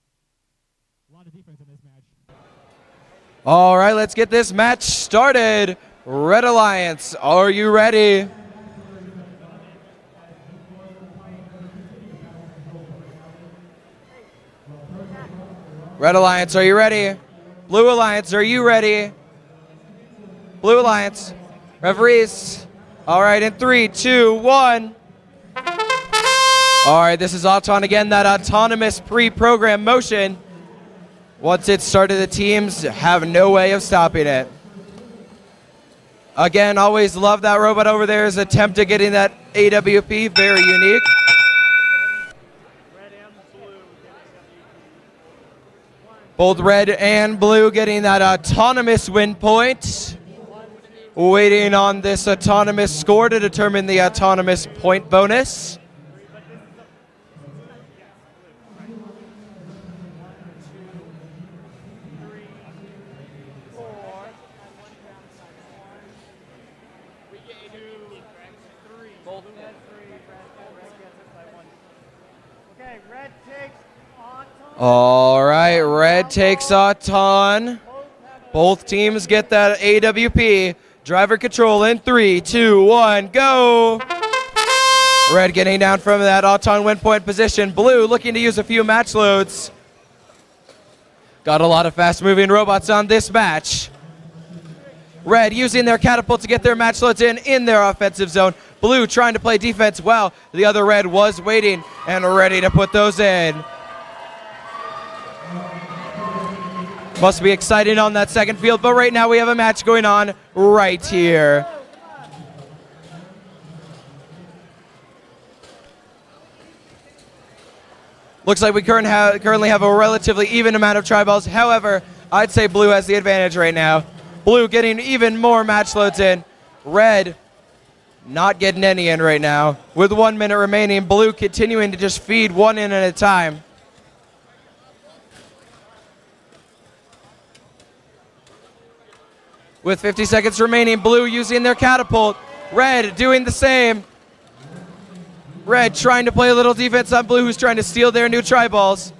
A lot of defense in this match. All right, let's get this match started. Red Alliance, are you ready? Red Alliance, are you ready? Blue Alliance, are you ready? Blue Alliance, referees. All right, in 3, 2, 1. All right, this is Auton again, that autonomous pre-programmed motion. Once it started, the teams have no way of stopping it. Again, always love that robot over there's attempt at getting that AWP, very unique. Both red and blue getting that autonomous win point. Waiting on this autonomous score to determine the autonomous point bonus. Okay, red takes Auton. All right, red takes Auton. Both teams get that AWP. Driver control in 3, 2, 1, go! Red getting down from that Auton win point position. Blue looking to use a few match loads. Got a lot of fast-moving robots on this match. Red using their catapult to get their match loads in their offensive zone. Blue trying to play defense well. The other red was waiting and ready to put those in. Must be exciting on that second field, but right now we have a match going on right here. Looks like we currently have a relatively even amount of tri-balls. However, I'd say blue has the advantage right now. Blue getting even more match loads in. Red not getting any in right now. With 1 minute remaining, blue continuing to just feed one in at a time. With 50 seconds remaining, blue using their catapult. Red doing the same. Red trying to play a little defense on blue, who's trying to steal their new tri-balls.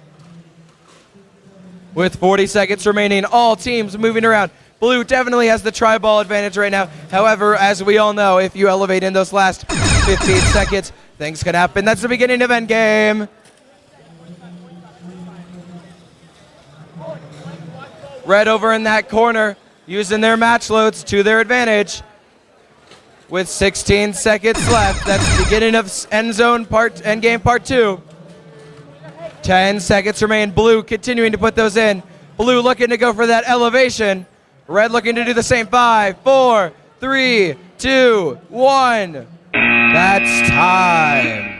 With 40 seconds remaining, all teams moving around. Blue definitely has the tri-ball advantage right now. However, as we all know, if you elevate in those last 15 seconds, things can happen. That's the beginning of endgame. Red over in that corner, using their match loads to their advantage. With 16 seconds left, that's the beginning of endgame part 2. 10 seconds remain. Blue continuing to put those in. Blue looking to go for that elevation. Red looking to do the same. 5, 4, 3, 2, 1. That's time.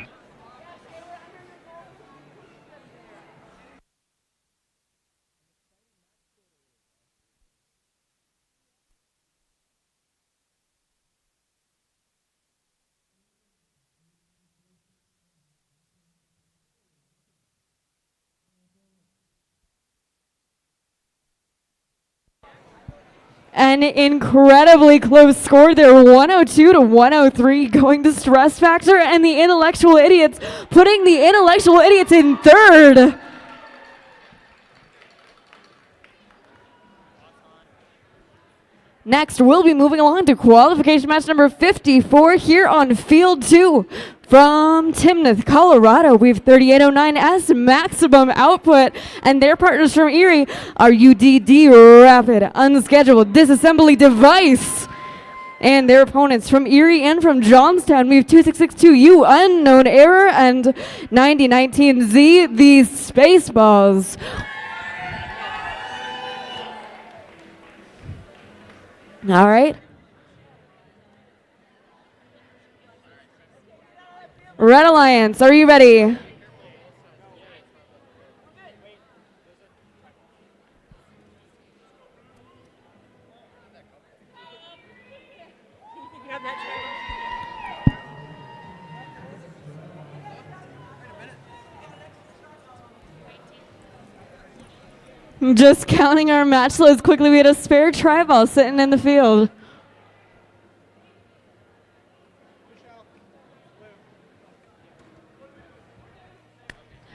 An incredibly close score there, 102 to 103, going to Stress Factor and the Intellectual Idiots, putting the Intellectual Idiots in third. Next, we'll be moving along to qualification match number 54 here on Field 2. From Timnath, Colorado, we have 3809 as maximum output, and their partners from Erie are UDD Rapid Unscheduled Disassembly Device. And their opponents from Erie and from Johnstown, we have 2662U, Unknown Error, and 9019Z, the Spaceballs. All right. Red Alliance, are you ready? Just counting our match loads quickly, we had a spare tri-ball sitting in the field.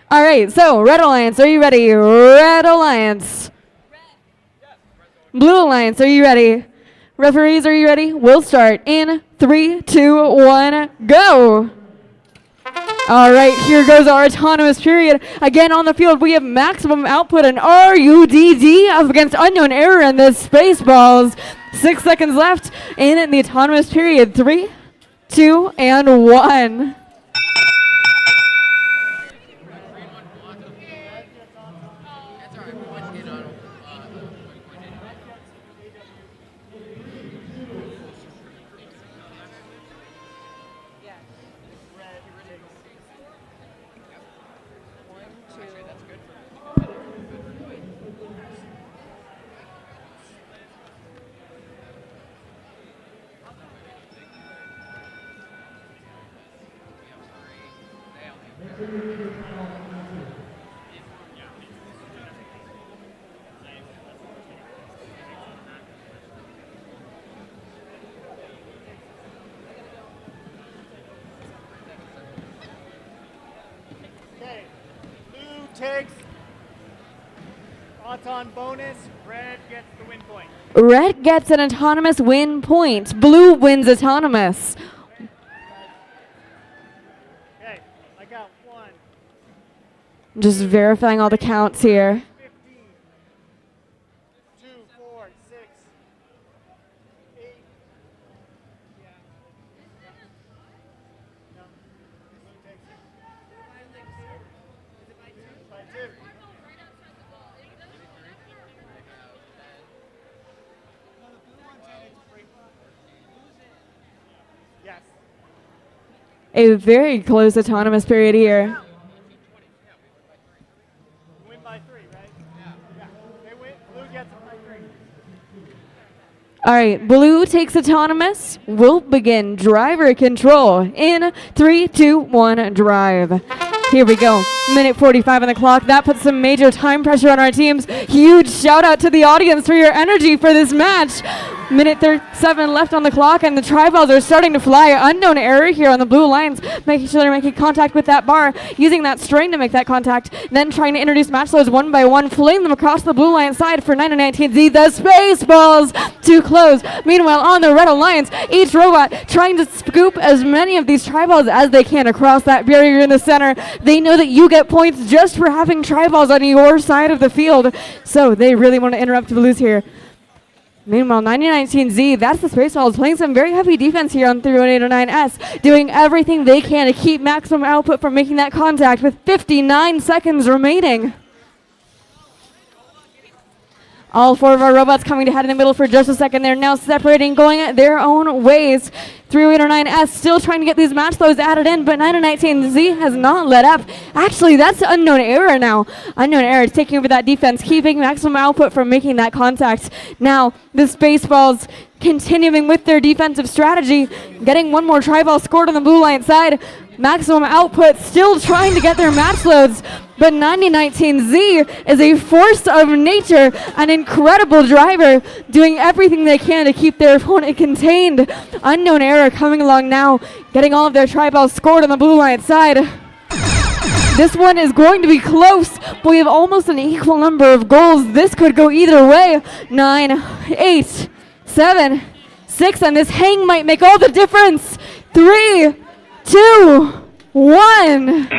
All right, so Red Alliance, are you ready? Red Alliance. Blue Alliance, are you ready? Referees, are you ready? We'll start in 3, 2, 1, go. All right, here goes our autonomous period. Again on the field, we have maximum output and RUDD up against Unknown Error and the Spaceballs. 6 seconds left in the autonomous period. 3, 2, and 1. Okay, blue takes Auton bonus, red gets the win point. Red gets an autonomous win point. Blue wins autonomous. Okay, I got 1. Just verifying all the counts here. 15, 2, 4, 6, 8. Yeah. No. Blue takes it. By 2. Yes. A very close autonomous period here. Win by 3, right? Yeah. They win. Blue gets it by 3. All right, blue takes autonomous. We'll begin driver control in 3, 2, 1, drive. Here we go. Minute 45 on the clock. That puts some major time pressure on our teams. Huge shout out to the audience for your energy for this match. Minute 37 left on the clock, and the tri-balls are starting to fly. Unknown Error here on the blue lines, making sure they're making contact with that bar, using that string to make that contact, then trying to introduce match loads one by one, fling them across the blue line side for 919Z, the Spaceballs to close. Meanwhile, on the Red Alliance, each robot trying to scoop as many of these tri-balls as they can across that barrier in the center. They know that you get points just for having tri-balls on your side of the field, so they really want to interrupt the blues here. Meanwhile, 9019Z, that's the Spaceballs, playing some very heavy defense here on 3189S, doing everything they can to keep maximum output from making that contact with 59 seconds remaining. All 4 of our robots coming to head in the middle for just a second. They're now separating, going their own ways. 3809S still trying to get these match loads added in, but 919Z has not let up. Actually, that's Unknown Error now. Unknown Error is taking over that defense, keeping maximum output from making that contact. Now, the Spaceballs continuing with their defensive strategy, getting one more tri-ball scored on the blue line side. Maximum output, still trying to get their match loads, but 9019Z is a force of nature, an incredible driver, doing everything they can to keep their opponent contained. Unknown Error coming along now, getting all of their tri-balls scored on the blue line side. This one is going to be close, but we have almost an equal number of goals. This could go either way. 9, 8, 7, 6, and this hang might make all the difference. 3, 2, 1.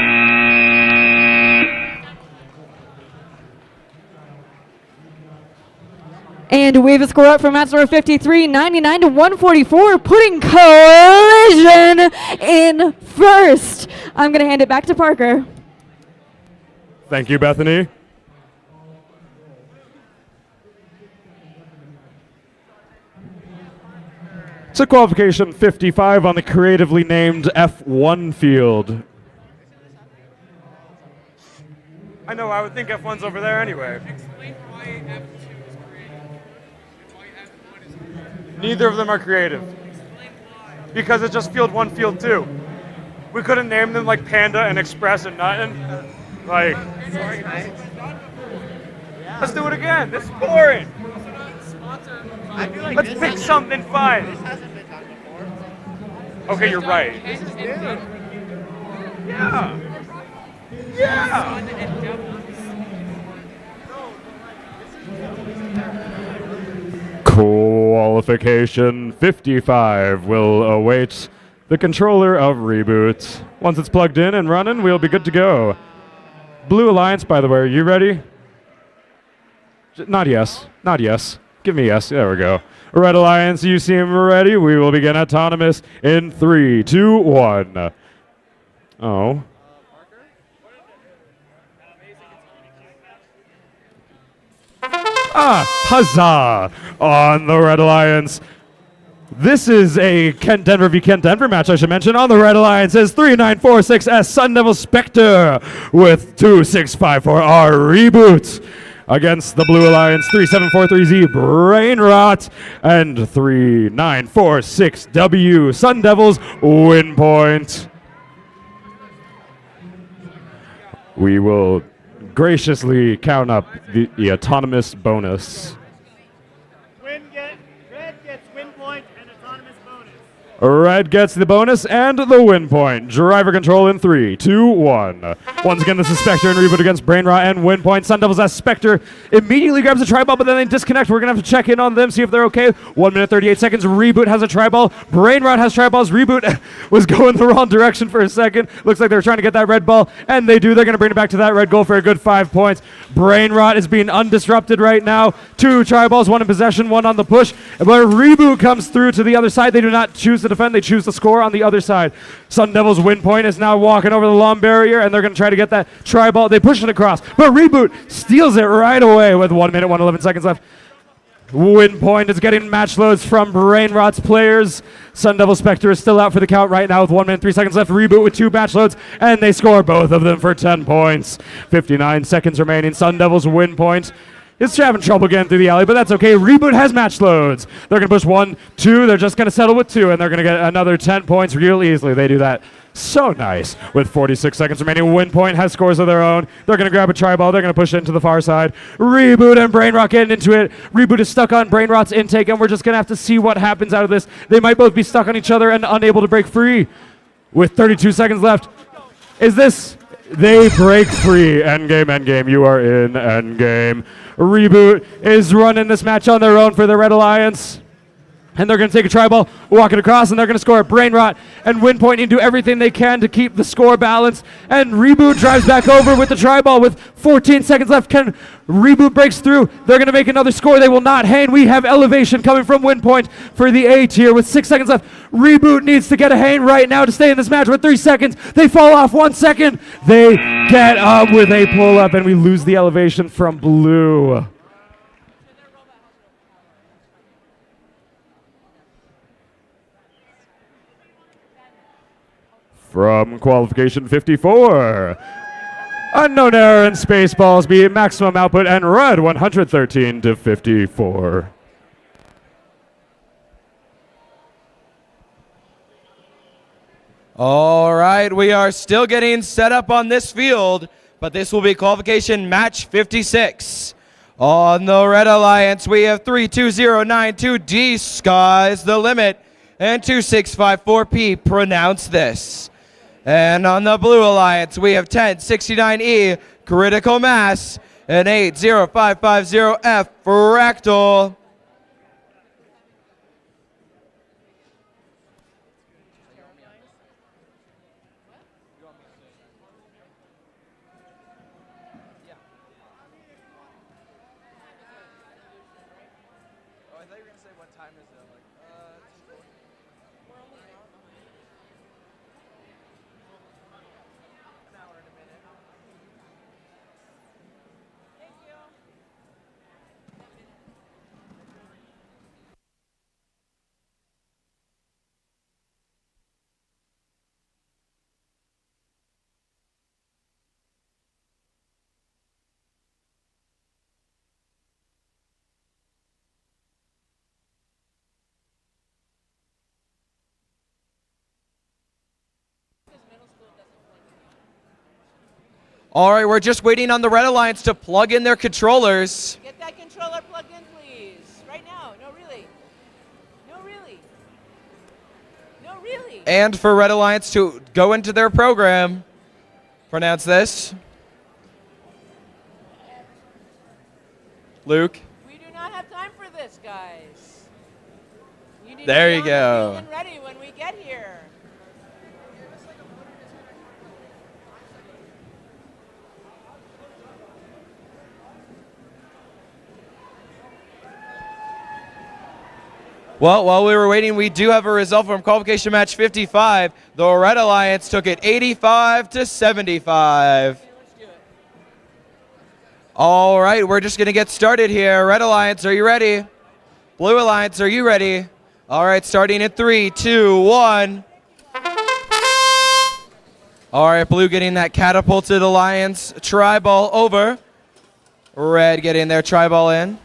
And we have a score up from match number 53, 99 to 144, putting Collision in first. I'm going to hand it back to Parker. Thank you, Bethany. So qualification 55 on the creatively named F1 field. I know, I would think F1's over there anyway. Explain why F2 is creative and why F1 is creative. Neither of them are creative. Explain why. Because it's just field 1, field 2. We couldn't name them like Panda and Express and nothing. Like, let's do it again. This is boring. I feel like Let's this pick hasn't- something fun. This hasn't been done before. Okay, you're right. This is new. Yeah. Yeah. Fun and doubles. Qualification 55 will await the controller of Reboot. Once it's plugged in and running, we'll be good to go. Blue Alliance, by the way, are you ready? Not yes. Not yes. Give me yes. There we go. Red Alliance, you seem ready. We will begin autonomous in 3, 2, 1. Oh. Huzzah on the Red Alliance. This is a Kent Denver v Kent Denver match, I should mention. On the Red Alliance is 3946S Sun Devil Spectre with 2654R Reboot. Against the Blue Alliance, 3743Z Brain Rot and 3946W Sun Devils Win Point. We will graciously count up the autonomous bonus. Red gets win point and autonomous bonus. Red gets the bonus and the win point. Driver control in 3, 2, 1. Once again, this is Spectre and Reboot against Brain Rot and win point. Sun Devils as Spectre immediately grabs a tri-ball, but then they disconnect. We're going to have to check in on them, see if they're okay. 1 minute, 38 seconds. Reboot has a tri-ball. Brain Rot has tri-balls. Reboot was going the wrong direction for a second. Looks like they were trying to get that red ball, and they do. They're going to bring it back to that red goal for a good 5 points. Brain Rot is being undisrupted right now. 2 tri-balls, 1 in possession, 1 on the push. But Reboot comes through to the other side. They do not choose to defend. They choose to score on the other side. Sun Devils win point is now walking over the long barrier, and they're going to try to get that tri-ball. They push it across, but Reboot steals it right away with 1 minute, 1:11 seconds left. Win point is getting match loads from Brain Rot's players. Sun Devil Spectre is still out for the count right now with 1 minute, 3 seconds left. Reboot with 2 match loads, and they score both of them for 10 points. 59 seconds remaining. Sun Devils win point. It's having trouble getting through the alley, but that's okay. Reboot has match loads. They're going to push 1, 2. They're just going to settle with 2, and they're going to get another 10 points real easily. They do that so nice. With 46 seconds remaining, win point has scores of their own. They're going to grab a tri-ball. They're going to push it into the far side. Reboot and Brain Rot getting into it. Reboot is stuck on Brain Rot's intake, and we're just going to have to see what happens out of this. They might both be stuck on each other and unable to break free. With 32 seconds left, is this... They break free. Endgame, endgame. You are in endgame. Reboot is running this match on their own for the Red Alliance. And they're going to take a tri-ball, walk it across, and they're going to score a Brain Rot and win point and do everything they can to keep the score balanced. And Reboot drives back over with the tri-ball with 14 seconds left. Can Reboot breaks through. They're going to make another score. They will not hang. We have elevation coming from win point for the A tier with 6 seconds left. Reboot needs to get a hang right now to stay in this match with 3 seconds. They fall off 1 second. They get up with a pull-up, and we lose the elevation from Blue. From qualification 54, unknown error and Spaceballs beat maximum output and Red 113 to 54. All right, we are still getting set up on this field, but this will be qualification match 56. On the Red Alliance, we have 32092D, Sky's the limit, and 2654P, pronounce this. And on the Blue Alliance, we have 1069E, Critical Mass, and 80550F, Fractal. what time is it? Like, 2:40. We're only an hour and a minute. Thank you. All right, we're just waiting on the Red Alliance to plug in their controllers. Get that controller plugged in, please. Right now. No, really. No, really. No, really. And for Red Alliance to go into their program. Pronounce this. Luke. We do not have time for this, guys. You need There to you be on the field go. and ready when we get here. Well, while we were waiting, we do have a result from qualification match 55. The Red Alliance took it 85 to 75. All right, we're just going to get started here. Red Alliance, are you ready? Blue Alliance, are you ready? All right, starting in 3, 2, 1. All right, Blue getting that catapulted Alliance tri-ball over. Red getting their tri-ball in.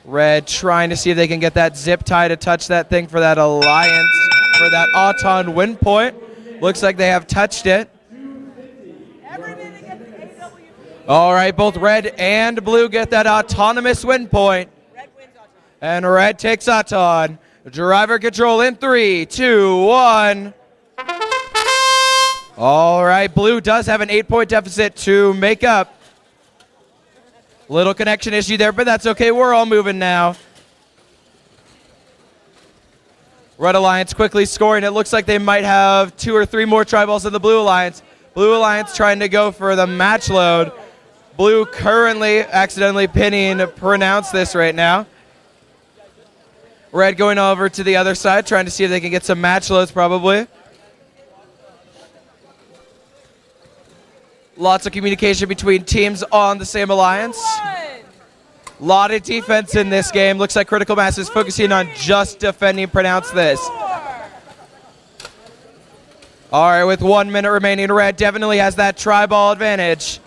Red trying to see if they can get that zip tie to touch that thing for that Alliance, for that Auton win point. Looks like they have touched it. All right, both Red and Blue get that autonomous win point. And Red takes Auton. Driver control in 3, 2, 1. All right, Blue does have an 8-point deficit to make up. Little connection issue there, but that's okay. We're all moving now. Red Alliance quickly scoring. It looks like they might have 2 or 3 more tri-balls than the Blue Alliance. Blue Alliance trying to go for the match load. Blue currently accidentally pinning Pronounce This right now. Red going over to the other side, trying to see if they can get some match loads probably. Lots of communication between teams on the same alliance. Lot of defense in this game. Looks like Critical Mass is focusing on just defending Pronounce This. All right, with 1 minute remaining, Red definitely has that tri-ball advantage.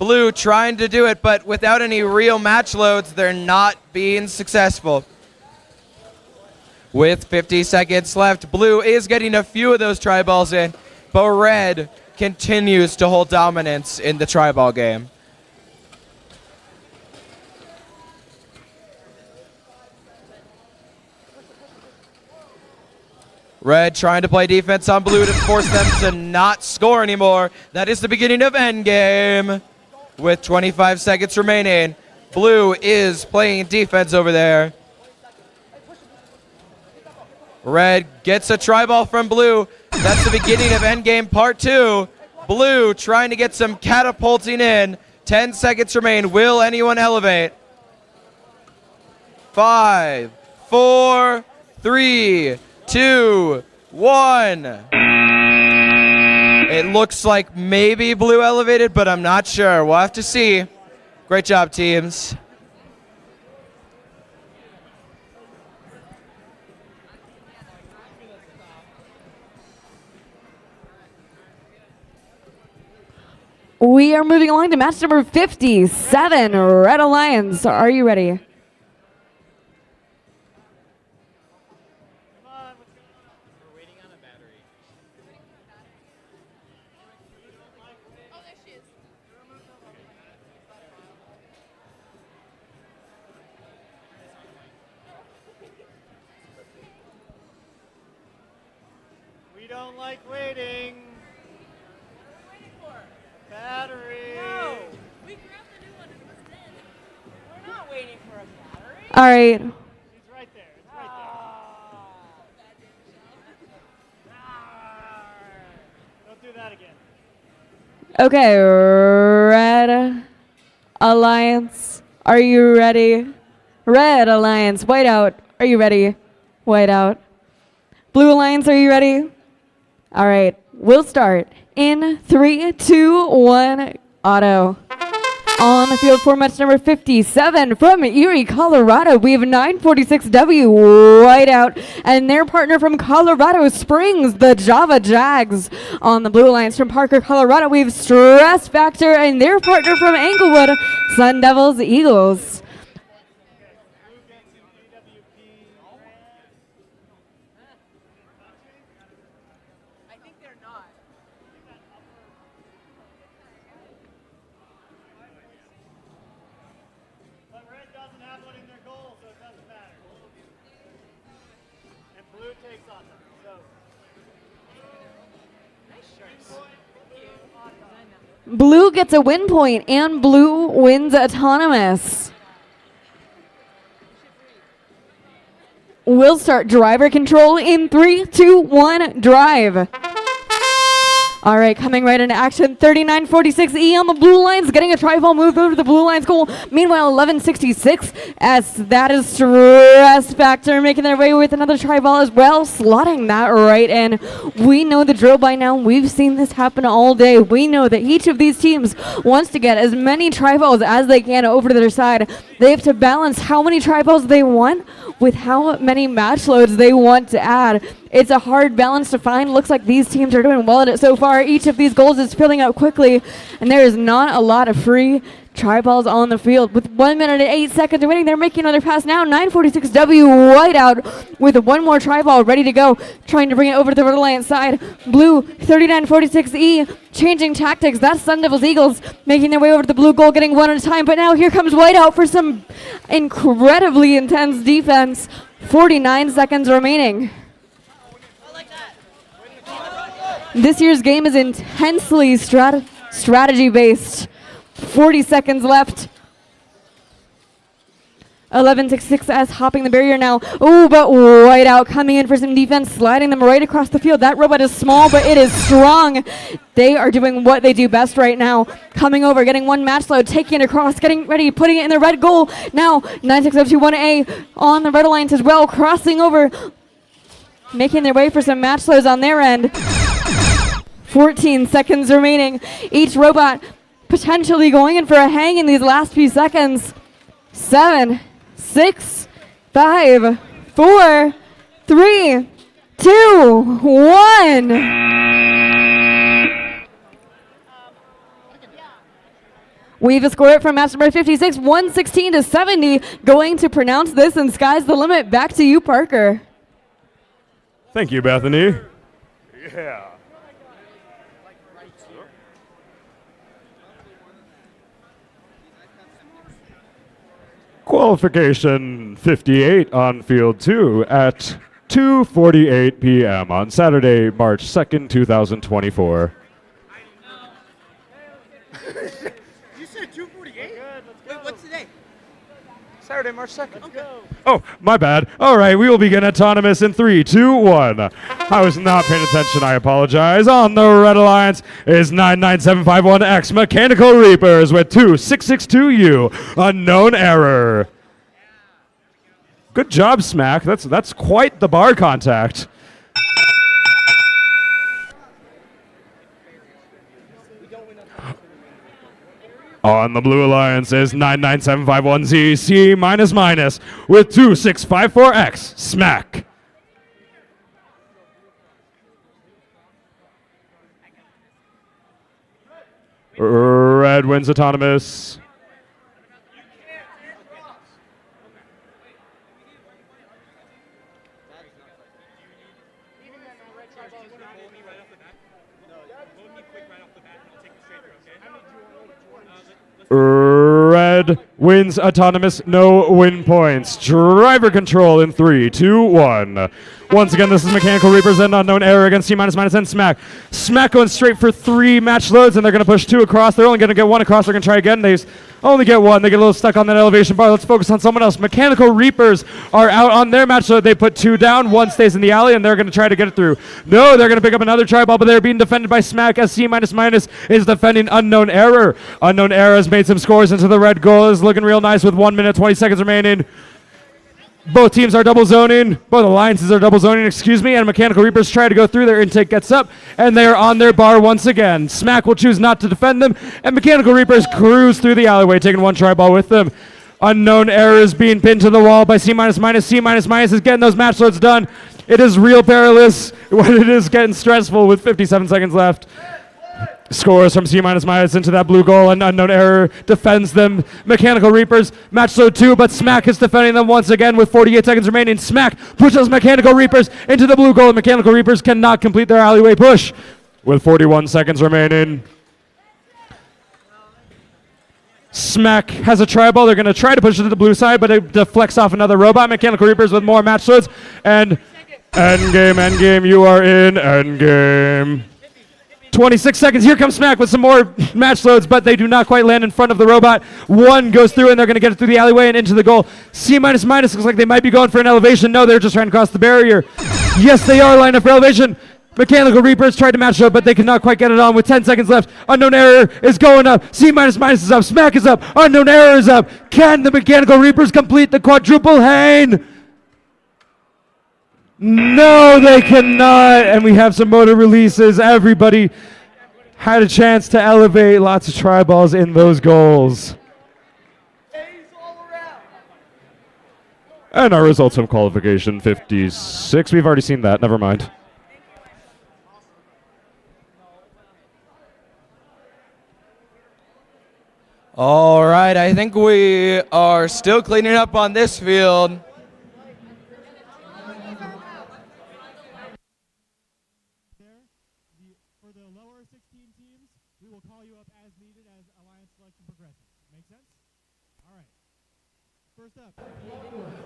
Blue trying to do it, but without any real match loads, they're not being successful. With 50 seconds left, Blue is getting a few of those tri-balls in, but Red continues to hold dominance in the tri-ball game. Red trying to play defense on Blue to force them to not score anymore. That is the beginning of endgame. With 25 seconds remaining, Blue is playing defense over there. Red gets a tri-ball from Blue. That's the beginning of endgame part 2. Blue trying to get some catapulting in. 10 seconds remain. Will anyone elevate? 5, 4, 3, 2, 1. It looks like maybe Blue elevated, but I'm not sure. We'll have to see. Great job, teams. We are moving along to match number 57, Red Alliance. Are you ready? We don't like waiting. Battery. No. We grabbed the new one and it was dead. We're not waiting for a battery. All right. It's right there. It's right there. Don't do that again. Okay, Red Alliance. Are you ready? Red Alliance, white out. Are you ready? White out. Blue Alliance, are you ready? All right, we'll start in 3, 2, 1, auto. On the field for match number 57 from Erie, Colorado, we have 946W Whiteout and their partner from Colorado Springs, the Java Jags. On the Blue Alliance from Parker, Colorado, we have Stress Factor and their partner from Englewood, Sun Devils Eagles. But red doesn't have one in their goal, so it doesn't matter. And blue takes on them. So. Blue gets a win point and blue wins autonomous. We'll start driver control in 3, 2, 1, drive. All right, coming right into action, 3946E on the blue lines, getting a tri-ball move over to the blue lines goal. Meanwhile, 1166S, that is Stress Factor, making their way with another tri-ball as well, slotting that right in. We know the drill by now. We've seen this happen all day. We know that each of these teams wants to get as many tri-balls as they can over to their side. They have to balance how many tri-balls they want with how many match loads they want to add. It's a hard balance to find. Looks like these teams are doing well at it so far. Each of these goals is filling out quickly, and there is not a lot of free tri-balls on the field. With 1 minute and 8 seconds remaining, they're making another pass now. 946W Whiteout with one more tri-ball ready to go, trying to bring it over to the Red Alliance side. Blue 3946E changing tactics. That's Sun Devils Eagles making their way over to the blue goal, getting one at a time. But now here comes Whiteout for some incredibly intense defense. 49 seconds remaining. This year's game is intensely strategy-based. 40 seconds left. 1166S hopping the barrier now. Oh, but Whiteout coming in for some defense, sliding them right across the field. That robot is small, but it is strong. They are doing what they do best right now. Coming over, getting one match load, taking it across, getting ready, putting it in the red goal. Now, 96021A on the Red Alliance as well, crossing over, making their way for some match loads on their end. 14 seconds remaining. Each robot potentially going in for a hang in these last few seconds. 7, 6, 5, 4, 3, 2, 1. We've scored from match number 56, 116 to 70. Going to pronounce this, and sky's the limit. Back to you, Parker. Thank you, Bethany. Yeah. Qualification 58 on field 2 at 2:48 p.m. on Saturday, March 2nd, 2024. You said 2:48? Wait, what's today? Saturday, March 2nd. Okay. Oh, my bad. All right, we will begin autonomous in 3, 2, 1. I was not paying attention. I apologize. On the Red Alliance is 99751X Mechanical Reapers with 2662U. Unknown error. Good job, Smack. That's quite the bar contact. On the Blue Alliance is 99751Z C minus with 2654X Smack. Red wins autonomous. Red wins autonomous, no win points. Driver control in 3, 2, 1. Once again, this is Mechanical Reapers and Unknown Error against C minus and Smack. Smack going straight for 3 match loads, and they're going to push 2 across. They're only going to get 1 across. They're going to try again. They only get 1. They get a little stuck on that elevation bar. Let's focus on someone else. Mechanical Reapers are out on their match load. They put 2 down. 1 stays in the alley, and they're going to try to get it through. No, they're going to pick up another tri-ball, but they're being defended by Smack as C minus is defending Unknown Error. Unknown Error has made some scores into the red goal. Is looking real nice with 1 minute, 20 seconds remaining. Both teams are double zoning. Both alliances are double zoning, excuse me. And Mechanical Reapers try to go through. Their intake gets up, and they are on their bar once again. Smack will choose not to defend them, and Mechanical Reapers cruise through the alleyway, taking one tri-ball with them. Unknown Errors being pinned to the wall by C-. C-. is getting those match loads done. It is real perilous when it is getting stressful with 57 seconds left. Scores from C-. into that blue goal, and Unknown Error defends them. Mechanical Reapers match load 2, but Smack is defending them once again with 48 seconds remaining. Smack pushes Mechanical Reapers into the blue goal, and Mechanical Reapers cannot complete their alleyway push with 41 seconds remaining. Smack has a tri-ball. They're going to try to push it to the blue side, but it deflects off another robot. Mechanical Reapers with more match loads, and endgame, you are in endgame. 26 seconds. Here comes Smack with some more match loads, but they do not quite land in front of the robot. One goes through, and they're going to get it through the alleyway and into the goal. C-. Looks like they might be going for an elevation. No, they're just trying to cross the barrier. Yes, they are lining up for elevation. Mechanical Reapers tried to match up, but they could not quite get it on with 10 seconds left. Unknown Error is going up. C- is up. Smack is up. Unknown Error is up. Can the Mechanical Reapers complete the quadruple hang? No, they cannot. And we have some motor releases. Everybody had a chance to elevate. Lots of tri-balls in those goals. And our results from qualification 56. We've already seen that. Never mind. All right, I think we are still cleaning up on this field. For the lower 16 teams, we will call you up as needed as alliance selection progresses. Make sense? All right. First up.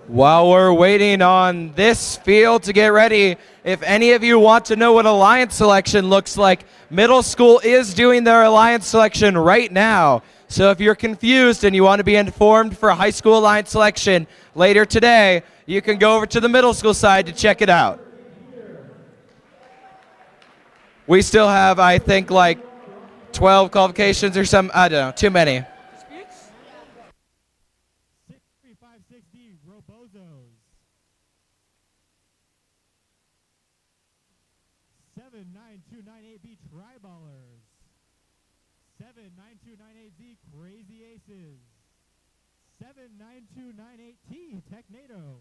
While we're waiting on this field to get ready, if any of you want to know what alliance selection looks like, middle school is doing their alliance selection right now. So if you're confused and you want to be informed for high school alliance selection later today, you can go over to the middle school side to check it out. We still have, I think, like 12 qualifications or some, I don't know, too many. 6356D Robozos. 79298B Tri-Ballers. 79298Z Crazy Aces. 79298T Technado.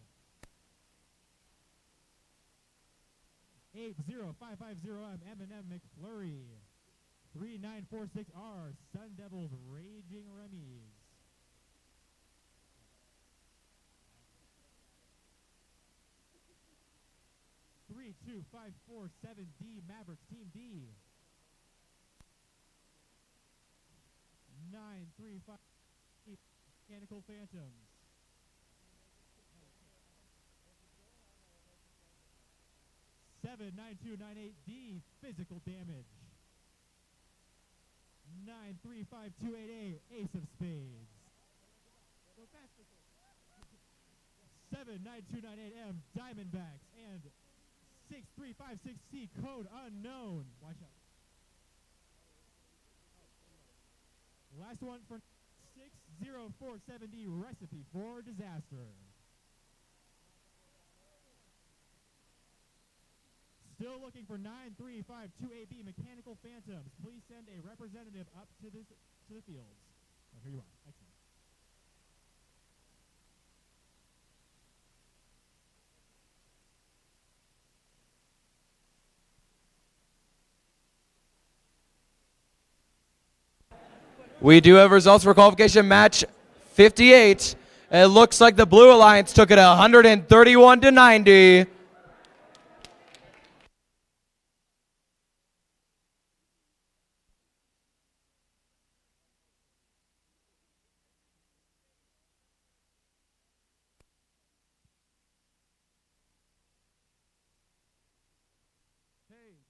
80550M M&M McFlurry. 3946R Sun Devils Raging Remmies. 32547D Mavericks Team D. 935 Mechanical Phantoms. 79298D Physical Damage. 935288 Ace of Spades. 79298M Diamondbacks and 6356C Code Unknown. Watch out. Last one for 6047D Recipe for Disaster. Still looking for 9352AB Mechanical Phantoms. Please send a representative up to the fields. Oh, here you are. Excellent. We do have results for qualification match 58. It looks like the Blue Alliance took it 131 to 90. Hey,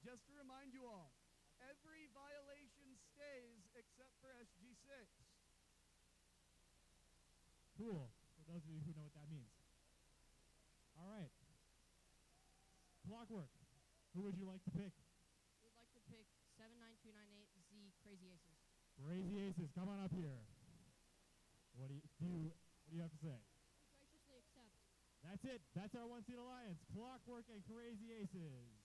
just to remind you all, every violation stays except for SG6. Cool. For those of you who know what that means. All right. Clockwork. Who would you like to pick? We'd like to pick 79298Z Crazy Aces. Crazy Aces, come on up here. What do you have to say? We graciously accept. That's it. That's our one seed alliance. Clockwork and Crazy Aces.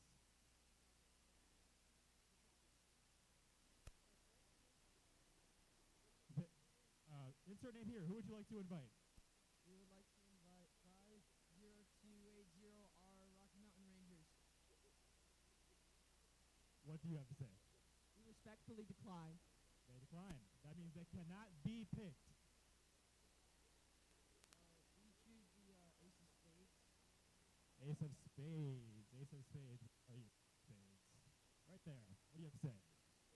Insert name here. Who would you like to invite? We would like to invite 50280R Rocky Mountain Rangers. What do you have to say? We respectfully decline. They decline. That means they cannot be picked. We choose the Ace of Spades. Ace of Spades. Ace of Spades. Are you spades? Right there. What do you have to say?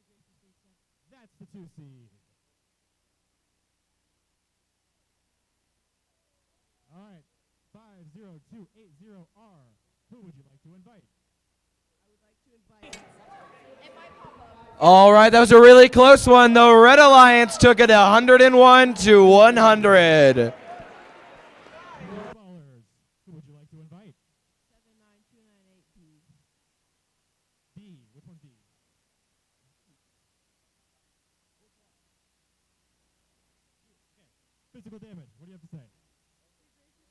Ace of Spades, sir. That's the 2 seed. All right. 50280R. Who would you like to invite? I would like to invite. All right, that was a really close one. The Red Alliance took it 101 to 100. Ballers. Who would you like to invite? 79298B. B. Which one's B? Okay. Physical damage. What do you have to say?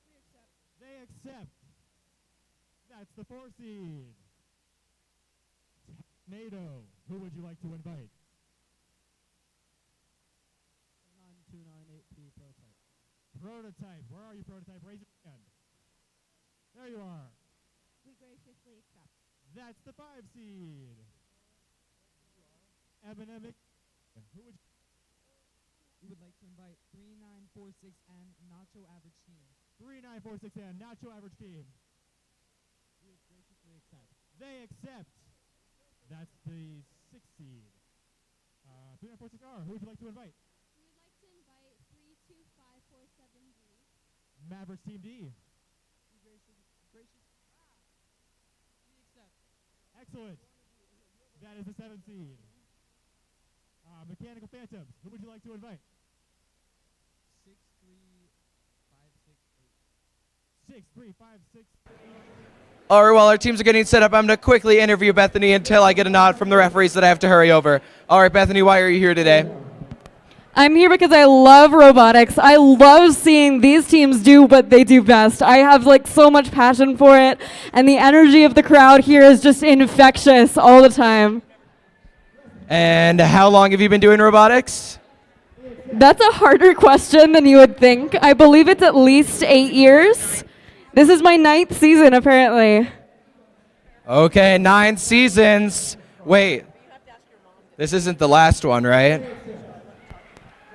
We accept. They accept. That's the 4 seed. NATO. Who would you like to invite? 9298P prototype. Prototype. Where are you, Prototype? Raise your hand. There you are. We graciously accept. That's the 5 seed. Eminem. Who would you? We would like to invite 3946N Nacho Average Team. 3946 and Nacho Average Team. We would graciously accept. They accept. That's the 6 seed. 3946R. Who would you like to invite? We would like to invite 32547D. Mavericks Team D. We graciously we accept. Excellent. That is the 7 seed. Mechanical Phantoms. Who would you like to invite? 63568. 63568. All right, while our teams are getting set up, I'm going to quickly interview Bethany until I get a nod from the referees that I have to hurry over. All right, Bethany, why are you here today? I'm here because I love robotics. I love seeing these teams do what they do best. I have like so much passion for it, and the energy of the crowd here is just infectious all the time. And how long have you been doing robotics? That's a harder question than you would think. I believe it's at least 8 years. This is my 9th season, apparently. Okay, 9 seasons. Wait, this isn't the last one, right?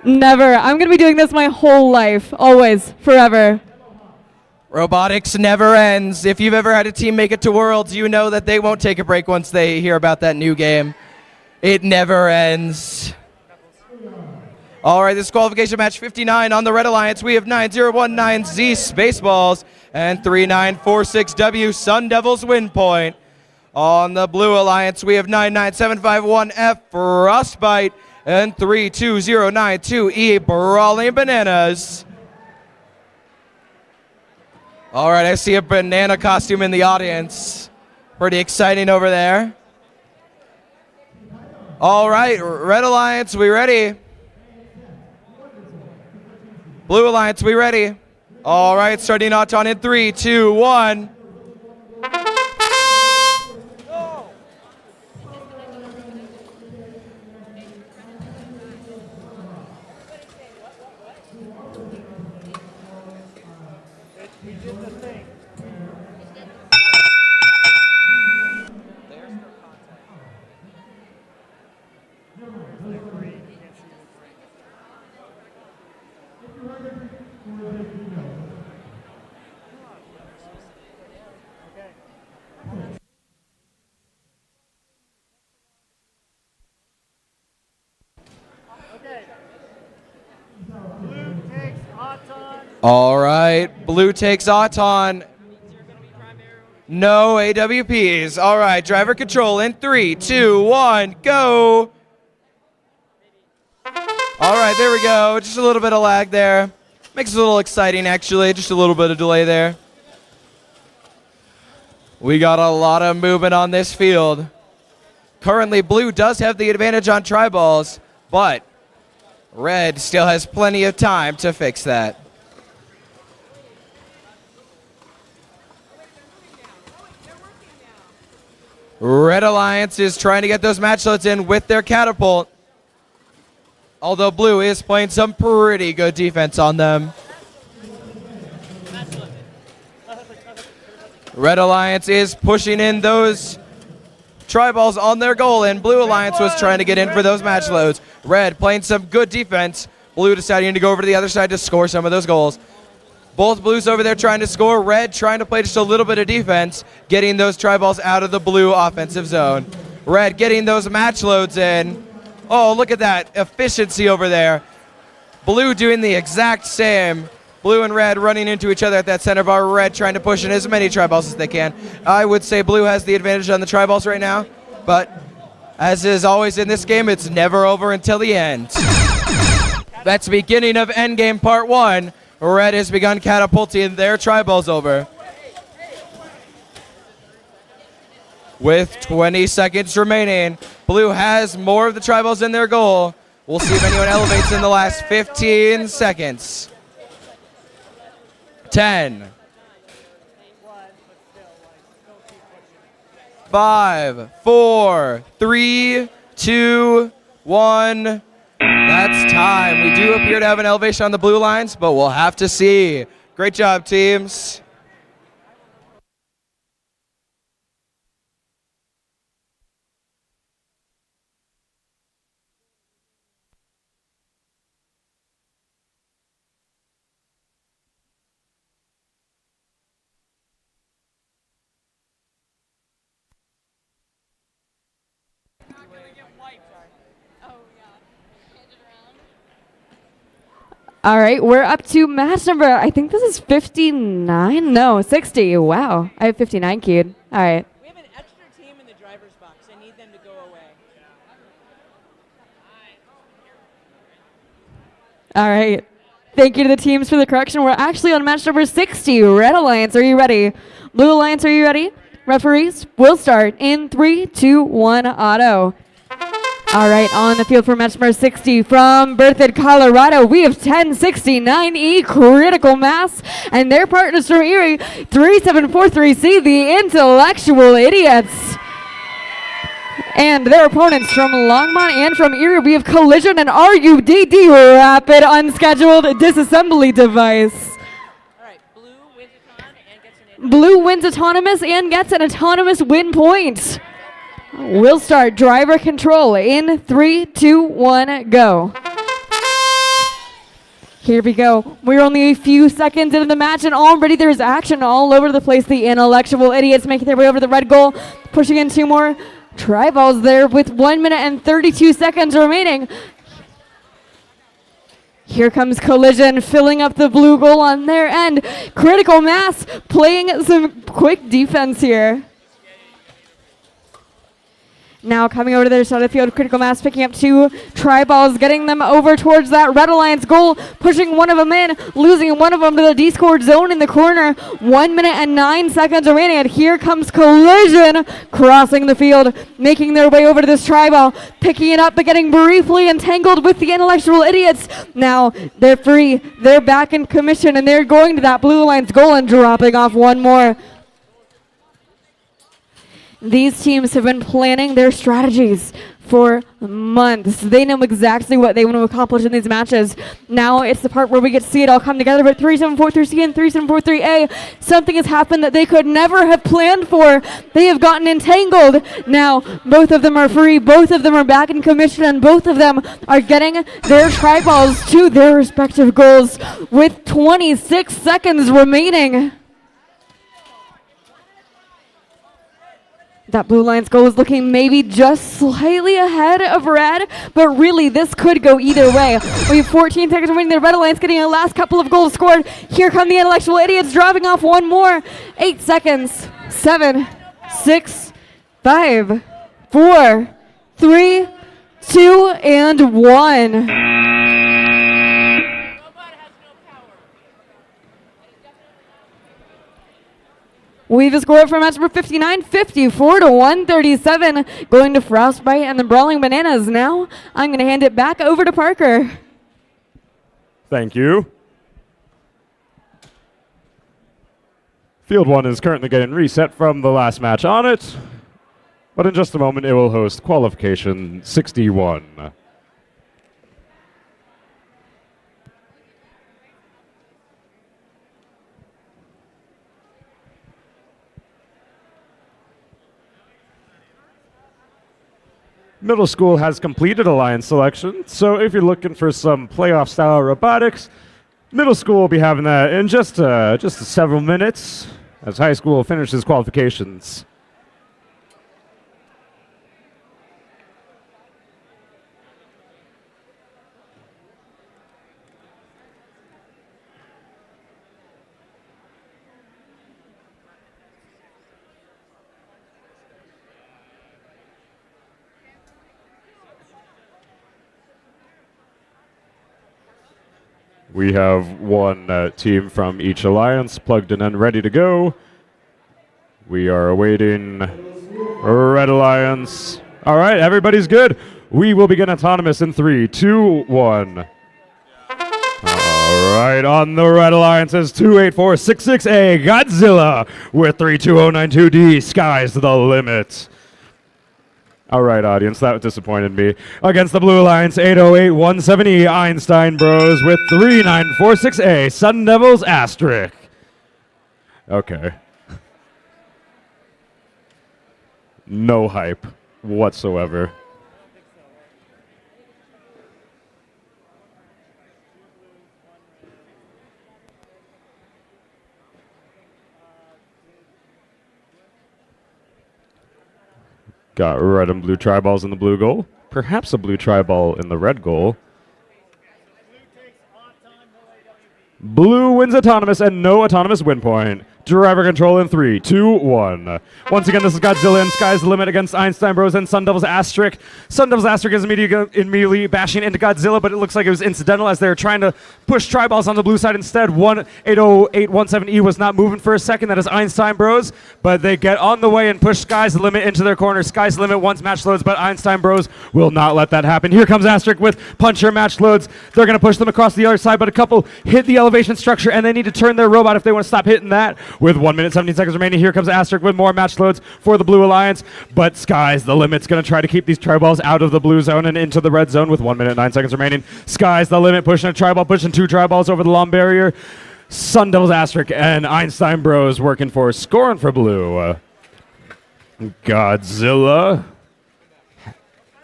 Never. I'm going to be doing this my whole life. Always. Forever. Robotics never ends. If you've ever had a team make it to Worlds, you know that they won't take a break once they hear about that new game. It never ends. All right, this is qualification match 59 on the Red Alliance. We have 9019Z Spaceballs and 3946W Sun Devils win point. On the Blue Alliance, we have 99751F Frostbite and 32092E Brawling Bananas. All right, I see a banana costume in the audience. Pretty exciting over there. All right, Red Alliance, we ready? Blue Alliance, we ready? All right, starting Auton in 3, 2, 1. We did the thing. Okay. Blue takes Auton. All right, Blue takes Auton. No AWPs. All right, driver control in 3, 2, 1, go. All right, there we go. Just a little bit of lag there. Makes it a little exciting, actually. Just a little bit of delay there. We got a lot of movement on this field. Currently, Blue does have the advantage on tri-balls, but Red still has plenty of time to fix that. Red Alliance is trying to get those match loads in with their catapult. Although Blue is playing some pretty good defense on them. Red Alliance is pushing in those tri-balls on their goal, and Blue Alliance was trying to get in for those match loads. Red playing some good defense. Blue deciding to go over to the other side to score some of those goals. Both Blues over there trying to score. Red trying to play just a little bit of defense, getting those tri-balls out of the Blue offensive zone. Red getting those match loads in. Oh, look at that efficiency over there. Blue doing the exact same. Blue and Red running into each other at that center bar. Red trying to push in as many tri-balls as they can. I would say Blue has the advantage on the tri-balls right now, but as is always in this game, it's never over until the end. That's the beginning of endgame part 1. Red has begun catapulting their tri-balls over. With 20 seconds remaining, Blue has more of the tri-balls in their goal. We'll see if anyone elevates in the last 15 seconds. 10. 5, 4, 3, 2, 1. That's time. We do appear to have an elevation on the Blue lines, but we'll have to see. Great job, teams. All right, we're up to match number, I think this is 59? No, 60. Wow, I have 59 keyed. All right. We have an extra team in the driver's box. I need them to go away. All right. Thank you to the teams for the correction. We're actually on match number 60. Red Alliance, are you ready? Blue Alliance, are you ready? Referees, we'll start in 3, 2, 1, auto. All right, on the field for match number 60 from Berthoud, Colorado, we have 1069E Critical Mass and their partners from Erie, 3743C, the Intellectual Idiots. And their opponents from Longmont and from Erie, we have Collision and RUDD, Rapid Unscheduled Disassembly Device. Blue wins autonomous and gets an autonomous win point. We'll start driver control in 3, 2, 1, go. Here we go. We're only a few seconds into the match and already there's action all over the place. The Intellectual Idiots making their way over the red goal, pushing in 2 more tri-balls there with 1 minute and 32 seconds remaining. Here comes Collision filling up the blue goal on their end. Critical Mass playing some quick defense here. Now coming over to their side of the field, Critical Mass picking up 2 tri-balls, getting them over towards that Red Alliance goal, pushing one of them in, losing one of them to the D-scored zone in the corner. 1 minute and 9 seconds remaining, and here comes Collision crossing the field, making their way over to this tri-ball, picking it up but getting briefly entangled with the Intellectual Idiots. Now they're free, they're back in commission, and they're going to that Blue Alliance goal and dropping off one more. These teams have been planning their strategies for months. They know exactly what they want to accomplish in these matches. Now it's the part where we get to see it all come together, but 3743C and 3743A, something has happened that they could never have planned for. They have gotten entangled. Now both of them are free, both of them are back in commission, and both of them are getting their tri-balls to their respective goals with 26 seconds remaining. That Blue Alliance goal is looking maybe just slightly ahead of Red, but really this could go either way. We have 14 seconds remaining. The Red Alliance getting a last couple of goals scored. Here come the Intellectual Idiots dropping off one more. 8 seconds. 7, 6, 5, 4, 3, 2, and 1. We've a score for match number 59, 54 to 137, going to Frostbite and the Brawling Bananas. Now I'm going to hand it back over to Parker. Thank you. Field 1 is currently getting reset from the last match on it. But in just a moment, it will host Qualification 61. Middle school has completed alliance selection, so if you're looking for some playoff-style robotics, middle school will be having that in just several minutes as high school finishes qualifications. We have one team from each alliance plugged in and ready to go. We are awaiting Red Alliance. All right, everybody's good. We will begin autonomous in 3, 2, 1. All right, on the Red Alliance is 28466A Godzilla with 32092D. Sky's the limit. All right, audience, that disappointed me. Against the Blue Alliance, 80817E Einstein Bros with 3946A Sun Devils Asterisk. Okay. No hype whatsoever. Got red and blue tri-balls in the blue goal. Perhaps a blue tri-ball in the red goal. Blue wins autonomous and no autonomous win point. Driver control in 3, 2, 1. Once again, this is Godzilla and Sky's the Limit against Einstein Bros and Sun Devil's Asterisk. Sun Devil's Asterisk is immediately bashing into Godzilla, but it looks like it was incidental as they were trying to push tri-balls on the blue side instead. 80817E was not moving for a second. That is Einstein Bros, but they get on the way and push Sky's the Limit into their corner. Sky's the Limit wants match loads, but Einstein Bros will not let that happen. Here comes Asterisk with puncher match loads. They're going to push them across the other side, but a couple hit the elevation structure, and they need to turn their robot if they want to stop hitting that. With 1 minute, 17 seconds remaining, here comes Asterisk with more match loads for the Blue Alliance, but Sky's the Limit's going to try to keep these tri-balls out of the blue zone and into the red zone with 1 minute, 9 seconds remaining. Sky's the Limit pushing a tri-ball, pushing 2 tri-balls over the long barrier. Sun Devil's Asterisk and Einstein Bros working for scoring for blue. Godzilla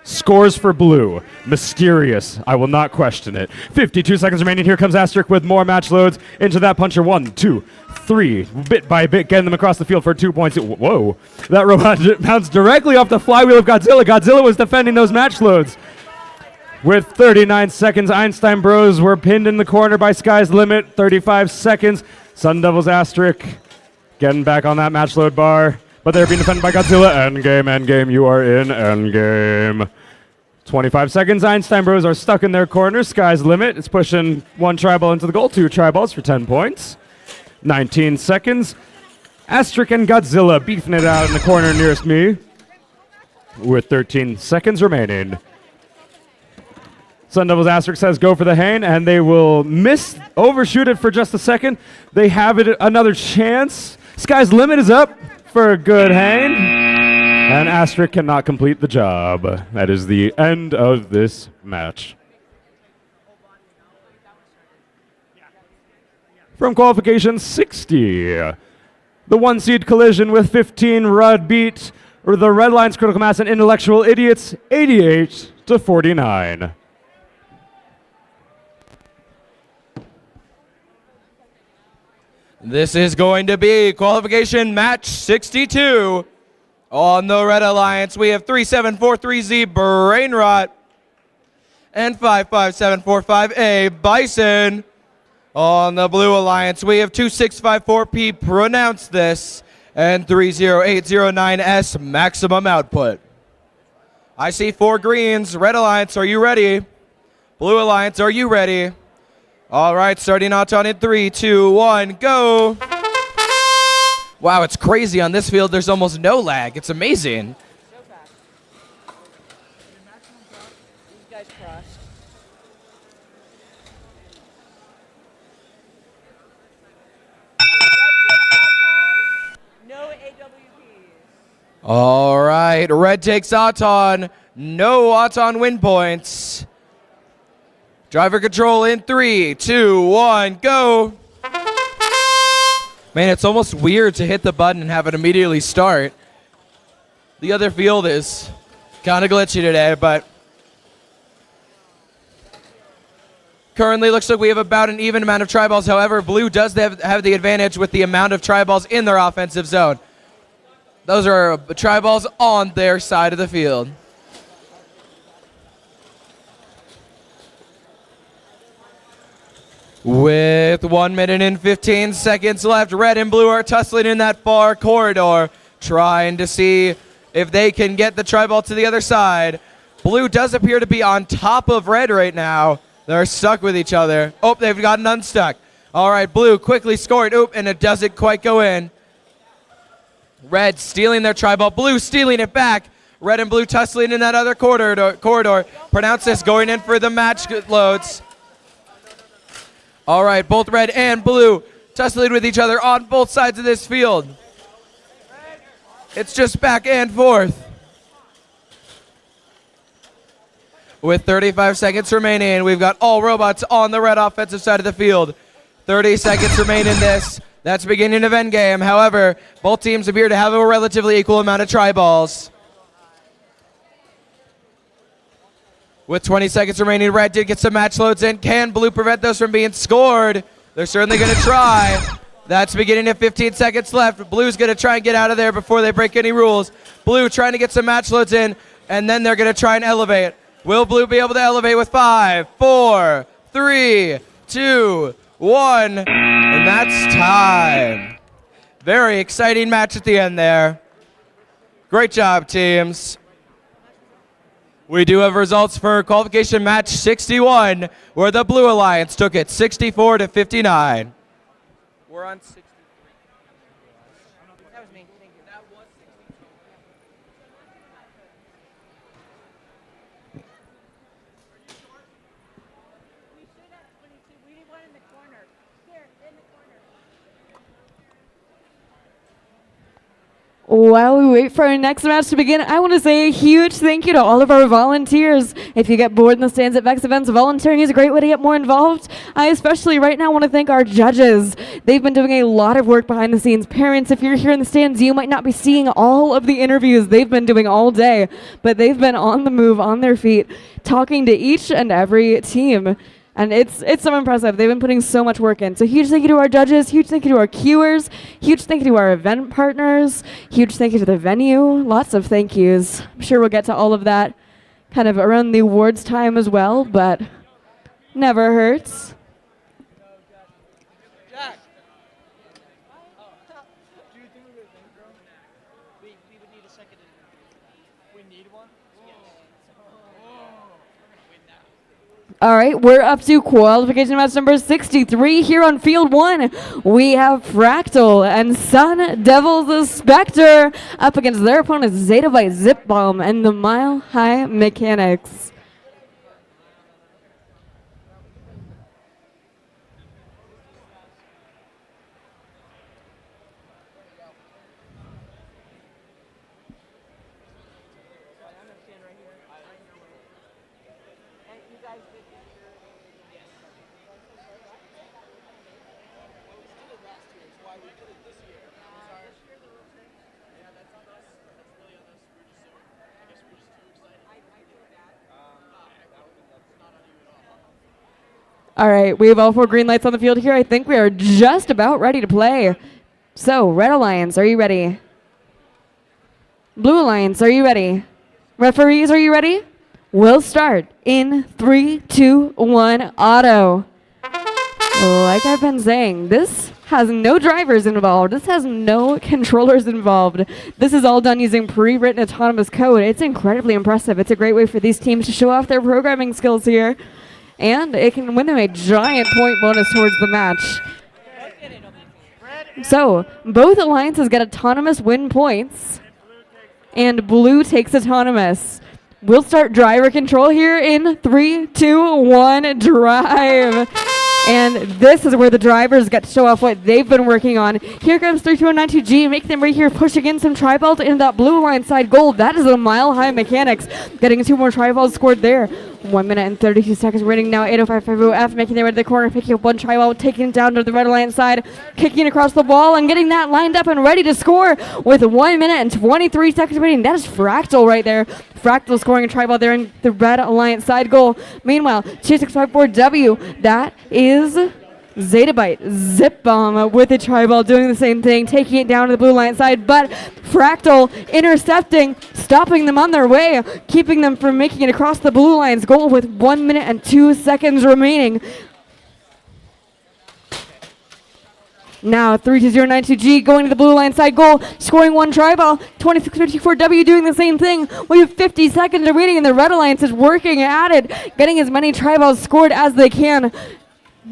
scores for blue. Mysterious. I will not question it. 52 seconds remaining. Here comes Asterisk with more match loads into that puncher. 1, 2, 3. Bit by bit, getting them across the field for 2 points. Whoa. That robot bounced directly off the flywheel of Godzilla. Godzilla was defending those match loads. With 39 seconds, Einstein Bros were pinned in the corner by Sky's Limit. 35 seconds. Sun Devil's Asterisk getting back on that match load bar. But they're being defended by Godzilla. Endgame, endgame, you are in endgame. 25 seconds, Einstein Bros are stuck in their corner. Sky's Limit is pushing 1 tri-ball into the goal, 2 tri-balls for 10 points. 19 seconds, Asterisk and Godzilla beefing it out in the corner nearest me. With 13 seconds remaining. Sun Devil's Asterisk says go for the hang, and they will overshoot it for just a second. They have it another chance. Sky's Limit is up for a good hang, and Asterisk cannot complete the job. That is the end of this match. From Qualification 60, the 1-seed collision with 15 Rudd beat the Red Lions Critical Mass and Intellectual Idiots 88-49. This is going to be qualification match 62. On the Red Alliance, we have 3743Z Brainrot and 55745A Bison. On the Blue Alliance, we have 2654P Pronounce This and 30809S Maximum Output. I see 4 greens. Red Alliance, are you ready? Blue Alliance, are you ready? All right, starting out on in 3, 2, 1, go. Wow, it's crazy on this field. There's almost no lag. It's amazing. So fast. These guys crossed. No AWPs. All right, red takes Auton. No Auton win points. Driver control in 3, 2, 1, go. Man, it's almost weird to hit the button and have it immediately start. The other field is kind of glitchy today, but currently looks like we have about an even amount of tri-balls. However, blue does have the advantage with the amount of tri-balls in their offensive zone. Those are tri-balls on their side of the field. With 1 minute and 15 seconds left, red and blue are tussling in that far corridor, trying to see if they can get the tri-ball to the other side. Blue does appear to be on top of red right now. They're stuck with each other. Oh, they've gotten unstuck. All right, blue quickly scored. Oop, and it doesn't quite go in. Red stealing their tri-ball. Blue stealing it back. Red and blue tussling in that other corridor. Pronounce this going in for the match loads. All right, both red and blue tussling with each other on both sides of this field. It's just back and forth. With 35 seconds remaining, we've got all robots on the red offensive side of the field. 30 seconds remain in this. That's the beginning of endgame. However, both teams appear to have a relatively equal amount of tri-balls. With 20 seconds remaining, red did get some match loads in. Can blue prevent those from being scored? They're certainly going to try. That's beginning of 15 seconds left. Blue's going to try and get out of there before they break any rules. Blue trying to get some match loads in, and then they're going to try and elevate. Will blue be able to elevate with 5, 4, 3, 2, 1, and that's time. Very exciting match at the end there. Great job, teams. We do have results for qualification match 61, where the Blue Alliance took it 64-59. We're on 63. That was me. Thank you. That was 62. We should have 22. We need one in the corner. Here, in the corner. While we wait for our next match to begin, I want to say a huge thank you to all of our volunteers. If you get bored in the stands at Vex events, volunteering is a great way to get more involved. I especially right now want to thank our judges. They've been doing a lot of work behind the scenes. Parents, if you're here in the stands, you might not be seeing all of the interviews they've been doing all day, but they've been on the move, on their feet, talking to each and every team. And it's so impressive. They've been putting so much work in. So huge thank you to our judges, huge thank you to our cuers, huge thank you to our event partners, huge thank you to the venue. Lots of thank yous. I'm sure we'll get to all of that kind of around the awards time as well, but never hurts. Jack. Do you do this intro? We would need a second interview. We need one? Yes. All right, we're up to qualification match number 63 here on field 1. We have Fractal and Sun Devil's Spectre up against their opponents Zeta by Zip Bomb and the Mile High Mechanics. All right, we have all 4 green lights on the field here. I think we are just about ready to play. So, Red Alliance, are you ready? Blue Alliance, are you ready? Referees, are you ready? We'll start in 3, 2, 1, auto. Like I've been saying, this has no drivers involved. This has no controllers involved. This is all done using pre-written autonomous code. It's incredibly impressive. It's a great way for these teams to show off their programming skills here. And it can win them a giant point bonus towards the match. So, both alliances get autonomous win points. And blue takes autonomous. We'll start driver control here in 3, 2, 1, drive. And this is where the drivers get to show off what they've been working on. Here comes 32192G, making them right here, pushing in some tri-balls in that blue line side goal. That is a mile-high mechanics. Getting 2 more tri-balls scored there. 1 minute and 32 seconds remaining now. 80550F making their way to the corner, picking up 1 tri-ball, taking it down to the red alliance side, kicking across the wall and getting that lined up and ready to score with 1 minute and 23 seconds remaining. That is Fractal right there. Fractal scoring a tri-ball there in the red alliance side goal. Meanwhile, 2654W, that is Zetabyte Zip Bomb with a tri-ball doing the same thing, taking it down to the blue line side, but Fractal intercepting, stopping them on their way, keeping them from making it across the blue line's goal with 1 minute and 2 seconds remaining. Now 32092G going to the blue line side goal, scoring 1 tri-ball. 2654W doing the same thing. We have 50 seconds remaining and the red alliance is working at it, getting as many tri-balls scored as they can.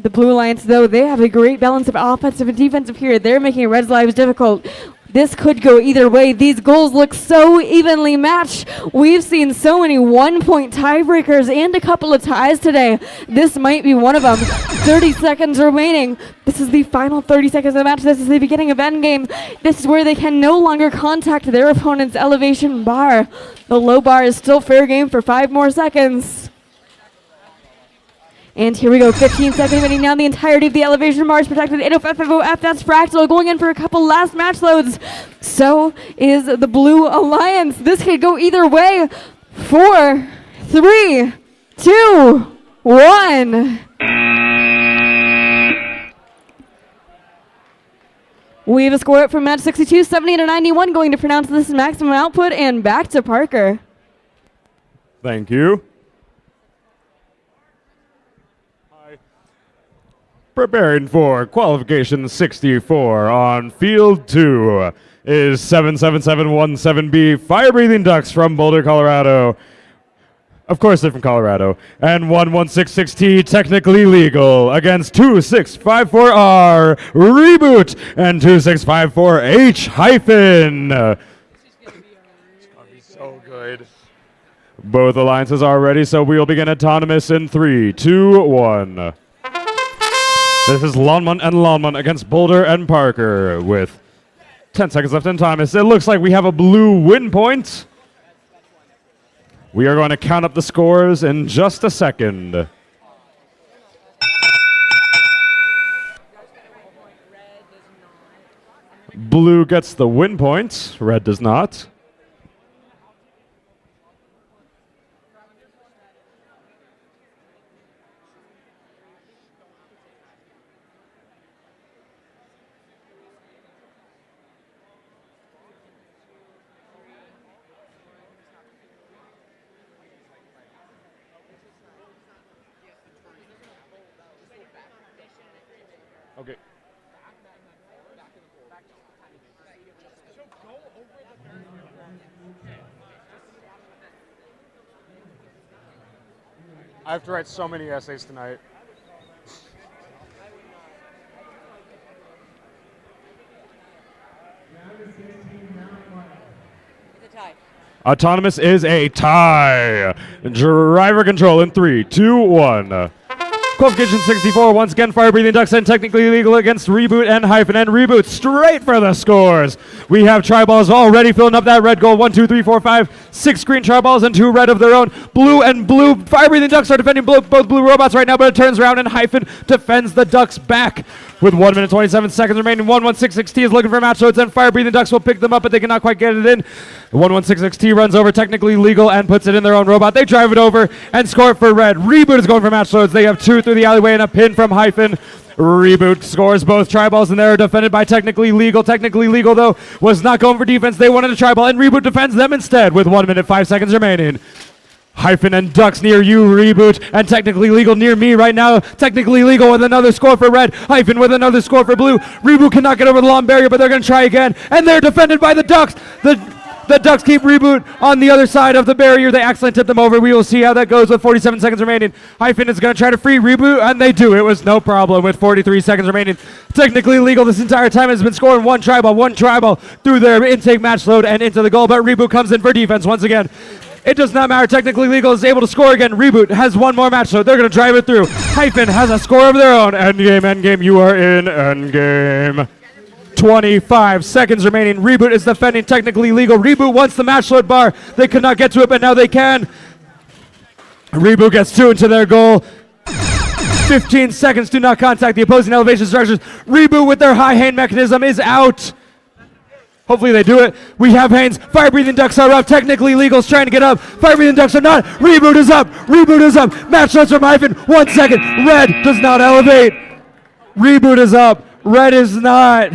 The Blue Alliance, though, they have a great balance of offensive and defensive here. They're making Red's lives difficult. This could go either way. These goals look so evenly matched. We've seen so many 1-point tiebreakers and a couple of ties today. This might be one of them. 30 seconds remaining. This is the final 30 seconds of the match. This is the beginning of endgame. This is where they can no longer contact their opponent's elevation bar. The low bar is still fair game for 5 more seconds. And here we go, 15 seconds remaining now. The entirety of the elevation bar is protected. 80550F, that's Fractal going in for a couple last match loads. So is the Blue Alliance. This could go either way. 4, 3, 2, 1. We have a score up from match 62, 70 to 91. Going to pronounce this maximum output and back to Parker. Thank you. Preparing for qualification 64 on field 2 is 77717B Fire Breathing Ducks from Boulder, Colorado. Of course, they're from Colorado. And 1166T Technically Legal against 2654R Reboot and 2654H hyphen. So good. Both alliances are ready, so we'll begin autonomous in 3, 2, 1. This is Lonman and Lonman against Boulder and Parker with 10 seconds left in time. It looks like we have a blue win point. We are going to count up the scores in just a second. Blue gets the win point. Red does not. Okay. I have to write so many essays tonight. It's a tie. Autonomous is a tie. Driver control in 3, 2, 1. Qualification 64, once again, Fire Breathing Ducks and Technically Legal against Reboot and Hyphen, and Reboot straight for the scores. We have tri-balls already filling up that red goal. 1, 2, 3, 4, 5, 6 green tri-balls and 2 red of their own. Blue and blue Fire Breathing Ducks are defending both blue robots right now, but it turns around and Hyphen defends the Ducks back. With 1 minute 27 seconds remaining, 116XT is looking for match loads, and Fire Breathing Ducks will pick them up, but they cannot quite get it in. 116XT runs over Technically Legal and puts it in their own robot. They drive it over and score it for red. Reboot is going for match loads. They have 2 through the alleyway and a pin from Hyphen. Reboot scores both tri-balls, and they're defended by Technically Legal. Technically Legal, though, was not going for defense. They wanted a tri-ball, and Reboot defends them instead with 1 minute 5 seconds remaining. Hyphen and Ducks near you, Reboot, and Technically Legal near me right now. Technically Legal with another score for red. Hyphen with another score for blue. Reboot cannot get over the long barrier, but they're going to try again, and they're defended by the Ducks. The Ducks keep Reboot on the other side of the barrier. They accidentally tip them over. We will see how that goes with 47 seconds remaining. Hyphen is going to try to free Reboot, and they do. It was no problem with 43 seconds remaining. Technically Legal this entire time has been scoring one tri-ball through their intake match load and into the goal, but Reboot comes in for defense once again. It does not matter. Technically Legal is able to score again. Reboot has one more match, so they're going to drive it through. Hyphen has a score of their own. Endgame, endgame. You are in endgame. 25 seconds remaining. Reboot is defending Technically Legal. Reboot wants the match load bar. They could not get to it, but now they can. Reboot gets 2 into their goal. 15 seconds. Do not contact the opposing elevation structures. Reboot with their high hang mechanism is out. Hopefully they do it. We have Haynes. Fire breathing ducks are up. Technically Legal's trying to get up. Fire breathing ducks are not. Reboot is up. Reboot is up. Match loads from Ivan. 1 second. Red does not elevate. Reboot is up. Red is not.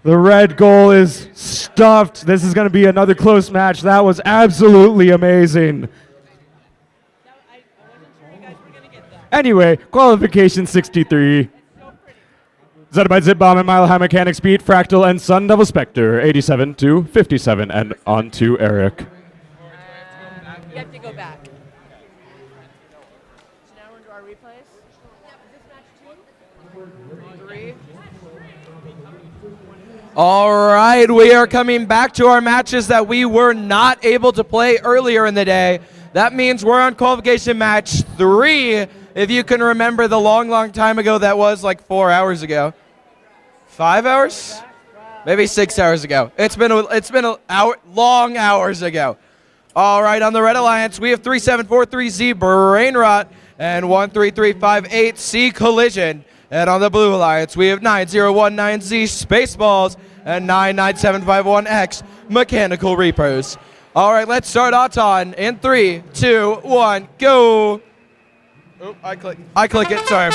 The red goal is stuffed. This is going to be another close match. That was absolutely amazing. Anyway, qualification 63. Zettabyte, Zip Bomb, and Mile High Mechanics beat Fractal and Sun Devil Spectre 87 to 57. And on to Eric. You have to go back. So now we're into our replays. Is this match 2? 3? All right, we are coming back to our matches that we were not able to play earlier in the day. That means we're on qualification match 3. If you can remember the long time ago, that was like 4 hours ago. 5 hours? Maybe 6 hours ago. It's been long hours ago. All right, on the Red Alliance, we have 3743Z Brainrot and 13358C Collision. And on the Blue Alliance, we have 9019Z Spaceballs and 99751X Mechanical Reapers. All right, let's start Auton in 3, 2, 1, go. Oh, I click it, sorry.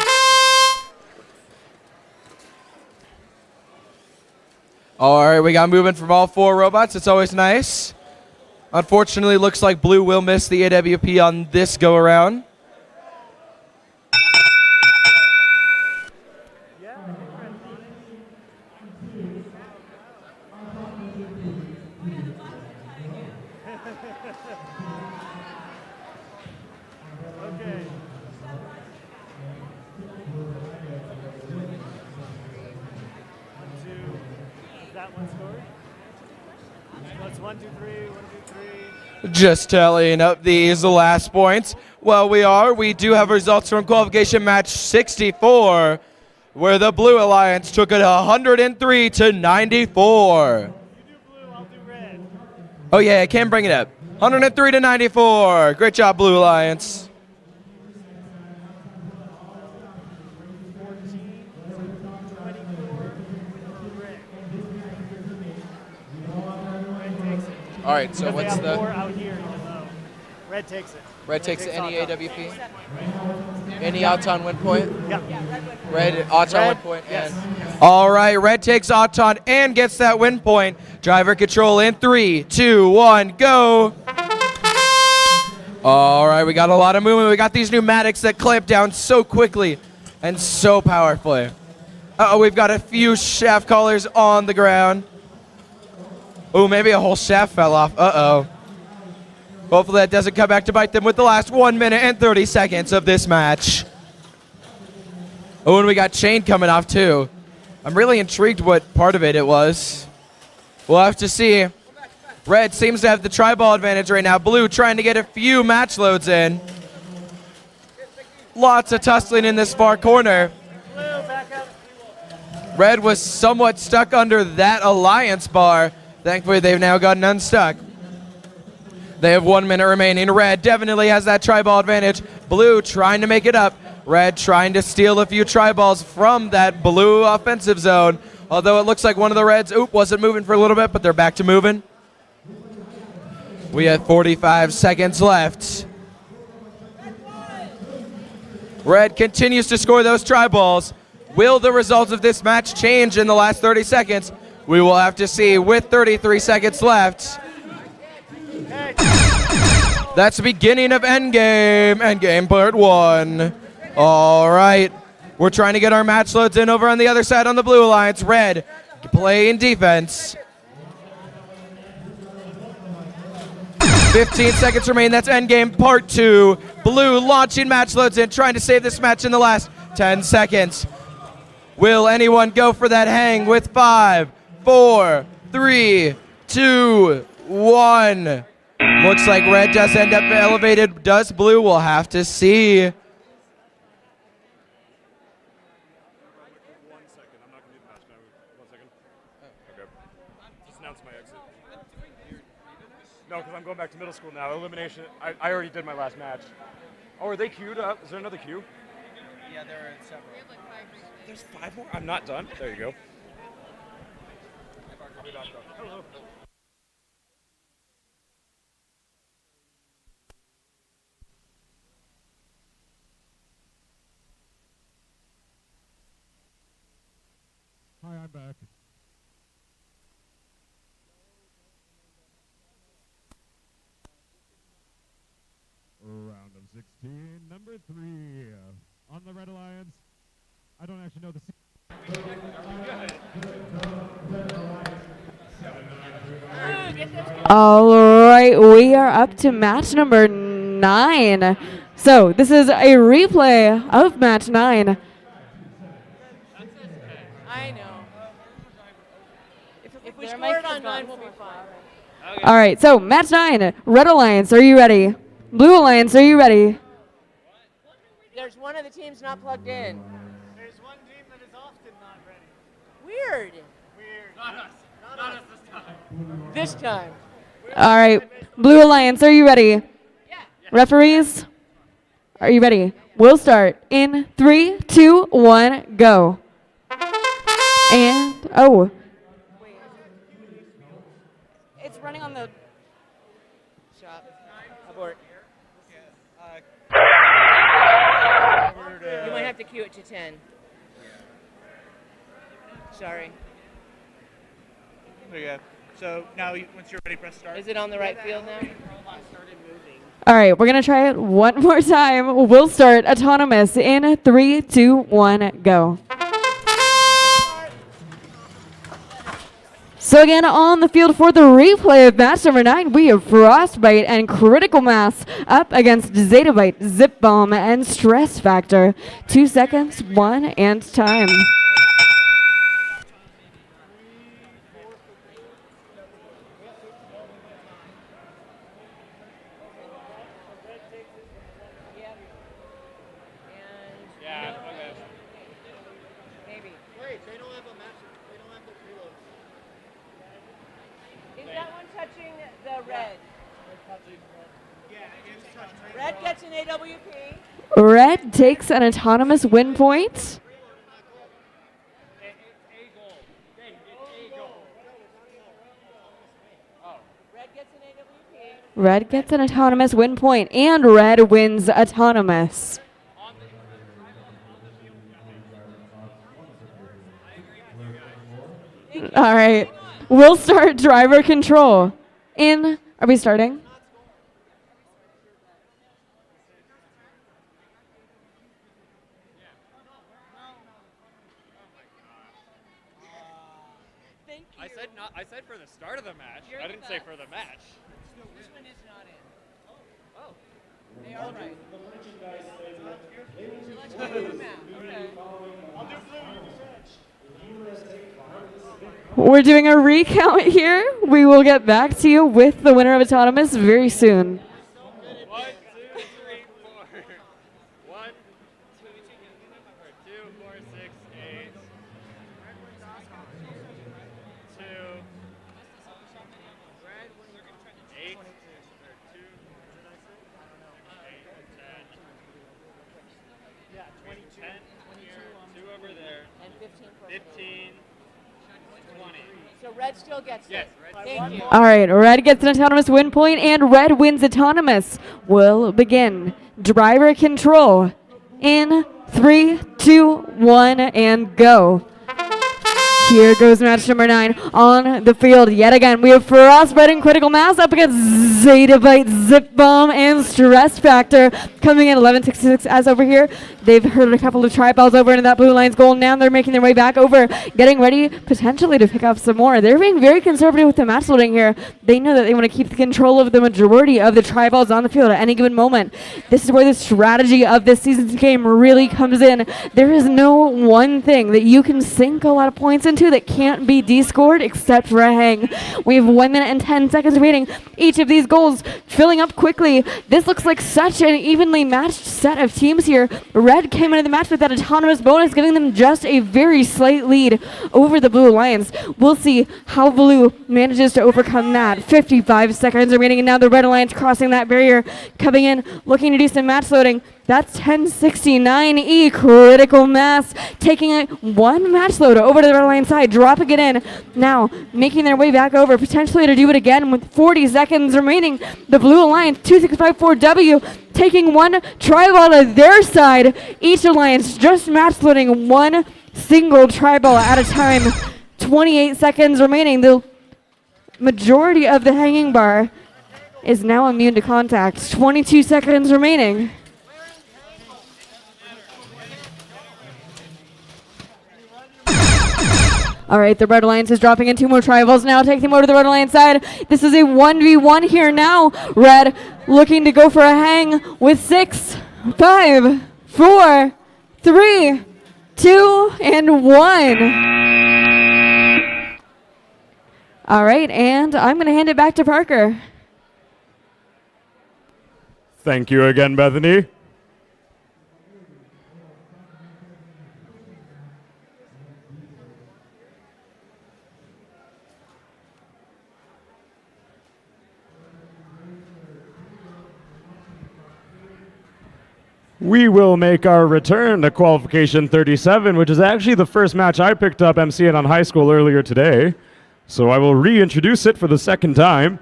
All right, we got movement from all 4 robots. It's always nice. Unfortunately, looks like Blue will miss the AWP on this go-around. Okay. Is that one score? What's 1, 2, 3, 1, 2, 3? Just tallying up these last points. Well, we do have results from qualification match 64, where the Blue Alliance took it 103 to 94. You do blue, I'll do red. Oh yeah, I can bring it up. 103 to 94. Great job, Blue Alliance. All right, so what's the... Out here, even though red takes it. Red takes any AWP? Any Auton win point? Yep. Red, Auton win point, yes. and... All right, Red takes Auton and gets that win point. Driver control in 3, 2, 1, go. All right, we got a lot of movement. We got these pneumatics that clamp down so quickly and so powerfully. Uh-oh, we've got a few shaft collars on the ground. Oh, maybe a whole shaft fell off. Uh-oh. Hopefully that doesn't come back to bite them with the last 1 minute and 30 seconds of this match. Oh, and we got chain coming off too. I'm really intrigued what part of it was. We'll have to see. Red seems to have the tri-ball advantage right now. Blue trying to get a few match loads in. Lots of tussling in this far corner. Red was somewhat stuck under that alliance bar. Thankfully, they've now gotten unstuck. They have 1 minute remaining. Red definitely has that tri-ball advantage. Blue trying to make it up. Red trying to steal a few tri-balls from that blue offensive zone. Although it looks like one of the Reds, wasn't moving for a little bit, but they're back to moving. We have 45 seconds left. Red continues to score those tri-balls. Will the results of this match change in the last 30 seconds? We will have to see with 33 seconds left. That's the beginning of Endgame. Endgame part 1. All right. We're trying to get our match loads in over on the other side on the Blue Alliance. Red playing defense. 15 seconds remain. That's Endgame part 2. Blue launching match loads in, trying to save this match in the last 10 seconds. Will anyone go for that hang with 5, 4, 3, 2, 1. Looks like red does end up elevated. Does blue? We'll have to see. 1 second. I'm not going to do the match now. 1 second. Okay. Just announce my exit. No, because I'm going back to middle school now. Elimination. I already did my last match. Oh, are they queued up? Is there another queue? Yeah, there are several. There's 5 more? I'm not done. There you go. Hello. Hi, I'm back. Round of 16, number 3 on the Red Alliance. I don't actually know the. All right, we are up to match number 9. So this is a replay of match 9. I know. If we score it on 9, we'll be fine. All right, so match 9. Red Alliance, are you ready? Blue Alliance, are you ready? There's one of the teams not plugged in. There's one team that is often not ready. Weird. Not us. Not us this time. This time. All right, Blue Alliance, are you ready? Yeah. Referees, are you ready? We'll start in 3, 2, 1, go. And, oh. It's running on the shop. Abort. You might have to queue it to 10. Sorry. There you go. So now, once you're ready, press start. Is it on the right field now? All right, we're going to try it one more time. We'll start autonomous in 3, 2, 1, go. So again, on the field for the replay of match number 9, we have Frostbite and Critical Mass up against Zettabyte, Zip Bomb, and Stress Factor. 2 seconds, 1, and time. Yeah, okay. Maybe. Wait, they don't have a match. They don't have the preload. Is that one touching the red? Yeah, it's touching Red gets an AWP. Red takes an autonomous win point. Red gets an AWP. Red gets an autonomous win point, and Red wins autonomous. All right, we'll start driver control. Are we starting? I said for the start of the match. I didn't say for the match. This one is not in. Oh. They are right. We're doing a recount here. We will get back to you with the winner of autonomous very soon. 1, 2, 3, 4. 1, 2, 4, 6, 8. 2, 8, 2, 10, 2 over there, And 15 for 15, 20. So red still gets Yes, it. red Thank you. All right, Red gets an autonomous win point, and Red wins autonomous. We'll begin driver control in 3, 2, 1, and go. Here goes match number 9 on the field. Yet again, we have Frostbite and Critical Mass up against Zettabyte, Zip Bomb, and Stress Factor coming in 11-66 as over here. They've hurt a couple of tri-balls over into that blue line's goal. Now they're making their way back over, getting ready potentially to pick up some more. They're being very conservative with the match loading here. They know that they want to keep the control of the majority of the tri-balls on the field at any given moment. This is where the strategy of this season's game really comes in. There is no one thing that you can sink a lot of points into that can't be descored except for a hang. We have 1 minute and 10 seconds remaining. Each of these goals filling up quickly. This looks like such an evenly matched set of teams here. Red came into the match with that autonomous bonus, giving them just a very slight lead over the Blue Alliance. We'll see how Blue manages to overcome that. 55 seconds remaining, and now the Red Alliance crossing that barrier, coming in, looking to do some match loading. That's 1069E, critical mass, taking one match load over to the Red Alliance side, dropping it in. Now, making their way back over, potentially to do it again with 40 seconds remaining. The Blue Alliance, 2654W, taking one tri-ball to their side. Each alliance just match loading one single tri-ball at a time. 28 seconds remaining. The majority of the hanging bar is now immune to contact. 22 seconds remaining. All right, the Red Alliance is dropping in two more tri-balls now, taking them over to the Red Alliance side. This is a 1v1 here now. Red looking to go for a hang with 6, 5, 4, 3, 2, and 1. All right, and I'm going to hand it back to Parker. Thank you again, Bethany. We will make our return to Qualification 37, which is actually the first match I picked up MCing on high school earlier today. So I will reintroduce it for the second time.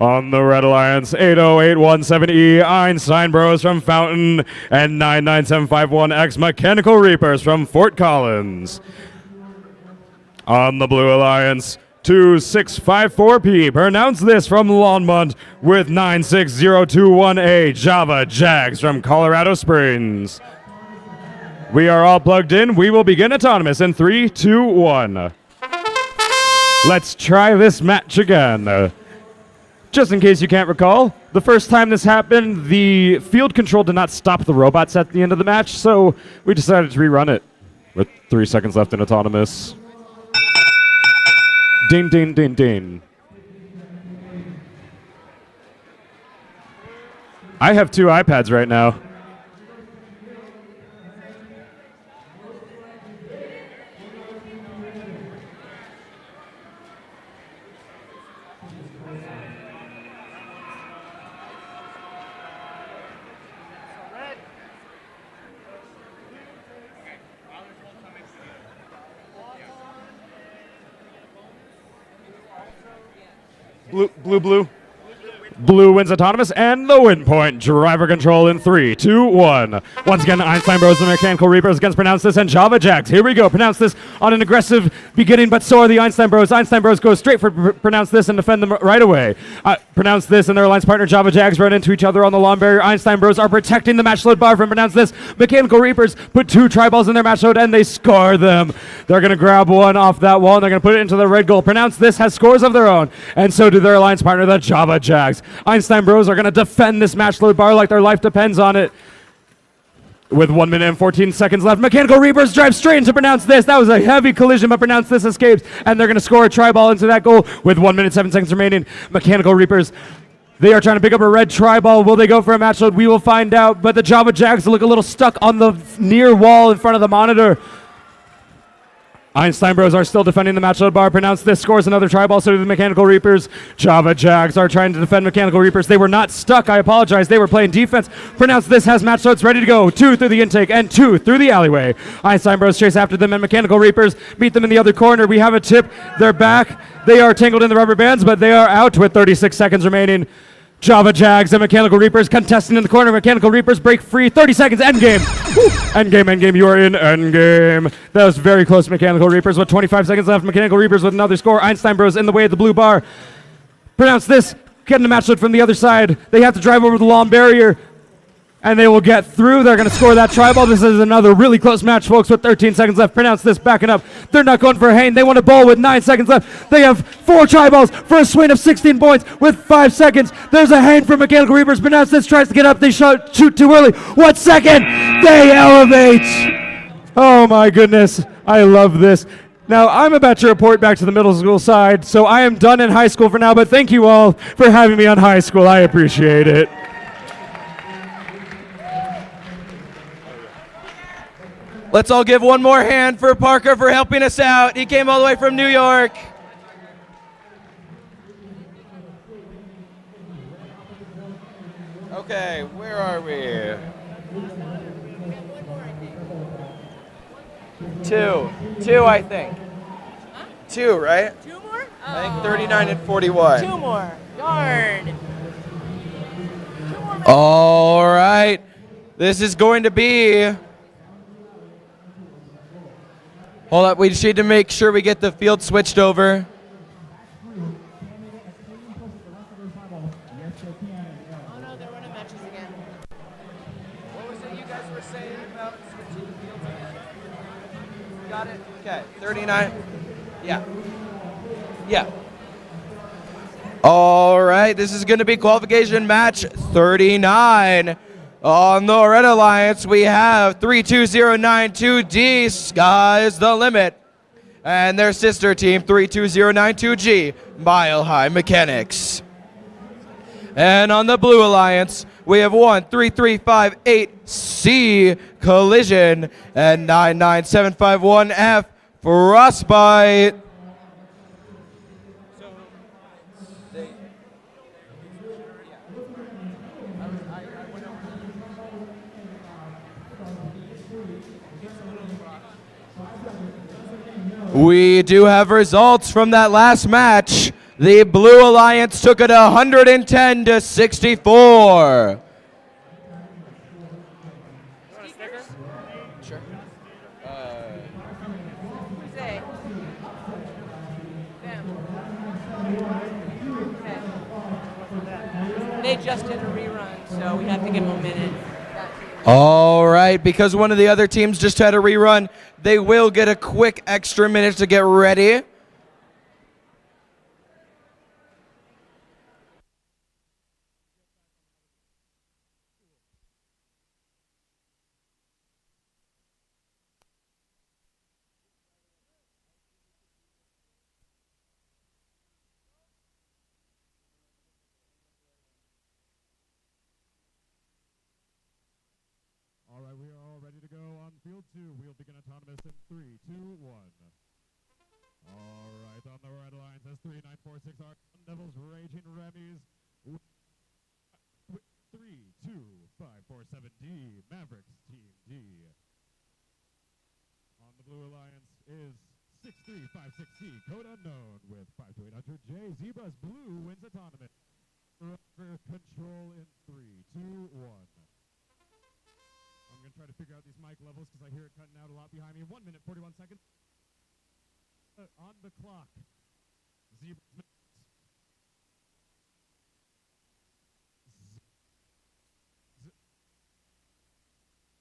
On the Red Alliance, 80817E, Einstein Bros from Fountain, and 99751X Mechanical Reapers from Fort Collins. On the Blue Alliance, 2654P, pronounce this from Longmont, with 96021A, Java Jags from Colorado Springs. We are all plugged in. We will begin autonomous in 3, 2, 1. Let's try this match again. Just in case you can't recall, the first time this happened, the field control did not stop the robots at the end of the match, so we decided to rerun it with 3 seconds left in autonomous. Ding, ding, ding, ding. I have 2 iPads right now. Blue. Blue wins autonomous and the win point. Driver control in 3, 2, 1. Once again, Einstein Bros and Mechanical Reapers against Pronounce This and Java Jags. Here we go. Pronounce This on an aggressive beginning, but so are the Einstein Bros. Einstein Bros go straight for Pronounce This and defend them right away. Pronounce This and their alliance partner Java Jags run into each other on the lawn barrier. Einstein Bros are protecting the match load bar from Pronounce This. Mechanical Reapers put 2 tri-balls in their match load and they score them. They're going to grab one off that wall and they're going to put it into the red goal. Pronounce This has scores of their own, and so do their alliance partner, the Java Jags. Einstein Bros are going to defend this match load bar like their life depends on it. With 1 minute and 14 seconds left, Mechanical Reapers drive straight into Pronounce This. That was a heavy collision, but Pronounce This escapes, and they're going to score a tri-ball into that goal with 1 minute, 7 seconds remaining. Mechanical Reapers, they are trying to pick up a red tri-ball. Will they go for a match load? We will find out, but the Java Jags look a little stuck on the near wall in front of the monitor. Einstein Bros are still defending the match load bar. Pronounce This scores another tri-ball, so do the Mechanical Reapers. Java Jags are trying to defend Mechanical Reapers. They were not stuck, I apologize. They were playing defense. Pronounce This has match loads ready to go. 2 through the intake and 2 through the alleyway. Einstein Bros chase after them, and Mechanical Reapers meet them in the other corner. We have a tip. They're back. They are tangled in the rubber bands, but they are out with 36 seconds remaining. Java Jags and Mechanical Reapers contesting in the corner. Mechanical Reapers break free. 30 seconds. Endgame. Endgame. You are in endgame. That was very close. Mechanical Reapers with 25 seconds left. Mechanical Reapers with another score. Einstein Bros in the way of the blue bar. Pronounce This. Getting a match load from the other side. They have to drive over the long barrier, and they will get through. They're going to score that tri-ball. This is another really close match, folks, with 13 seconds left. Pronounce This backing up. They're not going for a hang. They want a ball with 9 seconds left. They have 4 tri-balls for a swing of 16 points with 5 seconds. There's a hang for Mechanical Reapers. Pronounce This tries to get up. They shoot too early. 1 second. They elevate. Oh, my goodness. I love this. Now, I'm about to report back to the middle school side, so I am done in high school for now, but thank you all for having me on high school. I appreciate it. Let's all give one more hand for Parker for helping us out. He came all the way from New York. Okay, where are we? Two, I think. Two, right? Two more? I think 39 and 41. Two more. Darn. All right. This is going to be... Hold up, we just need to make sure we get the field switched over. Oh no, they're running matches again. What was it you guys were saying about switching the fields again? Got it? Okay, 39. Yeah. Yeah. All right, this is going to be qualification match 39. On the Red Alliance, we have 32092D, Sky's the Limit. And their sister team, 32092G, Mile High Mechanics. And on the Blue Alliance, we have 13358C, Collision, and 99751F, Frostbite. We do have results from that last match. The Blue Alliance took it 110 to 64. Sure. Say. Them. They just did a rerun, so we have to give them a minute. All right, because one of the other teams just had a rerun, they will get a quick extra minute to get ready. All right, we are all ready to go on field two. We'll begin autonomous in 3, 2, 1. All right, on the Red Alliance, S3946 are Devils Raging Remy's 32547D, Mavericks Team D. On the Blue Alliance is 6356C, Code Unknown with 52800J. Zebras Blue wins autonomous. Rubber Control in 3, 2, 1. I'm going to try to figure out these mic levels because I hear it cutting out a lot behind me. 1 minute, 41 seconds. On the clock. Zebras.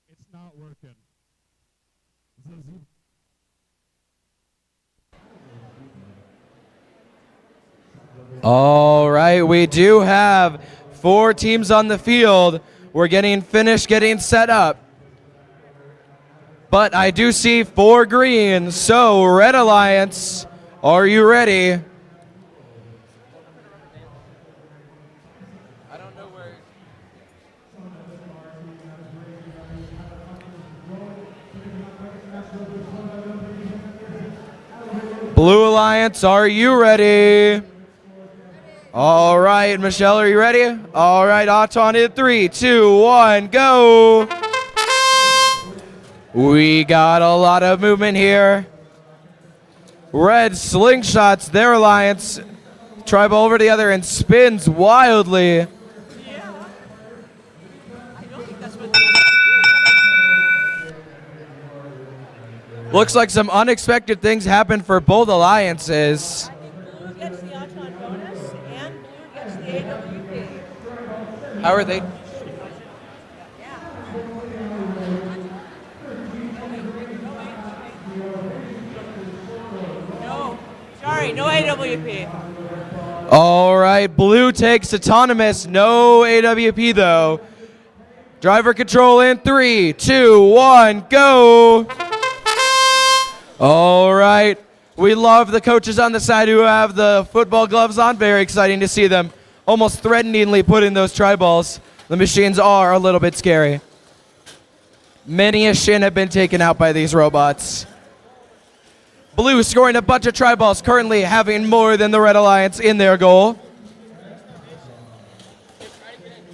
It's not working. All right, we do have 4 teams on the field. We're getting finished, getting set up. But I do see 4 greens, so Red Alliance, are you ready? I don't know where. Blue Alliance, are you ready? All right, Michelle, are you ready? All right, Auton in 3, 2, 1, go. We got a lot of movement here. Red slingshots their alliance. Tribal over to the other and spins wildly. Yeah. I don't think that's what Looks like some unexpected things happened for both alliances. Blue gets the Auton bonus and Blue gets the AWP. How are they? No. Sorry, no AWP. All right, Blue takes autonomous. No AWP though. Driver control in 3, 2, 1, go. All right, We love the coaches on the side who have the football gloves on. Very exciting to see them almost threateningly put in those tri-balls. The machines are a little bit scary. Many a shin have been taken out by these robots. Blue scoring a bunch of tri-balls, currently having more than the Red Alliance in their goal.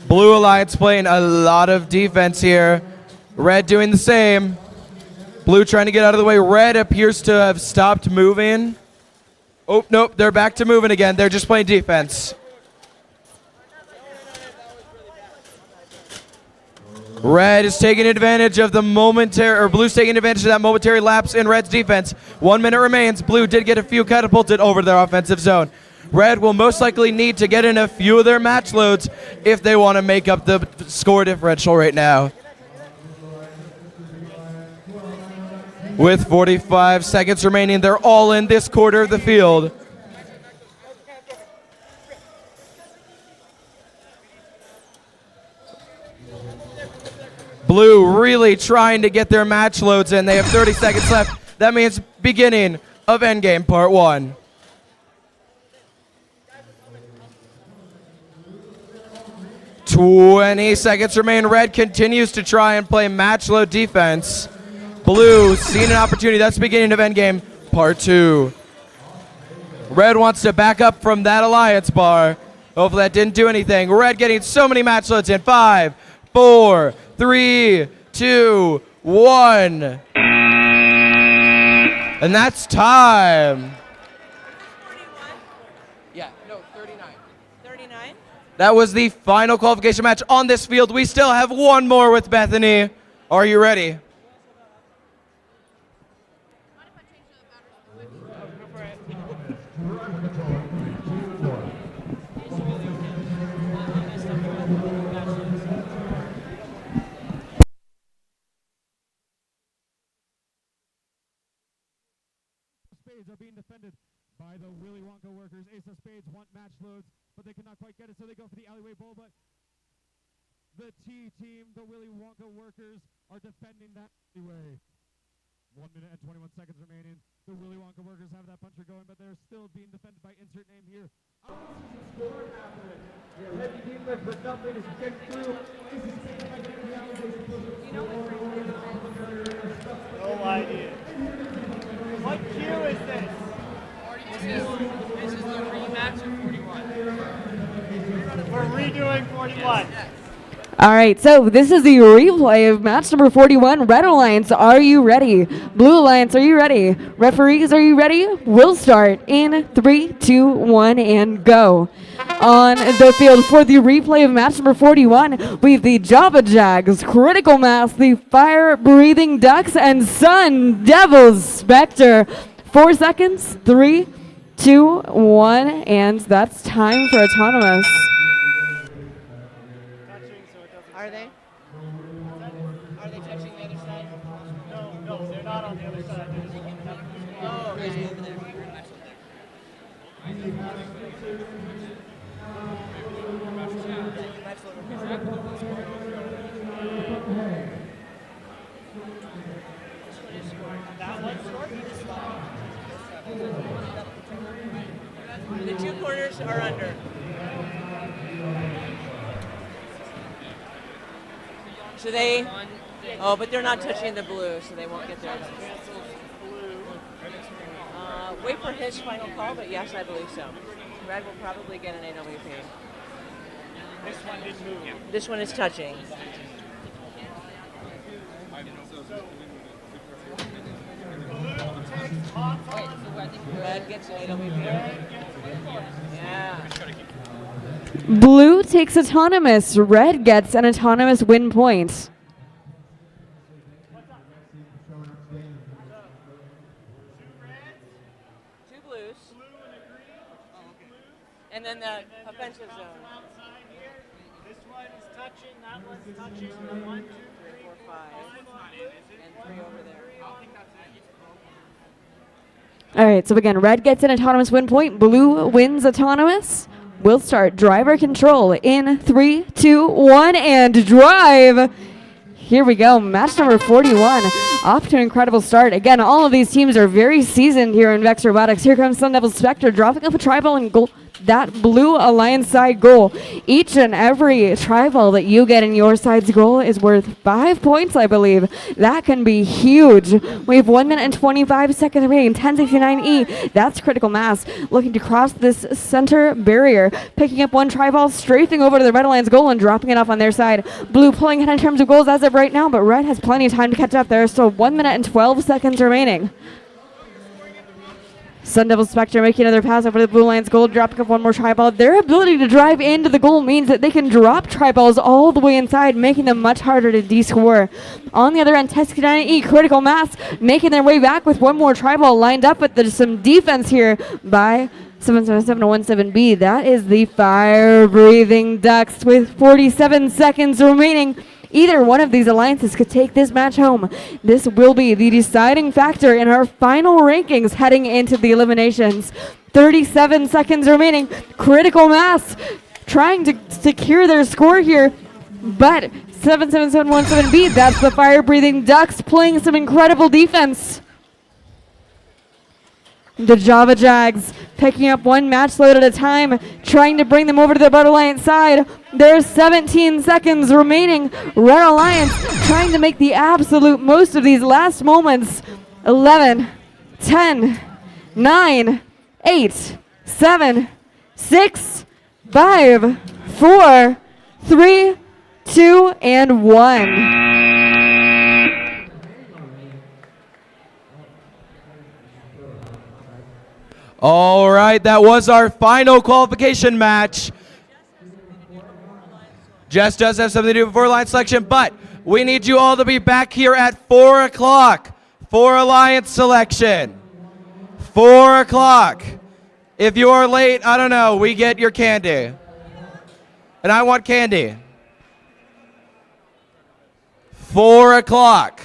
Blue Alliance playing a lot of defense here. Red doing the same. Blue trying to get out of the way. Red appears to have stopped moving. Oh, nope, they're back to moving again. They're just playing defense. Red is taking advantage of the momentary, or Blue's taking advantage of that momentary lapse in Red's defense. 1 minute remains. Blue did get a few catapulted over their offensive zone. Red will most likely need to get in a few of their match loads if they want to make up the score differential right now. With 45 seconds remaining, they're all in this quarter of the field. Blue really trying to get their match loads in. They have 30 seconds left. That means beginning of endgame part 1. "20 seconds remain. Red continues to try and play match load defense. Blue seeing an opportunity. That's beginning of endgame part 2. Red wants to back up from that alliance bar. Hopefully that didn't do anything. Red getting so many match loads in. 5, 4, 3, 2, 1. And that's time. Yeah, no, 39. 39? That was the final qualification match on this field. We still have one more with Bethany. Are you ready? Spades are being defended by the Willy Wonka workers. Ace of Spades want match loads, but they cannot quite get it, so they go for the alleyway bowl. But the T team, the Willy Wonka workers, are defending that alleyway. 1 minute and 21 seconds remaining. The Willy Wonka workers have that puncher going, but they're still being defended by insert name here. No idea. What cue is this? This is the rematch of 41. We're redoing 41. All right, so this is the replay of match number 41. Red Alliance, are you ready? Blue Alliance, are you ready? Referees, are you ready? We'll start in 3, 2, 1, and go. On the field for the replay of match number 41, we have the Java Jags, Critical Mass, the Fire Breathing Ducks, and Sun Devils Spectre. 4 seconds, 3, 2, 1, and that's time for autonomous. Are they? Are they touching the other side? No, they're not on the other side. Oh, okay. That one scored? The 2 corners are under. So they, oh, but they're not touching the blue, so they won't get there. Wait for his final call, but yes, I believe so. Red will probably get an AWP. This one didn't move. This one is touching. Red gets an AWP. Yeah. Blue takes autonomous. Red gets an autonomous win point. Two blues. And then the offensive zone. This one is touching, that one's touching. 1, 2, 3, 4, 5. And 3 over there. All right, so again, red gets an autonomous win point. Blue wins autonomous. We'll start driver control in 3, 2, 1, and drive. Here we go, match number 41. Off to an incredible start. Again, all of these teams are very seasoned here in Vex Robotics. Here comes Sun Devil Spectre dropping up a tri-ball and goal. That blue alliance side goal. Each and every tri-ball that you get in your side's goal is worth 5 points, I believe. That can be huge. We have 1 minute and 25 seconds remaining. 1069E. That's critical mass. Looking to cross this center barrier. Picking up one tri-ball, strafing over to the red alliance goal and dropping it off on their side. Blue pulling ahead in terms of goals as of right now, but red has plenty of time to catch up. There are still 1 minute and 12 seconds remaining. Sun Devil Spectre making another pass over to the blue line's goal, dropping up one more tri-ball. Their ability to drive into the goal means that they can drop tri-balls all the way inside, making them much harder to de-score. On the other end, Tuscany critical mass making their way back with one more tri-ball lined up, but there's some defense here by 777-17B. That is the fire-breathing Ducks with 47 seconds remaining. Either one of these alliances could take this match home. This will be the deciding factor in our final rankings heading into the eliminations. 37 seconds remaining. Critical mass trying to secure their score here, but 77717B, that's the fire-breathing Ducks playing some incredible defense. The Java Jags picking up one match load at a time, trying to bring them over to the Red Alliance side. There's 17 seconds remaining. Red Alliance trying to make the absolute most of these last moments. 11, 10, 9, 8, 7, 6, 5, 4, 3, 2, and 1. All right, that was our final qualification match. Jess does have something to do before line selection, but we need you all to be back here at 4 o'clock for alliance selection. 4 o'clock. If you are late, I don't know, we get your candy. And I want candy. 4 o'clock.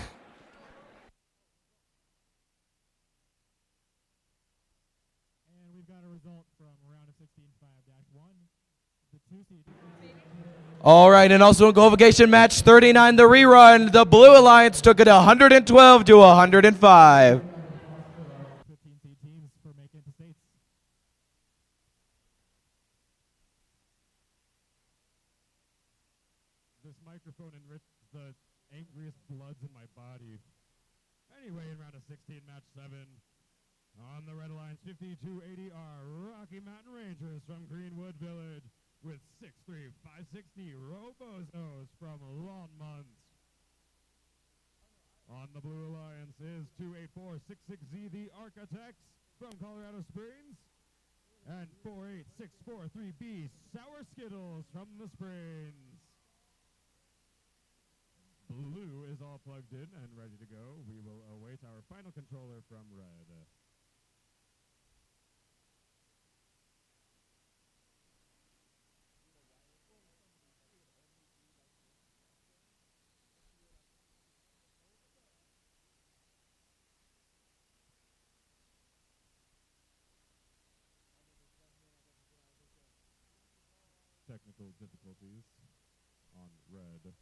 All right, and also in qualification match 39, the rerun, the Blue Alliance took it 112 to 105. This microphone enriches the angriest bloods in my body. Anyway, in round of 16, match 7, on the Red Alliance 5280 are Rocky Mountain Rangers from Greenwood Village with 6'3", 560 Robozos from Longmont. On the Blue Alliance is 28466Z, the Architects from Colorado Springs, and 48643B, Sour Skittles from the Springs. Blue is all plugged in and ready to go. We will await our final controller from Red. Technical difficulties on Red.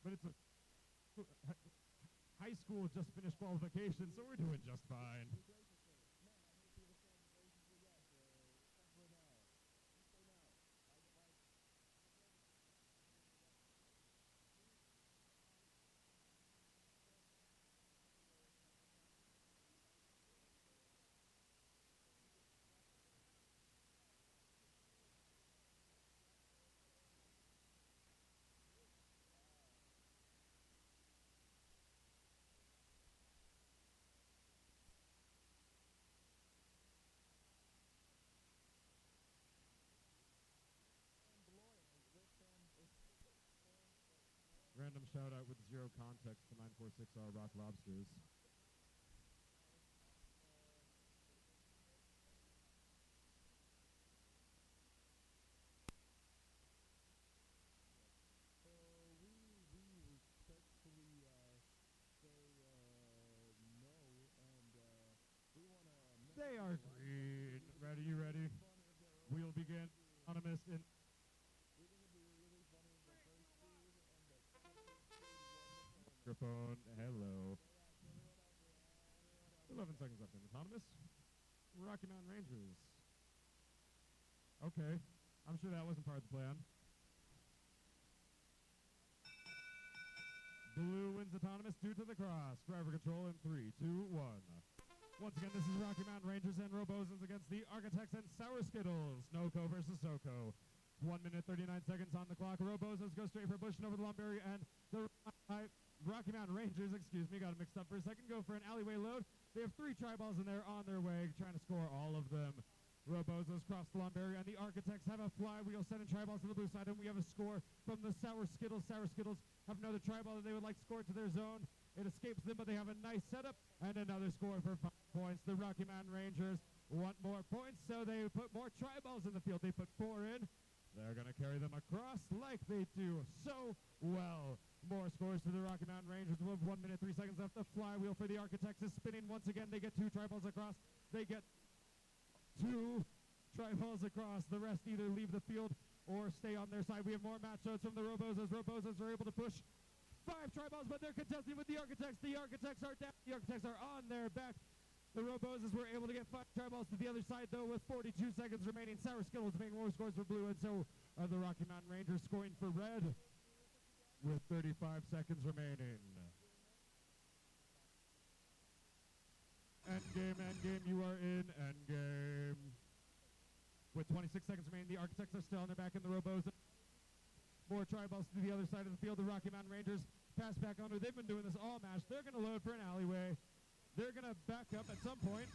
But it's a high school just finished qualification, so we're doing just fine. Random shout out with zero context to 946R Rock Lobsters. They are green. Ready, you ready? We'll begin. Anonymous in microphone. Hello. 11 seconds left in autonomous. Rocky Mountain Rangers. Okay. I'm sure that wasn't part of the plan. Blue wins autonomous due to the cross. Driver control in 3, 2, 1. Once again, this is Rocky Mountain Rangers and Robosans against the Architects and Sour Skittles. Noco versus Soco. 1 minute 39 seconds on the clock. Robosans go straight for Bush and over the Lumberry, and the Rocky Mountain Rangers, got it mixed up for a second, go for an alleyway load. They have 3 tri-balls in there on their way, trying to score all of them. Robosans cross the Lumberry, and the Architects have a flywheel sending tri-balls to the blue side, and we have a score from the Sour Skittles. Sour Skittles have another tri-ball that they would like scored to their zone. It escapes them, but they have a nice setup, and another score for 5 points. The Rocky Mountain Rangers want more points, so they put more tri-balls in the field. They put 4 in. They're going to carry them across like they do so well. More scores for the Rocky Mountain Rangers with 1 minute 3 seconds left. The flywheel for the Architects is spinning once again. They get 2 tri-balls across. They get 2 tri-balls across. The rest either leave the field or stay on their side. We have more match shots from the Robosas. Robosas are able to push 5 tri-balls, but they're contesting with the Architects. The Architects are down. The Architects are on their back. The Robosas were able to get 5 tri-balls to the other side, though, with 42 seconds remaining. Sour Skittles making more scores for blue, and so are the Rocky Mountain Rangers scoring for red with 35 seconds remaining. Endgame, you are in endgame. With 26 seconds remaining, the Architects are still on their back in the Robosas. More tri-balls to the other side of the field. The Rocky Mountain Rangers pass back under. They've been doing this all match. They're going to load for an alleyway. They're going to back up at some point.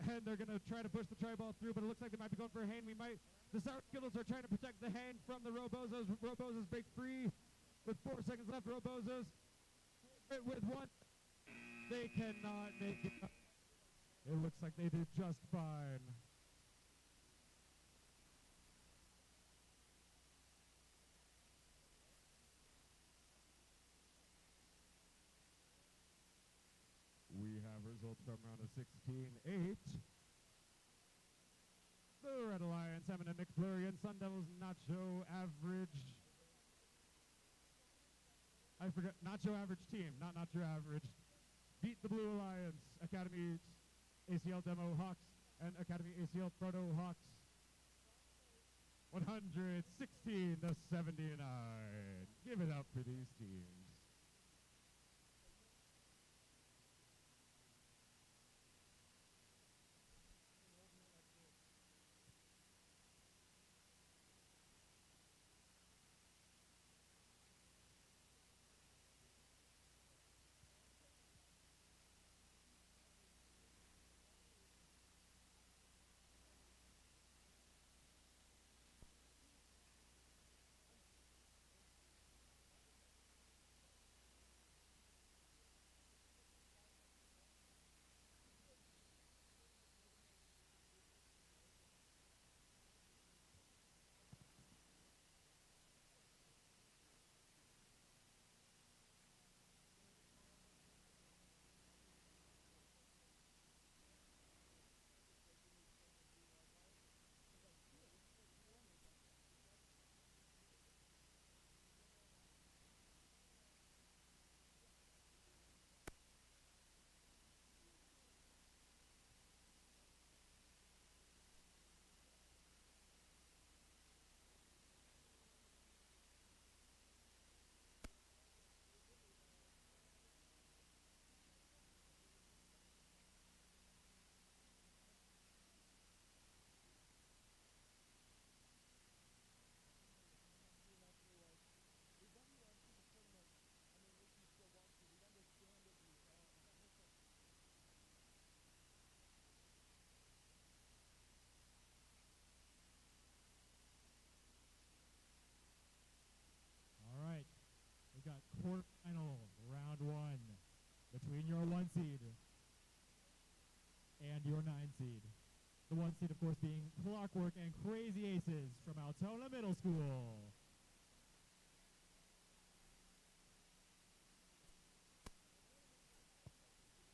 And they're going to try to push the tri-ball through, but it looks like they might be going for a Hane. The Sour Skittles are trying to protect the Hane from the Robosas. Robosas break free with 4 seconds left. Robosas with 1. They cannot make it. It looks like they did just fine. We have results from round of 16-8. The Red Alliance, Eminent McFlurry, and Sun Devils Nacho Average. I forgot, Nacho Average team, not Nacho Average. Beat the Blue Alliance, Academy ACL Demo Hawks, and Academy ACL Proto Hawks. 116-79. Give it up for these teams. Got quarterfinal, round 1, between your 1 seed and your 9 seed. The 1 seed, of course, being Clockwork and Crazy Aces from Altona Middle School.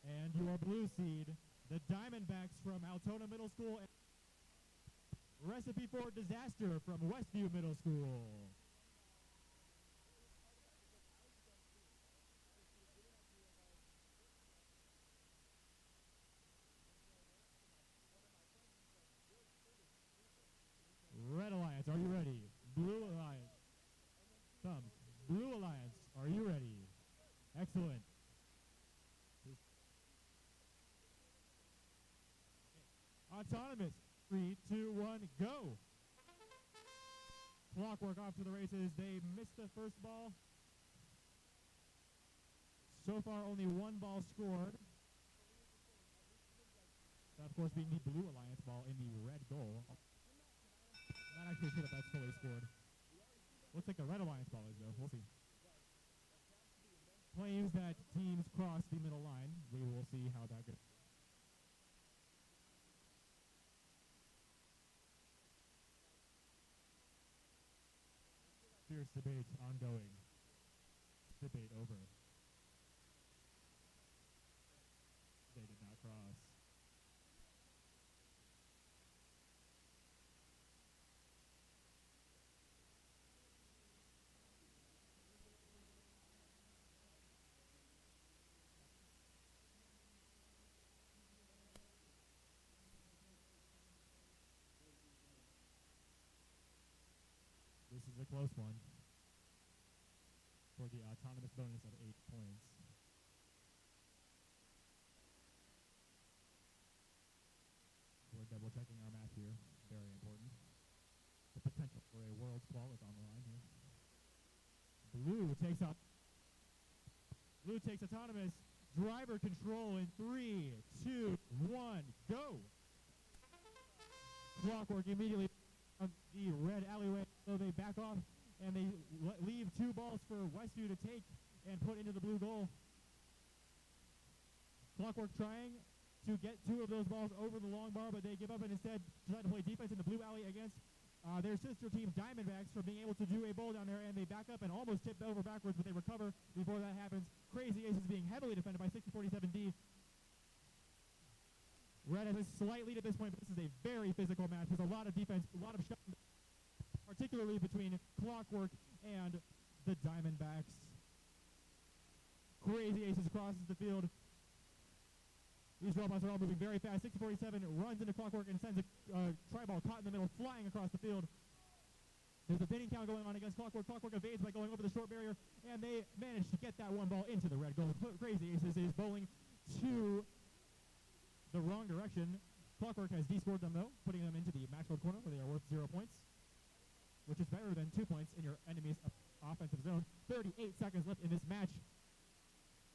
And your blue seed, the Diamondbacks from Altona Middle School, and Recipe for Disaster from Westview Middle School. Autonomous. 3, 2, 1, go. Clockwork off to the races. They missed the first ball. So far, only one ball scored. That, of course, being the Blue Alliance ball in the red goal. I'm not actually sure that that's fully scored. Looks like the Red Alliance ball is, though. We'll see. Claims that teams cross the middle line. We will see how that goes. Fierce debate ongoing. Debate over. They did not cross. This is a close one for the autonomous bonus of 8 points. We're double checking our math here. Very important. The potential for a world's qual is on the line here. Blue takes up. Blue takes autonomous. Driver control in 3, 2, 1, go. Clockwork immediately on the red alleyway, so they back off and they leave 2 balls for Westview to take and put into the blue goal. Clockwork trying to get 2 of those balls over the long bar, but they give up and instead decide to play defense in the blue alley against their sister team Diamondbacks from being able to do a bowl down there, and they back up and almost tip over backwards, but they recover before that happens. Crazy Aces being heavily defended by 6047D. Red has a slight lead at this point, but this is a very physical match. There's a lot of defense, a lot of shots, particularly between Clockwork and the Diamondbacks. Crazy Aces crosses the field. These robots are all moving very fast. 6047 runs into Clockwork and sends a tri-ball caught in the middle, flying across the field. There's a pinning count going on against Clockwork. Clockwork evades by going over the short barrier, and they manage to get that one ball into the red goal. Crazy Aces is bowling to the wrong direction. Clockwork has de-scored them, though, putting them into the match load corner where they are worth 0 points, which is better than 2 points in your enemy's offensive zone. 38 seconds left in this match.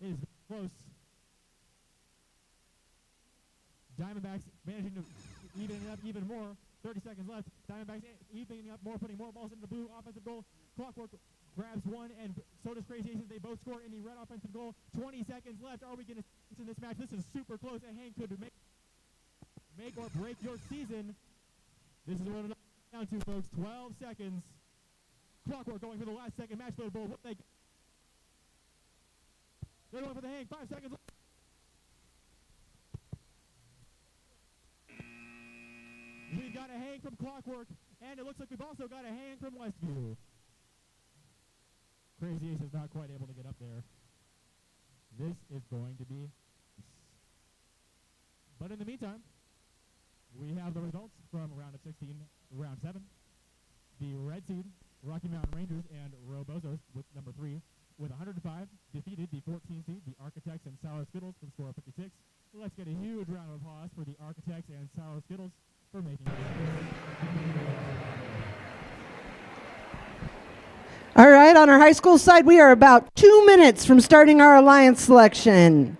It is close. Diamondbacks managing to even it up even more. 30 seconds left. Diamondbacks evening up more, putting more balls into the blue offensive goal. Clockwork grabs one, and so does Crazy Aces. They both score in the red offensive goal. 20 seconds left. Are we going to in this match? This is super close. A hang could make or break your season. This is what it's down to, folks. 12 seconds. Clockwork going for the last second match load bowl. They're going for the hang. 5 seconds left. We've got a hang from Clockwork, and it looks like we've also got a hang from Westview. Crazy Ace is not quite able to get up there. This is going to be... But in the meantime, we have the results from round of 16, round 7. The red seed, Rocky Mountain Rangers and Robozos with number 3, with 105, defeated the 14 seed, the Architects and Sour Skittles, with a score of 56. Let's get a huge round of applause for the Architects and Sour Skittles for making it. All right, on our high school side, we are about 2 minutes from starting our alliance selection.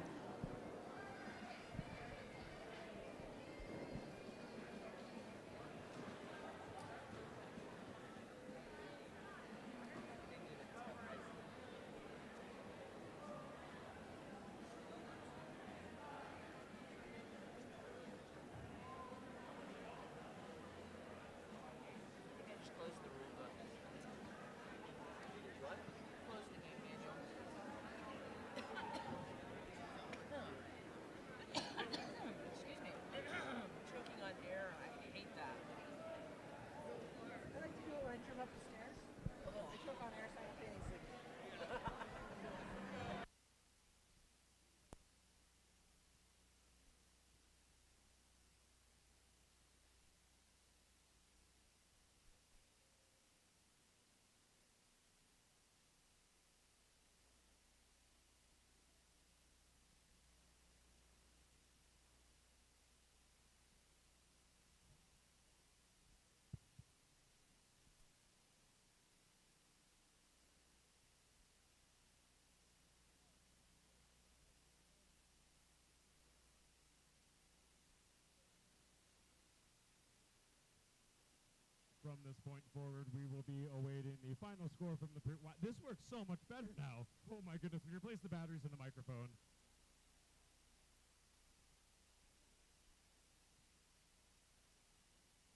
from this point forward, we will be awaiting the final score from the this works so much better now. Oh my goodness, we replaced the batteries in the microphone.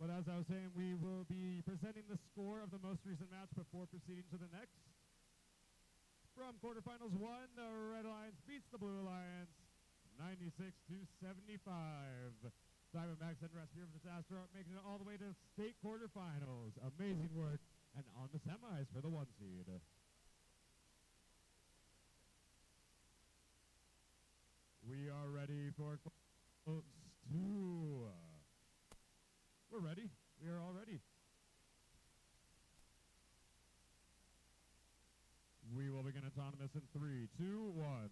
But as I was saying, we will be presenting the score of the most recent match before proceeding to the next. From quarterfinals 1, the Red Alliance beats the Blue Alliance 96 to 75. Diamondbacks and Recipe of Disaster making it all the way to state quarterfinals. Amazing work. And on the semis for the 1 seed. We are ready for quarters 2. We're ready. We are all ready. We will begin autonomous in 3, 2, 1.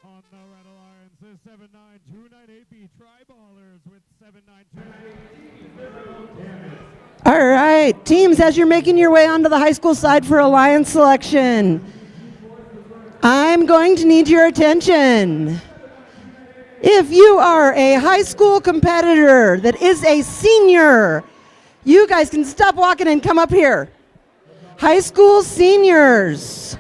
On the Red Alliance is 79298B Tri-Ballers with 79298B. All right, teams, as you're making your way onto the high school side for Alliance selection, I'm going to need your attention. If you are a high school competitor that is a senior, you guys can stop walking and come up here. High school seniors.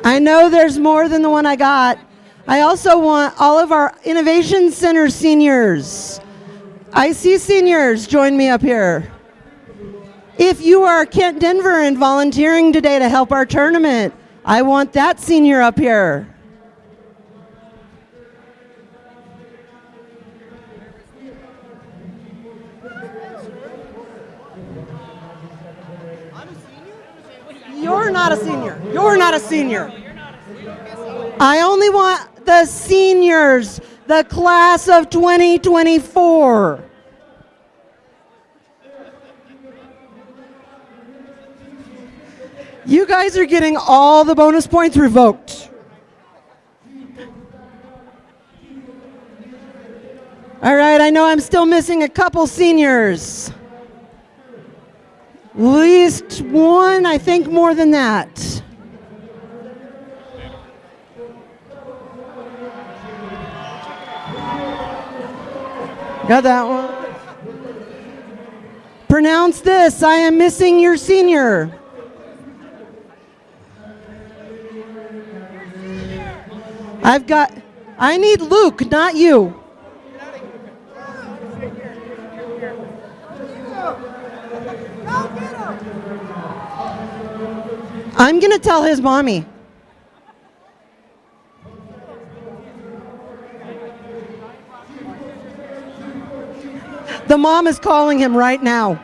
I know there's more than the one I got. I also want all of our Innovation Center seniors. I see seniors, join me up here. If you are Kent Denver and volunteering today to help our tournament, I want that senior up here. You're not a senior. You're not a senior. I only want the seniors, the class of 2024. You guys are getting all the bonus points revoked. All right, I know I'm still missing a couple seniors. At least one, I think more than that. Got that one. Pronounce this, I am missing your senior. I need Luke, not you. I'm going to tell his mommy. The mom is calling him right now.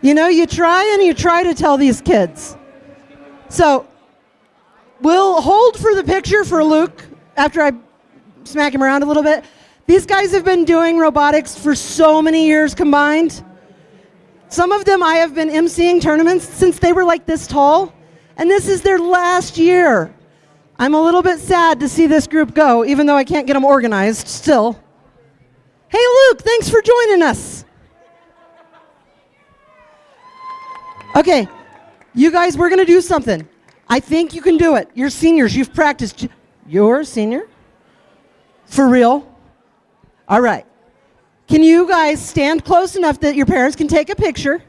You know, you try to tell these kids. So, we'll hold for the picture for Luke after I smack him around a little bit. These guys have been doing robotics for so many years combined. Some of them I have been emceeing tournaments since they were like this tall, and this is their last year. I'm a little bit sad to see this group go, even though I can't get them organized still. Hey Luke, thanks for joining us. Okay, you guys, we're gonna do something. I think you can do it. You're seniors, you've practiced. You're a senior? For real? All right. Can you guys stand close enough that your parents can take a picture?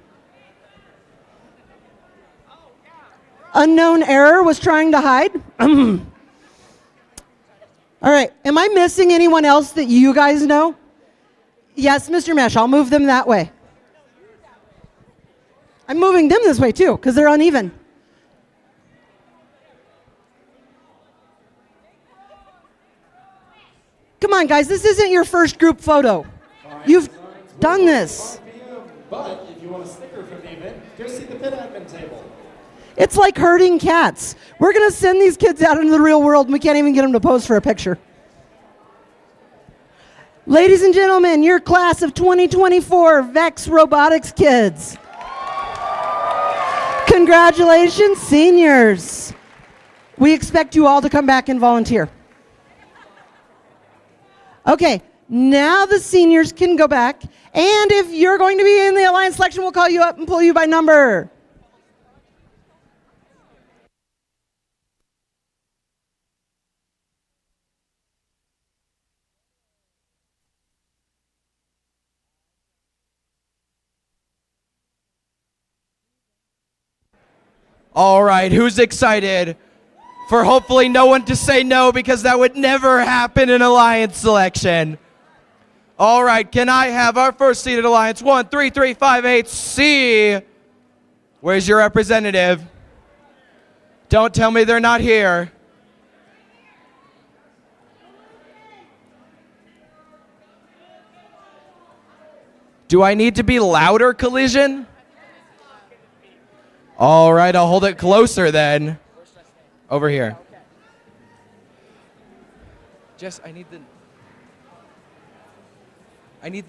Unknown error was trying to hide. All right, am I missing anyone else that you guys know? Yes, Mr. Mesh, I'll move them that way. I'm moving them this way too, because they're uneven. Come on, guys, this isn't your first group photo. You've done this. But if you want a sticker from the event, go see the pit admin table. It's like herding cats. We're going to send these kids out into the real world, and we can't even get them to pose for a picture. Ladies and gentlemen, your class of 2024 VEX Robotics kids. Congratulations, seniors. We expect you all to come back and volunteer. Okay, now the seniors can go back, and if you're going to be in the Alliance selection, we'll call you up and pull you by number. All right, who's excited for hopefully no one to say no, because that would never happen in Alliance selection? All right, can I have our first seeded Alliance 13358C? Where's your representative? Don't tell me they're not here. Do I need to be louder, Collision? All right, I'll hold it closer then. Over here. Jess, I need the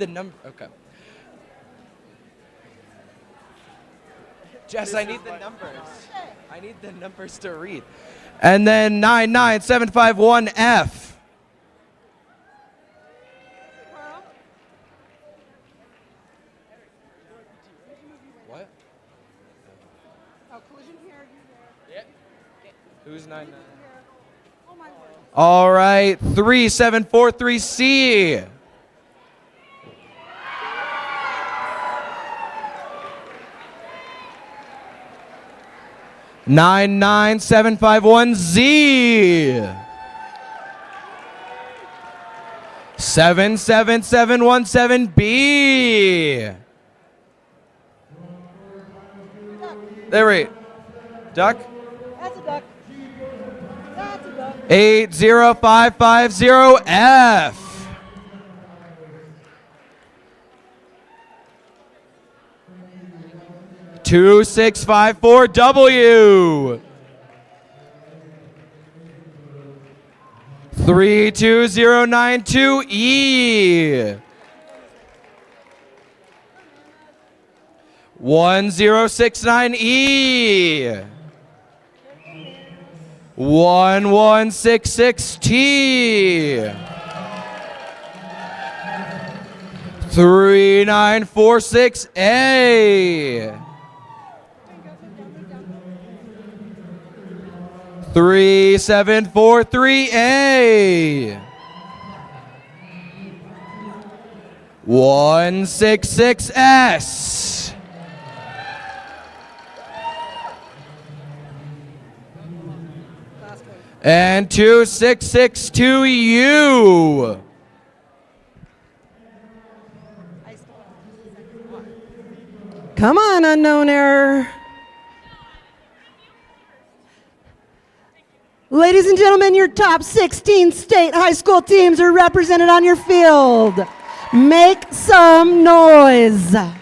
number. Okay. Jess, I need the numbers. I need the numbers to read. And then 99751F. What? Oh, collision here, you there. Who's 99? All right, 3743C. Nine 9751Z. 77717B. There we duck. That's a duck. That's a duck. 80550F. Two 654W. 32092E. 1069E. 1166T. 3946A. 3743A. 166S. And 2662U. Come on, unknown error. Ladies and gentlemen, your top 16 state high school teams are represented on your field. Make some noise. I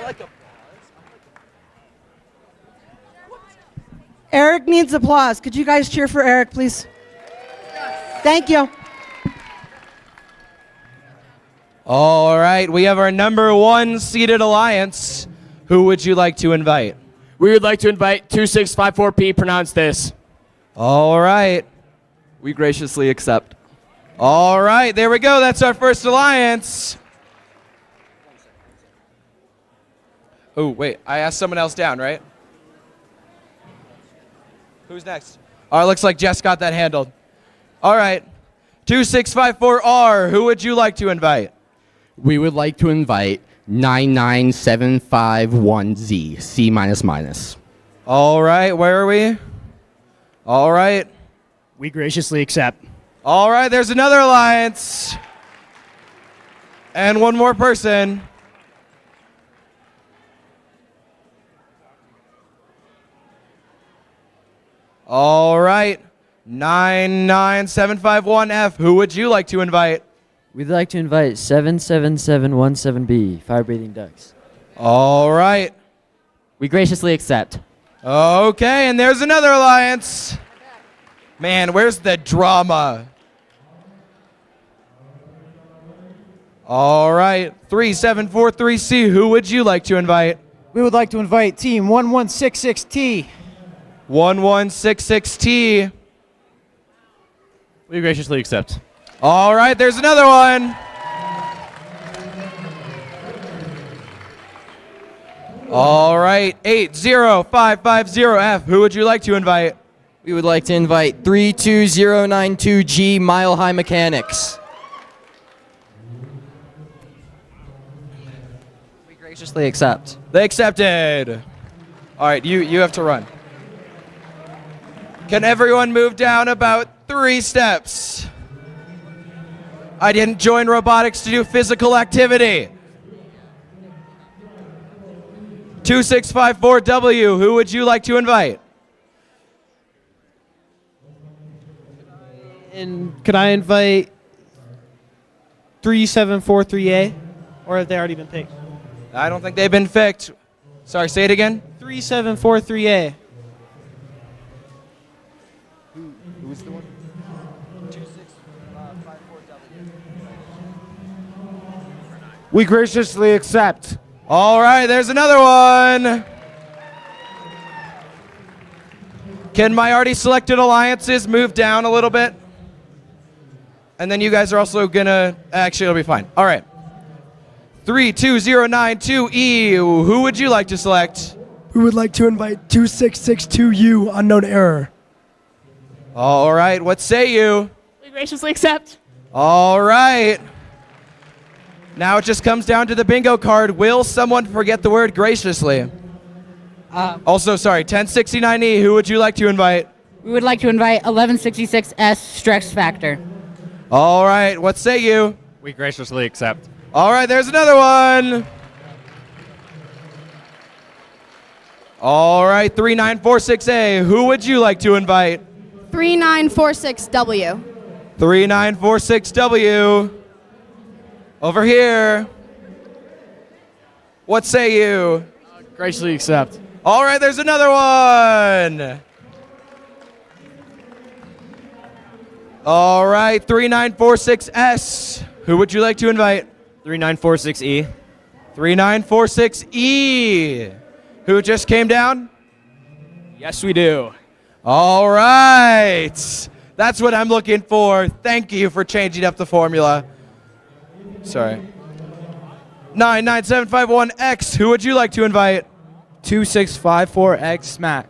like a Eric needs applause. Could you guys cheer for Eric, please? Thank you. All right, we have our number one seeded alliance. Who would you like to invite? We would like to invite 2654P, pronounce this. All right. We graciously accept. All right, there we go. That's our first alliance. Oh, wait, I asked someone else down, right? Who's next? Oh, it looks like Jess got that handled. All right, 2654R, who would you like to invite? We would like to invite 99751Z, C minus minus. All right, where are we? All right. We graciously accept. All right, there's another alliance. And one more person. All right, 99751F, who would you like to invite? We'd like to invite 77717B, fire breathing ducks. All right. We graciously accept. Okay, and there's another alliance. Man, where's the drama? All right, 3743C, who would you like to invite? We would like to invite Team 1166T. 1166T. We graciously accept. All right, there's another one. All right, 80550F, who would you like to invite? We would like to invite 32092G Mile High Mechanics. We graciously accept. They accepted. All right, you have to run. Can everyone move down about 3 steps? I didn't join robotics to do physical activity. 2654W, who would you like to invite? And could I invite 3743A? Or have they already been picked? I don't think they've been picked. Sorry, say it again. 3743A. Who's the one? 2654W. We graciously accept. All right, there's another one. Can my already selected alliances move down a little bit? And then you guys are also gonna, actually it'll be fine. All right. 32092E, who would you like to select? We would like to invite 2662U, unknown error. All right, what say you? We graciously accept. All right. Now it just comes down to the bingo card. Will someone forget the word graciously? Also, sorry, 1069E, who would you like to invite? We would like to invite 1166S Stress Factor. All right, what say you? We graciously accept. All right, there's another one. All right, 3946A, who would you like to invite? 3946W. 3946W. Over here. What say you? Graciously accept. All right, there's another one. All right, 3946S. Who would you like to invite? 3946E. 3946E. Who just came down? Yes, we do. All right. That's what I'm looking for. Thank you for changing up the formula. Sorry. 99751X. Who would you like to invite? 2654X Mac.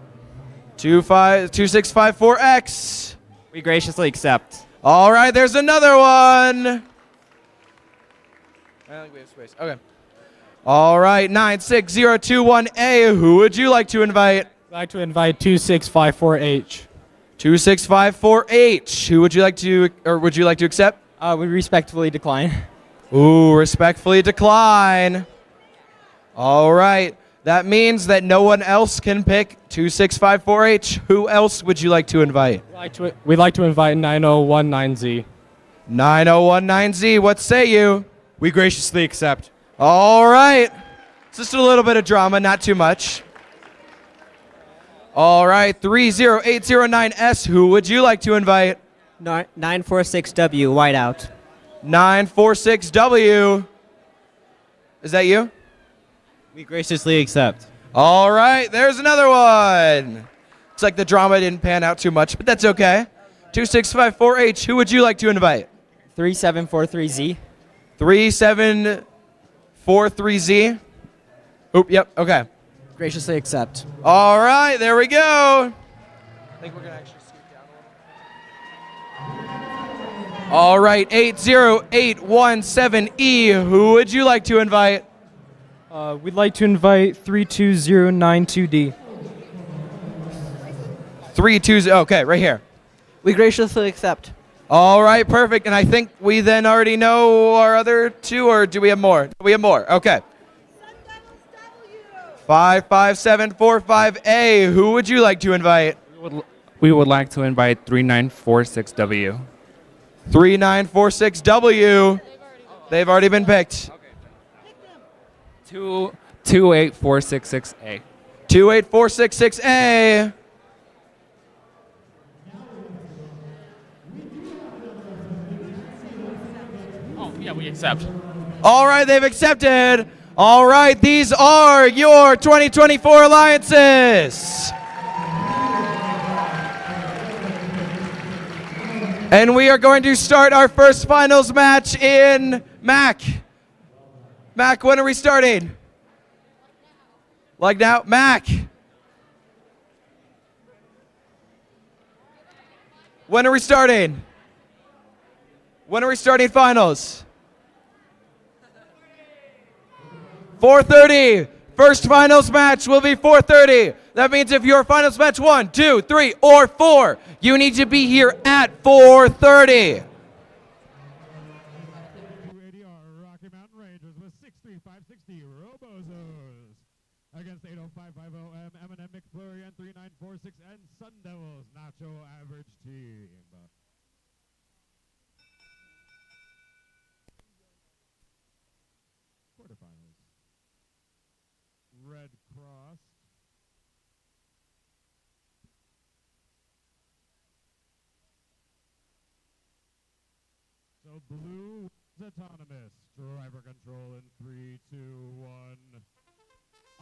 2654X. We graciously accept. All right, there's another one. I think we have space. Okay. All right, 96021A. Who would you like to invite? I'd like to invite 2654H. 2654H. Who would you like to, or would you like to accept? We respectfully decline. Ooh, respectfully decline. All right. That means that no one else can pick 2654H. Who else would you like to invite? We'd like to invite 9019Z. 9019Z, what say you? We graciously accept. All right. Just a little bit of drama, not too much. All right, 30809S, who would you like to invite? 946W, whiteout. 946W. Is that you? We graciously accept. All right, there's another one. It's like the drama didn't pan out too much, but that's okay. 2654H, who would you like to invite? 3743Z. 3743Z. Oop, yep, okay. Graciously accept. All right, there we go. I think we're going to actually scoot down a little. All right, 80817E, who would you like to invite? We'd like to invite 32092D. 320, okay, right here. We graciously accept. All right, perfect. And I think we then already know our other two, or do we have more? We have more, okay. 55745A, who would you like to invite? We would like to invite 3946W. 3946W. They've already been picked. 28466A. 28466A. Oh, yeah, we accept. All right, they've accepted. All right, these are your 2024 alliances. And we are going to start our first finals match in MAC. MAC, when are we starting? Like now? MAC. When are we starting? When are we starting finals? 4:30. First finals match will be 4:30. That means if your finals match 1, 2, 3, or 4, you need to be here at 4:30. Rocky Mountain Rangers with 63560 Robozos against 80550 M&M McFlurry and 3946 and Sun Devils Nacho Average Team. Quarterfinals. Red Cross. So blue is autonomous. Driver control in 3, 2, 1.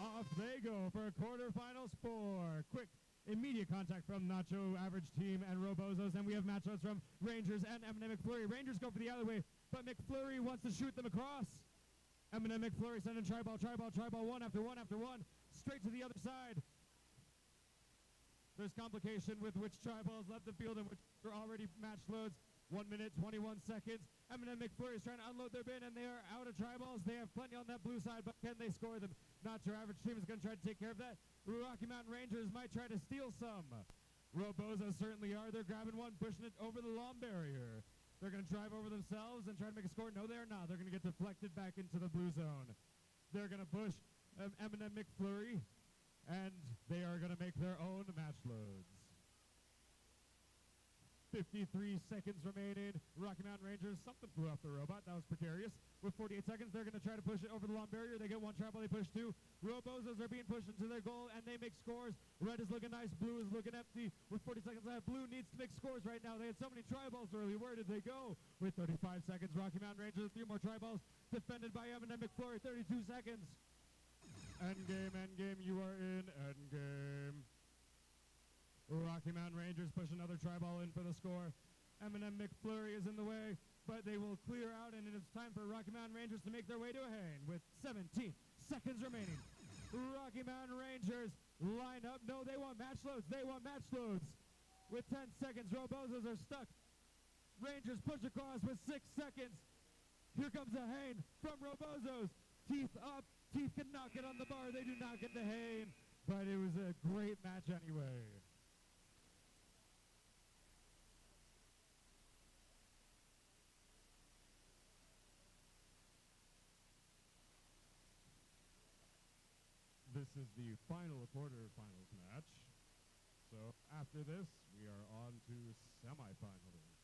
Off they go for quarterfinals 4. Quick, immediate contact from Nacho Average Team and Robozos, and we have matchups from Rangers and M&M McFlurry. Rangers go for the alleyway, but McFlurry wants to shoot them across. M&M McFlurry sending tri-ball, one after one after one, straight to the other side. There's complication with which tri-balls left the field and which are already match loads. 1 minute, 21 seconds. M&M McFlurry is trying to unload their bin, and they are out of tri-balls. They have plenty on that blue side, but can they score them? Not your average team is going to try to take care of that. Rocky Mountain Rangers might try to steal some. Robozos certainly are. They're grabbing one, pushing it over the lawn barrier. They're going to drive over themselves and try to make a score. No, they're not. They're going to get deflected back into the blue zone. They're going to push M&M McFlurry, and they are going to make their own match loads. 53 seconds remaining. Rocky Mountain Rangers, something flew off the robot. That was precarious. With 48 seconds, they're going to try to push it over the lawn barrier. They get one tri-ball, they push two. Robozos are being pushed into their goal, and they make scores. Red is looking nice. Blue is looking empty. With 40 seconds left, Blue needs to make scores right now. They had so many tri-balls early. Where did they go? With 35 seconds, Rocky Mountain Rangers, 3 more tri-balls. Defended by M&M McFlurry, 32 seconds. Endgame, endgame, you are in endgame. Rocky Mountain Rangers push another tri-ball in for the score. M&M McFlurry is in the way, but they will clear out, and it is time for Rocky Mountain Rangers to make their way to a hang with 17 seconds remaining. Rocky Mountain Rangers line up. No, they want match loads. They want match loads. With 10 seconds, Robozos are stuck. Rangers push across with 6 seconds. Here comes a hang from Robozos. Teeth up. Teeth cannot get on the bar. They do not get the hang, but it was a great match anyway. This is the final quarterfinals match. So after this, we are on to semifinals.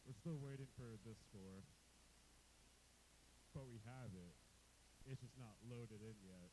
We're still waiting for this score, but we have it. It's just not loaded in yet.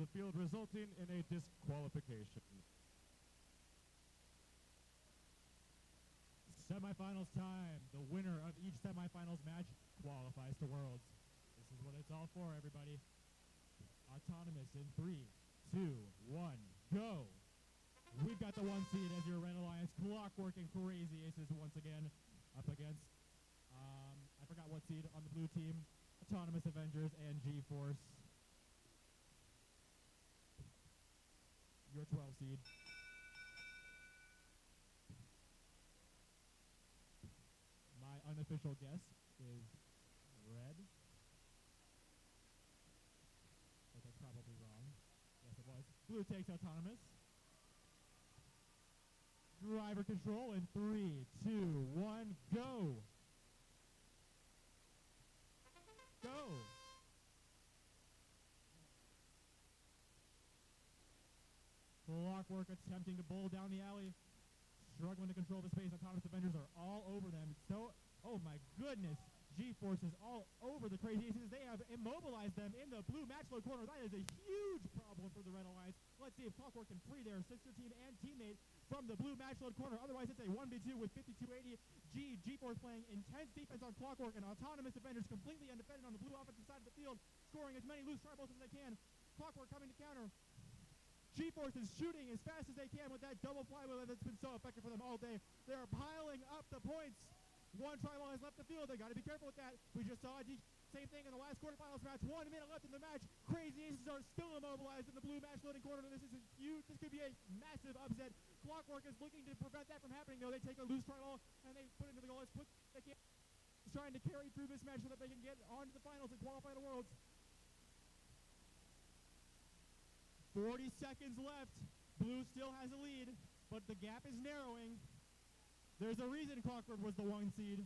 the field, resulting in a disqualification. Semifinals time. The winner of each semifinals match qualifies to Worlds. This is what it's all for, everybody. Autonomous in 3, 2, 1, go. We've got the 1 seed as your Red Alliance. Clockwork and Crazy Aces once again up against, I forgot what seed on the blue team. Autonomous Avengers and G-Force. Your 12 seed. My unofficial guess is red. But that's probably wrong. Yes, it was. Blue takes Autonomous. Driver control in 3, 2, 1, go! Go! Clockwork attempting to bowl down the alley. Struggling to control the space. Autonomous Avengers are all over them. So, oh my goodness. G-Force is all over the Crazy Aces. They have immobilized them in the blue match load corner. That is a huge problem for the Red Alliance. Let's see if Clockwork can free their sister team and teammate from the blue match load corner. Otherwise, it's a 1v2 with 5280. G-Force playing intense defense on Clockwork, and Autonomous Avengers completely undefended on the blue offensive side of the field, scoring as many loose triballs as they can. Clockwork coming to counter. G-Force is shooting as fast as they can with that double flywheel that's been so effective for them all day. They are piling up the points. 1 tribal has left the field. They got to be careful with that. We just saw same thing in the last quarterfinals match. 1 minute left in the match. Crazy Aces are still immobilized in the blue match loading corner. This is huge. This could be a massive upset. Clockwork is looking to prevent that from happening, though. They take a loose tribal and they put it into the goal. They can't. Trying to carry through this match so that they can get on to the finals and qualify to Worlds. 40 seconds left. Blue still has a lead, but the gap is narrowing. There's a reason Clockwork was the 1 seed.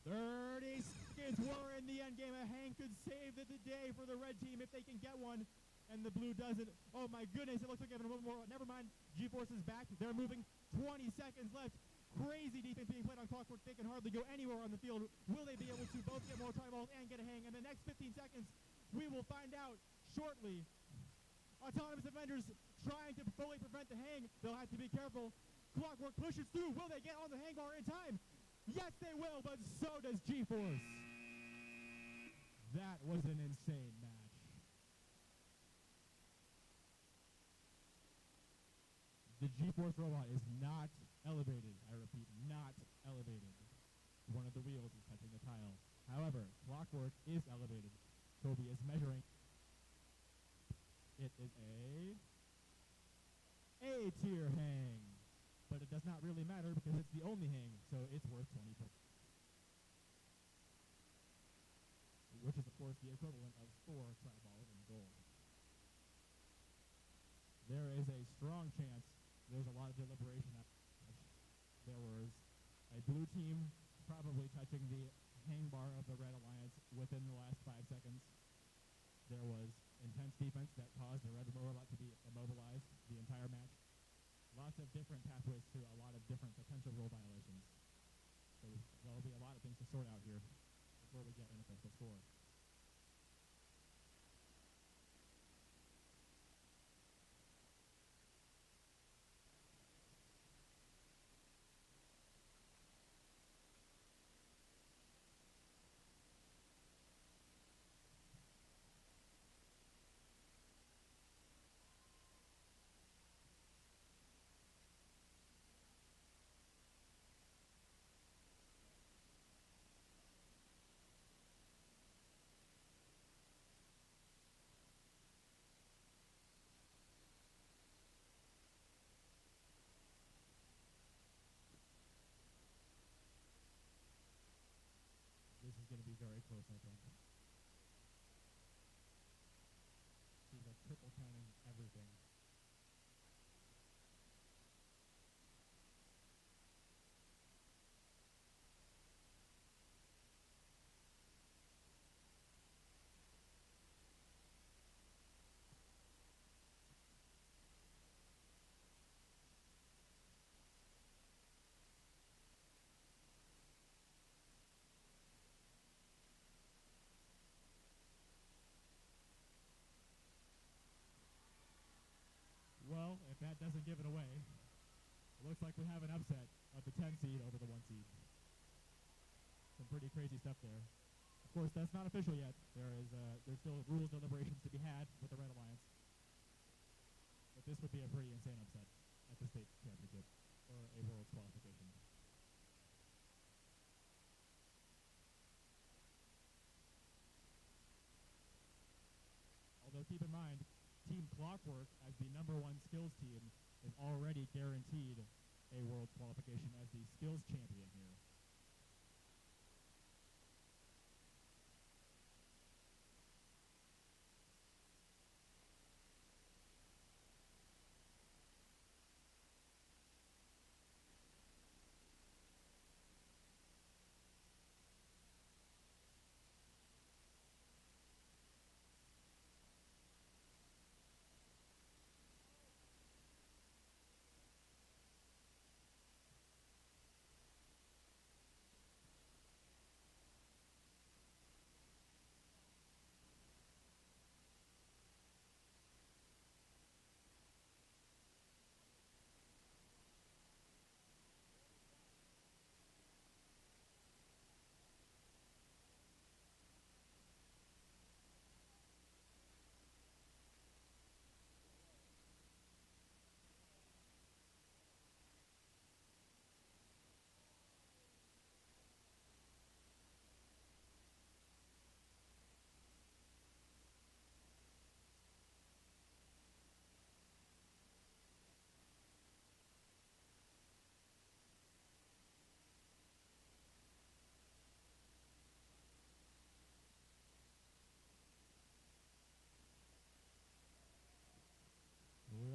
30 seconds were in the end game. A hang could save the day for the red team if they can get one, and the blue doesn't. Oh my goodness, it looks like they have a little more. Never mind, G-Force is back. They're moving. 20 seconds left. Crazy defense being played on Clockwork. They can hardly go anywhere on the field. Will they be able to both get more triballs and get a hang? In the next 15 seconds, we will find out shortly. Autonomous Avengers trying to fully prevent the hang. They'll have to be careful. Clockwork pushes through. Will they get on the hang bar in time? Yes, they will, but so does G-Force. That was an insane match. The G-Force robot is not elevated. I repeat, not elevated. One of the wheels is touching the tile. However, Clockwork is elevated. Kobe is measuring. It is a tier hang. But it does not really matter because it's the only hang, so it's worth 20 points. Which is, of course, the equivalent of 4 triballs in gold. There is a strong chance there's a lot of deliberation. There was a blue team probably touching the hang bar of the Red Alliance within the last 5 seconds. There was intense defense that caused the Red Robot to be immobilized the entire match. Lots of different pathways to a lot of different potential rule violations. So there'll be a lot of things to sort out here before we get an official score. that doesn't give it away. It looks like we have an upset of the 10 seed over the 1 seed. Some pretty crazy stuff there. Of course, that's not official yet. There's still rules deliberations to be had with the Red Alliance. But this would be a pretty insane upset at the state championship or a World's Qualification. Although keep in mind, Team Clockwork, as the #1 skills team, is already guaranteed a World's Qualification as the skills champion here.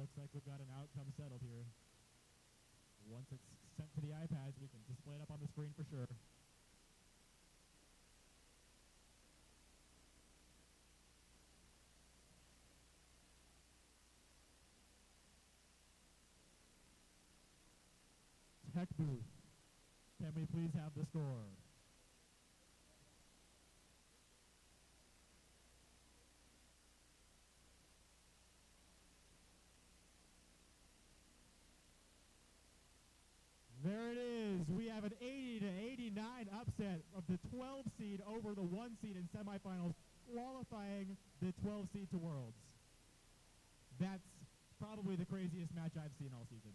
Looks like we've got an outcome settled here. Once it's sent to the iPads, we can display it up on the screen for sure. Tech booth, can we please have the score? There it is. We have an 80-89 upset of the 12 seed over the 1 seed in semifinals, qualifying the 12 seed to Worlds. That's probably the craziest match I've seen all season.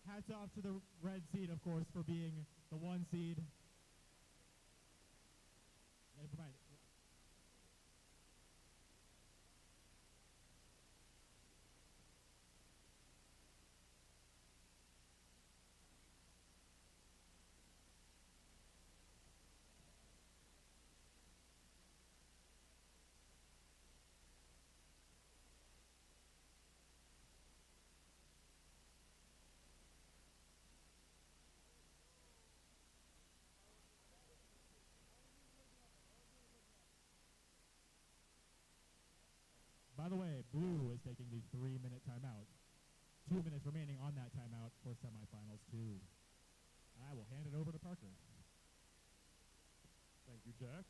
Hats off to the red seed, of course, for being the 1 seed. By the way, Blue is taking the 3-minute timeout. 2 minutes remaining on that timeout for semifinals 2. I will hand it over to Parker. Thank you, Jack.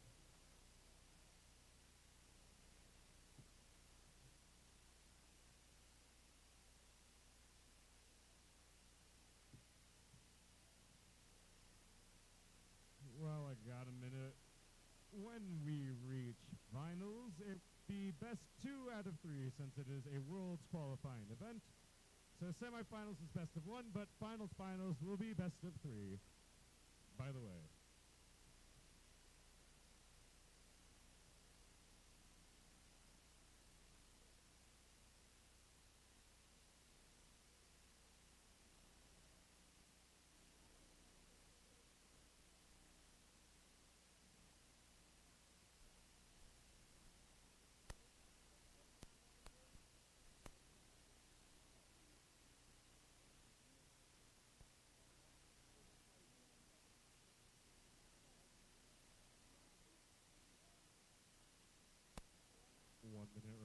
Well, I got a minute. When we reach finals, it be best 2 out of 3 since it is a World's qualifying event. So semifinals is best of 1, but finals will be best of 3. By the way.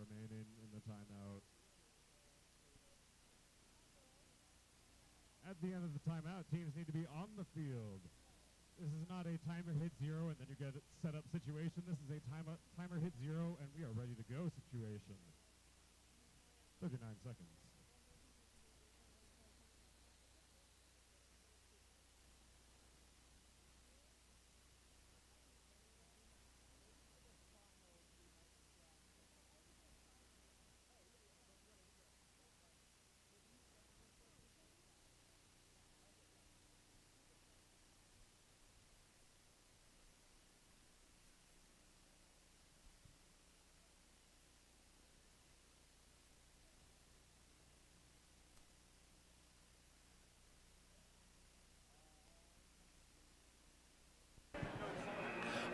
Remaining in the timeout. At the end of the timeout, teams need to be on the field. This is not a timer hit 0 and then you get a set up situation. This is a timer hit 0 and we are ready to go situation.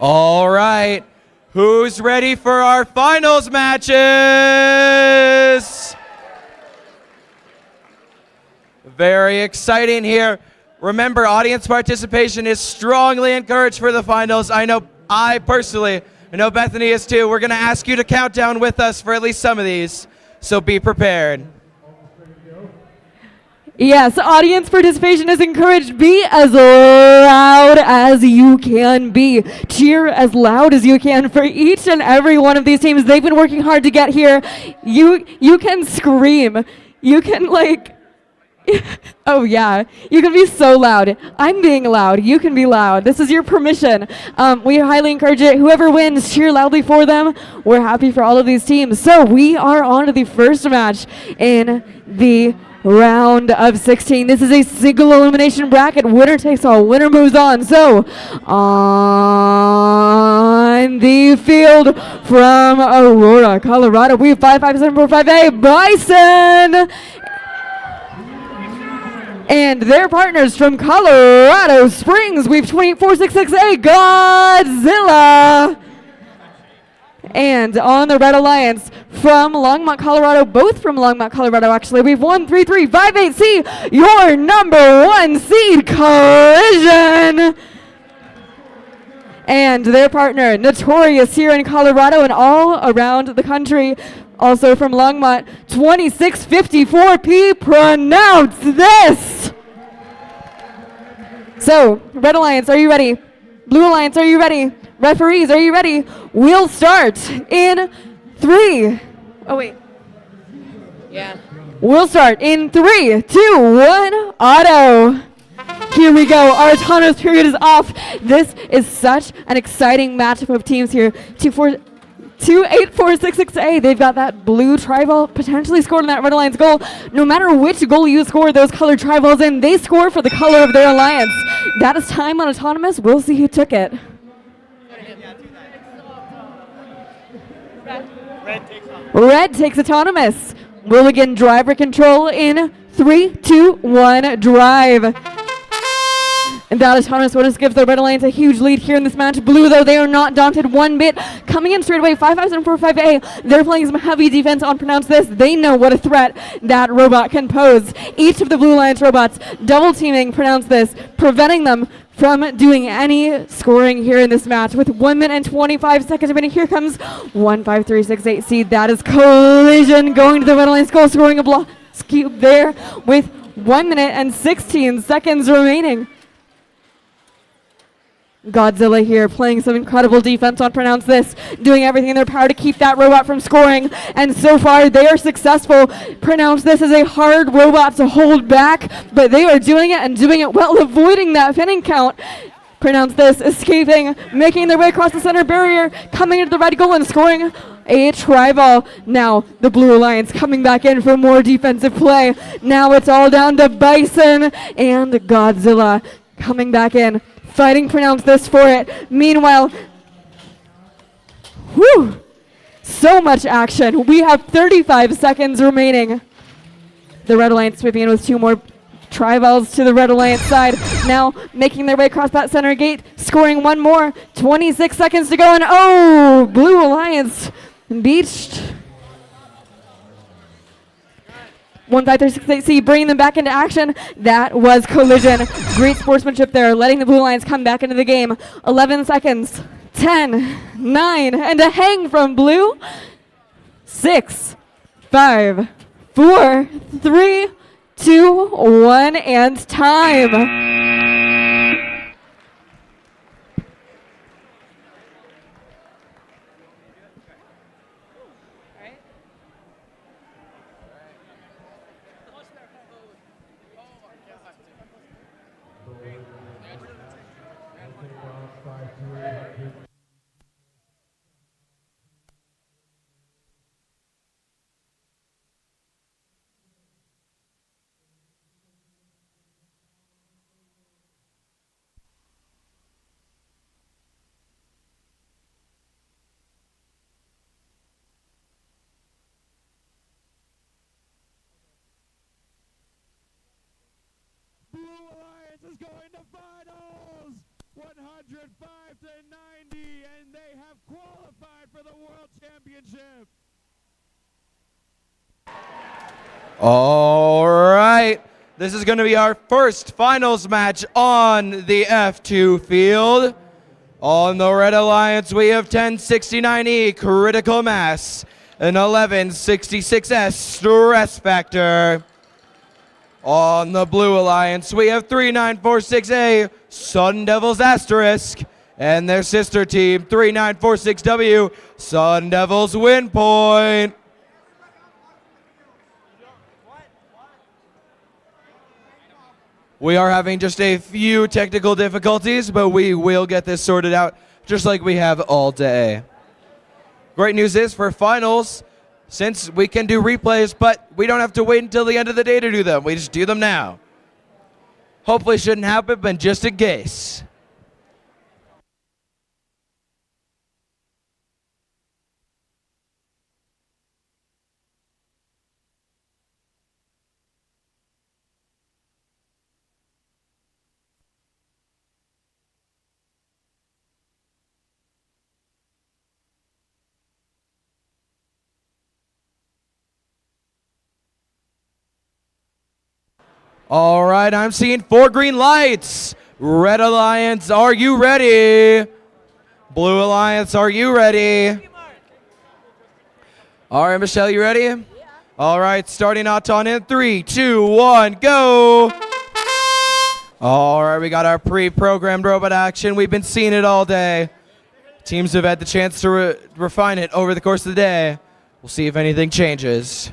All right. Who's ready for our finals matches? Very exciting here. Remember, audience participation is strongly encouraged for the finals. I know Bethany is too. We're going to ask you to count down with us for at least some of these, so be prepared. Yes, audience participation is encouraged. Be as loud as you can be. Cheer as loud as you can for each and every one of these teams. They've been working hard to get here. You can scream. You can oh yeah, you can be so loud. I'm being loud. You can be loud. This is your permission. We highly encourage it. Whoever wins, cheer loudly for them. We're happy for all of these teams. So we are on to the first match in the round of 16. This is a single elimination bracket. Winner takes all. Winner moves on. So on the field from Aurora, Colorado, we have 55745A Bison and their partners from Colorado Springs. We have 28466A Godzilla. And on the Red Alliance from Longmont, Colorado, both from Longmont, Colorado, actually, we have 13358C, your number 1 seed, Collision. And their partner, Notorious, here in Colorado and all around the country. Also from Longmont, 2654P, pronounce this. So, Red Alliance, are you ready? Blue Alliance, are you ready? Referees, are you ready? We'll start in 3. Oh, wait. Yeah. We'll start in 3, 2, 1, auto. Here we go. Our autonomous period is off. This is such an exciting matchup of teams here. 28466A. They've got that blue tri-ball potentially scored in that Red Alliance goal. No matter which goal you score those colored tri-balls in, they score for the color of their alliance. That is time on autonomous. We'll see who took it. Red takes autonomous. We'll again driver control in 3, 2, 1, drive. And that autonomous will just give the Red Alliance a huge lead here in this match. Blue, though, they are not daunted one bit. Coming in straight away, 55745A. They're playing some heavy defense on Pronounce This. They know what a threat that robot can pose. Each of the Blue Alliance robots double teaming Pronounce This, preventing them from doing any scoring here in this match. With 1 minute and 25 seconds remaining, here comes 15368C. That is Collision going to the Red Alliance goal, scoring a block cube there with 1 minute and 16 seconds remaining. Godzilla here playing some incredible defense on Pronounce This, doing everything in their power to keep that robot from scoring, and so far they are successful. Pronounce This is a hard robot to hold back, but they are doing it and doing it well, avoiding that pinning count. Pronounce This escaping, making their way across the center barrier, coming into the red goal and scoring a tri-ball. Now the Blue Alliance coming back in for more defensive play. Now it's all down to Bison and Godzilla coming back in, fighting Pronounce This for it. Meanwhile, so much action. We have 35 seconds remaining. The Red Alliance sweeping in with 2 more tri-balls to the Red Alliance side. Now making their way across that center gate, scoring 1 more. 26 seconds to go, and Blue Alliance beached. 15368C bringing them back into action. That was Collision. Great sportsmanship there, letting the Blue Alliance come back into the game. 11 seconds. 10, 9, and a hang from Blue. 6, 5, 4, 3, 2, 1, and time. 105 to 90, and they have qualified for the World Championship. All right. This is going to be our first finals match on the F2 field. On the Red Alliance, we have 1069E Critical Mass and 1166S Stress Factor. On the Blue Alliance, we have 3946A Sun Devils Asterisk and their sister team 3946W Sun Devils Win Point. We are having just a few technical difficulties, but we will get this sorted out just like we have all day. Great news is for finals, since we can do replays, but we don't have to wait until the end of the day to do them. We just do them now. Hopefully shouldn't happen, but just in case. All right, I'm seeing 4 green lights. Red Alliance, are you ready? Blue Alliance, are you ready? All right, Michelle, you ready? Yeah. All right, starting Auton in 3, 2, 1, go. All right, we got our pre-programmed robot action. We've been seeing it all day. Teams have had the chance to refine it over the course of the day. We'll see if anything changes.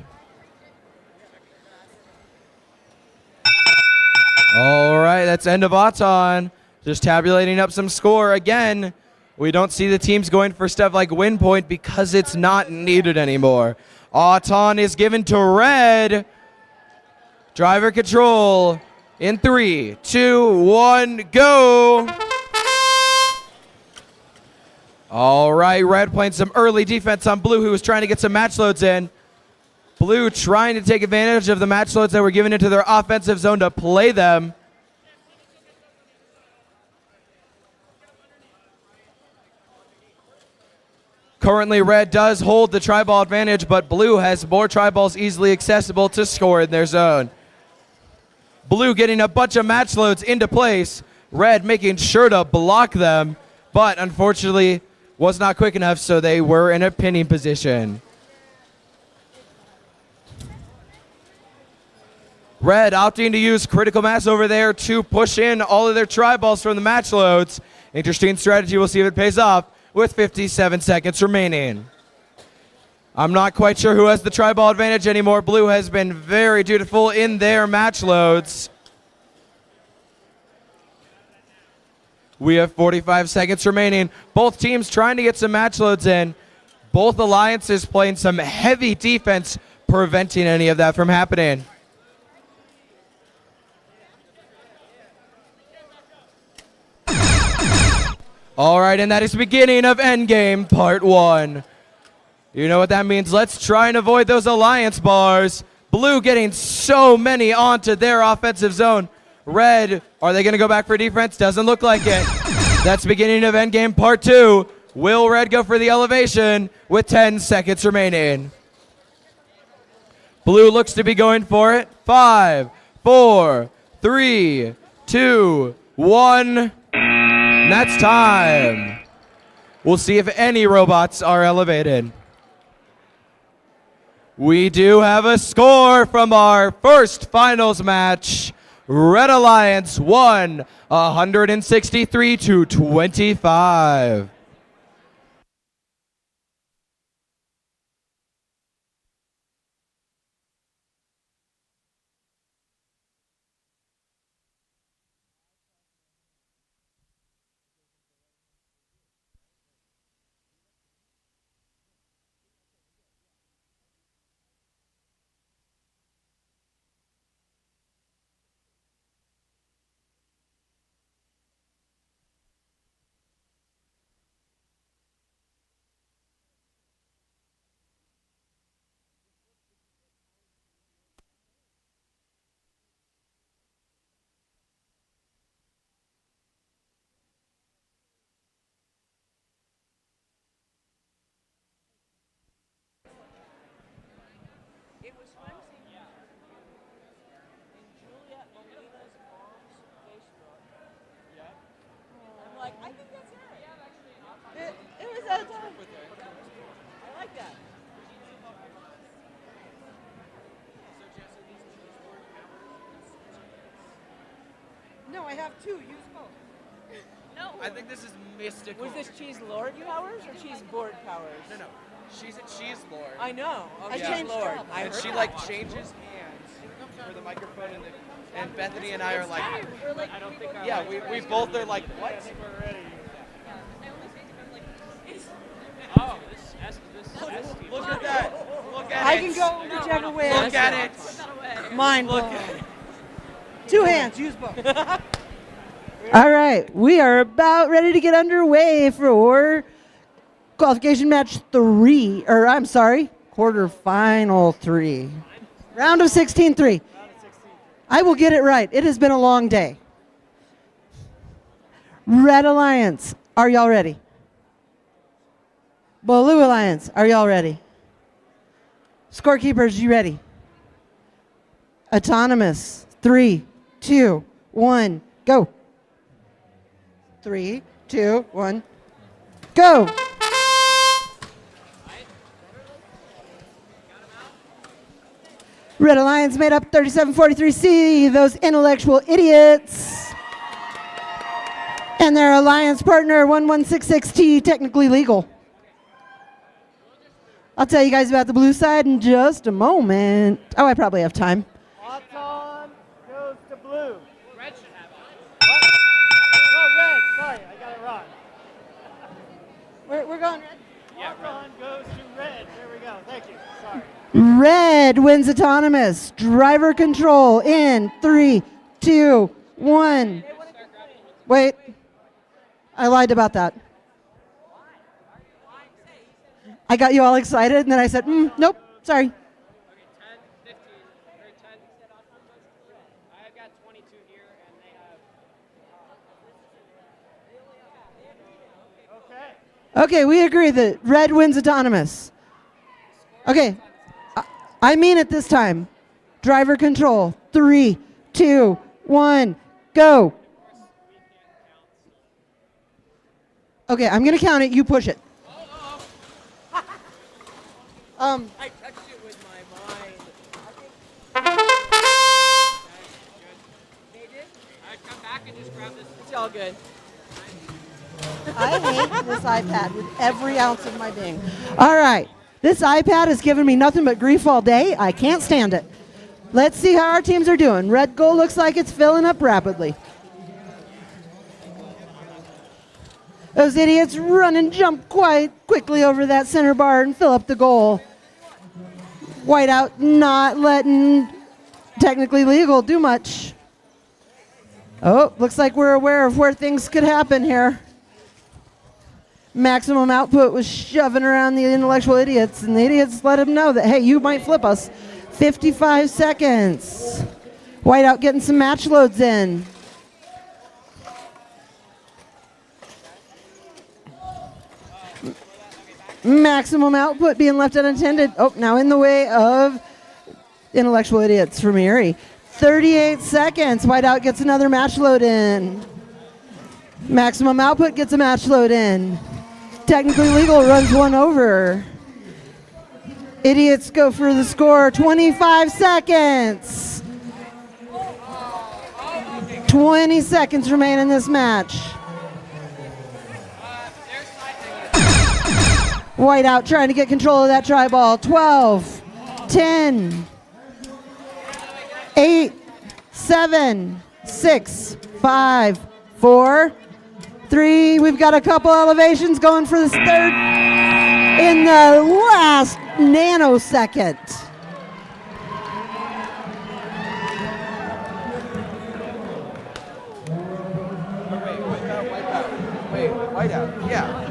All right, that's end of Auton. Just tabulating up some score. Again, we don't see the teams going for stuff like win point because it's not needed anymore. Auton is given to Red. Driver control in 3, 2, 1, go. All right, Red playing some early defense on Blue, who was trying to get some match loads in. Blue trying to take advantage of the match loads that were given into their offensive zone to play them. Currently, Red does hold the tri-ball advantage, but Blue has more tri-balls easily accessible to score in their zone. Blue getting a bunch of match loads into place. Red making sure to block them, but unfortunately was not quick enough, so they were in a pinning position. Red opting to use critical mass over there to push in all of their tri-balls from the match loads. Interesting strategy. We'll see if it pays off with 57 seconds remaining. I'm not quite sure who has the tri-ball advantage anymore. Blue has been very dutiful in their match loads. We have 45 seconds remaining. Both teams trying to get some match loads in. Both alliances playing some heavy defense, preventing any of that from happening. All right, and that is the beginning of Endgame Part 1. You know what that means. Let's try and avoid those alliance bars. Blue getting so many onto their offensive zone. Red, are they going to go back for defense? Doesn't look like it. That's the beginning of Endgame Part 2. Will Red go for the elevation with 10 seconds remaining? Blue looks to be going for it. 5, 4, 3, 2, 1. And that's time. We'll see if any robots are elevated. We do have a score from our first finals match. Red Alliance won 163 to 25. No, I have two. Use both. No. I think this is mystical. Was this cheese lord powers or cheese board powers? No. She's a cheese lord. I know. I changed lord. up. I And heard she that. like changes hands for the microphone, and Bethany and I are like, I don't think yeah, we both are like, what? Oh, this Look at that. Look at I it. can go whichever way. Look at it. Mind Look blown. at it. Two hands. Use both. All right, we are about ready to get underway for qualification match 3, or I'm sorry, quarterfinal 3. Round of 16-3. I will get it right. It has been a long day. Red Alliance, are y'all ready? Blue Alliance, are y'all ready? Scorekeepers, you ready? Autonomous, 3, 2, 1, go. 3, 2, 1, go. Red Alliance made up 3743C, those intellectual idiots. And their alliance partner, 1166T, technically legal. I'll tell you guys about the blue side in just a moment. Oh, I probably have time. Auton goes to blue. Red should have it. What? Oh, red. Sorry, I got it wrong. We're going red. Yeah, Auton goes to red. There we go. Thank you. Sorry. Red wins autonomous. Driver control in 3, 2, 1. Wait. I lied about that. I got you all excited, and then I said, nope, sorry. Okay, 10, 15, or 10. I've got 22 here, and they have. Okay. Okay, we agree that red wins autonomous. Okay, I mean it this time. Driver control, 3, 2, 1, go. Okay, I'm gonna count it, you push it. I touched it with my mind. They did? I'd come back and just grab this. It's all good. I hate this iPad with every ounce of my being. All right, this iPad has given me nothing but grief all day. I can't stand it. Let's see how our teams are doing. Red goal looks like it's filling up rapidly. Those idiots run and jump quite quickly over that center bar and fill up the goal. Whiteout not letting technically legal do much. Oh, looks like we're aware of where things could happen here. Maximum output was shoving around the intellectual idiots, and the idiots let him know that, hey, you might flip us. 55 seconds. Whiteout getting some match loads in. Maximum output being left unattended. Oh, now in the way of intellectual idiots from Erie. 38 seconds. Whiteout gets another match load in. Maximum output gets a match load in. Technically legal runs one over. Idiots go for the score. 25 seconds. 20 seconds remain in this match. Whiteout trying to get control of that try ball. 12, 10, 8, 7, 6, 5, 4, 3. We've got a couple elevations going for this third in the last nanosecond. Wait, Whiteout. Yeah.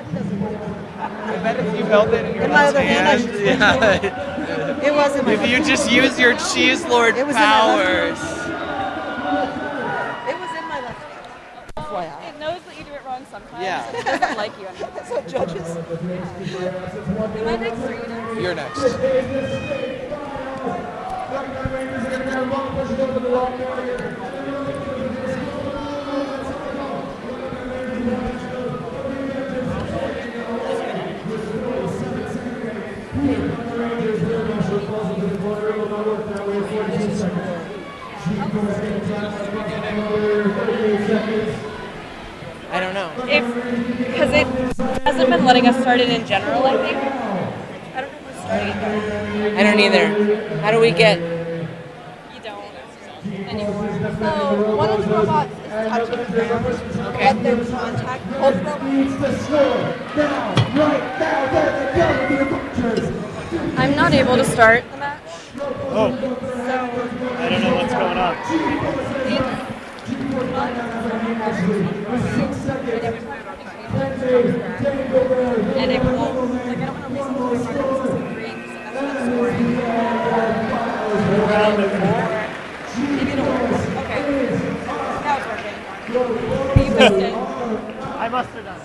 I bet if you held it in your left hand, It wasn't. if you just use your cheese lord powers. It was in my left hand. It knows that you do it wrong sometimes. Yeah. It doesn't like you anymore. That's what judges. Am I next or you next? You're next. I don't know. Because it hasn't been letting us start it in general, I think. I don't know who's starting it though. I don't either. How do we get... You don't anymore. So one of the robots is touching the ground. Okay. But there's contact. Both robots. I'm not able to start the match. Oh. I don't know what's going on. And it won't, like, I don't want to listen to my partner listen to green because that's not scoring. Round of 4. Maybe it'll work. Okay. Now it's working. You fixed it. I must have done it.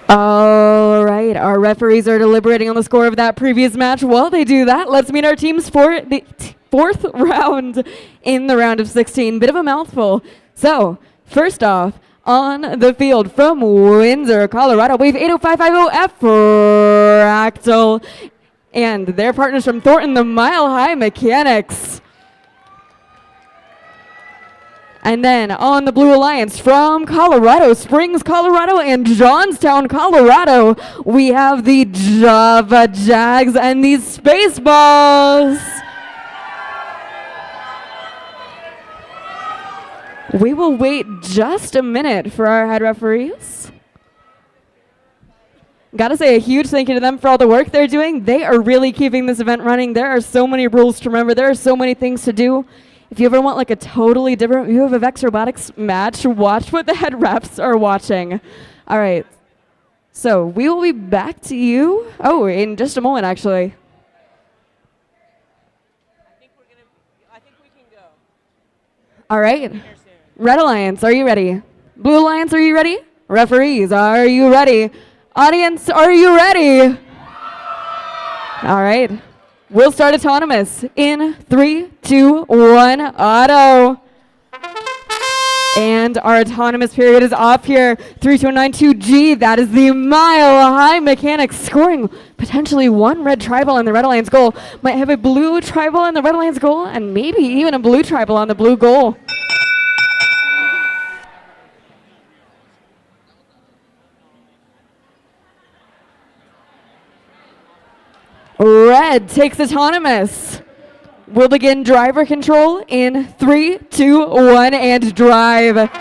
All right, our referees are deliberating on the score of that previous match. While they do that, let's meet our teams for the fourth round in the round of 16. Bit of a mouthful. So, first off, on the field from Windsor, Colorado, we have 80550 Fractal and their partners from Thornton, the Mile High Mechanics. And then on the Blue Alliance from Colorado Springs, Colorado, and Johnstown, Colorado, we have the Java Jags and the Spaceballs. We will wait just a minute for our head referees. Gotta say a huge thank you to them for all the work they're doing. They are really keeping this event running. There are so many rules to remember. There are so many things to do. If you ever want like a totally different view of a Vex Robotics match, watch what the head refs are watching. All right. So we will be back to you. Oh, in just a moment, actually. I think we can go. All right. Red Alliance, are you ready? Blue Alliance, are you ready? Referees, are you ready? Audience, are you ready? All right. We'll start autonomous in 3, 2, 1, auto. And our autonomous period is off here. 3292G, that is the Mile High Mechanics scoring potentially one red tribal in the Red Alliance goal. Might have a blue tribal in the Red Alliance goal and maybe even a blue tribal on the blue goal. Red takes autonomous. We'll begin driver control in 3, 2, 1, and drive.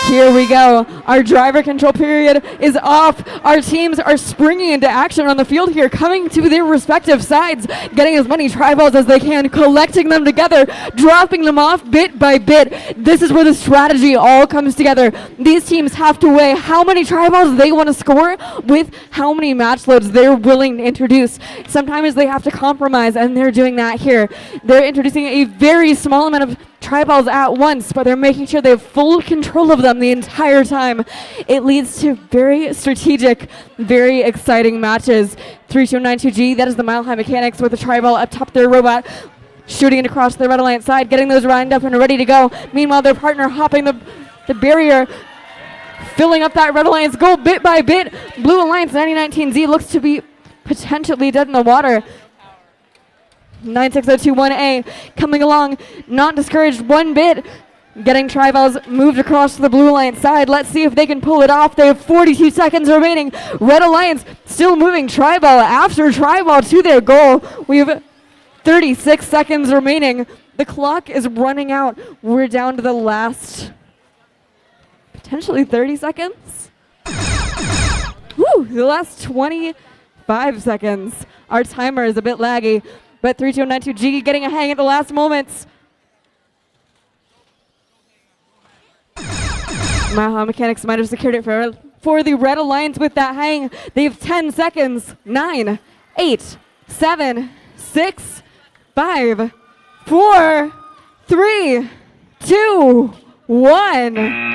Here we go. Our driver control period is off. Our teams are springing into action on the field here, coming to their respective sides, getting as many tri-balls as they can, collecting them together, dropping them off bit by bit. This is where the strategy all comes together. These teams have to weigh how many tri-balls they want to score with how many match loads they're willing to introduce. Sometimes they have to compromise, and they're doing that here. They're introducing a very small amount of tri-balls at once, but they're making sure they have full control of them the entire time. It leads to very strategic, very exciting matches. 3292G, that is the Mile High Mechanics with a tri-ball up top their robot, shooting it across the Red Alliance side, getting those lined up and ready to go. Meanwhile, their partner hopping the barrier, filling up that Red Alliance goal bit by bit. Blue Alliance 9019Z looks to be potentially dead in the water. 96021A coming along, not discouraged one bit. Getting tri-balls moved across to the Blue Alliance side. Let's see if they can pull it off. They have 42 seconds remaining. Red Alliance still moving tri-ball after tri-ball to their goal. We have 36 seconds remaining. The clock is running out. We're down to the last potentially 30 seconds. Woo, the last 25 seconds. Our timer is a bit laggy. But 3292G getting a hang at the last moments. Mile High Mechanics might have secured it for the Red Alliance with that hang. They have 10 seconds. 9, 8, 7, 6, 5, 4, 3, 2, 1.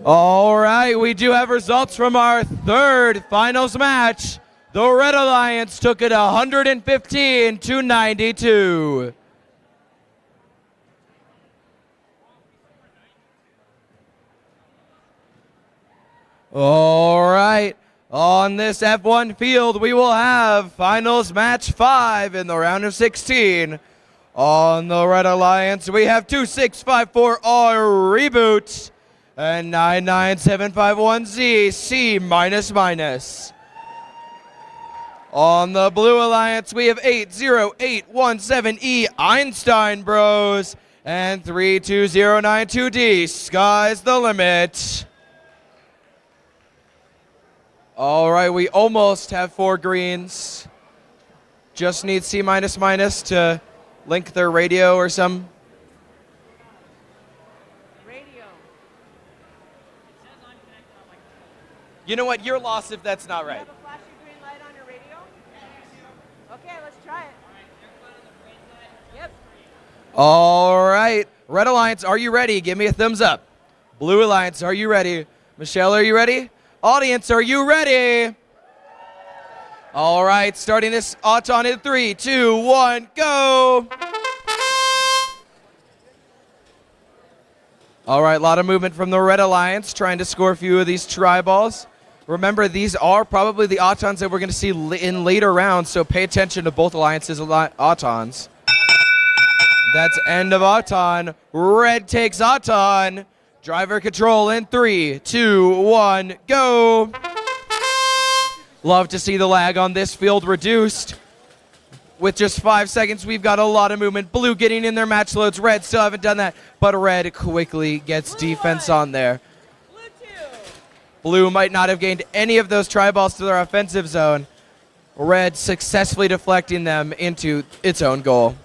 All right, we do have results from our third finals match. The Red Alliance took it 115 to 92. All right. On this F1 field, we will have finals match 5 in the round of 16. On the Red Alliance, we have 2654R Reboot and 99751Z C-. On the Blue Alliance, we have 80817E Einstein Bros and 32092D Sky's the Limit. All right, we almost have 4 greens. Just need C-, to link their radio or some. Radio. You know what? You're lost if that's not right. You have a flashing green light on your radio? Okay, let's try it. Yep. All right. Red Alliance, are you ready? Give me a thumbs up. Blue Alliance, are you ready? Michelle, are you ready? Audience, are you ready? All right, starting this auton in 3, 2, 1, go. All right, a lot of movement from the Red Alliance, trying to score a few of these tri-balls. Remember, these are probably the autons that we're going to see in later rounds, so pay attention to both alliances' autons. That's end of auton. Red takes auton. Driver control in 3, 2, 1, go. Love to see the lag on this field reduced. With just 5 seconds, we've got a lot of movement. Blue getting in their match loads. Red still haven't done that, but Red quickly gets defense on there. Blue might not have gained any of those tri-balls to their offensive zone. Red successfully deflecting them into its own goal.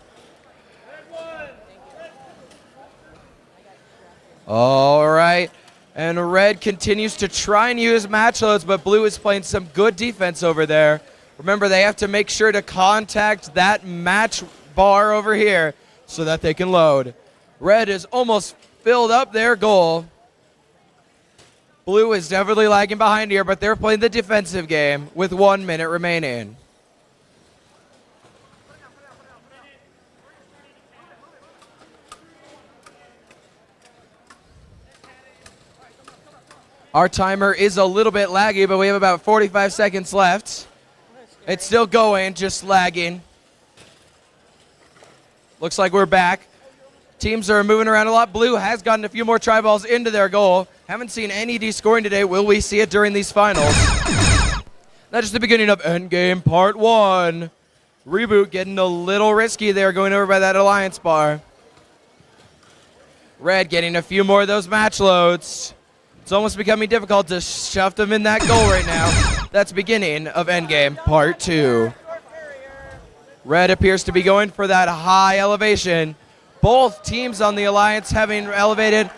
All right, and Red continues to try and use match loads, but Blue is playing some good defense over there. Remember, they have to make sure to contact that match bar over here so that they can load. Red has almost filled up their goal. Blue is definitely lagging behind here, but they're playing the defensive game with 1 minute remaining. Our timer is a little bit laggy, but we have about 45 seconds left. It's still going, just lagging. Looks like we're back. Teams are moving around a lot. Blue has gotten a few more tri-balls into their goal. Haven't seen any D-scoring today. Will we see it during these finals? That is the beginning of Endgame Part 1. Reboot getting a little risky there, going over by that Alliance bar. Red getting a few more of those match loads. It's almost becoming difficult to shove them in that goal right now. That's beginning of Endgame Part 2. Red appears to be going for that high elevation. Both teams on the Alliance having elevated.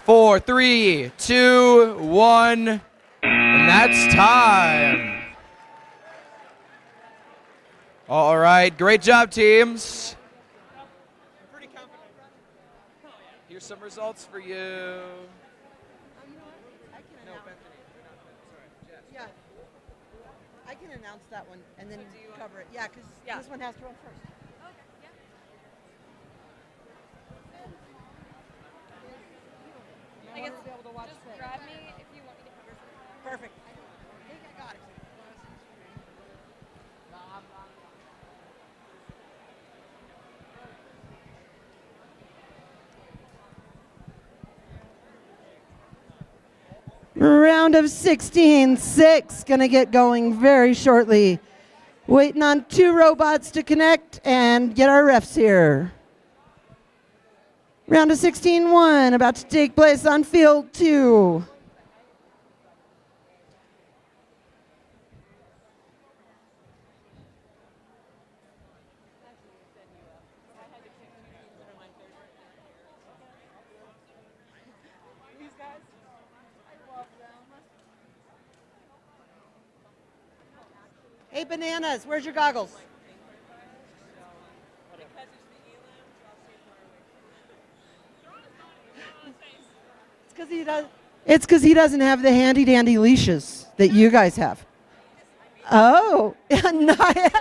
4, 3, 2, 1, and that's time. All right, great job, teams. Here's some results for you. Yeah, I can announce that one and then cover it. Yeah, because this one has to run first. I guess just grab me if you want me to cover something. Perfect. I think I got it. Round of 16, 6, gonna get going very shortly. Waiting on 2 robots to connect and get our refs here. Round of 16, 1, about to take place on field 2. Hey, Bananas, where's your goggles? It's because he doesn't have the handy dandy leashes that you guys have. Oh, the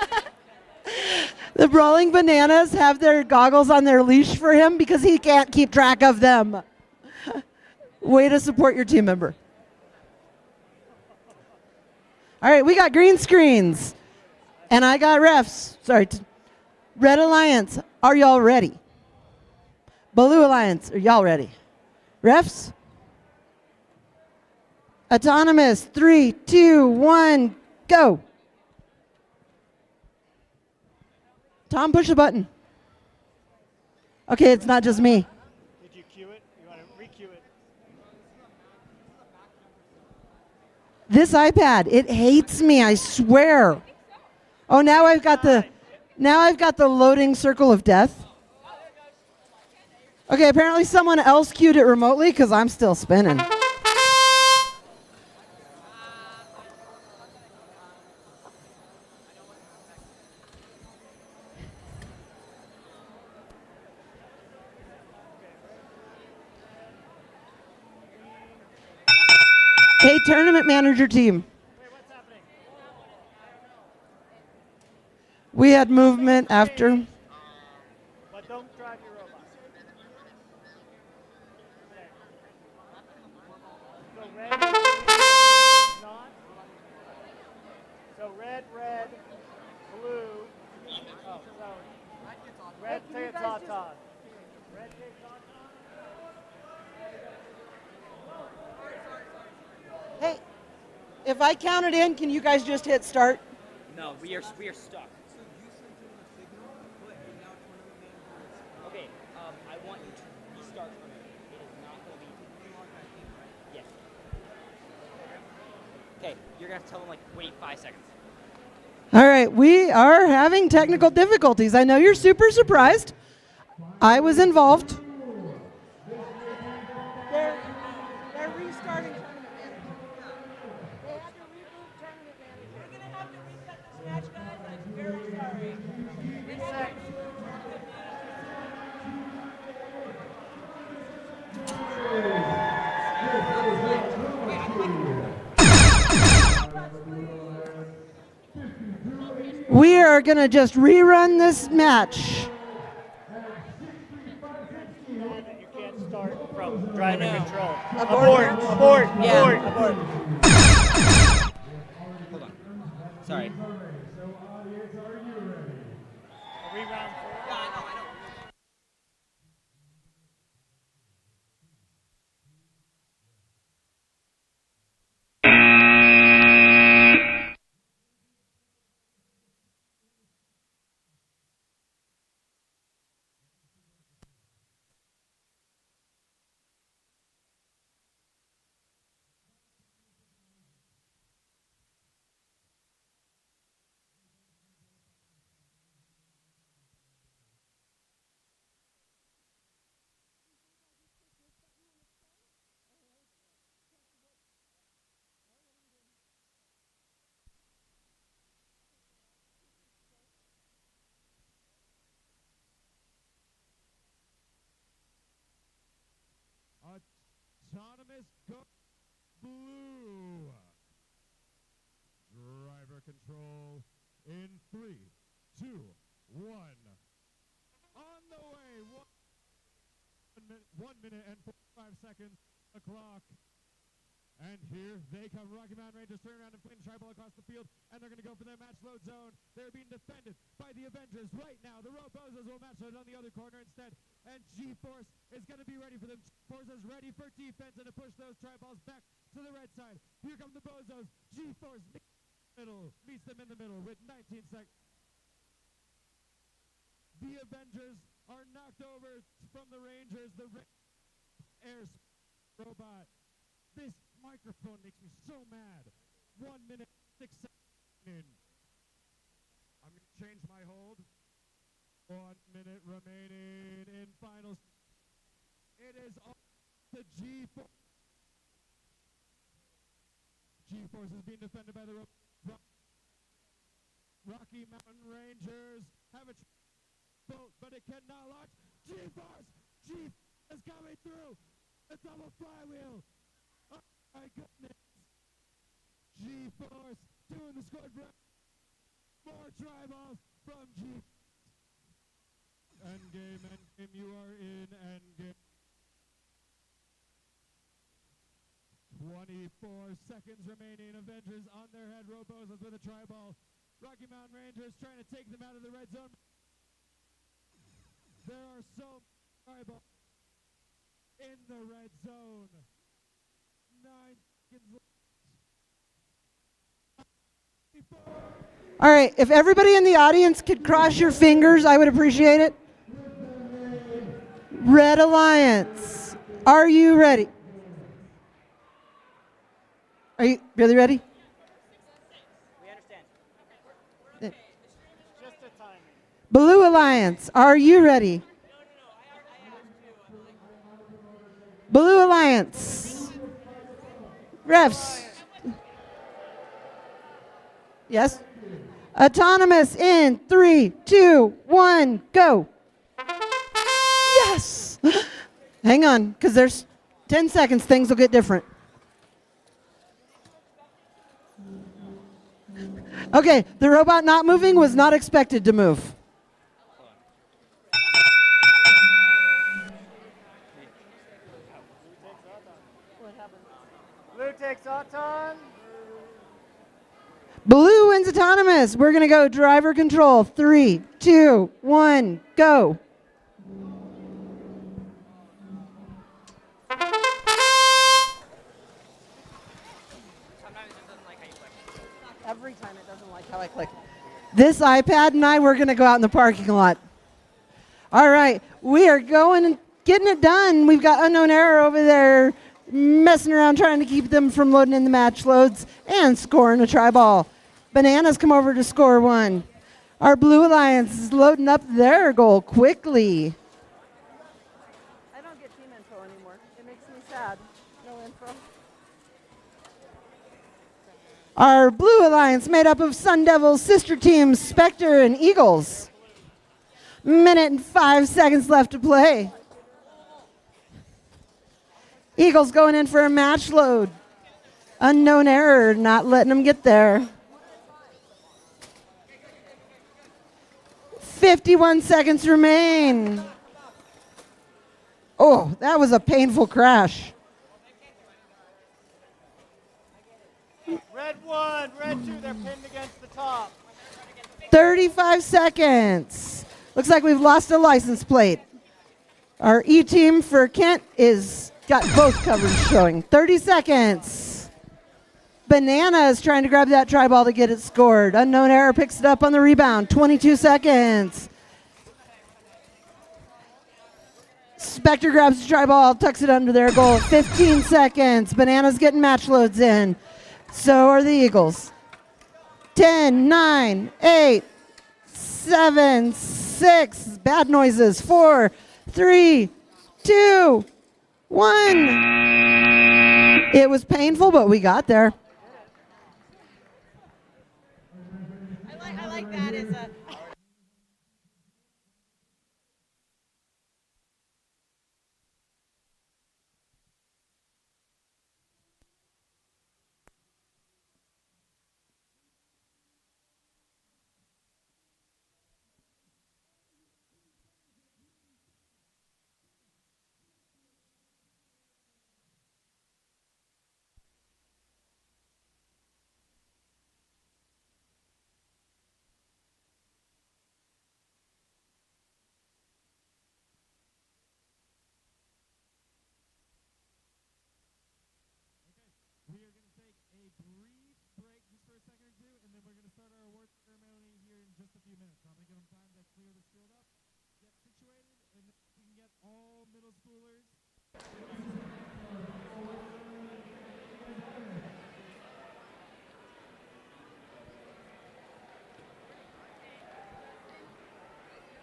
Brawling Bananas have their goggles on their leash for him because he can't keep track of them. Way to support your team member. All right, we got green screens, and I got refs. Sorry. Red Alliance, are y'all ready? Blue Alliance, are y'all ready? Refs? Autonomous, 3, 2, 1, go. Tom, push the button. Okay, it's not just me. Did you cue it? You want to re-cue it? This iPad, it hates me, I swear. Oh, now I've got the loading circle of death. Okay, apparently someone else cued it remotely because I'm still spinning. Hey, tournament manager team. We had movement after. But don't drive your robot. So red is not. So red, blue. Oh, so red takes Auton. Red takes Auton. Hey, if I count it in, can you guys just hit start? No, we are stuck. Okay, I want you to restart from it. It is not going to be. Yes. Okay, you're going to have to tell them, like, wait 5 seconds. All right, we are having technical difficulties. I know you're super surprised. I was involved. They're restarting tournament manager. They had to reboot tournament manager. We're going to have to reset this match, guys. I'm very sorry. Reset. We are going to just rerun this match. You can't start from driving control. Abort. Abort. Yeah. Abort. Hold on. Sorry. Are we round 4? Autonomous go blue. Driver control in 3, 2, 1. On the way. 1 minute and 45 seconds. The clock. And here they come. Rocky Mountain Rangers turn around and flame tribal across the field, and they're going to go for their match load zone. They're being defended by the Avengers right now. The Robozos will match load on the other corner instead, and G-Force is going to be ready for them. G-Force is ready for defense and to push those triballs back to the red side. Here come the Bozos. G-Force meets them in the middle with 19 seconds. The Avengers are knocked over from the Rangers. The air robot. This microphone makes me so mad. 1 minute, 6 seconds. I'm going to change my hold. 1 minute remaining in finals. It is on to G-Force. G-Force is being defended by the Rocky Mountain Rangers. Have a boat, but it cannot launch. G-Force! G-Force is coming through. A double flywheel. Oh my goodness. G-Force doing the scored more tri-balls from G. Endgame, endgame, you are in endgame. 24 seconds remaining. Avengers on their head. Robozas with a tri-ball. Rocky Mountain Rangers trying to take them out of the red zone. There are so many tri-balls in the red zone. 9 seconds left. All right, if everybody in the audience could cross your fingers, I would appreciate it. Red Alliance, are you ready? Are you really ready? We understand. Just a timing. Blue Alliance, are you ready? Blue Alliance. Refs. Yes? Autonomous in 3, 2, 1, go. Yes! Hang on, because there's 10 seconds, things will get different. Okay, the robot not moving was not expected to move. Blue takes Auton. Blue wins autonomous. We're going to go driver control. 3, 2, 1, go. Every time it doesn't like how I click. This iPad and I, we're going to go out in the parking lot. All right, we are going and getting it done. We've got unknown error over there messing around trying to keep them from loading in the match loads and scoring a tri-ball. Bananas come over to score one. Our Blue Alliance is loading up their goal quickly. I don't get team info anymore. It makes me sad. No info. Our Blue Alliance made up of Sun Devils, sister teams, Spectre, and Eagles. Minute and 5 seconds left to play. Eagles going in for a match load. Unknown error, not letting them get there. 51 seconds remain. Oh, that was a painful crash. Red 1, red 2, they're pinned against the top. 35 seconds. Looks like we've lost a license plate. Our E-team for Kent is got both covers showing. 30 seconds. Banana is trying to grab that tri-ball to get it scored. Unknown error picks it up on the rebound. 22 seconds. Spectre grabs the tri-ball, tucks it under their goal. 15 seconds. Banana's getting match loads in. So are the Eagles. 10, 9, 8, 7, 6. Bad noises. 4, 3, 2, 1. It was painful, but we got there. I like that as a. We are going to take a brief break just for a second or two, and then we're going to start our award ceremony here in just a few minutes. So I'm going to give them time to clear this field up, get situated, and then we can get all middle schoolers.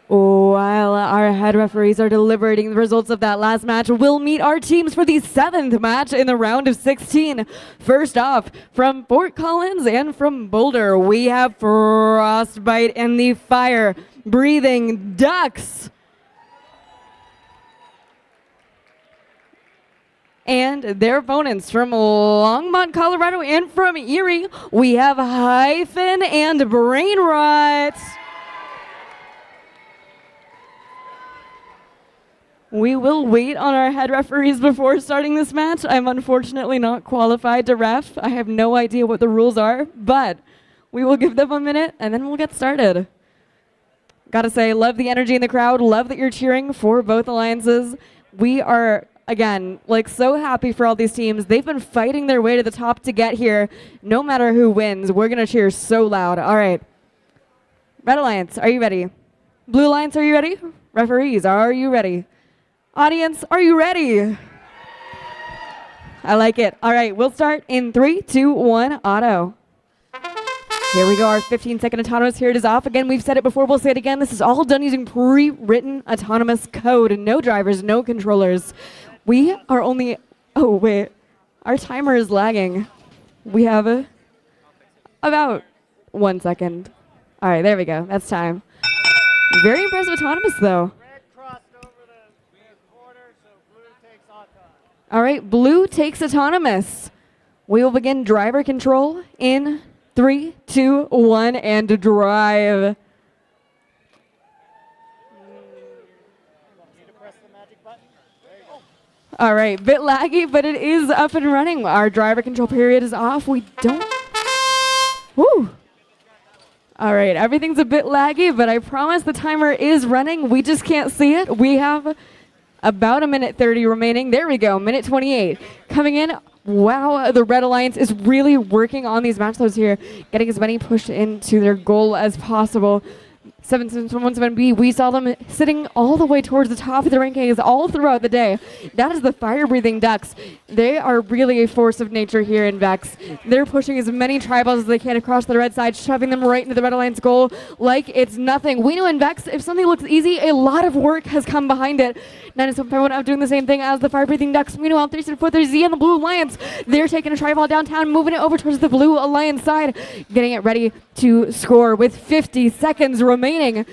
While our head referees are deliberating the results of that last match, we'll meet our teams for the 7th match in the round of 16. First off, from Fort Collins and from Boulder, we have Frostbite and the Fire Breathing Ducks. And their opponents from Longmont, Colorado, and from Erie, we have Hyphen and Brainrot. We will wait on our head referees before starting this match. I'm unfortunately not qualified to ref. I have no idea what the rules are, but we will give them a minute and then we'll get started. Gotta say, love the energy in the crowd. Love that you're cheering for both alliances. We are, again, like so happy for all these teams. They've been fighting their way to the top to get here. No matter who wins, we're gonna cheer so loud. All right. Red Alliance, are you ready? Blue Alliance, are you ready? Referees, are you ready? Audience, are you ready? I like it. All right, we'll start in 3, 2, 1, auto. Here we go, our 15-second autonomous. Here it is off. Again, we've said it before, we'll say it again. This is all done using pre-written autonomous code. No drivers, no controllers. We are only, oh wait, our timer is lagging. We have about 1 second. All right, there we go, that's time. Very impressive autonomous though. All right, blue takes autonomous. We will begin driver control in 3, 2, 1, and drive. All right, bit laggy, but it is up and running. Our driver control period is off. We don't. Woo. All right, everything's a bit laggy, but I promise the timer is running. We just can't see it. We have about a minute 30 remaining. There we go, minute 28. Coming in, wow, the Red Alliance is really working on these match loads here, getting as many pushed into their goal as possible. 7717B, we saw them sitting all the way towards the top of the rankings all throughout the day. That is the fire-breathing ducks. They are really a force of nature here in Vex. They're pushing as many tribals as they can across the red side, shoving them right into the Red Alliance goal like it's nothing. We know in Vex, if something looks easy, a lot of work has come behind it. 9751 doing the same thing as the fire-breathing ducks. Meanwhile, 3743Z and the Blue Alliance, they're taking a tribal downtown, moving it over towards the Blue Alliance side, getting it ready to score with 50 seconds remaining.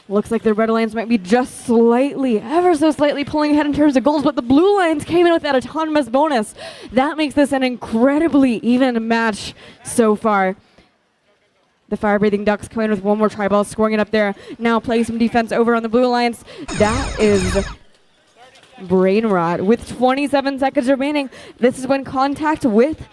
Looks like the Red Alliance might be just slightly, ever so slightly pulling ahead in terms of goals, but the Blue Alliance came in with that autonomous bonus. That makes this an incredibly even match so far. The fire-breathing ducks come in with one more tribal, scoring it up there. Now playing some defense over on the Blue Alliance. That is Brainrot with 27 seconds remaining. This is when contact with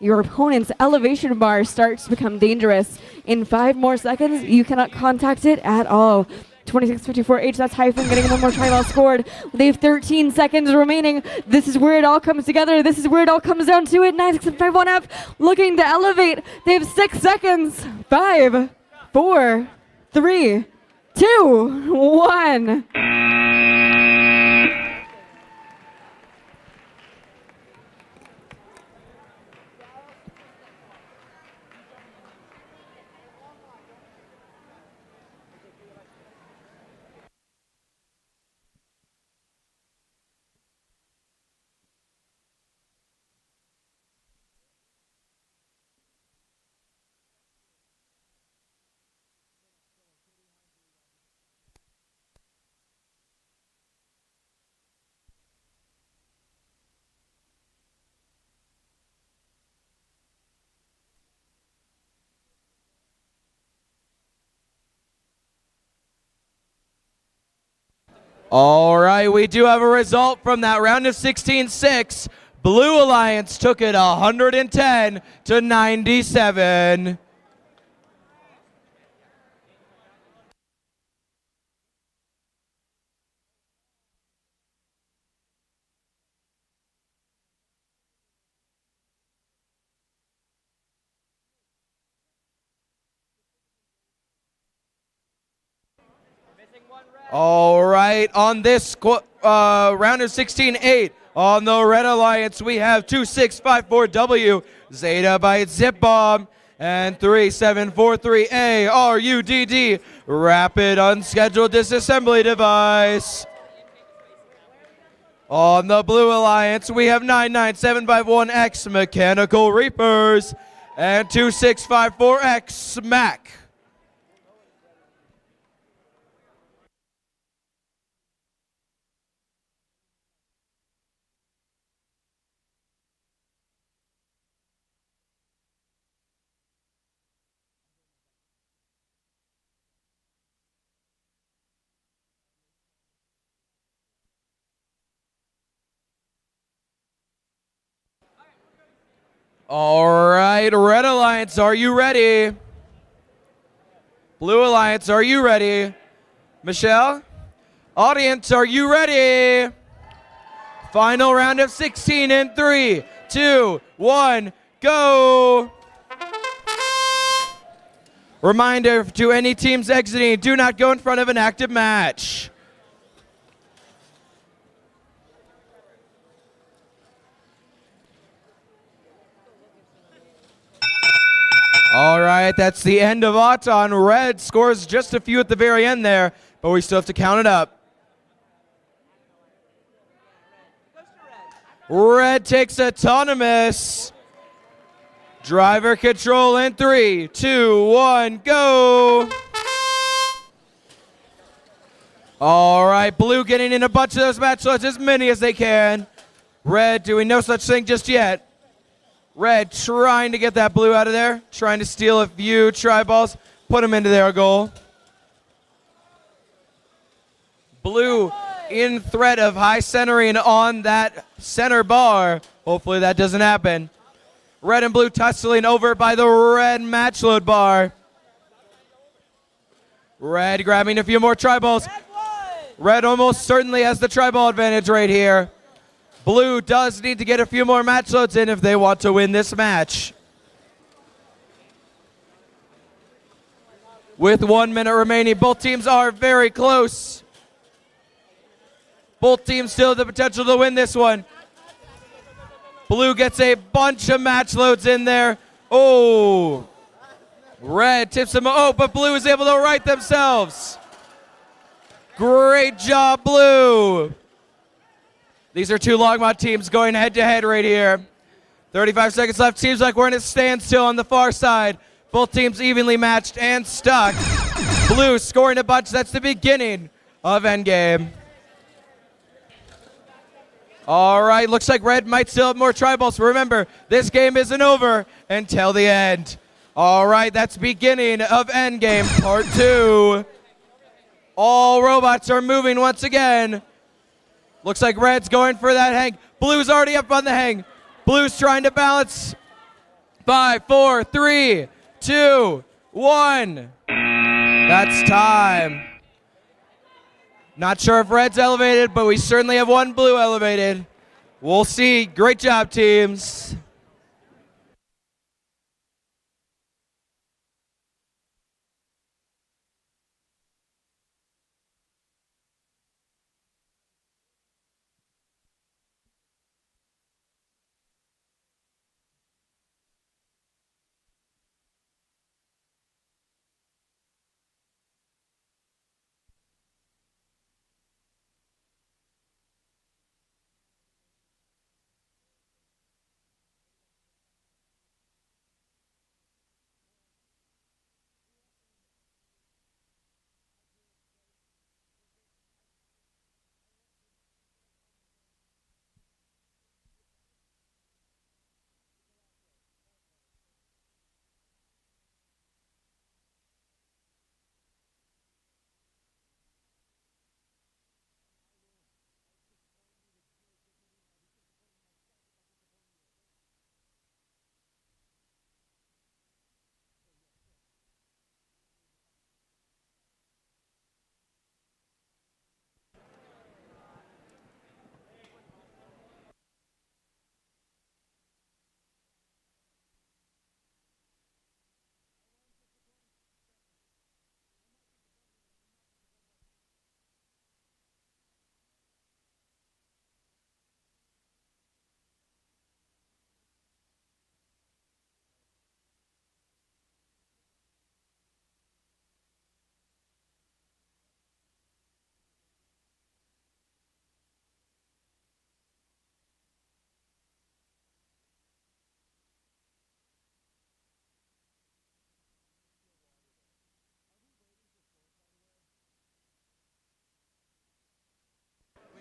your opponent's elevation bar starts to become dangerous. In 5 more seconds, you cannot contact it at all. 2654H, that's Hyphen getting one more tribal scored. They have 13 seconds remaining. This is where it all comes together. This is where it all comes down to it. 9651F looking to elevate. They have 6 seconds. 5, 4, 3, 2, 1. All right, we do have a result from that round of 16-6. Blue Alliance took it 110 to 97. All right, on this round of 16-8, on the Red Alliance, we have 2654W, Zeta by Zip Bomb, and 3743A, RUDD, Rapid Unscheduled Disassembly Device. On the Blue Alliance, we have 99751X, Mechanical Reapers, and 2654X, Smack. All right, Red Alliance, are you ready? Blue Alliance, are you ready? Michelle? Audience, are you ready? Final round of 16 in 3, 2, 1, go! Reminder to any teams exiting, do not go in front of an active match. All right, that's the end of Auton. Red scores just a few at the very end there, but we still have to count it up. Red takes autonomous. Driver control in 3, 2, 1, go. All right, Blue getting in a bunch of those match loads, as many as they can. Red doing no such thing just yet. Red trying to get that Blue out of there, trying to steal a few tri-balls, put them into their goal. Blue in threat of high centering on that center bar. Hopefully that doesn't happen. Red and Blue tussling over by the red match load bar. Red grabbing a few more tri-balls. Red almost certainly has the tri-ball advantage right here. Blue does need to get a few more match loads in if they want to win this match. With 1 minute remaining, both teams are very close. Both teams still have the potential to win this one. Blue gets a bunch of match loads in there. Oh, Red tips them. Oh, but Blue is able to right themselves. Great job, Blue. These are two Longmont teams going head-to-head right here. 35 seconds left. Seems like we're in a standstill on the far side. Both teams evenly matched and stuck. Blue scoring a bunch. That's the beginning of endgame. All right, looks like Red might still have more tri-balls. Remember, this game isn't over until the end. All right, that's beginning of endgame part 2. All robots are moving once again. Looks like Red's going for that hang. Blue's already up on the hang. Blue's trying to balance. 5, 4, 3, 2, 1. That's time. Not sure if Red's elevated, but we certainly have one Blue elevated. We'll see. Great job, teams.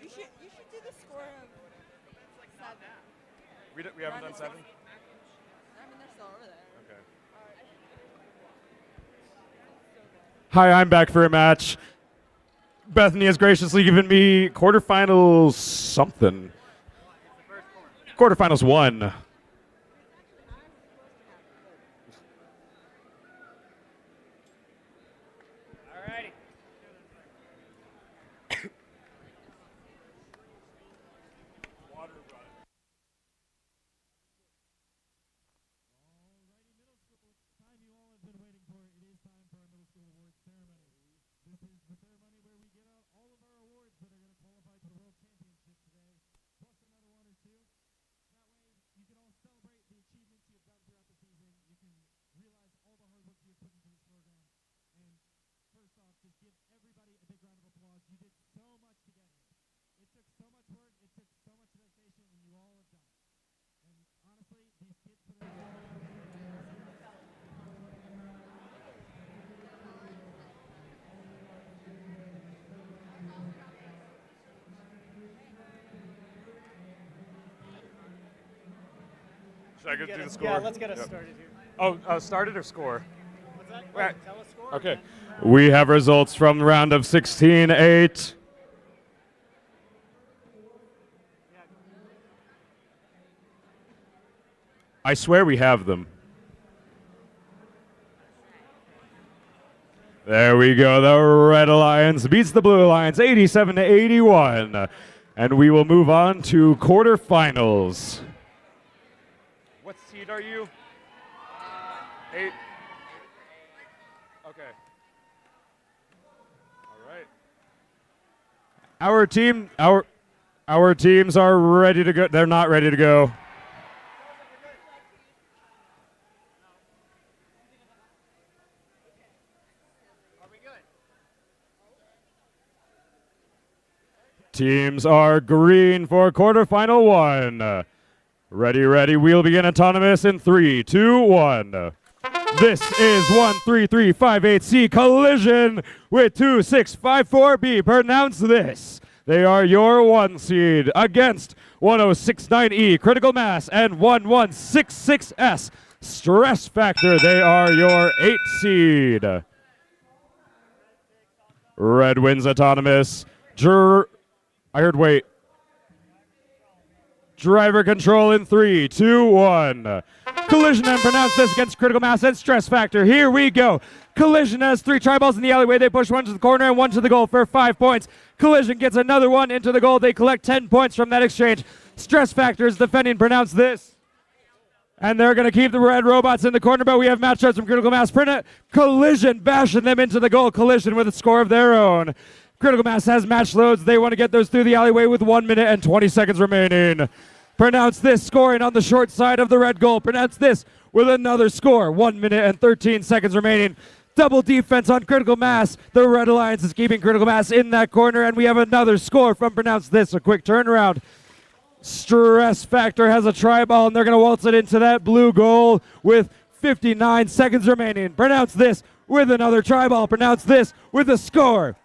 You should do the score of 7. We haven't done 7? I mean, they're still over there. Okay. Hi, I'm back for a match. Bethany has graciously given me quarterfinals something. Quarterfinals 1. is the ceremony where we give out all of our awards that are going to qualify to the World Championship today, plus another one or two. That way, you can all celebrate the achievements you've done throughout the season. You can realize all the hard work you've put into this program. And first off, just give everybody a big round of applause. You did so much to get here. It took so much work, it took so much dedication, and you all have done it. And honestly, these kids put in so much work. Should I go do the score? Yeah, let's get us started here. Oh, started or score? What's that? Right. Tell us score. Okay. We have results from the round of 16-8. I swear we have them. There we go. The Red Alliance beats the Blue Alliance 87-81. And we will move on to quarterfinals. What seed are you? 8. Okay. All right. Our teams are ready to go. They're not ready to go. Teams are green for quarterfinal 1. Ready, ready. We'll begin autonomous in 3, 2, 1. This is 13358C Collision with 2654B. Pronounce this. They are your 1 seed against 1069E Critical Mass and 1166S Stress Factor. They are your 8 seed. Red wins autonomous. I heard wait. Driver control in 3, 2, 1. Collision and pronounce this against Critical Mass and Stress Factor. Here we go. Collision has 3 tri-balls in the alleyway. They push 1 to the corner and 1 to the goal for 5 points. Collision gets another 1 into the goal. They collect 10 points from that exchange. Stress Factor is defending. Pronounce this. And they're going to keep the red robots in the corner, but we have matchups from Critical Mass. Collision bashing them into the goal. Collision with a score of their own. Critical Mass has match loads. They want to get those through the alleyway with 1 minute and 20 seconds remaining. Pronounce this, scoring on the short side of the red goal. Pronounce this with another score. 1 minute and 13 seconds remaining. Double defense on Critical Mass. The Red Alliance is keeping Critical Mass in that corner, and we have another score from Pronounce this. A quick turnaround. Stress Factor has a tri-ball, and they're going to waltz it into that blue goal with 59 seconds remaining. Pronounce this with another tri-ball. Pronounce this with a score.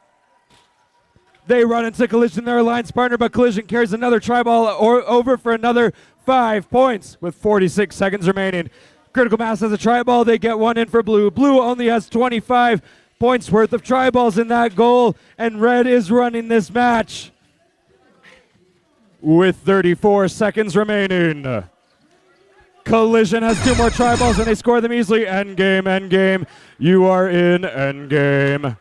They run into Collision, their alliance partner, but Collision carries another tri-ball over for another 5 points with 46 seconds remaining. Critical Mass has a tri-ball. They get 1 in for Blue. Blue only has 25 points worth of tri-balls in that goal, and Red is running this match with 34 seconds remaining. Collision has 2 more tri-balls, and they score them easily. Endgame, endgame. You are in endgame.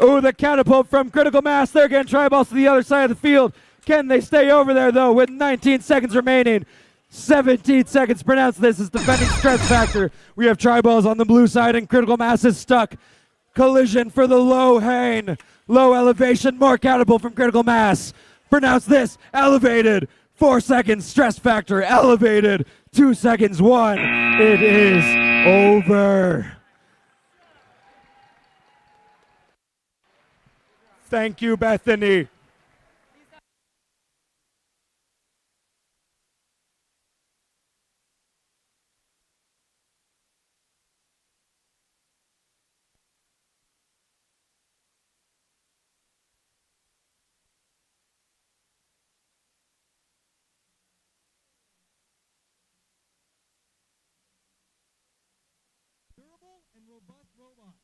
Oh, the catapult from Critical Mass. They're getting tri-balls to the other side of the field. Can they stay over there, though, with 19 seconds remaining? 17 seconds. Pronounce this is defending Stress Factor. We have tri-balls on the blue side, and Critical Mass is stuck. Collision for the low hang. Low elevation. More catapult from Critical Mass. Pronounce this. Elevated. 4 seconds. Stress Factor. Elevated. 2 seconds. 1. It is over. Thank you, Bethany. Durable and robust robot.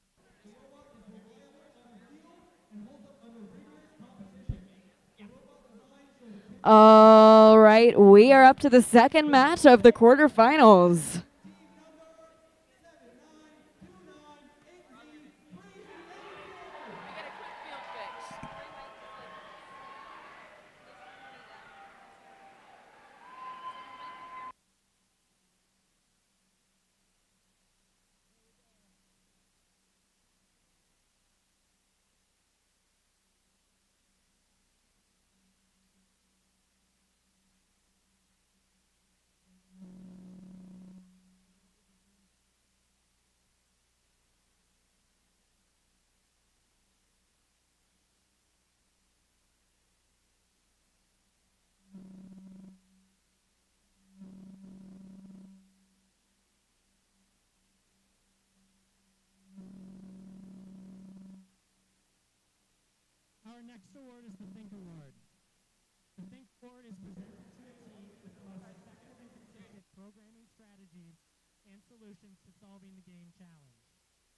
The robot is reliable on the field and holds up under rigorous competition. The robot design shows All right, we are up to the second match of the quarterfinals. next award is the Think Award. The Think Award is presented to a team with the most effective and consistent programming strategies and solutions to solving the game challenge.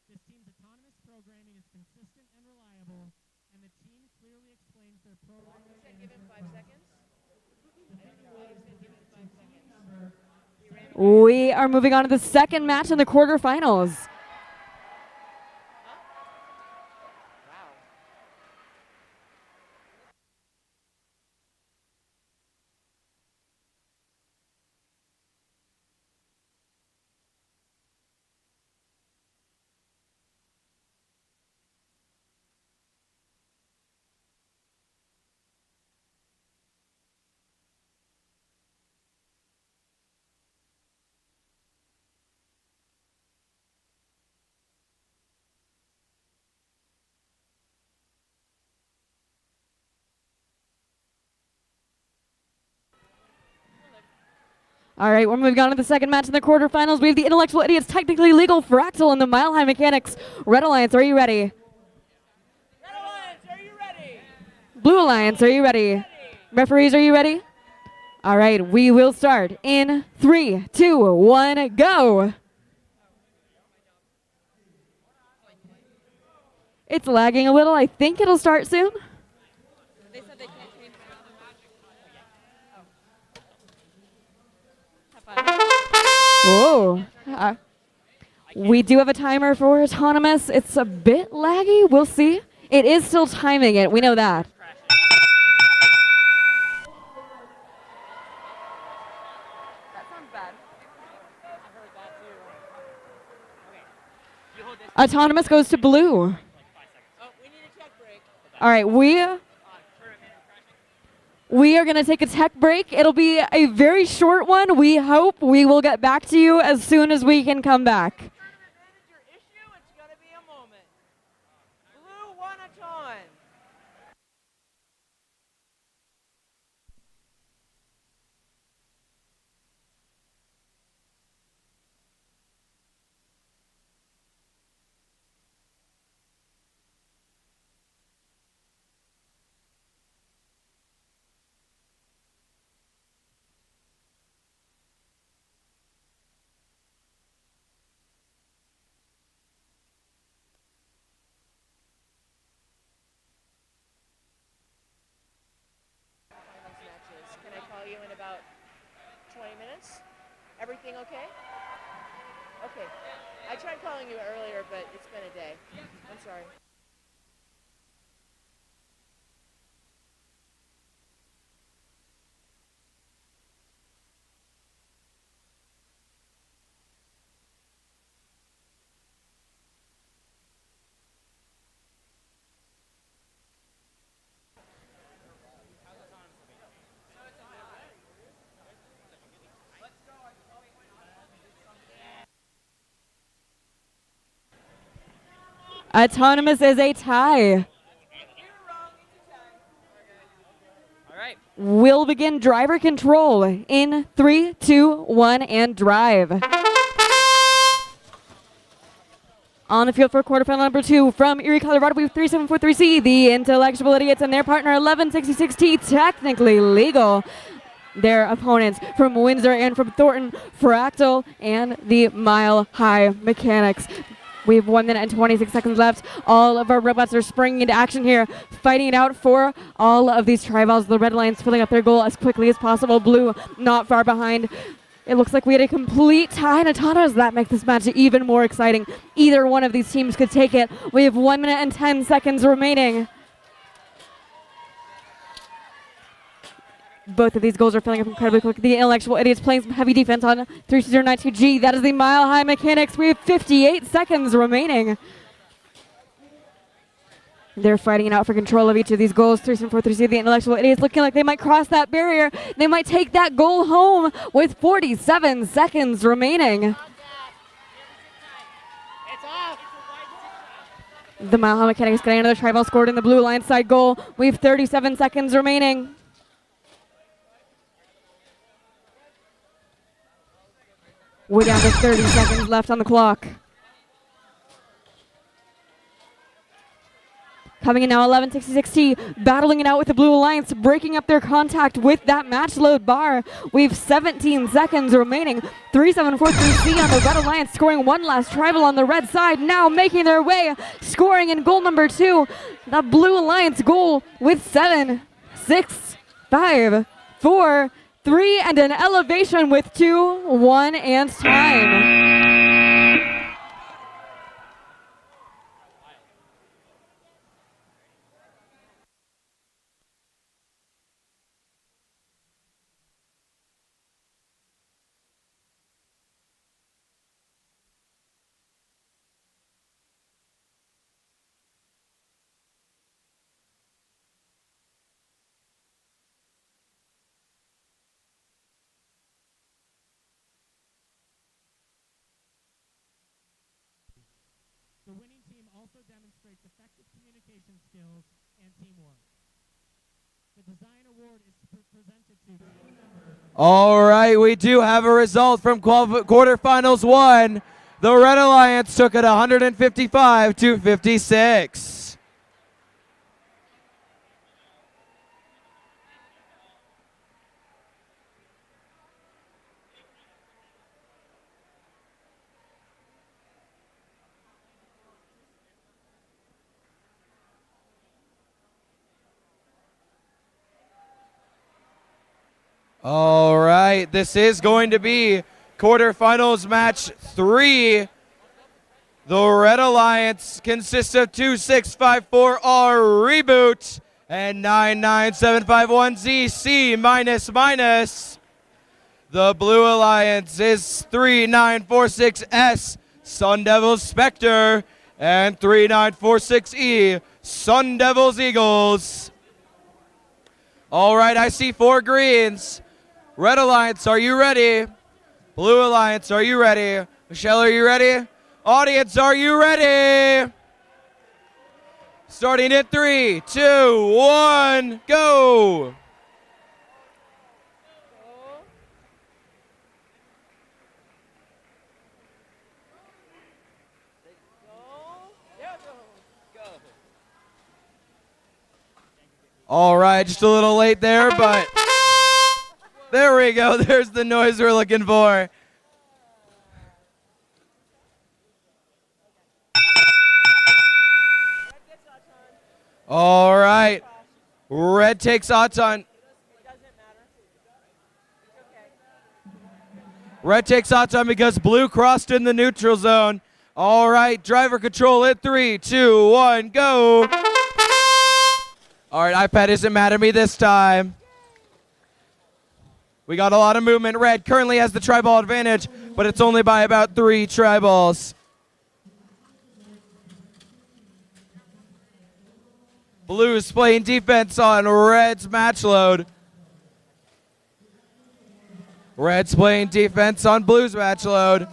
This team's autonomous programming is consistent and reliable, and the team clearly explains their programming. You said give him 5 seconds? I don't know why you said give him 5 seconds. We are moving on to the second match in the quarterfinals. All right, we're moving on to the second match in the quarterfinals. We have the Intellectual Idiots Technically Legal Fractal and the Mile High Mechanics. Red Alliance, are you ready? Red Alliance, are you ready? Blue Alliance, are you ready? Referees, are you ready? All right, we will start in 3, 2, 1, go. It's lagging a little. I think it'll start soon. They said they can't change Whoa. We do have a timer for autonomous. It's a bit laggy. We'll see. It is still timing it. We know that. That sounds bad. Autonomous goes to blue. Oh, we need a check break. All right, we are going to take a tech break. It'll be a very short one. We hope we will get back to you as soon as we can come back. It's going to be a moment. Blue won a ton. Can I call you in about 20 minutes? Everything okay? Okay. I tried calling you earlier, but it's been a day. I'm sorry. Autonomous is a tie. All right. We'll begin driver control in 3, 2, 1, and drive. On the field for quarterfinal number 2 from Erie, Colorado, we have 3743C, the Intellectual Idiots, and their partner 1166T, Technically Legal. Their opponents from Windsor and from Thornton, Fractal, and the Mile High Mechanics. We have 1 minute and 26 seconds left. All of our robots are springing into action here, fighting it out for all of these tri-balls. The Red Alliance filling up their goal as quickly as possible. Blue not far behind. It looks like we had a complete tie in autonomous. That makes this match even more exciting. Either one of these teams could take it. We have 1 minute and 10 seconds remaining. Both of these goals are filling up incredibly quick. The Intellectual Idiots playing some heavy defense on 3092G. That is the Mile High Mechanics. We have 58 seconds remaining. They're fighting it out for control of each of these goals. 3743C, the Intellectual Idiots looking like they might cross that barrier. They might take that goal home with 47 seconds remaining. The Mile High Mechanics getting another tri-ball scored in the blue line side goal. We have 37 seconds remaining. We're down to 30 seconds left on the clock. Coming in now, 1166T, battling it out with the Blue Alliance, breaking up their contact with that match load bar. We've 17 seconds remaining. 3743C on the Red Alliance, scoring one last tribal on the red side, now making their way, scoring in goal number 2. The Blue Alliance goal with 7, 6, 5, 4, 3, and an elevation with 2, 1, and time. The winning team also demonstrates effective communication skills and teamwork. The design award is presented to All right, we do have a result from quarterfinals 1. The Red Alliance took it 155 to 56. All right, this is going to be quarterfinals match 3. The Red Alliance consists of 2654R Reboot and 99751Z C-. The Blue Alliance is 3946S Sun Devils Spectre and 3946E Sun Devils Eagles. All right, I see 4 greens. Red Alliance, are you ready? Blue Alliance, are you ready? Michelle, are you ready? Audience, are you ready? Starting in 3, 2, 1, go! All right, just a little late there, but there we go. There's the noise we're looking for. All right. Red takes Auton. Red takes Auton because blue crossed in the neutral zone. All right, driver control in 3, 2, 1, go. All right, iPad isn't mad at me this time. We got a lot of movement. Red currently has the tri-ball advantage, but it's only by about 3 tri-balls. Blue's playing defense on Red's match load. Red's playing defense on Blue's match load.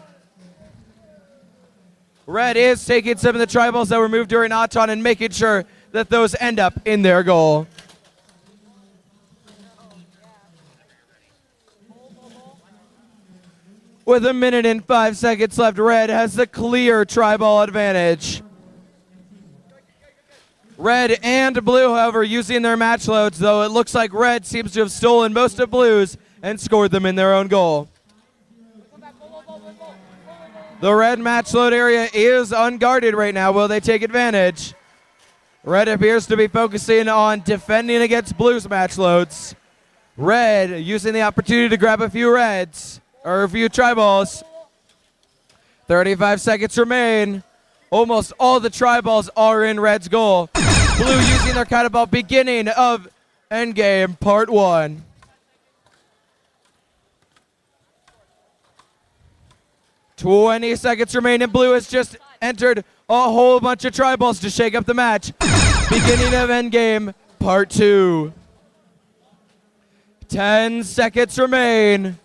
Red is taking some of the tri-balls that were moved during Auton and making sure that those end up in their goal. With 1 minute and 5 seconds left, Red has the clear tri-ball advantage. Red and Blue, however, using their match loads, though it looks like Red seems to have stolen most of Blue's and scored them in their own goal. The Red match load area is unguarded right now. Will they take advantage? Red appears to be focusing on defending against Blue's match loads. Red using the opportunity to grab a few reds, or a few tri-balls. 35 seconds remain. Almost all the tri-balls are in Red's goal. Blue using their counterball, beginning of endgame part 1. "20 seconds remain, and Blue has just entered a whole bunch of tri-balls to shake up the match. Beginning of endgame part 2. 10 seconds remain.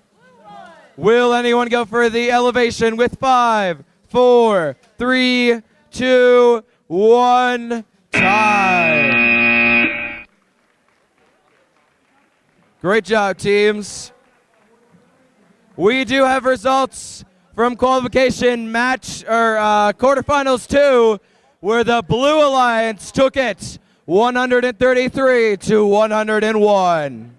Will anyone go for the elevation with 5, 4, 3, 2, 1, time. Great job, teams. We do have results from qualification match, or quarterfinals 2, where the Blue Alliance took it 133 to 101.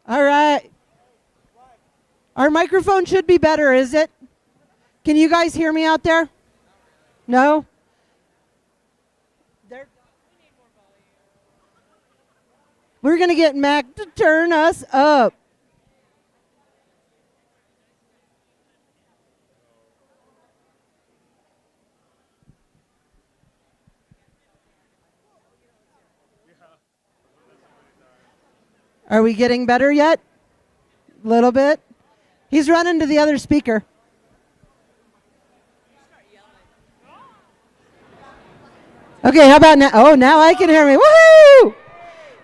All right. Our microphone should be better, is it? Can you guys hear me out there? No? We're going to get Mac to turn us up. Are we getting better yet? A little bit. He's running to the other speaker. Okay, how about now? Oh, now I can hear me. Woohoo!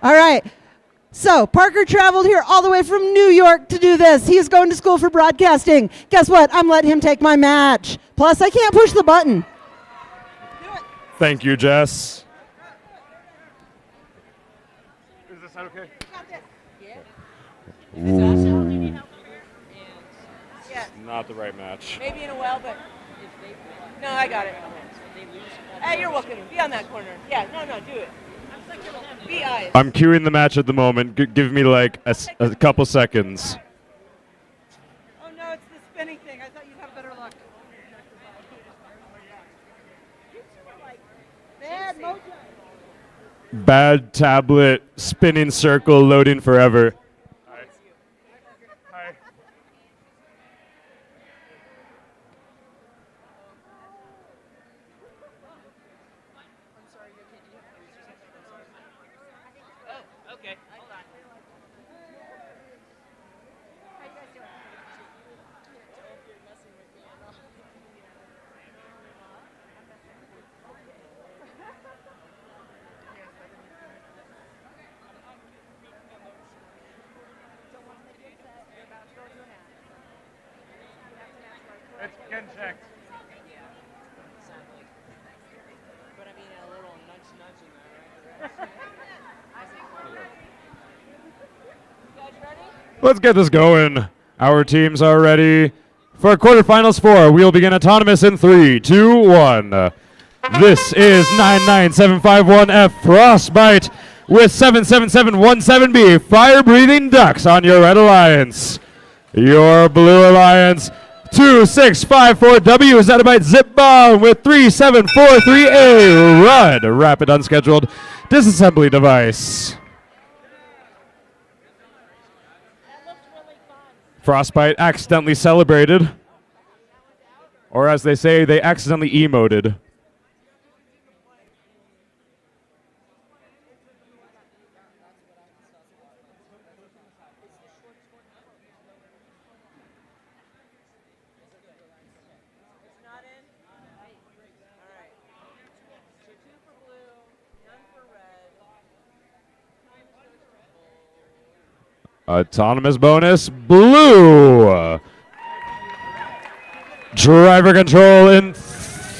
All right. So Parker traveled here all the way from New York to do this. He's going to school for broadcasting. Guess what? I'm letting him take my match. Plus, I can't push the button. Thank you, Jess. Is this okay? Ooh. Not the right match. Maybe in a while, but no, I got it. Hey, you're welcome. Be on that corner. Yeah, no, do it. Be eyes. I'm queuing the match at the moment. Give me like a couple seconds. Oh no, it's the spinning thing. I thought you'd have better luck. Bad mojo. Bad tablet, spinning circle, loading forever. Okay, hold on. It's getting checked. But I mean, a little nudge in there, right? Let's get this going. Our teams are ready for quarterfinals 4. We'll begin autonomous in 3, 2, 1. This is 99751F Frostbite with 77717B Fire Breathing Ducks on your Red Alliance. Your Blue Alliance 2654W Zettabyte Zip Bomb with 3743A Rud Rapid Unscheduled Disassembly Device. Frostbite accidentally celebrated. Or as they say, they accidentally emoted. Autonomous bonus, blue. Driver control in.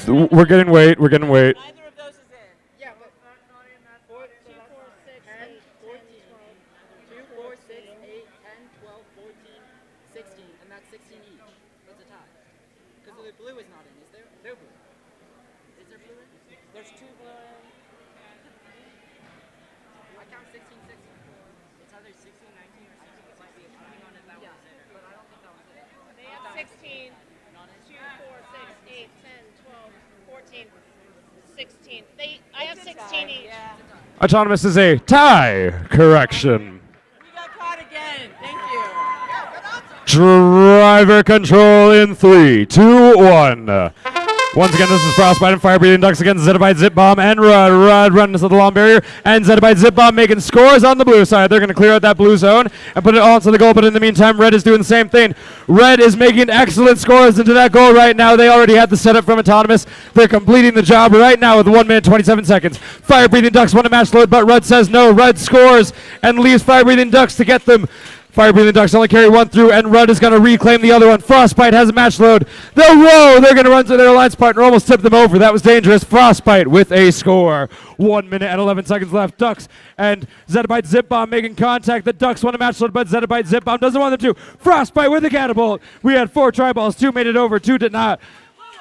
We're getting weight. We're getting weight. Neither of those is in. Yeah, but not in that. 4, 2, 4, 6, 8, 14. 2, 4, 6, 8, 10, 12, 14, 16. And that's 16 each. That's a tie. Because the blue is not in, is there? No blue. Is there blue in? There's 2 blue in. I count 16, 16. It's either 16, 19, or 16. It might be. Depending on if that was in. But I don't think that was in. They have 16. 2, 4, 6, 8, 10, 12, 14, 16. I have 16 each. Yeah. Autonomous is a tie. Correction. We got caught again. Thank you. Driver control in 3, 2, 1. Once again, this is Frostbite and Fire Breathing Ducks against Zettabyte, Zip Bomb, and Rud running to the long barrier, and Zettabyte, Zip Bomb making scores on the blue side. They're going to clear out that blue zone and put it all to the goal, but in the meantime, Red is doing the same thing. Red is making excellent scores into that goal right now. They already had the setup from Autonomous. They're completing the job right now with 1 minute, 27 seconds. Fire Breathing Ducks want to match load, but Rud says no. Red scores and leaves Fire Breathing Ducks to get them. Fire Breathing Ducks only carry one through, and Rudd is going to reclaim the other one. Frostbite has a match load. They're going to run to their alliance partner, almost tipped them over. That was dangerous. Frostbite with a score. 1 minute and 11 seconds left. Ducks and Zettabyte Zip Bomb making contact. The Ducks want a match load, but Zettabyte Zip Bomb doesn't want them to. Frostbite with a catapult. We had 4 tri-balls. 2 made it over, 2 did not.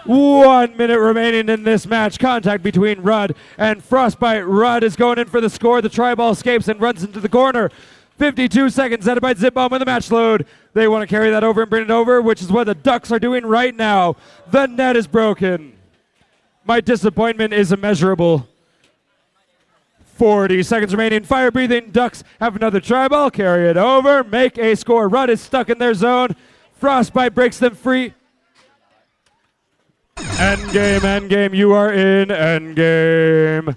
1 minute remaining in this match. Contact between Rudd and Frostbite. Rudd is going in for the score. The tri-ball escapes and runs into the corner. 52 seconds, Zettabyte Zip Bomb with a match load. They want to carry that over and bring it over, which is what the Ducks are doing right now. The net is broken. My disappointment is immeasurable. 40 seconds remaining. Fire Breathing Ducks have another tri-ball. Carry it over. Make a score. Rudd is stuck in their zone. Frostbite breaks them free. Endgame, endgame. You are in endgame.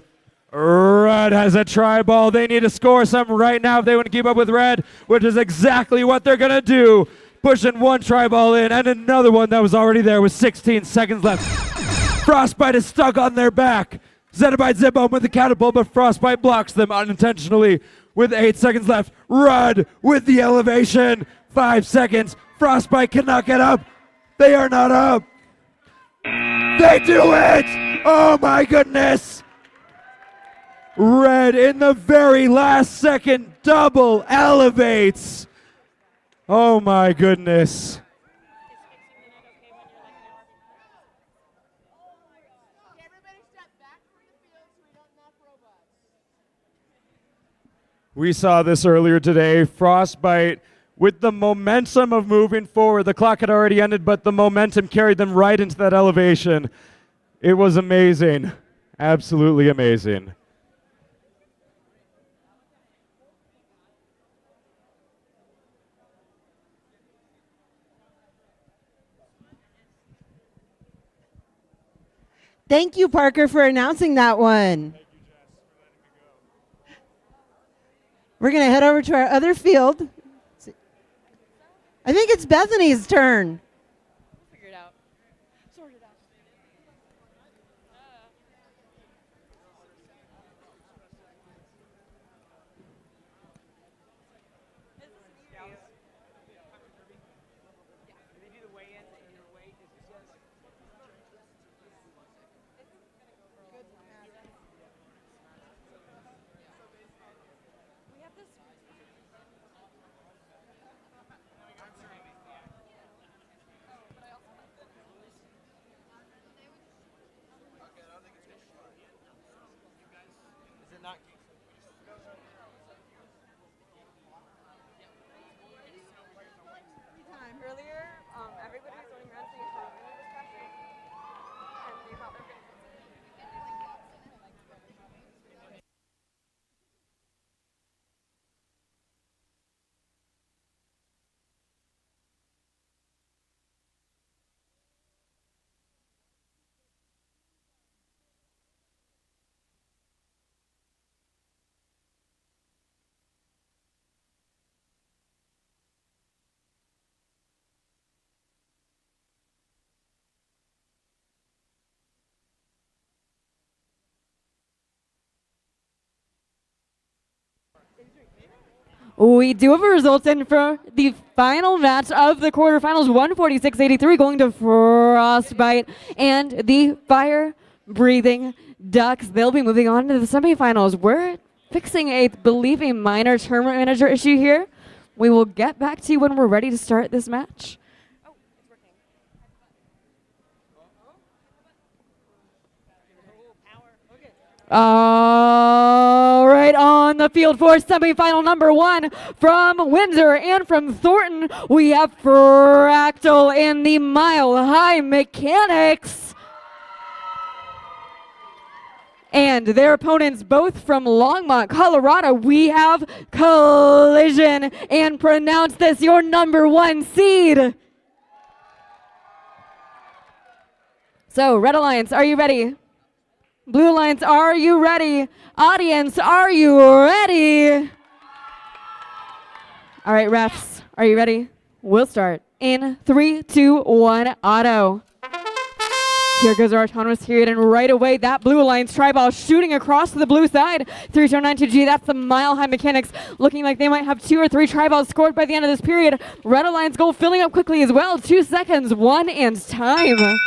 Red has a tri-ball. They need to score some right now if they want to keep up with Red, which is exactly what they're going to do. Pushing one tri-ball in and another one that was already there with 16 seconds left. Frostbite is stuck on their back. Zettabyte Zip Bomb with the catapult, but Frostbite blocks them unintentionally with 8 seconds left. Red with the elevation. 5 seconds. Frostbite cannot get up. They are not up. They do it! Oh my goodness! Red in the very last second double elevates. Oh my goodness. We saw this earlier today. Frostbite with the momentum of moving forward. The clock had already ended, but the momentum carried them right into that elevation. It was amazing. Absolutely amazing. Thank you, Parker, for announcing that one. We're going to head over to our other field. I think it's Bethany's turn. Figure it out. Sort it out. Earlier, everybody was going around saying how many was crashing, and they thought they were We do have a result in for the final match of the quarterfinals, 146-83, going to Frostbite and the Fire Breathing Ducks. They'll be moving on to the semifinals. We're fixing a, believe, a minor tournament manager issue here. We will get back to you when we're ready to start this match. All right, on the field for semifinal number 1 from Windsor and from Thornton, we have Fractal and the Mile High Mechanics. And their opponents, both from Longmont, Colorado, we have Collision. And pronounce this your number 1 seed. So, Red Alliance, are you ready? Blue Alliance, are you ready? Audience, are you ready? All right, refs, are you ready? We'll start in 3, 2, 1, auto. Here goes our autonomous period, and right away, that Blue Alliance tri-ball shooting across to the blue side. 3-2-9-2G, that's the Mile High Mechanics, looking like they might have 2 or 3 tri-balls scored by the end of this period. Red Alliance goal filling up quickly as well. 2 seconds, 1 and time.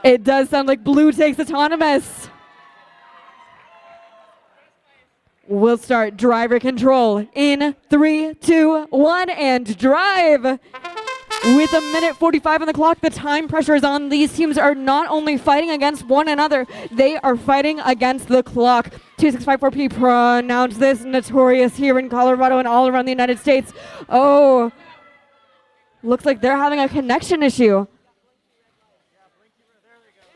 It does sound like blue takes autonomous. We'll start driver control in 3, 2, 1, and drive. With a minute 45 on the clock, the time pressure is on. These teams are not only fighting against one another, they are fighting against the clock. 2654P pronounce this notorious here in Colorado and all around the United States. Oh, looks like they're having a connection issue.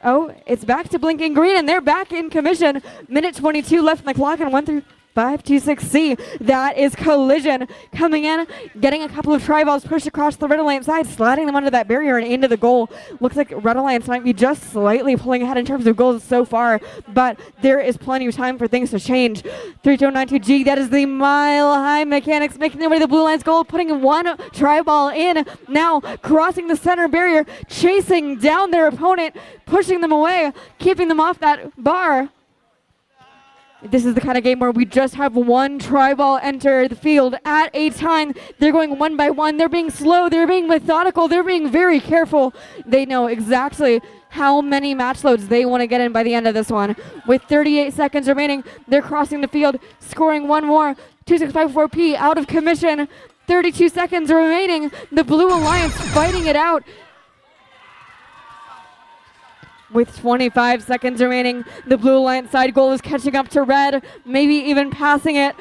Oh, it's back to blinking green, and they're back in commission. Minute 22 left on the clock, and 1 through 526C. That is Collision coming in, getting a couple of tri-balls pushed across the Red Alliance side, sliding them under that barrier and into the goal. Looks like Red Alliance might be just slightly pulling ahead in terms of goals so far, but there is plenty of time for things to change. 3292G, that is the Mile High Mechanics making their way to the Blue Alliance goal, putting 1 tri-ball in. Now crossing the center barrier, chasing down their opponent, pushing them away, keeping them off that bar. This is the kind of game where we just have 1 tri-ball enter the field at a time. They're going one by one. They're being slow. They're being methodical. They're being very careful. They know exactly how many match loads they want to get in by the end of this one. With 38 seconds remaining, they're crossing the field, scoring 1 more. 2654P out of commission. 32 seconds remaining. The Blue Alliance fighting it out. With 25 seconds remaining, the Blue Alliance side goal is catching up to Red, maybe even passing it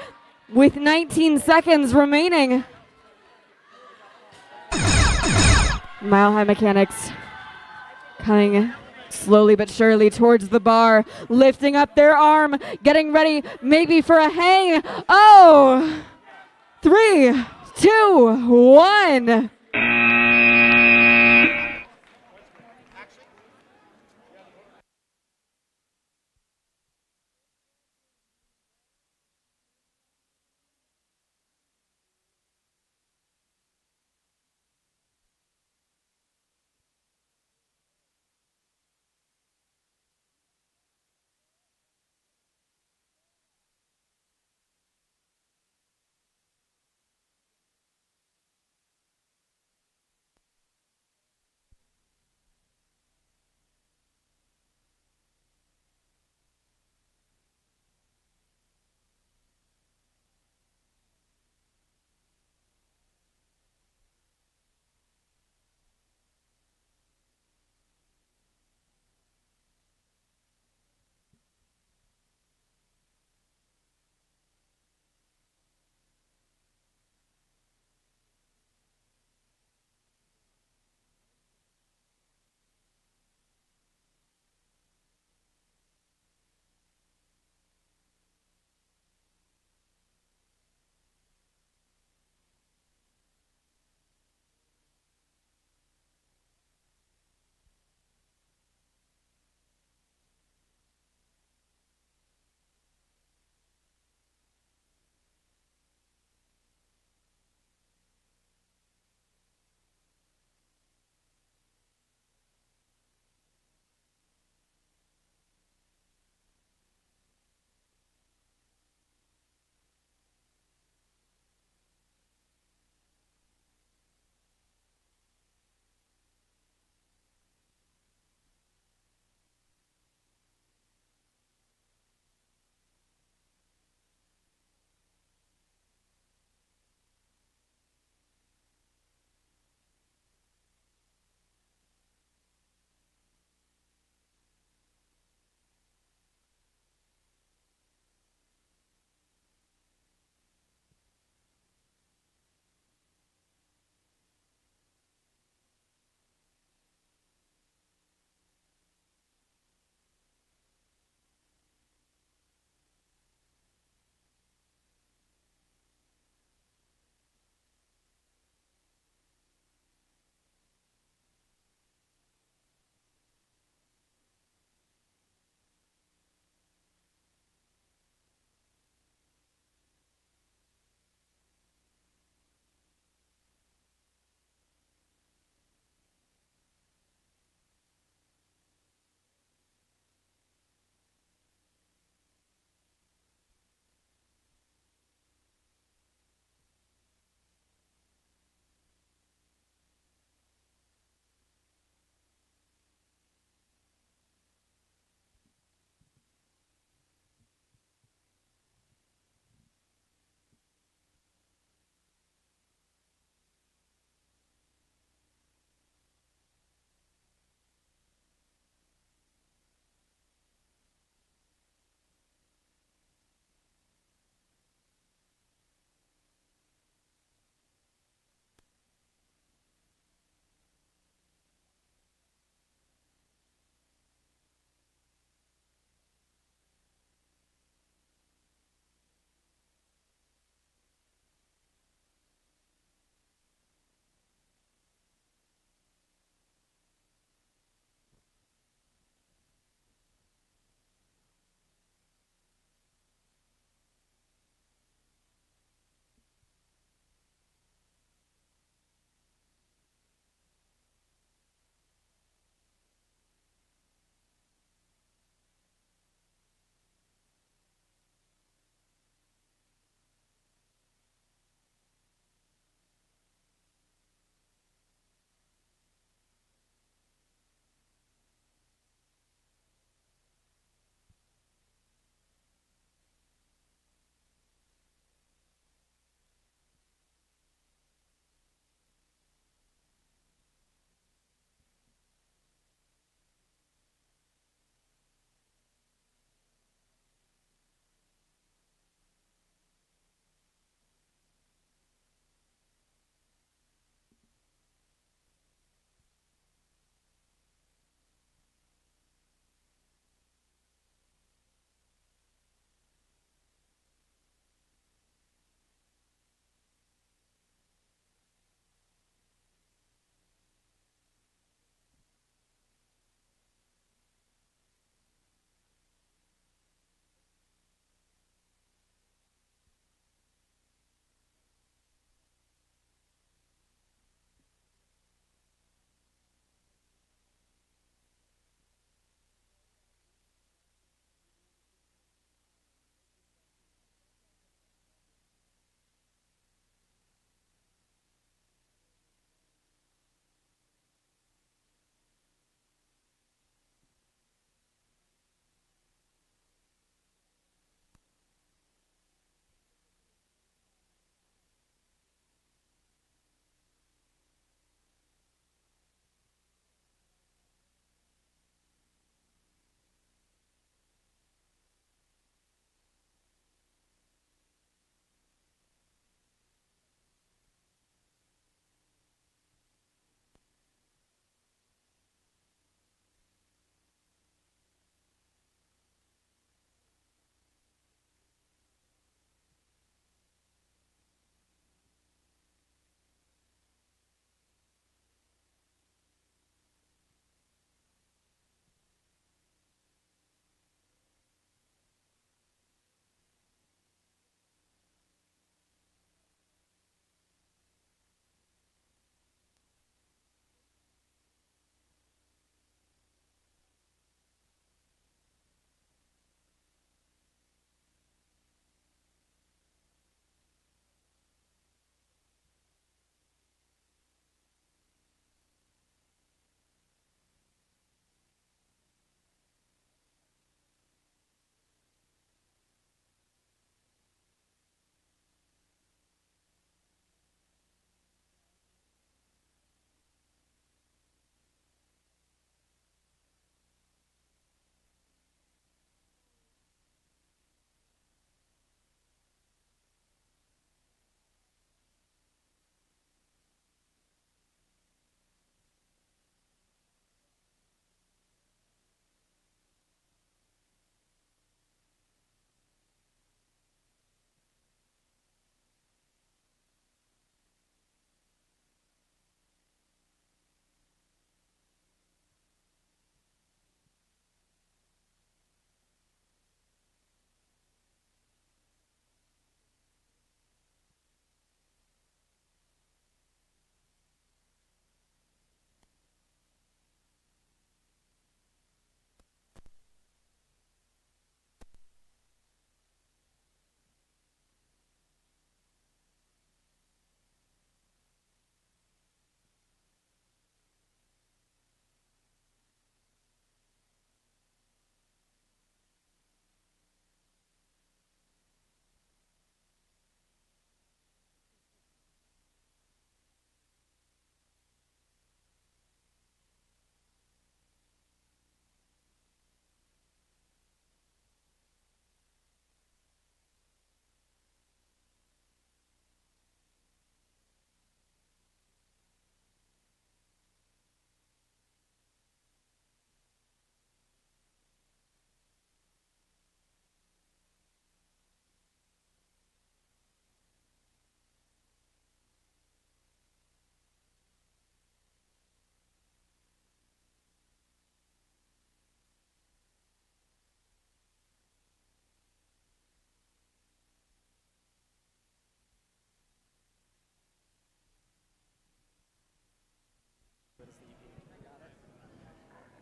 with 19 seconds remaining. Mile High Mechanics coming slowly but surely towards the bar, lifting up their arm, getting ready maybe for a hang. Oh, 3, 2, 1.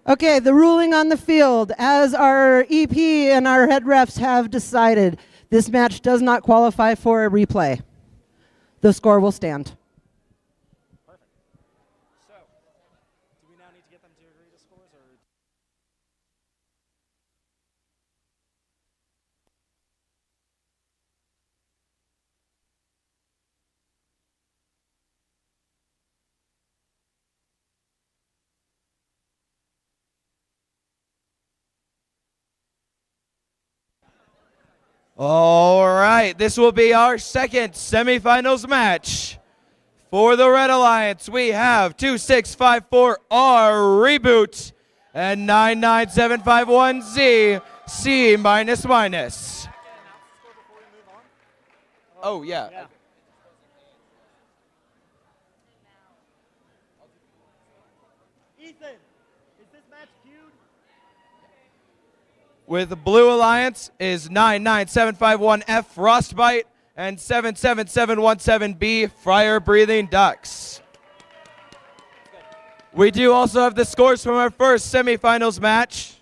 Okay, the ruling on the field, as our EP and our head refs have decided, this match does not qualify for a replay. The score will stand. So, do we now need to get them to agree to scores, or? All right, this will be our second semifinals match. For the Red Alliance, we have 2654R Reboot and 99751Z C minus minus. Oh, yeah. Ethan, is this match queued? With the Blue Alliance is 99751F Frostbite and 77717B Fire Breathing Ducks. We do also have the scores from our first semifinals match,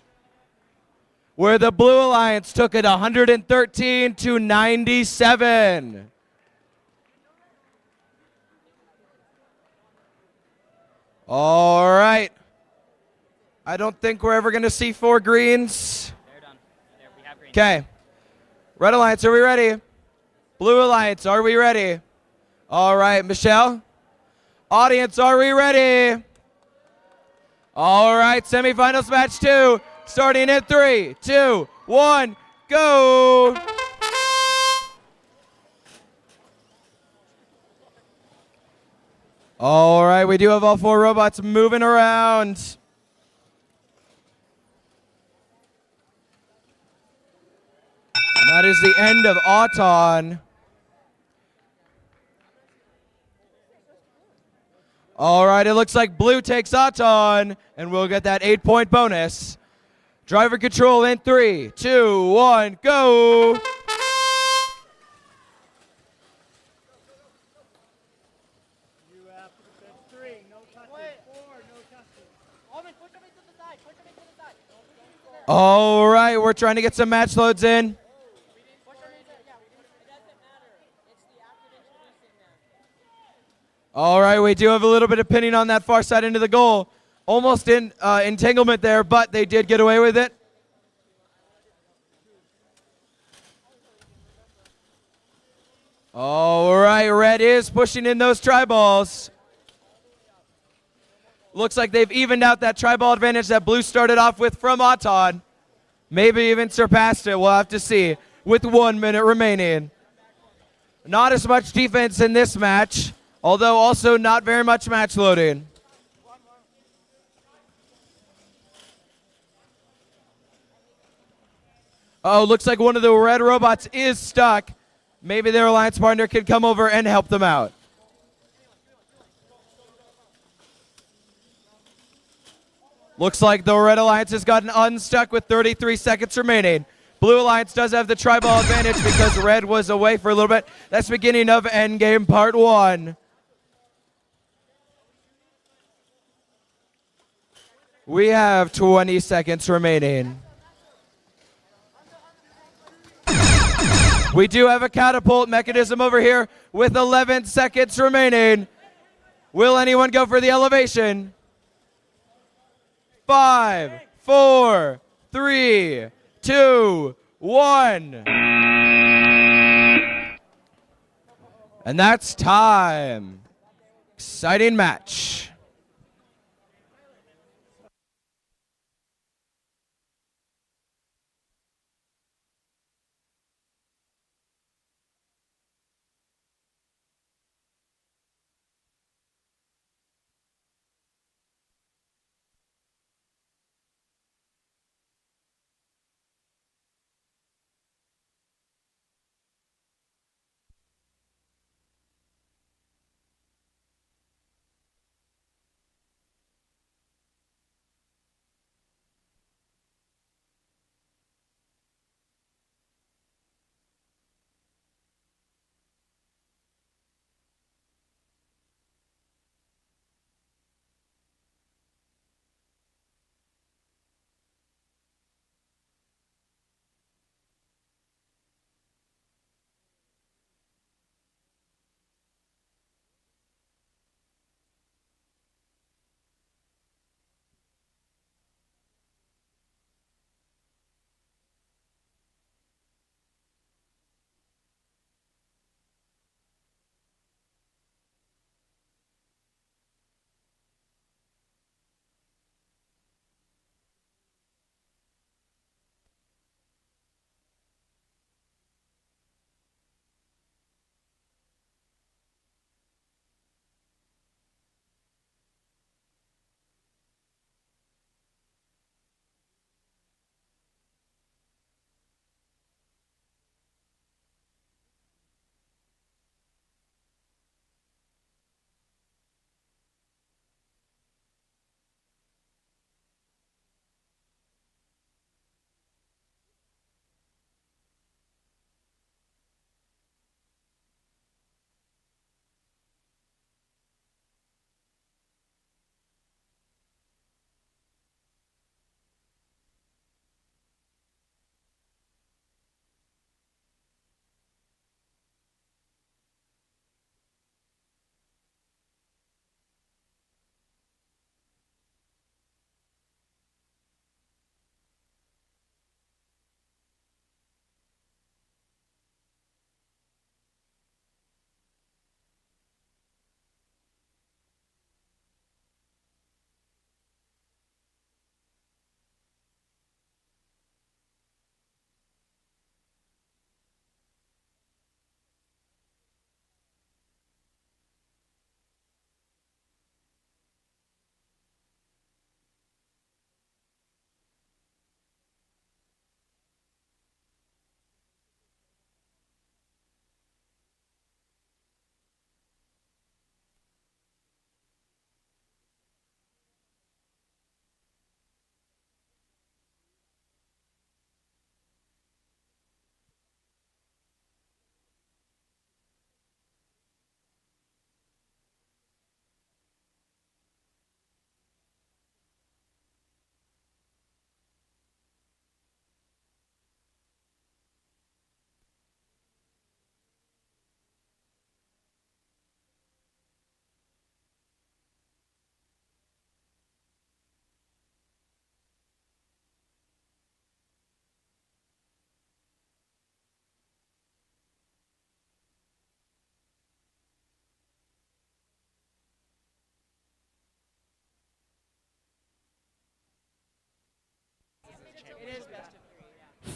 where the Blue Alliance took it 113 to 97. All right. I don't think we're ever going to see 4 greens. They're done. We have green. Okay. Red Alliance, are we ready? Blue Alliance, are we ready? All right, Michelle. Audience, are we ready? All right, semifinals match 2, starting in 3, 2, 1, go. All right, we do have all 4 robots moving around. And that is the end of Auton. All right, it looks like Blue takes Auton, and we'll get that 8-point bonus. Driver control in 3, 2, 1, go. You have that's 3, no touches. 4, no touches. Alvin, push him into the side. Push him into the side. All right, we're trying to get some match loads in. All right, we do have a little bit of pinning on that far side into the goal. Almost in entanglement there, but they did get away with it. All right, Red is pushing in those tri-balls. Looks like they've evened out that tri-ball advantage that Blue started off with from Auton. Maybe even surpassed it, we'll have to see, with 1 minute remaining. Not as much defense in this match, although also not very much match loading. Oh, looks like one of the red robots is stuck. Maybe their alliance partner can come over and help them out. Looks like the Red Alliance has gotten unstuck with 33 seconds remaining. Blue Alliance does have the tri-ball advantage because Red was away for a little bit. That's beginning of Endgame Part 1. We have 20 seconds remaining. We do have a catapult mechanism over here with 11 seconds remaining. Will anyone go for the elevation? 5, 4, 3, 2, 1. And that's time. Exciting match.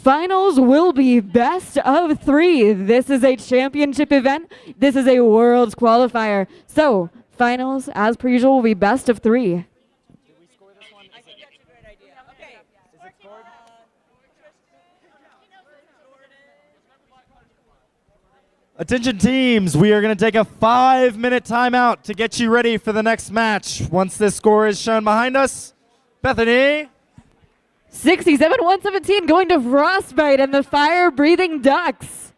Finals will be best of 3. This is a championship event. This is a world's qualifier. So, finals, as per usual, will be best of 3. Attention teams, we are going to take a 5-minute timeout to get you ready for the next match. Once this score is shown behind us, Bethany. 67-117 going to Frostbite and the Fire-Breathing Ducks.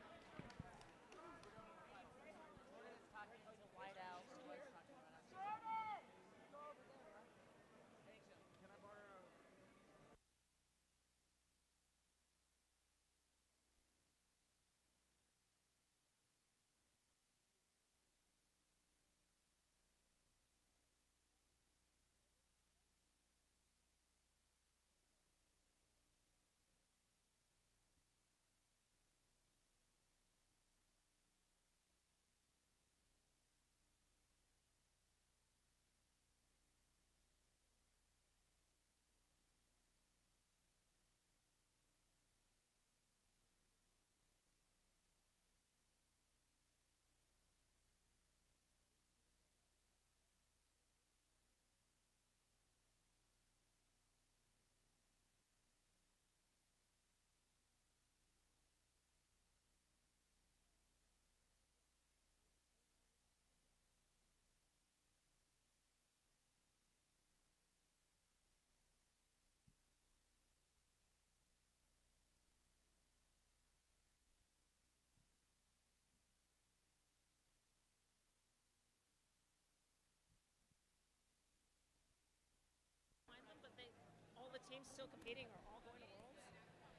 All the teams still competing are all going to Worlds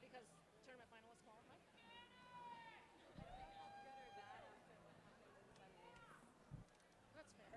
because tournament finalists qualify. That's fair.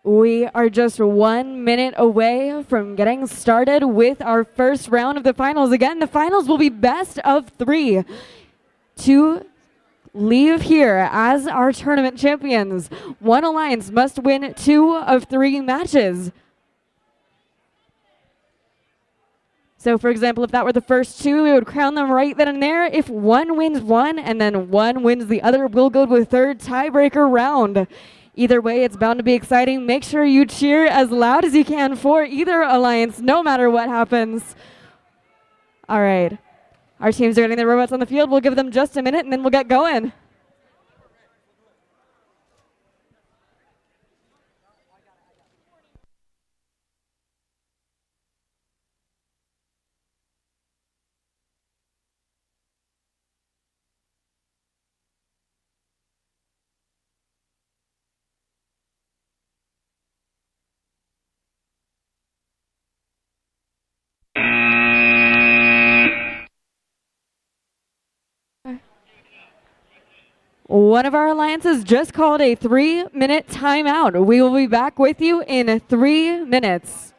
We are just 1 minute away from getting started with our first round of the finals. Again, the finals will be best of 3. To leave here as our tournament champions, one alliance must win 2 of 3 matches. So, for example, if that were the first 2, we would crown them right then and there. If one wins one and then one wins the other, we'll go to a third tiebreaker round. Either way, it's bound to be exciting. Make sure you cheer as loud as you can for either alliance, no matter what happens. All right. Our teams are getting their robots on the field. We'll give them just a minute, and then we'll get going. One of our alliances just called a 3-minute timeout. We will be back with you in 3 minutes.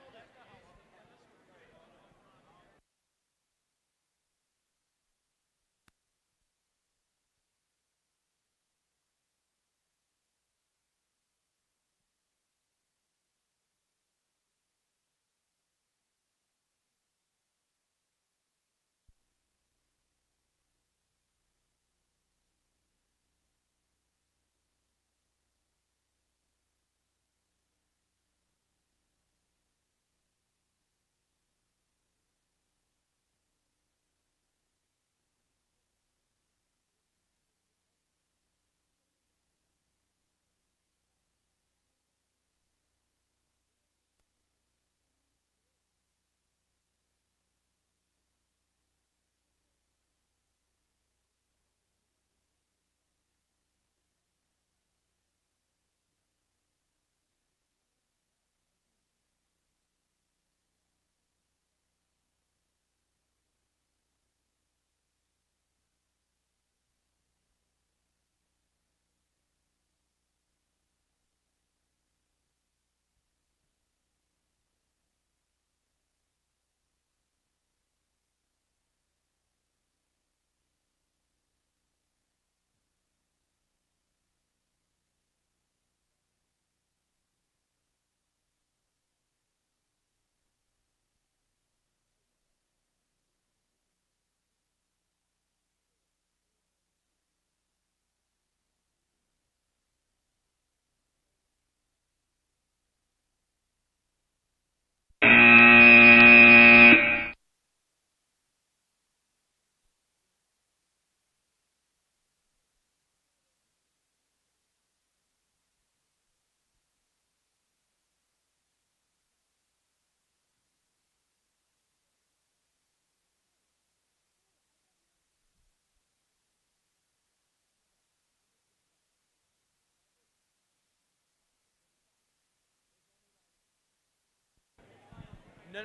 No.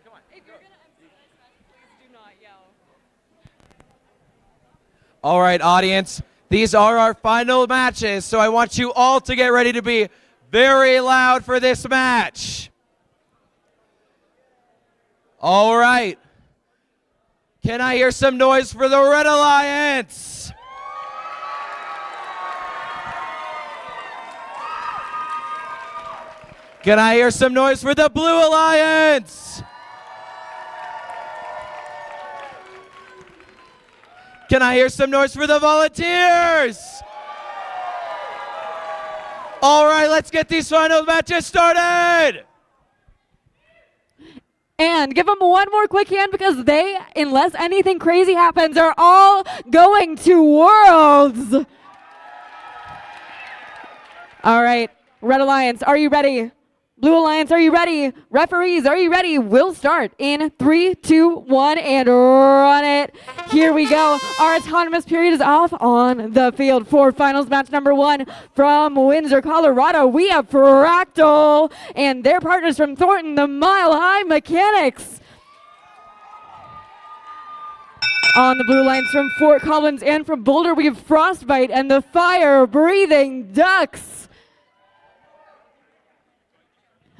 Come on. If you're going to MC this match, please do not yell. All right, audience. These are our final matches, so I want you all to get ready to be very loud for this match. All right. Can I hear some noise for the Red Alliance? Can I hear some noise for the Blue Alliance? Can I hear some noise for the Volunteers? All right, let's get these final matches started. And give them one more quick hand because they, unless anything crazy happens, are all going to Worlds. All right, Red Alliance, are you ready? Blue Alliance, are you ready? Referees, are you ready? We'll start in 3, 2, 1, and run it. Here we go. Our autonomous period is off on the field for finals match number 1 from Windsor, Colorado. We have Fractal and their partners from Thornton, the Mile High Mechanics. On the blue lines from Fort Collins and from Boulder, we have Frostbite and the Fire Breathing Ducks.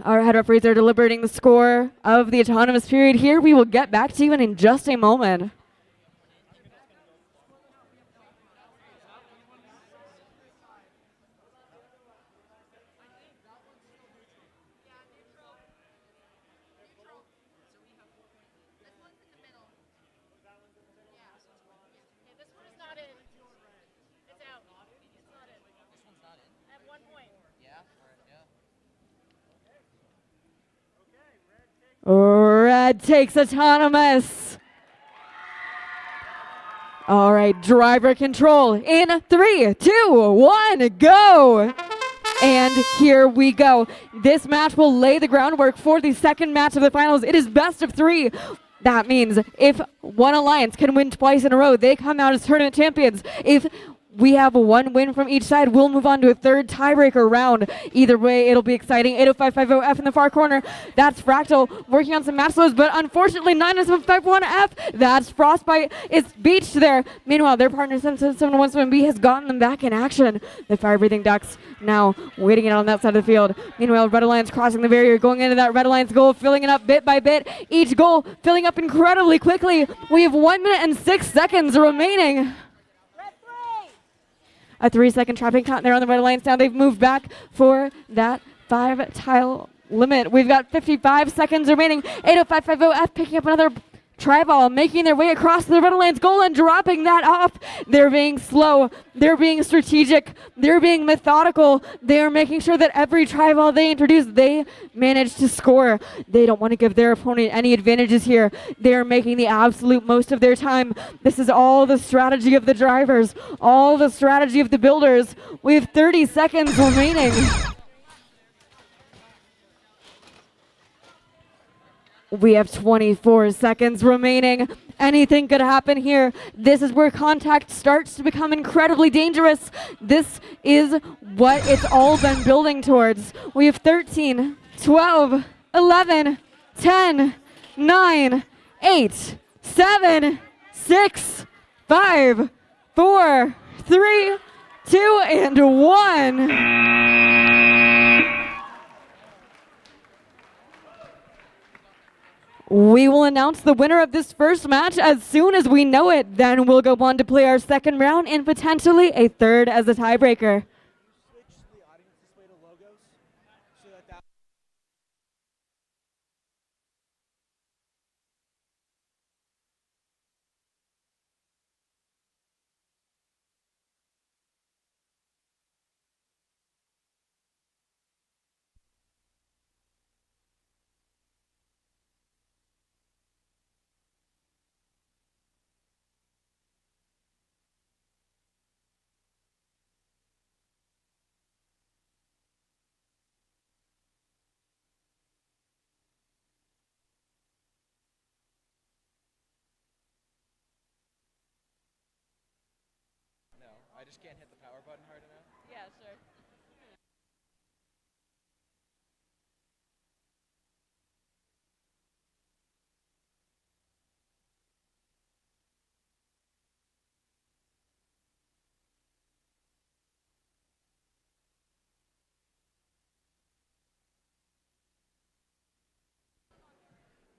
Our head referees are deliberating the score of the autonomous period here. We will get back to you in just a moment. Red takes autonomous. All right, driver control in 3, 2, 1, go. And here we go. This match will lay the groundwork for the second match of the finals. It is best of 3. That means if one alliance can win twice in a row, they come out as tournament champions. If we have one win from each side, we'll move on to a third tiebreaker round. Either way, it'll be exciting. 80550F in the far corner. That's Fractal working on some match slows, but unfortunately 90751F, that's Frostbite, is beached there. Meanwhile, their partner 771B has gotten them back in action. The fire-breathing Ducks now waiting it on that side of the field. Meanwhile, Red Alliance crossing the barrier, going into that Red Alliance goal, filling it up bit by bit. Each goal filling up incredibly quickly. We have 1 minute and 6 seconds remaining. A 3-second trapping count there on the Red Alliance. Now they've moved back for that 5-tile limit. We've got 55 seconds remaining. 80550F picking up another try ball, making their way across the Red Alliance goal and dropping that off. They're being slow. They're being strategic. They're being methodical. They're making sure that every try ball they introduce, they manage to score. They don't want to give their opponent any advantages here. They're making the absolute most of their time. This is all the strategy of the drivers, all the strategy of the builders. We have 30 seconds remaining. We have 24 seconds remaining. Anything could happen here. This is where contact starts to become incredibly dangerous. This is what it's all been building towards. We have 13, 12, 11, 10, 9, 8, 7, 6, 5, 4, 3, 2, and 1. We will announce the winner of this first match as soon as we know it. Then we'll go on to play our second round and potentially a third as a tiebreaker. I just can't hit the power button hard enough. Yeah, sure.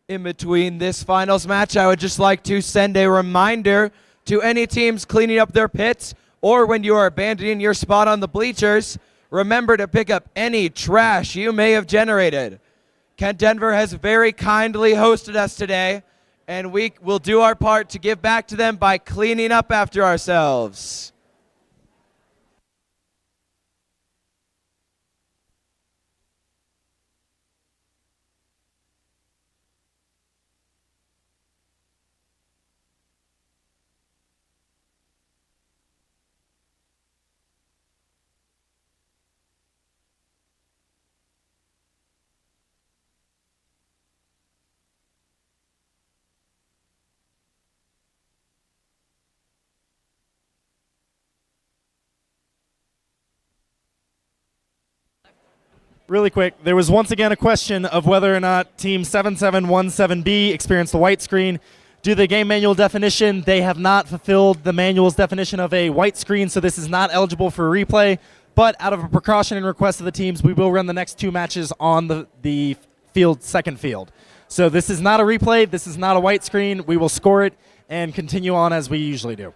In between this finals match, I would just like to send a reminder to any teams cleaning up their pits or when you are abandoning your spot on the bleachers, remember to pick up any trash you may have generated. Kent Denver has very kindly hosted us today, and we will do our part to give back to them by cleaning up after ourselves. Really quick, there was once again a question of whether or not Team 7717B experienced the white screen. Due to the game manual definition, they have not fulfilled the manual's definition of a white screen, so this is not eligible for replay. But out of a precaution and request of the teams, we will run the next 2 matches on the second field. So this is not a replay. This is not a white screen. We will score it and continue on as we usually do.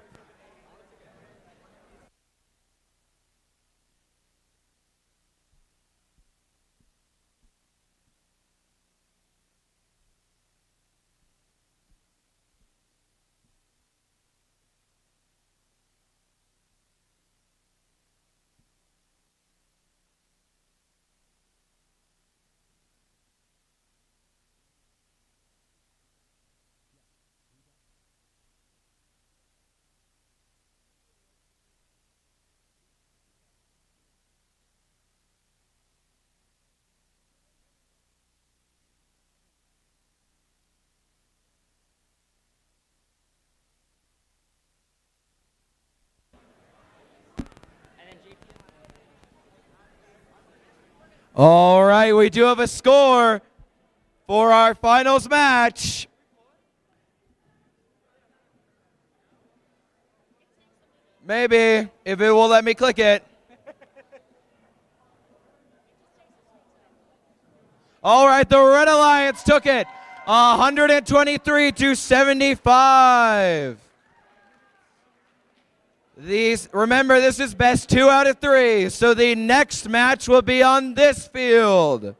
All right, we do have a score for our finals match. Maybe, if it will let me click it. All right, the Red Alliance took it 123 to 75. Remember, this is best 2 out of 3, so the next match will be on this field.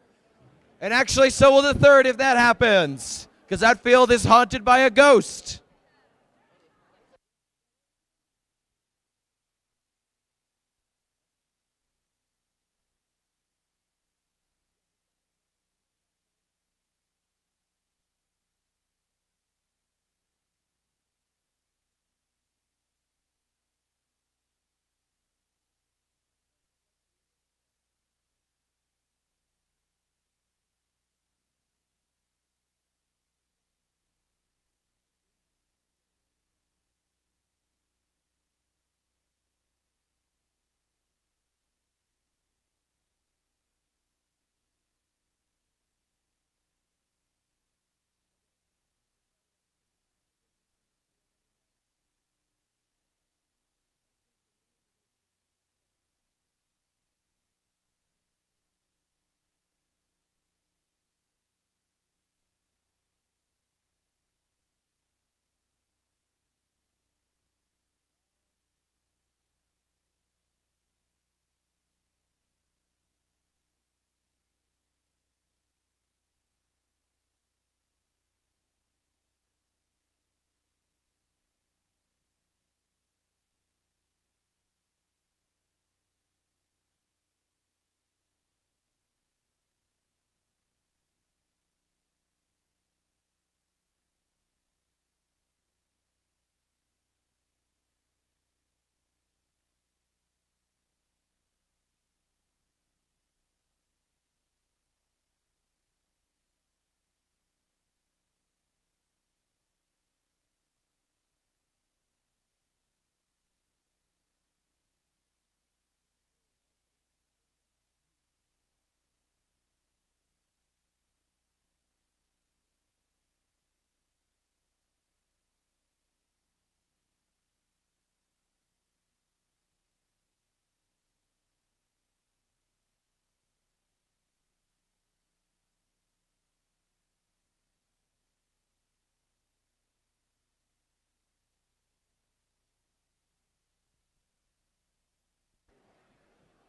And actually, so will the third if that happens, because that field is haunted by a ghost.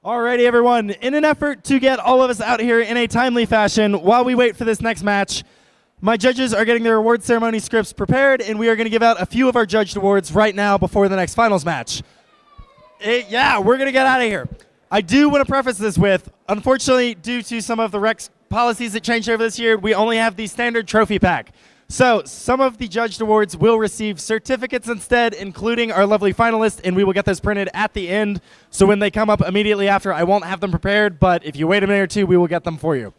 Alrighty, everyone. In an effort to get all of us out here in a timely fashion, while we wait for this next match, my judges are getting their award ceremony scripts prepared, and we are going to give out a few of our judged awards right now before the next finals match. Yeah, we're going to get out of here. I do want to preface this with, unfortunately, due to some of the Rex policies that changed over this year, we only have the standard trophy pack. So some of the judged awards will receive certificates instead, including our lovely finalists, and we will get those printed at the end. So when they come up immediately after, I won't have them prepared, but if you wait a minute or two, we will get them for you.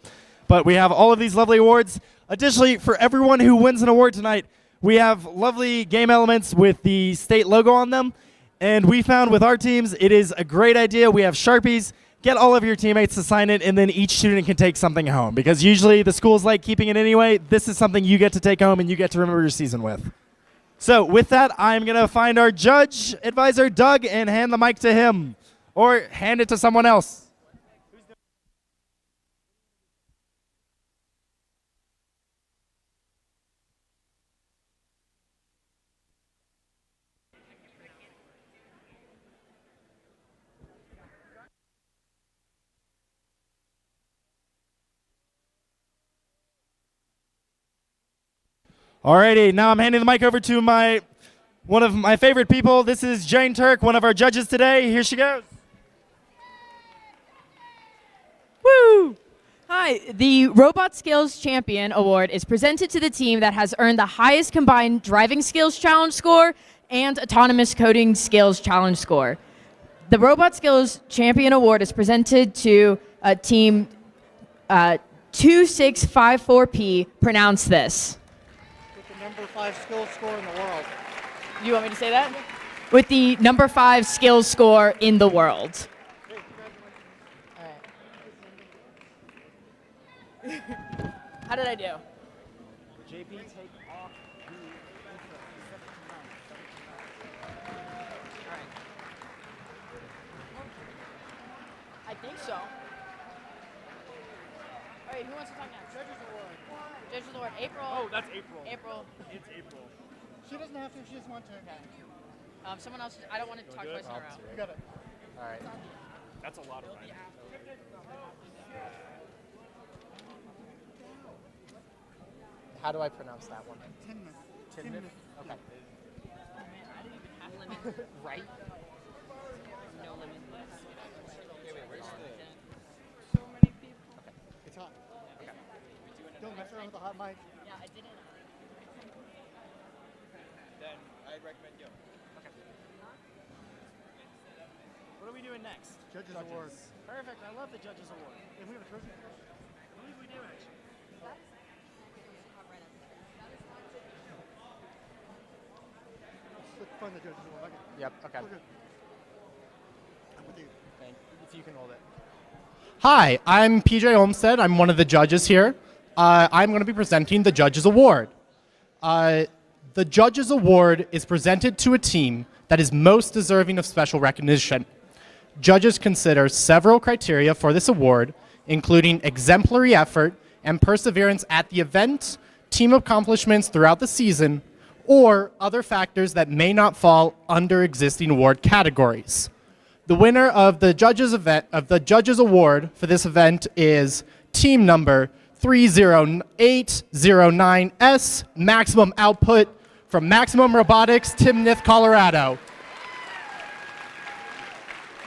But we have all of these lovely awards. Additionally, for everyone who wins an award tonight, we have lovely game elements with the state logo on them. And we found with our teams, it is a great idea. We have Sharpies. Get all of your teammates to sign it, and then each student can take something home. Because usually the schools like keeping it anyway. This is something you get to take home and you get to remember your season with. So with that, I'm going to find our judge advisor, Doug, and hand the mic to him. or hand it to someone else. Alrighty, now I'm handing the mic over to one of my favorite people. This is Jane Turk, one of our judges today. Here she goes. Woo! Hi, the Robot Skills Champion Award is presented to the team that has earned the highest combined driving skills challenge score and autonomous coding skills challenge score. The Robot Skills Champion Award is presented to team 2654P. Pronounce this. With the number 5 skills score in the world. You want me to say that? With the number 5 skills score in the world. How did I do? JP, take off the I think so. All right, who wants to talk now? Judges Award. Judges Award. April. Oh, that's April. April. It's April. She doesn't have to if she doesn't want to. Someone else. I don't want to talk twice in a row. You got it. All right. That's a lot of time. How do I pronounce that one? Timnith. Okay. Right? No limit. Okay, wait, where's so many people. Okay. It's hot. Okay. Don't mess around with the hot mic. Yeah, I didn't. Then I'd recommend you. Okay. What are we doing next? Judges Award. Perfect. I love the Judges Award. And we have a trophy. I believe we do actually. Let's find the Judges Award. Okay. Yep. Okay. We're good. I'm with you. Thank you. If you can hold it. Hi, I'm PJ Olmstead. I'm one of the judges here. I'm going to be presenting the Judges Award. The Judges Award is presented to a team that is most deserving of special recognition. Judges consider several criteria for this award, including exemplary effort and perseverance at the event, team accomplishments throughout the season, or other factors that may not fall under existing award categories. The winner of the Judges Award for this event is team number 30809S, Maximum Output from Maximum Robotics, Timnith, Colorado.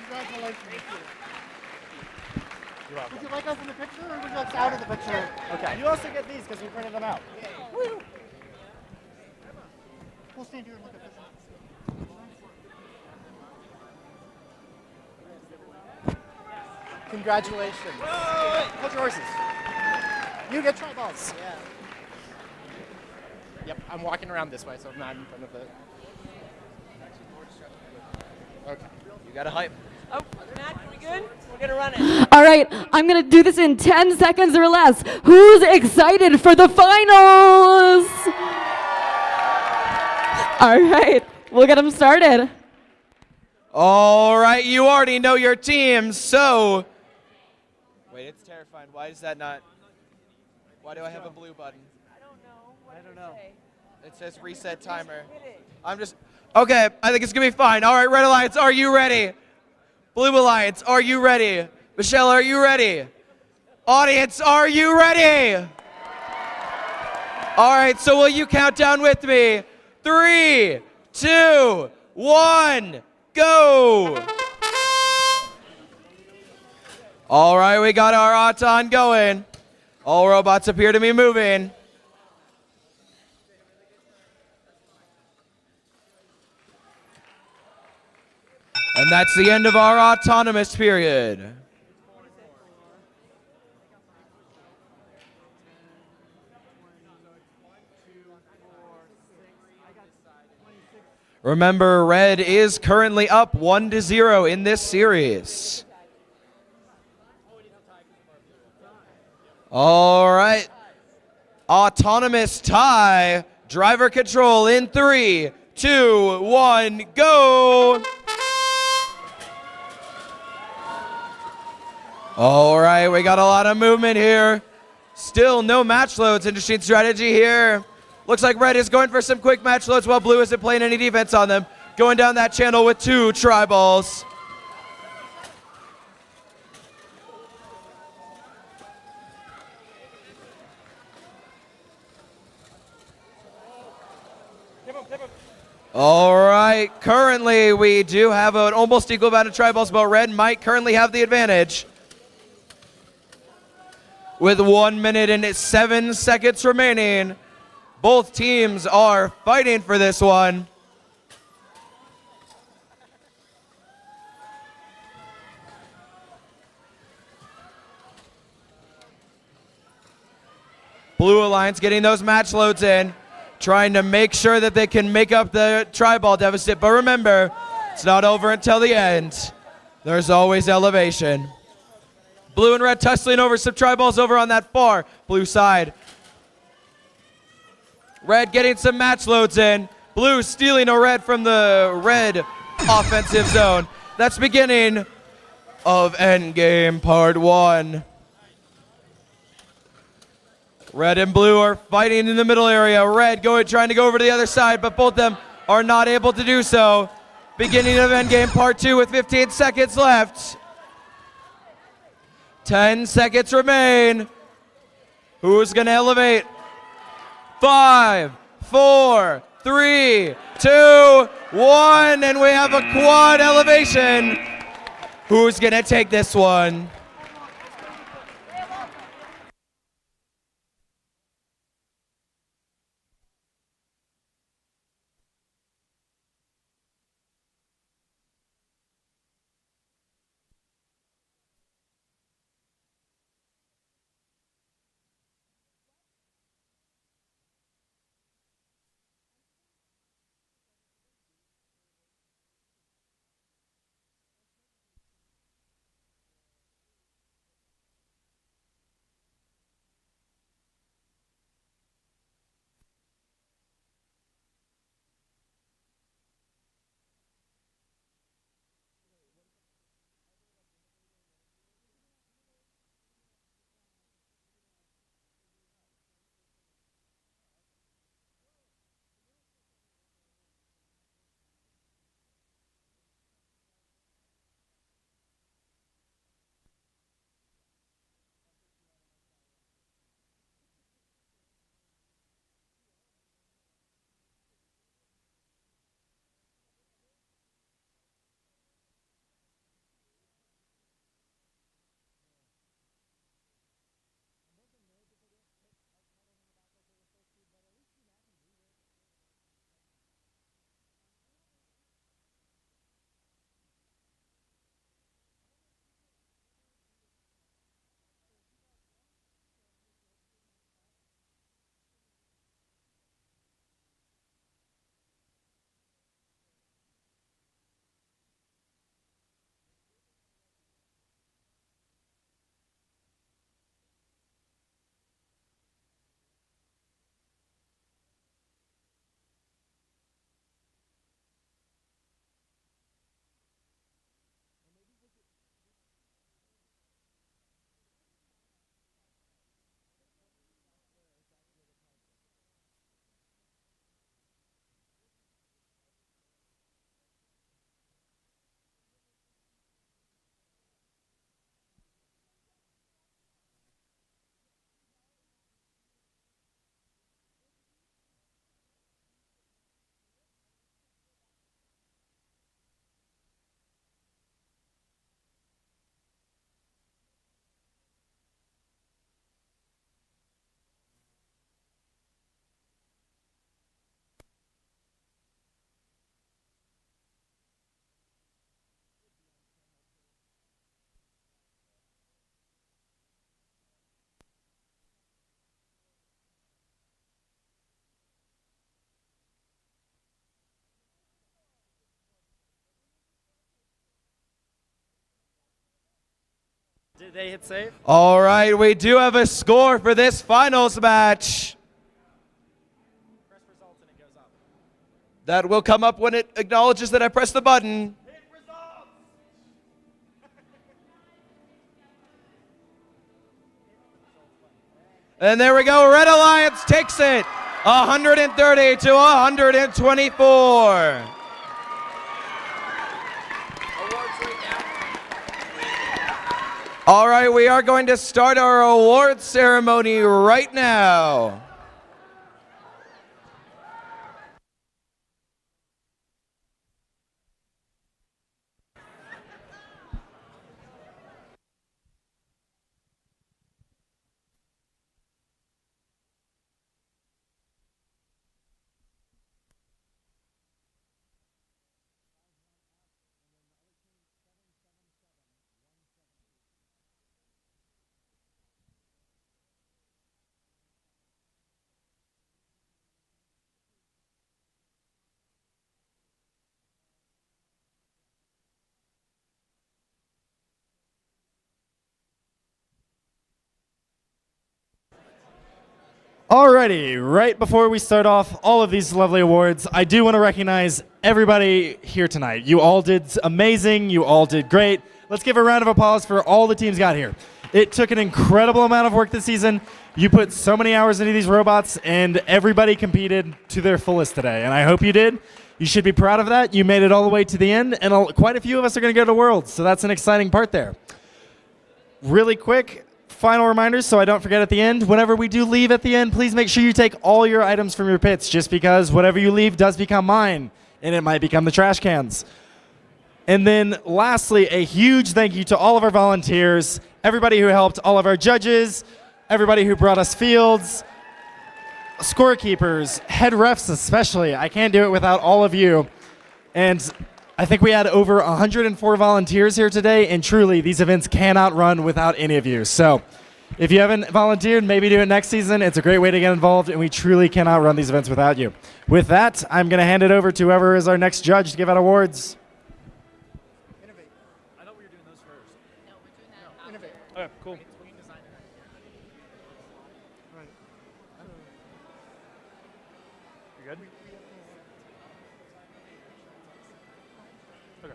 Congratulations. Would you like us in the picture or would you like us out of the picture? Okay. You also get these because we printed them out. Woo. We'll stand here and look at this. Congratulations. Hold your horses. You get triballs. Yeah. Yep, I'm walking around this way, so I'm not in front of it. Okay. You got to hype. Oh, Matt, are we good? We're going to run it. All right, I'm going to do this in 10 seconds or less. Who's excited for the finals? All right, we'll get them started. All right, you already know your teams, so... Wait, it's terrifying. Why is that not... Why do I have a blue button? I don't know. I don't know. It says reset timer. I'm just... Okay, I think it's going to be fine. All right, Red Alliance, are you ready? Blue Alliance, are you ready? Michelle, are you ready? Audience, are you ready? All right, so will you count down with me? 3, 2, 1, go! All right, we got our Auton going. All robots appear to be moving. And that's the end of our autonomous period. Remember, Red is currently up 1-0 in this series. All right. Autonomous tie. Driver control in 3, 2, 1, go. All right, we got a lot of movement here. Still no match loads. Interesting strategy here. Looks like red is going for some quick match loads while blue isn't playing any defense on them. Going down that channel with 2 tri-balls. All right, currently we do have an almost equal amount of tri-balls, but red might currently have the advantage. With 1 minute and 7 seconds remaining, both teams are fighting for this one. Blue Alliance getting those match loads in, trying to make sure that they can make up the tri-ball deficit. But remember, it's not over until the end. There's always elevation. Blue and red tussling over some tri-balls over on that far blue side. Red getting some match loads in. Blue stealing a red from the red offensive zone. That's beginning of Endgame Part 1. Red and blue are fighting in the middle area. Red trying to go over to the other side, but both of them are not able to do so. Beginning of Endgame Part 2 with 15 seconds left. 10 seconds remain. Who's going to elevate? 5, 4, 3, 2, 1, and we have a quad elevation. Who's going to take this one? Did they hit save? All right, we do have a score for this finals match. Press results and it goes up. That will come up when it acknowledges that I pressed the button. And there we go. Red Alliance takes it 130 to 124. All right, we are going to start our award ceremony right now. Alrighty, right before we start off all of these lovely awards, I do want to recognize everybody here tonight. You all did amazing, you all did great. Let's give a round of applause for all the teams got here. It took an incredible amount of work this season. You put so many hours into these robots, and everybody competed to their fullest today, and I hope you did. You should be proud of that. You made it all the way to the end, and quite a few of us are going to go to Worlds, so that's an exciting part there. Really quick, final reminders so I don't forget at the end. Whenever we do leave at the end, please make sure you take all your items from your pits, just because whatever you leave does become mine, and it might become the trash cans. And then lastly, a huge thank you to all of our volunteers, everybody who helped, all of our judges, everybody who brought us fields, scorekeepers, head refs especially. I can't do it without all of you. And I think we had over 104 volunteers here today, and truly, these events cannot run without any of you. So if you haven't volunteered, maybe do it next season. It's a great way to get involved, and we truly cannot run these events without you. With that, I'm going to hand it over to whoever is our next judge to give out awards. Okay, cool. You good? Okay.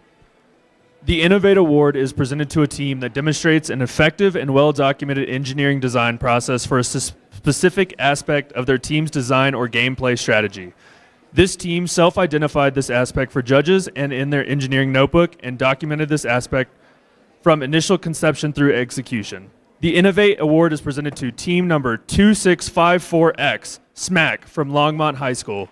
The Innovate Award is presented to a team that demonstrates an effective and well-documented engineering design process for a specific aspect of their team's design or gameplay strategy. This team self-identified this aspect for judges and in their engineering notebook and documented this aspect from initial conception through execution. The Innovate Award is presented to team number 2654X, SMAC, from Longmont High School.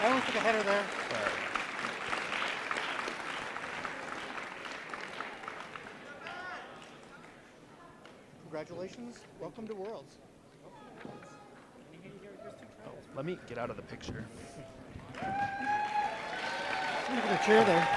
I almost took a header there. Congratulations. Welcome to Worlds. Let me get out of the picture. Look at the chair there.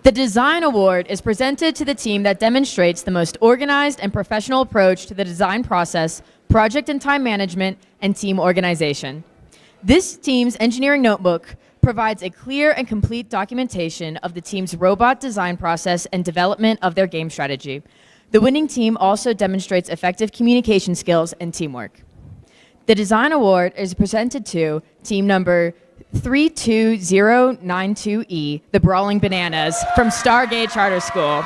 The Design Award is presented to the team that demonstrates the most organized and professional approach to the design process, project and time management, and team organization. This team's engineering notebook provides a clear and complete documentation of the team's robot design process and development of their game strategy. The winning team also demonstrates effective communication skills and teamwork. The Design Award is presented to team number 32092E, the Brawling Bananas, from Stargate Charter School.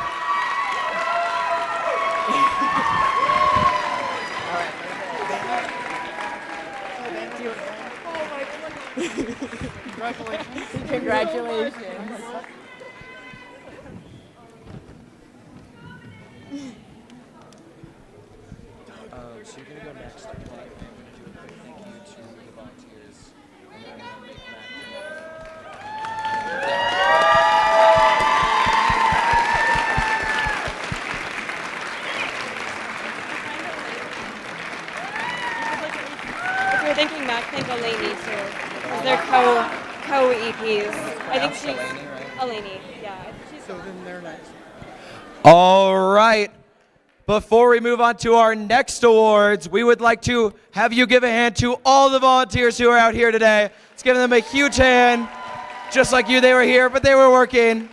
Congratulations. Congratulations. So you're going to go next. I'm going to do a quick thank you to the volunteers. And then I'm going to make If you're thinking Mac, thank Eleni too. Because they're co-EPs. I think she's Eleni, yeah. So then they're next. All right. Before we move on to our next awards, we would like to have you give a hand to all the volunteers who are out here today. Let's give them a huge hand. Just like you, they were here, but they were working.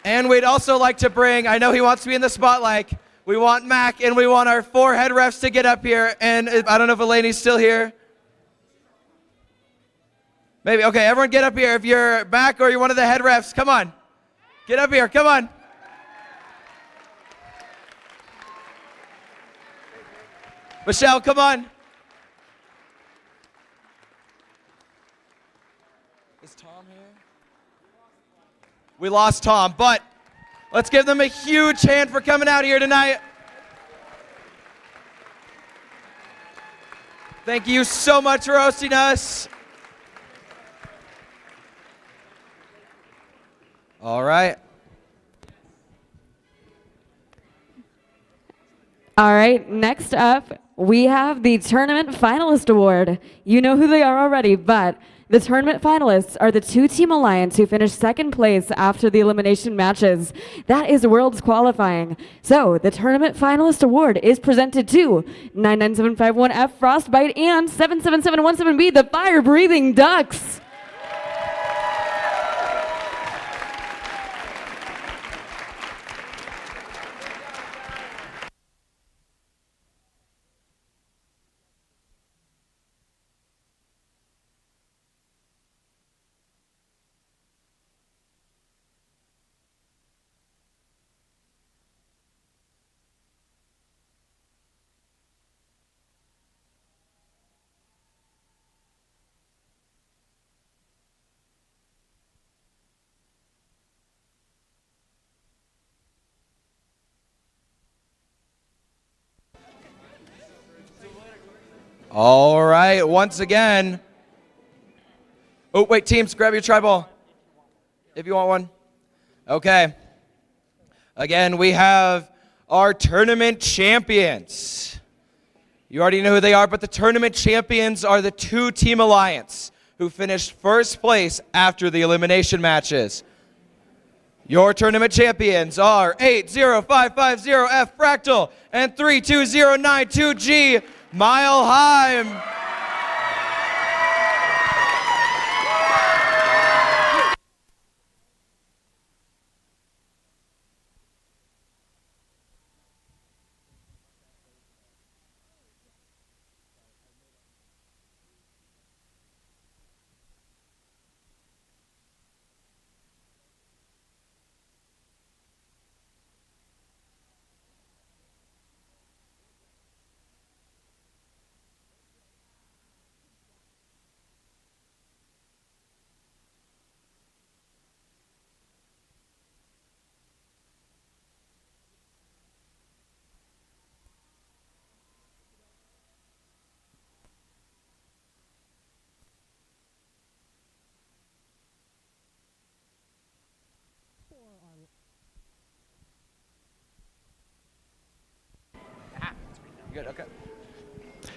And we'd also like to bring, I know he wants to be in the spotlight, we want Mac and we want our 4 head refs to get up here. And I don't know if Eleni's still here. Maybe, okay, everyone get up here. If you're Mac or you're one of the head refs, come on. Get up here, come on. Michelle, come on. Is Tom here? We lost Tom, but let's give them a huge hand for coming out here tonight. Thank you so much for hosting us. All right. All right, next up, we have the Tournament Finalist Award. You know who they are already, but the tournament finalists are the 2-team alliance who finished second place after the elimination matches. That is Worlds Qualifying. So, the Tournament Finalist Award is presented to 99751F Frostbite and 77717B, the Fire Breathing Ducks. All right, once again. Oh, wait, teams, grab your tri-ball if you want one. Okay. Again, we have our tournament champions. You already know who they are, but the tournament champions are the 2-team alliance who finished first place after the elimination matches. Your tournament champions are 80550F Fractal and 32092G Mile High. Good, okay.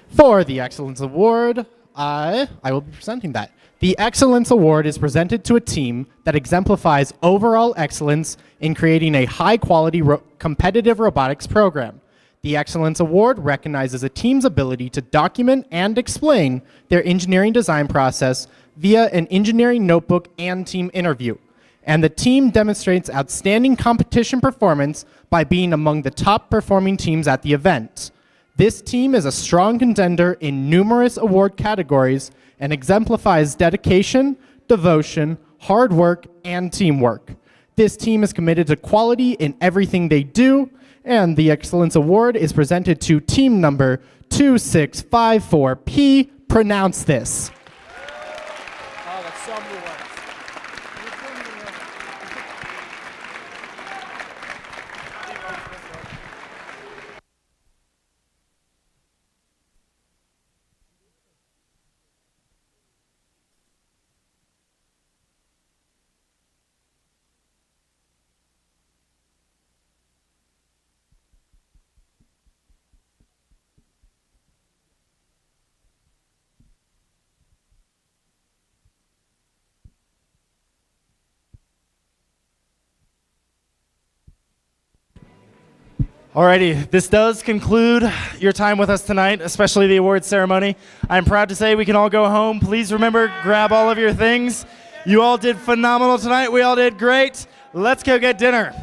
For the Excellence Award, I will be presenting that. The Excellence Award is presented to a team that exemplifies overall excellence in creating a high-quality competitive robotics program. The Excellence Award recognizes a team's ability to document and explain their engineering design process via an engineering notebook and team interview. And the team demonstrates outstanding competition performance by being among the top performing teams at the event. This team is a strong contender in numerous award categories and exemplifies dedication, devotion, hard work, and teamwork. This team is committed to quality in everything they do, and the Excellence Award is presented to team number 2654P. Pronounce this. Oh, that's so many words. Alrighty, this does conclude your time with us tonight, especially the awards ceremony. I'm proud to say we can all go home. Please remember, grab all of your things. You all did phenomenal tonight. We all did great. Let's go get dinner.